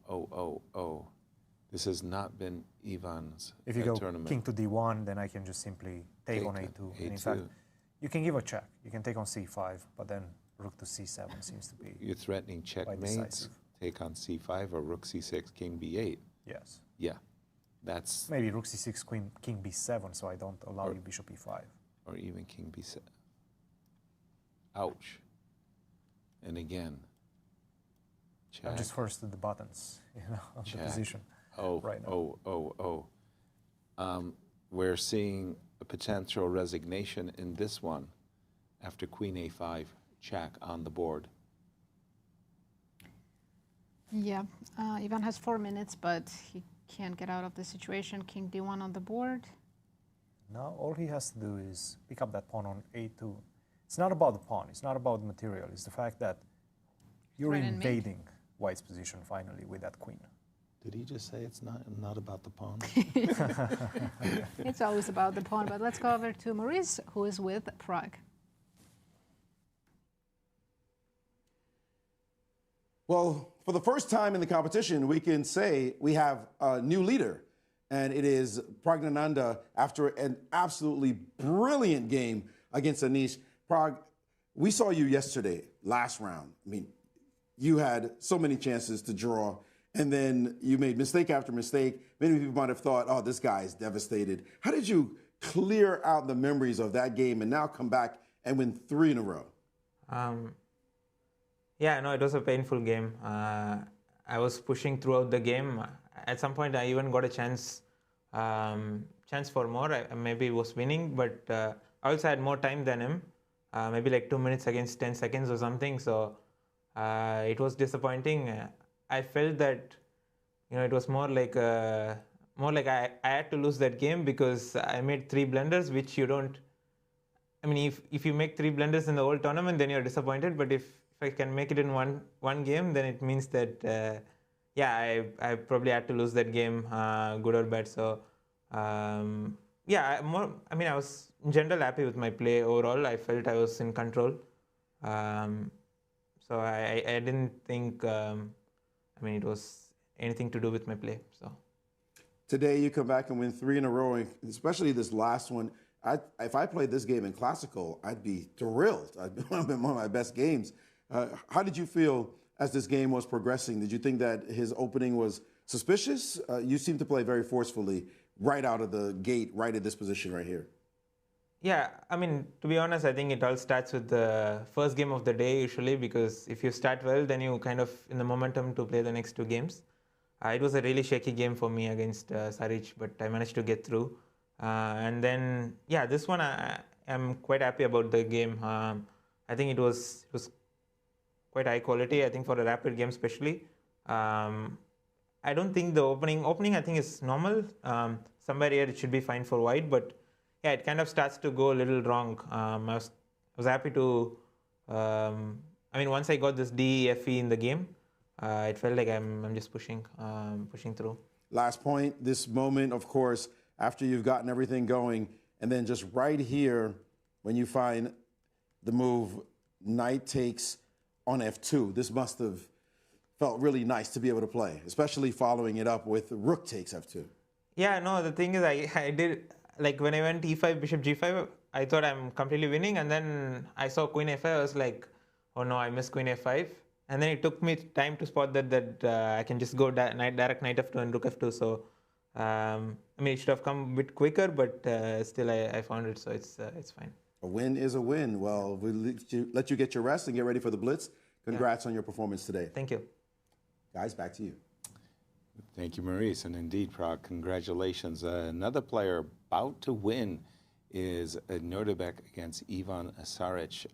This has not been Ivan's If you go tournament. King to D1, then I can just simply take on A2. And in fact, you can give a check. You can take on C5, but then Rook to C7 seems to be You're threatening checkmates, take on C5 or Rook C6, King B8. Yes. Yeah, that's... Maybe Rook C6, King B7, so I don't allow you Bishop E5. Or even King B7. Ouch. And again, check. I'm just first to the buttons, you know, of the position right now. We're seeing a potential resignation in this one after Queen A5, check on the board. Yeah, Ivan has 4 minutes, but he can't get out of the situation. King D1 on the board. Now all he has to do is pick up that pawn on A2. It's not about the pawn, it's not about the material, it's the fact that you're invading White's position finally with that queen. Did he just say it's not about the pawn? It's always about the pawn, but let's go over to Maurice, who is with Prague. Well, for the first time in the competition, we can say we have a new leader, and it is Praggnanandhaa after an absolutely brilliant game against Anish. Prag, we saw you yesterday, last round. I mean, you had so many chances to draw, and then you made mistake after mistake. Many people might have thought, oh, this guy is devastated. How did you clear out the memories of that game and now come back and win 3 in a row? Yeah, no, it was a painful game. I was pushing throughout the game. At some point, I even got a chance for more. I maybe was winning, but I also had more time than him. Maybe like 2 minutes against 10 seconds or something. So it was disappointing. I felt that, you know, it was more like I had to lose that game because I made 3 blunders, which you don't. I mean, if you make 3 blunders in the whole tournament, then you're disappointed. But if I can make it in one game, then it means that I probably had to lose that game, good or bad. So I was in general happy with my play overall. I felt I was in control. So So I didn't think, it was anything to do with my play. So Today you come back and win 3 in a row, and especially this last one. If I played this game in Classical, I'd be thrilled. I'd been one of my best games. How did you feel as this game was progressing? Did you think that his opening was suspicious? You seem to play very forcefully right out of the gate, right at this position right here. yeah, to be honest, I think it all starts with the first game of the day usually, because if you start well, then you kind of in the momentum to play the next 2 games. It was a really shaky game for me against Saric, but I managed to get through. And then, yeah, this one I'm quite happy about the game. I think it was quite high quality, I think, for a rapid game especially. I don't think the opening I think is normal. Somewhere here it should be fine for white, but yeah, it kind of starts to go a little wrong. I was happy to, once I got this DEFE in the game, it felt like I'm just pushing through. Last point, this moment, of course, after you've gotten everything going, and then just right here, when you find the move, knight takes on f2. This must have felt really nice to be able to play, especially following it up with rook takes f2. Yeah, no, the thing is I did, like when I went e5, bishop g5, I thought I'm completely winning, and then I saw queen a5, I was like, oh no, I missed queen a5. And then it took me time to spot that I can just go direct knight f2 and rook f2. So, it should have come a bit quicker, but still I found it, so it's fine. A win is a win. Well, we'll let you get your rest and get ready for the Blitz. Congrats on your performance today. Thank you. Guys, back to you. Thank you, Maurice. And indeed, Pragg, congratulations. Another player about to win is Nodirbek against Ivan Saric,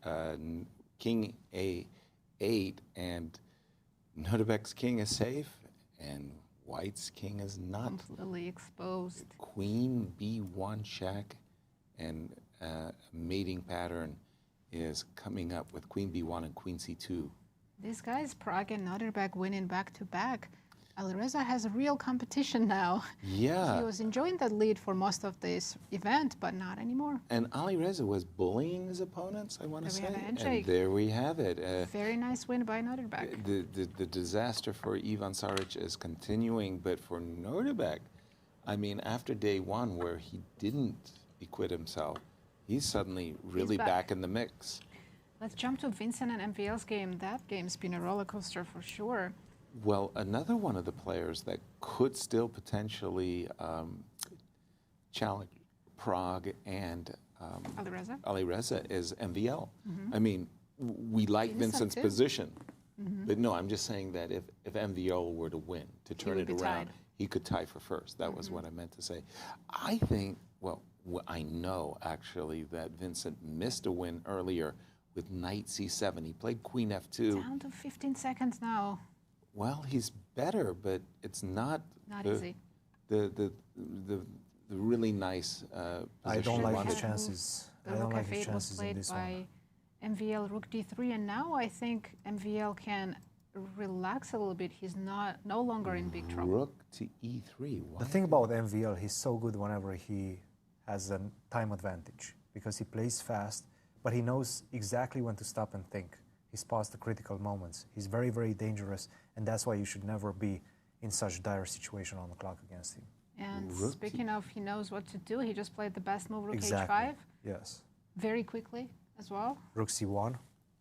king a8, and Nodirbek's king is safe, and white's king is not. Completely exposed. Queen b1 check, and a mating pattern is coming up with queen b1 and queen c2. These guys, Pragg and Nodirbek, winning back-to-back. Alireza has real competition now. Yeah. He was enjoying that lead for most of this event, but not anymore. And Alireza was bullying his opponents, I want to say. And there we have it. Very nice win by Nodirbek. The disaster for Ivan Saric is continuing, but for Nodirbek, after day 1 where he didn't acquit himself, he's suddenly really back in the mix. Let's jump to Vincent and MVL's game. That game's been a roller coaster for sure. Well, another one of the players that could still potentially challenge Pragg and Alireza is MVL. Mm-hmm. We like Vincent's position, but no, I'm just saying that if MVL were to win, to turn it around, he could tie for first. That was what I meant to say. I think, I know actually that Vincent missed a win earlier with knight c7. He played queen f2. Down to 15 seconds now. Well, he's better, but it's not easy. The really nice position. I don't like his chances. The rook f8 was played by MVL rook d3, and now I think MVL can relax a little bit. He's no longer in big trouble. Rook to e3. The thing about MVL, he's so good whenever he has a time advantage because he plays fast, but he knows exactly when to stop and think. He's past the critical moments. He's very, very dangerous, and that's why you should never be in such dire situation on the clock against him. And speaking of, he knows what to do. He just played the best move, rook exactly. h5. Yes. Very quickly as well. Rook c1.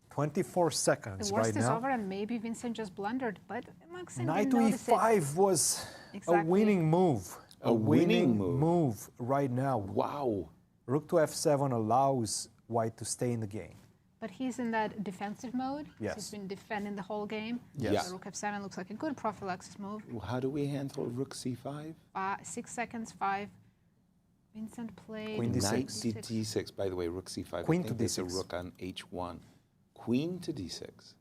24 seconds right now. The worst is over, and maybe Vincent just blundered, but Maxime Knight to didn't notice e5 was a winning move. A winning move right now. Wow. Rook to f7 allows white to stay in the game. But he's in that defensive mode. Yes. He's been defending the whole game. Yes. So rook f7 looks like a good prophylaxis move. How do we handle rook c5? 6 seconds, 5. Vincent played queen d6. Knight to d6. By the way, rook c5. Queen I think to there's d6. a rook on h1. Queen to d6.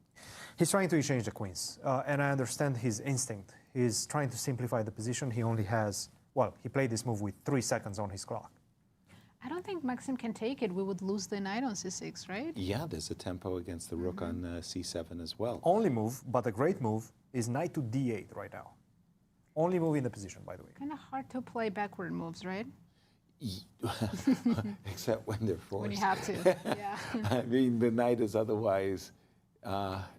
He's trying to exchange the queens, and I understand his instinct. He's trying to simplify the position. He only has, he played this move with 3 seconds on his clock. I don't think Maxime can take it. We would lose the knight on c6, right? Yeah, there's a tempo against the rook on c7 as well. Only move, but a great move, is knight to d8 right now. Only move in the position, by the way. Kind of hard to play backward moves, right? Except when they're forced. When you have to, yeah. The knight is otherwise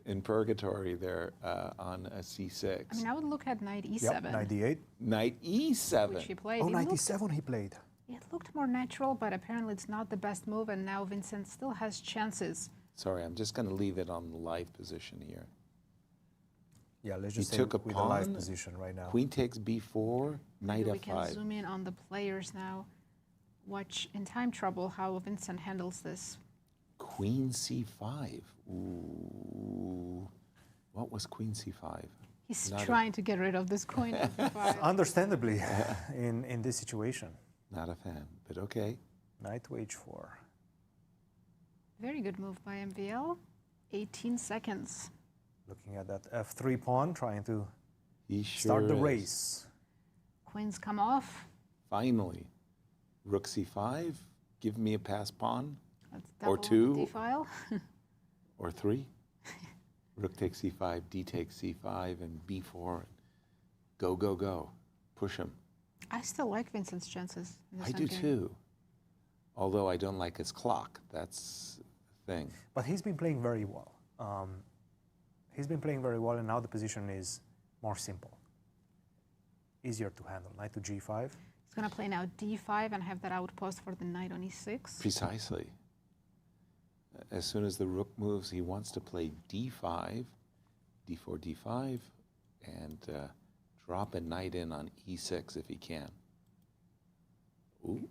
in purgatory there on a c6. I mean, I would look at knight e7. Yep, knight d8. Knight e7. Which he played. Oh, It knight looked- e7 he played. It looked more natural, but apparently it's not the best move, and now Vincent still has chances. Sorry, I'm just going to leave it on the live position here. Yeah, let's He just say took a with the live pawn, position right now. Queen takes b4, knight Maybe we can f5. zoom in on the players now. Watch in time trouble how Vincent handles this. Queen c5. Ooh. What was queen c5? He's Not a- trying to get rid of this queen. of f5. Understandably, in this situation. Not a fan, but okay. Knight to h4. Very good move by MVL. 18 seconds. Looking at that f3 pawn, trying to He start the sure is. race. Queens come off. Finally. Rook c5. Give me a pass pawn. That's Or double two. D-file. Or 3. Rook takes c5, d takes c5, and b4. Go, go, go. Push him. I still like Vincent's chances. In this I do endgame. too. Although I don't like his clock. That's the thing. But he's been playing very well. He's been playing very well, and now the position is more simple. Easier to handle. Knight to g5. He's going to play now d5 and have that outpost for the knight on e6. Precisely. As soon as the rook moves, he wants to play d5, d4, d5, and drop a knight in on e6 if he can. Ooh.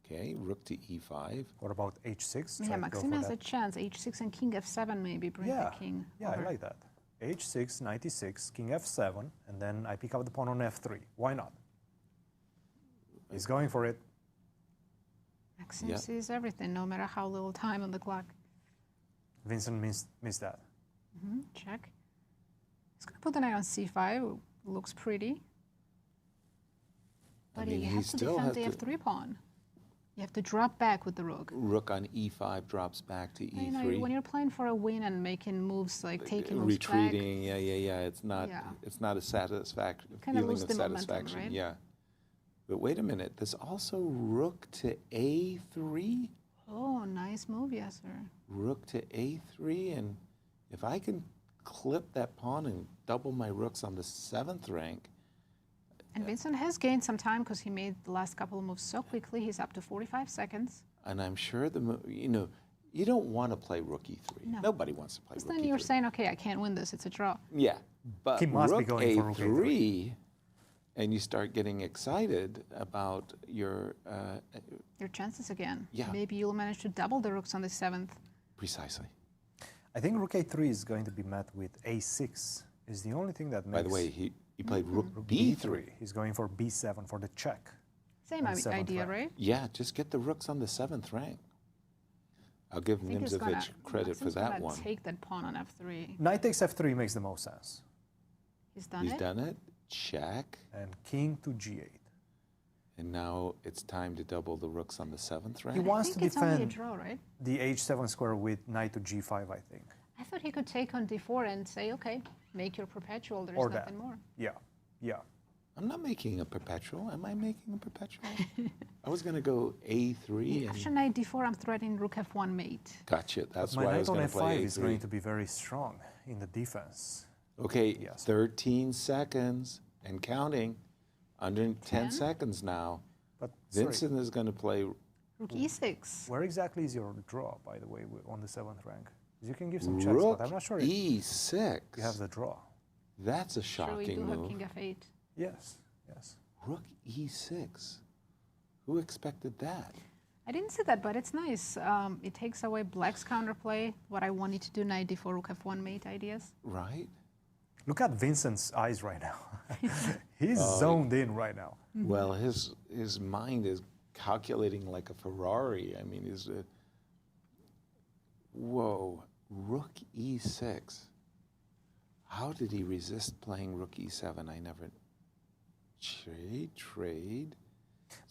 Okay, rook to e5. What about h6? Yeah, Try to go Maxime for has a that. chance. h6 and king f7 maybe bring Yeah, the king yeah, over. I like that. h6, knight e6, king f7, and then I pick up the pawn on f3. Why not? He's going for it. Maxime Yeah. sees everything, no matter how little time on the clock. Vincent missed that. Check. He's going to put the knight on c5. Looks pretty. But mean, you he have to still defend has the to- f3 pawn. You have to drop back with the rook. Rook on e5 drops back to You know, e3. when you're playing for a win and making moves like taking moves Retreating, yeah. It's not. Yeah. It's not a satisfaction. Kinda Feeling lose of the momentum, satisfaction. right? Yeah. But wait a minute. There's also rook to a3. back. Oh, nice move, Yasser. Rook to a3, and if I can clip that pawn and double my rooks on the 7th rank, And Vincent has gained some time because he made the last couple of moves so quickly. He's up to 45 seconds. and I'm sure you don't want to play rook e3. No. Nobody wants to play Because rook then e3. you're saying, okay, I can't win this. It's a draw. Yeah, but He must be rook going for rook a3, and you start getting excited about your Your chances again. Yeah. Maybe you'll manage to double the rooks on the 7th. precisely. I think rook a3 is going to be met with a6. Is the only thing that makes. By the way, he played rook rook b3. He's going for b7 for the check. Same on the 7th idea, rank. right? Yeah, just get the rooks on the 7th rank. I'll give I think he's gonna, Nimzovich credit for Maxime's that gonna one. take that pawn on f3. Knight takes f3 makes the most sense. He's done He's it. done it. Check. And king to g8. And now it's time to double the rooks on the 7th rank. He wants I to think it's only a defend draw, right? the h7 square with knight to g5, I think. I thought he could take on d4 and say, okay, make your perpetual. There's Or nothing that. more. Yeah. I'm not making a perpetual. Am I making a perpetual? I was going to go a3. After And knight d4, I'm threatening rook f1 mate. gotcha. That's But my why I knight was on going to play f5 a3. is going to be very strong in the defense. Okay, Yes. 13 seconds and counting. Under 10 seconds now. But sorry, Vincent is going to play. Rook e6. where exactly is your draw, by the way, on the 7th rank? 'Cause you can give some checks, Rook but I'm not sure if e6. you have the draw. That's a Sure, we do shocking have move. king f8. Yes. Rook e6. Who expected that? I didn't see that, but it's nice. It takes away black's counterplay, what I wanted to do, knight d4, rook f1 mate ideas. Right? Look at Vincent's eyes right now. He's zoned in right now. Well, his mind is calculating like a Ferrari. I mean, whoa, rook e6. How did he resist playing rook e7? I never trade.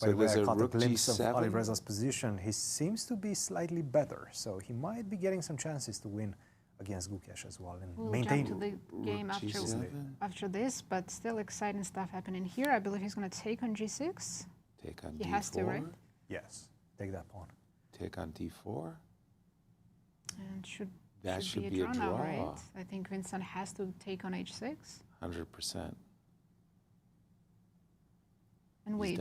By the way, there's I a caught a rook glimpse of g7. Alireza's position. He seems to be slightly better, so he might be getting some chances to win against Gukesh as well and We'll maintain. jump to the game Rook g7. after this, but still exciting stuff happening here. I believe he's going to take on g6. Take on He d4. has to, right? Yes, take that pawn. Take on d4. And should That should be a draw. Now, right? I think Vincent has to take on h6. 100%. And wait,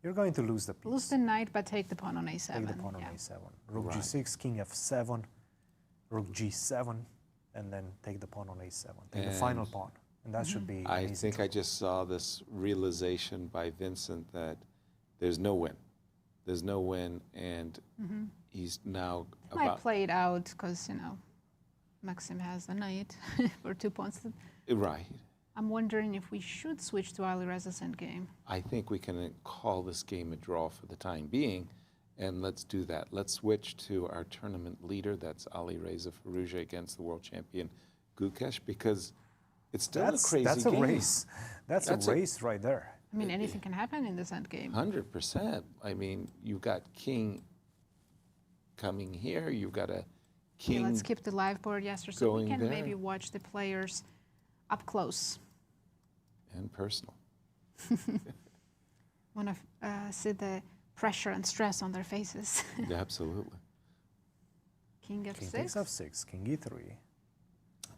you're going to lose the piece. Lose the knight, but take the pawn on a7. Take the pawn on a7. Rook g6, king f7, rook g7, and then take the pawn on a7. Take the final pawn, and that should be I think I just saw this realization by Vincent that there's no win. There's no win, and he's now might play it out because, you know, Maxime has the knight for 2 pawns. Right. I'm wondering if we should switch to Alireza's endgame. I think we can call this game a draw for the time being, and let's do that. Let's switch to our tournament leader. That's Alireza Firouzja against the world champion Gukesh, because it's still a crazy game. That's a race. That's a race right there. I mean, anything can happen in this endgame. 100%. I mean, you've got king coming here. You've got a king. Okay, let's keep the live board, Yasser, so we can maybe watch the players up close. And personal. Want to see the pressure and stress on their faces. Yeah, absolutely. King f6. King takes f6, king e3.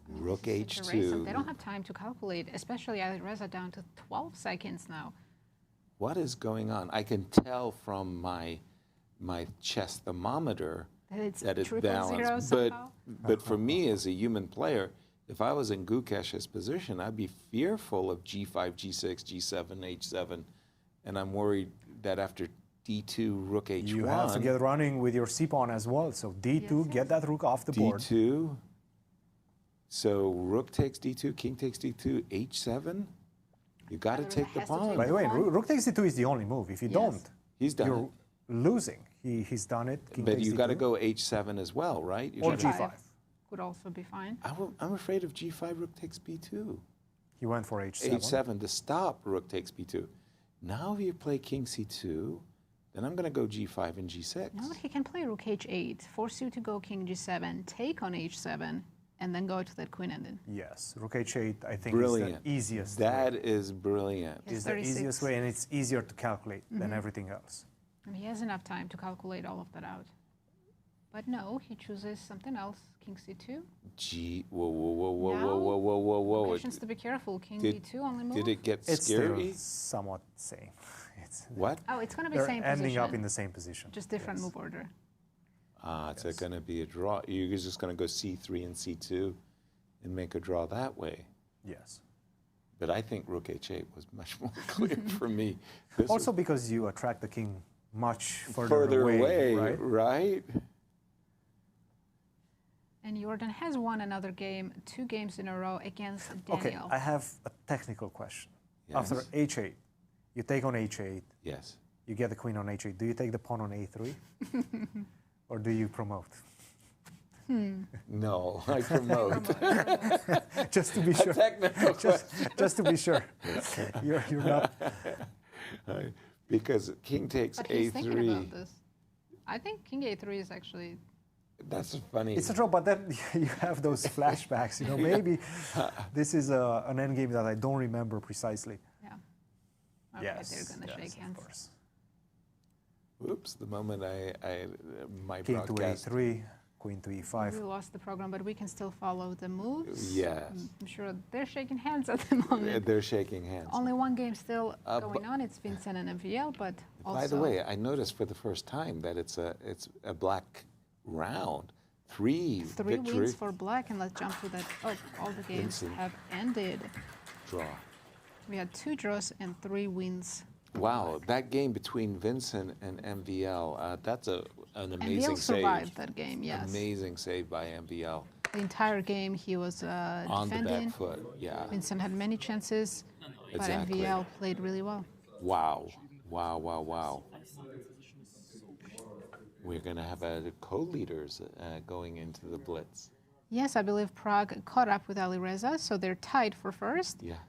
Rook h2. They don't have time to calculate, especially Alireza down to 12 seconds now. What is going on? I can tell from my chess thermometer that it's balanced. But for me as a human player, if I was in Gukesh's position, I'd be fearful of g5, g6, g7, h7, and I'm worried that after d2, rook h1. You have to get running with your c-pawn as well. So d2, get that rook off the board. d2. So rook takes d2, king takes d2, h7. You got to take the pawn. By the way, rook takes d2 is the only move. If you don't, you're losing. He's done it. King but takes you d2. got to go h7 as well, right? Or g5. Could also be fine. I'm afraid of g5, rook takes b2. He went for h7. h7 to stop rook takes b2. Now if you play king c2, then I'm going to go g5 and g6. No, he can play rook h8, force you to go king g7, take on h7, and then go to that queen ending. Yes, rook h8, I think, brilliant. is the easiest That way. is brilliant. It's the easiest way, and it's easier to calculate than everything else. And he has enough time to calculate all of that out. But no, he chooses something else. King c2. Whoa. Questions to be careful. King d2 only move. Did it get It's scary? still somewhat same. What? Oh, it's going to be They're same ending position. up in the same position. Just different move order. It's going to be a draw. You're just going to go c3 and c2 and make a draw that way. Yes. But I think rook h8 was much more clear for me. Also because you attract the king much further away, right? And Jorden has won another game, 2 games in a row against Daniel. Okay, I have a technical question. Yes. After h8, you take on h8. Yes. You get the queen on h8. Do you take the pawn on a3? Or do you promote? No, I promote. Just to be sure. A technical just to be sure. You're not. Because king takes but a3. He's thinking about this. I think king a3 is actually. That's funny. It's a draw, but then you have those flashbacks. You know, maybe this is an endgame that I don't remember precisely. Yeah. Okay, yes. They're going to shake hands. Of course. Oops, the moment my King broadcast. to a3, queen to e5. We lost the program, but we can still follow the moves. Yes. I'm sure they're shaking hands at the moment. They're shaking hands. Only one game still going on. It's Vincent and MVL, but also. By the way, I noticed for the first time that it's a black round. 3 victories. Wins for black, and let's jump to that. Oh, all the games have ended. Draw. We had 2 draws and 3 wins. Wow, that game between Vincent and MVL, that's an amazing MVL save. survived that game, yes. Amazing save by MVL. The entire game he was on defending. the back foot, yeah. Vincent had many chances, but MVL played really well. Wow. We're going to have co-leaders going into the Blitz. Yes, I believe Prague caught up with Alireza, so they're tied for first. Yeah.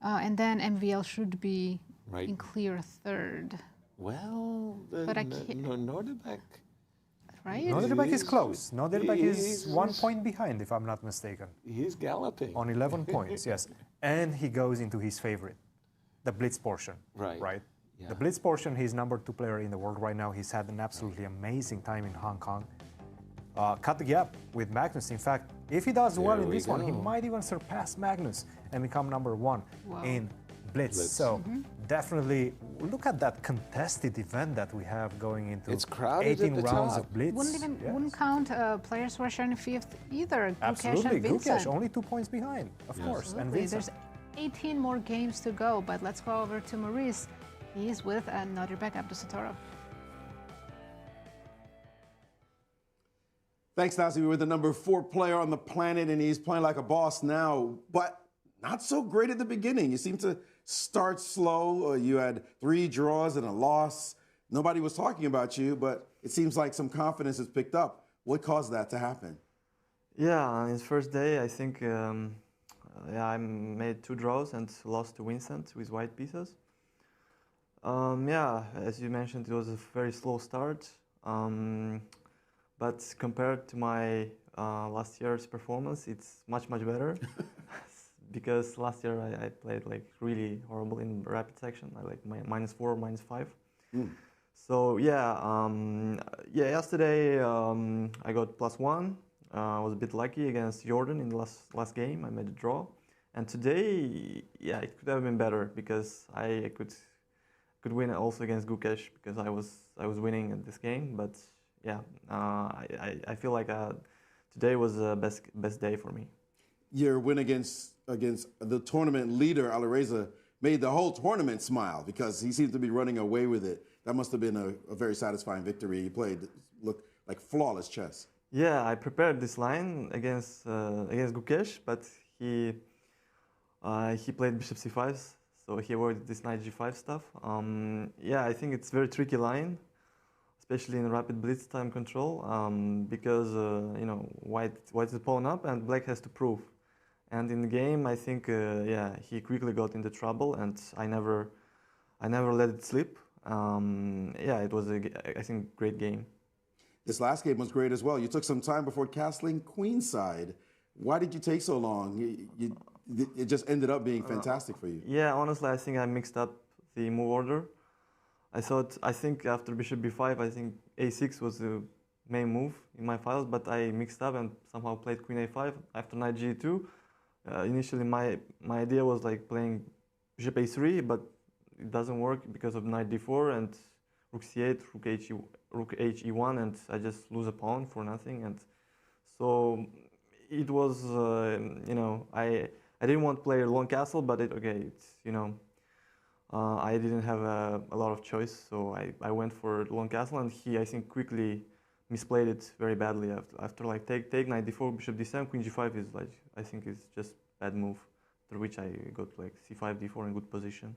And then MVL should be right. in clear third. Well, Nodirbek. Right? Nodirbek is close. Nodirbek is 1 point behind, if I'm not mistaken. He's galloping. On 11 points, yes. And he goes into his favorite, the Blitz portion. Right? Yeah. The Blitz portion, he's #2 player in the world right now. He's had an absolutely amazing time in Hong Kong. cut the gap with Magnus. In fact, if he does well in this one, he go. might even surpass Magnus and become number one in Blitz. So definitely look at that contested event that we have going into It's crowded 18 at the rounds top. of Blitz. Wouldn't count players who are sharing fifth either. Absolutely, Gukesh and Vincent. Gukesh only 2 points behind, of course, and Absolutely. Vincent. There's 18 more games to go, but let's go over to Maurice. He's with Nodirbek Abdusattorov. Thanks, Nazi. We're the number 4 player on the planet, and he's playing like a boss now, but not so great at the beginning. You seem to start slow. You had 3 draws and a loss. Nobody was talking about you, but it seems like some confidence has picked up. What caused that to happen? Yeah, on his first day, I think I made 2 draws and lost to Vincent with white pieces. Yeah, as you mentioned, it was a very slow start. But compared to my last year's performance, it's much better. Because last year I played like really horrible in rapid section. I like -4, -5. So yeah, yesterday I got +1. I was a bit lucky against Jorden in the last game. I made a draw, and today, yeah, it could have been better because I could win also against Gukesh because I was winning at this game. But yeah, I feel like today was the best day for me. Your win against the tournament leader, Alireza, made the whole tournament smile because he seemed to be running away with it. That must have been a very satisfying victory. You looked like flawless chess. Yeah, I prepared this line against Gukesh, but he played bishop c5, so he avoided this knight g5 stuff. Yeah, I think it's a very tricky line, especially in rapid blitz time control, because you know, white is pawn up and black has to prove. And in the game, I think yeah, he quickly got into trouble, and I never let it slip. Yeah, it was I think great game. This last game was great as well. You took some time before castling queenside. Why did you take so long? It just ended up being fantastic for you. Yeah, honestly, I think I mixed up the move order. I think after bishop b5, I think a6 was the main move in my files, but I mixed up and somehow played queen a5 after knight g2. Initially, my idea was like playing bishop a3, but it doesn't work because of knight d4 and rook c8, rook he1, and I just lose a pawn for nothing. And so it was, you know, I didn't want to play a long castle, but it's, you know, I didn't have a lot of choice, so I went for long castle, and he, I think, quickly misplayed it very badly. After like take knight d4, bishop d7, queen g5 is like, I think it's just bad move. After which I got like c5, d4 in good position.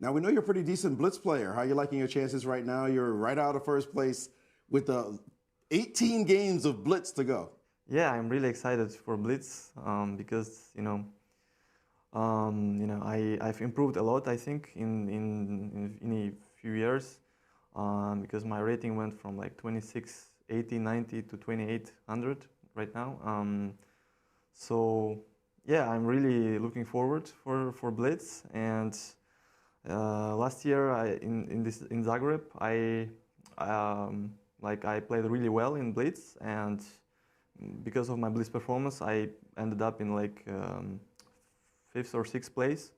Now we know you're a pretty decent blitz player. How are you liking your chances right now? You're right out of first place with the 18 games of blitz to go. Yeah, I'm really excited for blitz because you know I've improved a lot. I think in a few years because my rating went from like 26, 80, 90 to 2800 right now. So yeah, I'm really looking forward for blitz. And last year in Zagreb, I played really well in blitz, and because of my blitz performance, I ended up in like 5th or 6th place.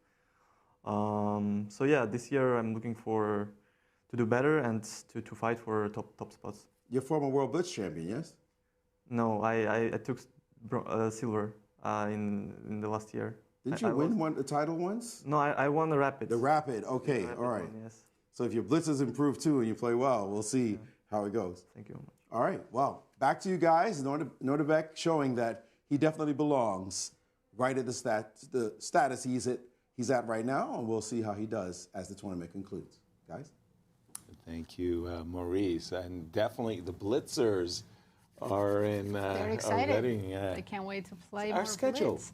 So yeah, this year I'm looking to do better and to fight for top spots. You're former world blitz champion, yes? No, I took silver in the last year. Didn't you win the title once? No, I won the rapid. The rapid, okay, all right. One, yes. So if your blitz has improved too and you play well, we'll see how it goes. Thank you very much. All right, well, back to you guys. Nodirbek showing that he definitely belongs right at the status he's at right now, and we'll see how he does as the tournament concludes. Guys? Thank you, Maurice. And definitely the blitzers are in They're excited. already. They can't wait to play Our more schedule. blitz.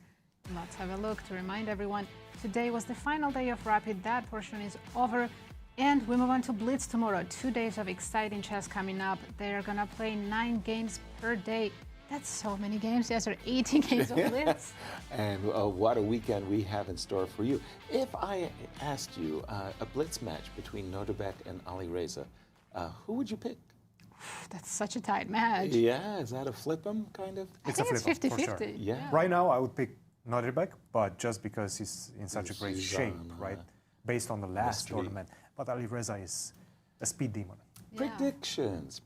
Let's have a look to remind everyone. Today was the final day of Rapid. That portion is over. And we move on to Blitz tomorrow. 2 days of exciting chess coming up. They're going to play 9 games per day. That's so many games. Yes, or 18 games of Blitz. And what a weekend we have in store for you. If I asked you a Blitz match between Nodirbek and Alireza, who would you pick? That's such a tight match. Yeah, is that a flip 'em kind of? I think it's 50-50. Sure. Yeah. Right now, I would pick Nodirbek, but just because he's in such a great He's shape, on, right? Based on the last Ashley. tournament. But Alireza is a speed demon. Predictions.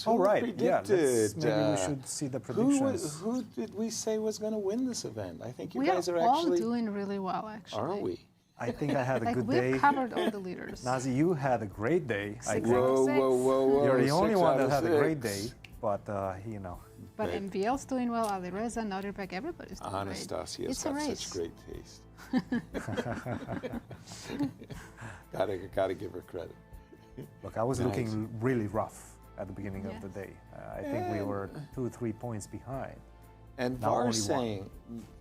Oh, Who right. predicted? Maybe we should see the predictions. Who did we say was going to win this event? I think you We guys are are all actually. doing really well, actually. Are we? I think I had a Like, good we've day. covered all the leaders. Nazi, you had a great day. I think. Whoa. You're the only 6 one out that of had a great 6. day, but you know. But MVL's doing well, Alireza, Nodirbek, everybody's doing great. Anastasiya's It's a got race. such great taste. gotta give her credit. Look, I was Nice. looking really rough at the beginning of the day. I think we were 2-3 points behind. And Now only Var's one. saying,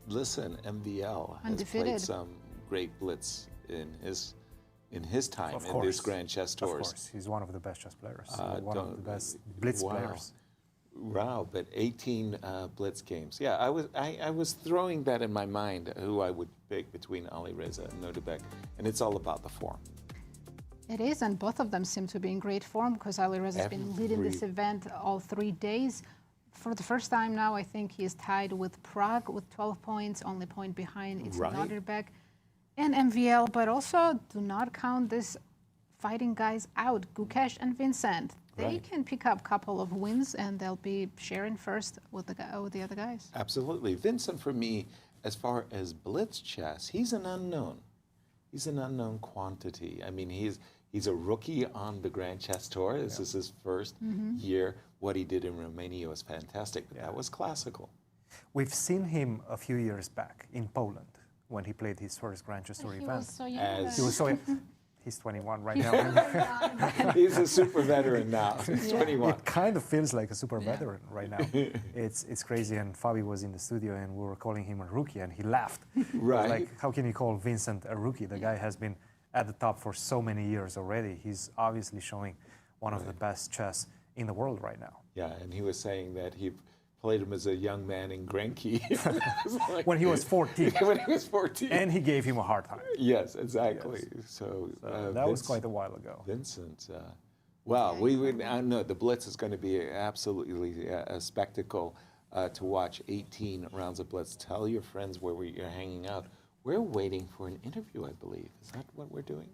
listen, MVL has Undefeated. played some great blitz in his time Of in course. this Grand Chess Of Tours. course, he's one of the best chess players. One of don't- the best blitz wow. players. Wow, but 18 blitz games. Yeah, I was throwing that in my mind, who I would pick between Alireza and Nodirbek, and it's all about the form. It is, and both of them seem to be in great form because Alireza has been leading this event all 3 days. For the first time now, I think he is tied with Prague with 12 points, only point behind it's Right. Nodirbek and MVL, but also do not count these fighting guys out, Gukesh and Vincent. They Right. can pick up a couple of wins and they'll be sharing first with the other guys. Absolutely. Vincent, for me, as far as blitz chess, he's an unknown. He's an unknown quantity. I mean, he's a rookie on the Grand Chess Tour. This is his first year. What he did in Romania was fantastic, but that was classical. We've seen him a few years back in Poland when he played his first Grand Chess Tour He event. was so young. As- He was so he's 21 right now. He's a super veteran now. He's 21. It kind of feels like a super veteran right now. It's crazy. And Fabi was in the studio and we were calling him a rookie and he laughed. Right. Like, how can you call Vincent a rookie? The guy has been at the top for so many years already. He's obviously showing one of the best chess in the world right now. Yeah, and he was saying that he played him as a young man in Grenki. When he was 14. When he was 14. And he gave him a hard time. Yes, exactly. So that was quite a while ago. Vincent, wow, we would. I know the Blitz is going to be absolutely a spectacle to watch. 18 rounds of Blitz. Tell your friends where you're hanging out. We're waiting for an interview, I believe. Is that what we're doing?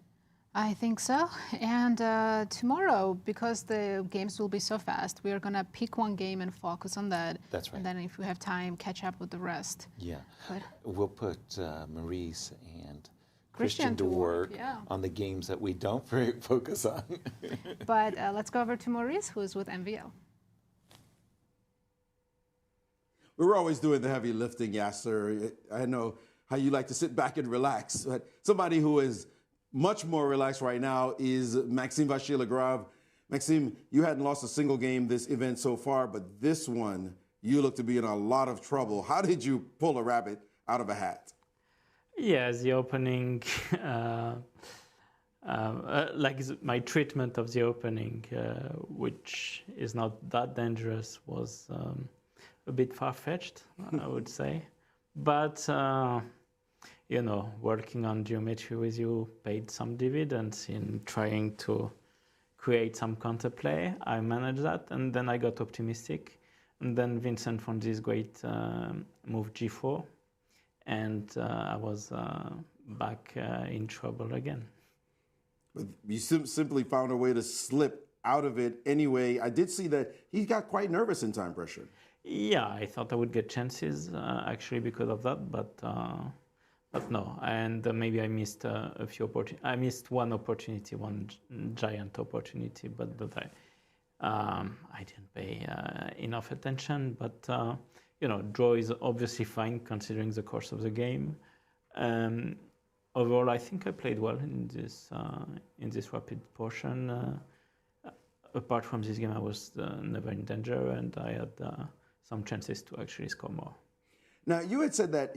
I think so. And tomorrow, because the games will be so fast, we are going to pick one game and focus on that. That's right. And then if we have time, catch up with the rest. Yeah. But We'll put Maurice and Cristian Cristian to work yeah. on the games that we don't focus on. But let's go over to Maurice, who's with MVL. We were always doing the heavy lifting, Yasser. I know how you like to sit back and relax. But somebody who is much more relaxed right now is Maxime Vachier-Lagrave. Maxime, you hadn't lost a single game this event so far, but this one, you look to be in a lot of trouble. How did you pull a rabbit out of a hat? Yeah, the opening, my treatment of the opening, which is not that dangerous, was a bit far-fetched, I would say. But working on geometry with you paid some dividends in trying to create some counterplay. I managed that, and then I got optimistic. And then Vincent found this great move G4, and I was back in trouble again. But you simply found a way to slip out of it anyway. I did see that he got quite nervous in time pressure. Yeah, I thought I would get chances actually because of that, but no. And maybe I missed a few opportunities. I missed one opportunity, one giant opportunity, but I didn't pay enough attention. But draw is obviously fine considering the course of the game. Overall, I think I played well in this rapid portion. Apart from this game, I was never in danger, and I had some chances to actually score more. Now, you had said that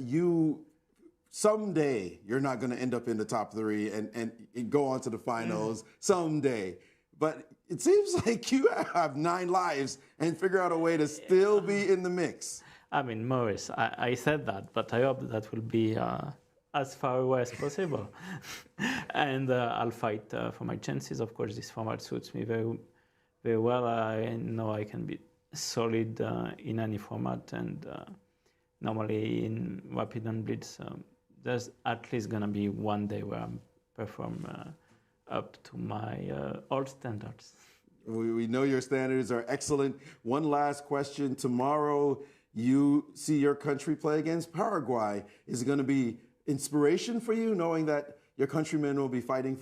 someday you're not going to end up in the top 3 and go on to the finals someday. But it seems like you have 9 lives and figure out a way to still be in the mix. I mean, Maurice, I said that, but I hope that will be as far away as possible. And I'll fight for my chances. Of course, this format suits me very, very well. I know I can be solid in any format, and normally in Rapid and Blitz, there's at least gonna be one day where I perform up to my old standards. We know your standards are excellent. One last question. Tomorrow, you see your country play against Paraguay. Is it going to be inspiration for you, knowing that your countrymen will be fighting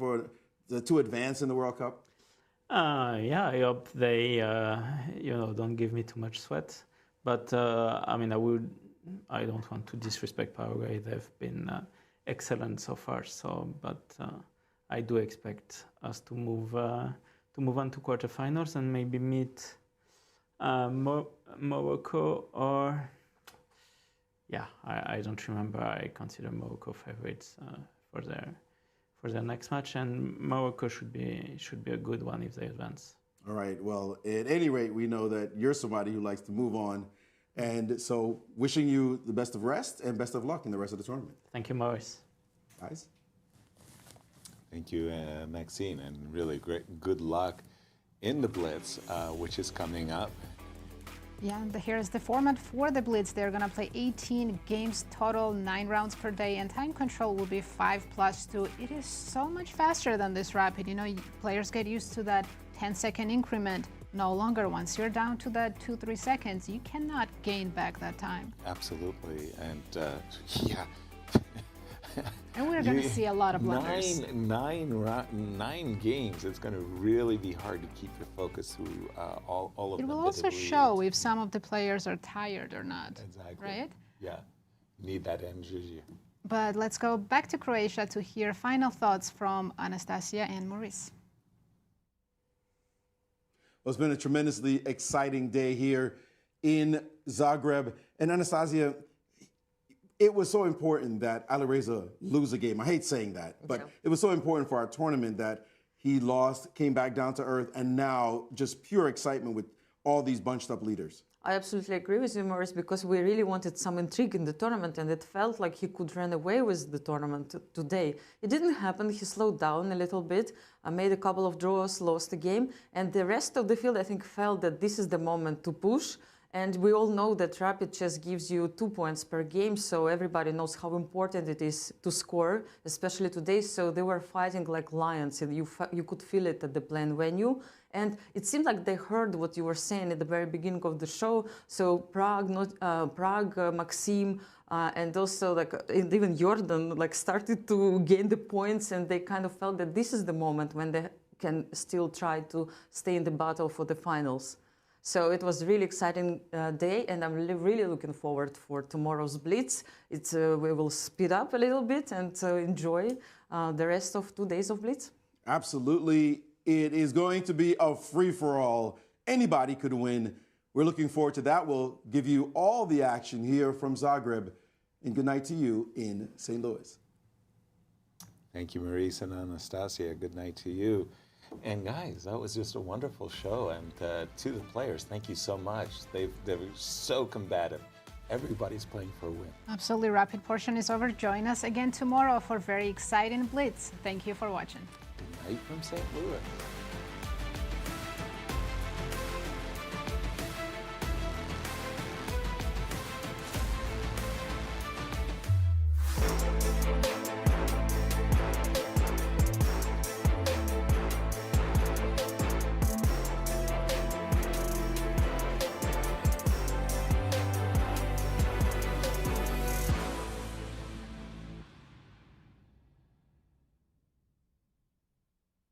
to advance in the World Cup? Yeah, I hope they, don't give me too much sweat. But I don't want to disrespect Paraguay. They've been excellent so far. But I do expect us to move on to quarterfinals and maybe meet Morocco or, I don't remember. I consider Morocco favorites for their next match, and Morocco should be a good one if they advance. All right. Well, at any rate, we know that you're somebody who likes to move on, and so wishing you the best of rest and best of luck in the rest of the tournament. Thank you, Maurice. Guys. Thank you, Maxime, and really good luck in the Blitz, which is coming up. Yeah, and here's the format for the Blitz. They're going to play 18 games total, 9 rounds per day, and time control will be 5+2. It is so much faster than this Rapid. Players get used to that 10-second increment. No longer. Once you're down to that 2-3 seconds, you cannot gain back that time. Absolutely, and yeah. And we're going to see a lot of blunders. Nine games. It's going to really be hard to keep your focus through all of them. It will also show if some of the players are tired or not. Exactly. Right? Yeah. Need that energy. But let's go back to Croatia to hear final thoughts from Anastasiya and Maurice. Well, it's been a tremendously exciting day here in Zagreb. And Anastasiya, it was so important that Alireza lose a game. I hate saying that, but it was so important for our tournament that he lost, came back down to earth, and now just pure excitement with all these bunched up leaders. I absolutely agree with you, Maurice, because we really wanted some intrigue in the tournament, and it felt like he could run away with the tournament today. It didn't happen. He slowed down a little bit, made a couple of draws, lost the game, and the rest of the field, I think, felt that this is the moment to push. And we all know that Rapid Chess gives you 2 points per game, so everybody knows how important it is to score, especially today. So they were fighting like lions, and you could feel it at the planned venue. And it seemed like they heard what you were saying at the very beginning of the show. So Prague, Maxime, and also even Jorden started to gain the points, and they kind of felt that this is the moment when they can still try to stay in the battle for the finals. So it was a really exciting day, and I'm really looking forward for tomorrow's Blitz. We will speed up a little bit and enjoy the rest of 2 days of Blitz. Absolutely. It is going to be a free-for-all. Anybody could win. We're looking forward to that. We'll give you all the action here from Zagreb. And good night to you in St. Louis. Thank you, Maurice and Anastasiya. Good night to you. And guys, that was just a wonderful show. And to the players, thank you so much. They were so combative. Everybody's playing for a win. Absolutely. Rapid portion is over. Join us again tomorrow for very exciting Blitz. Thank you for watching. Good night from St. Louis.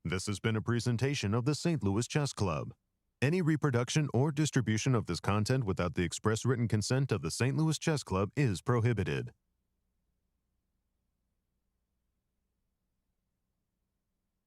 This has been a presentation of the St. Louis Chess Club. Any reproduction or distribution of this content without the express written consent of the St. Louis Chess Club is prohibited.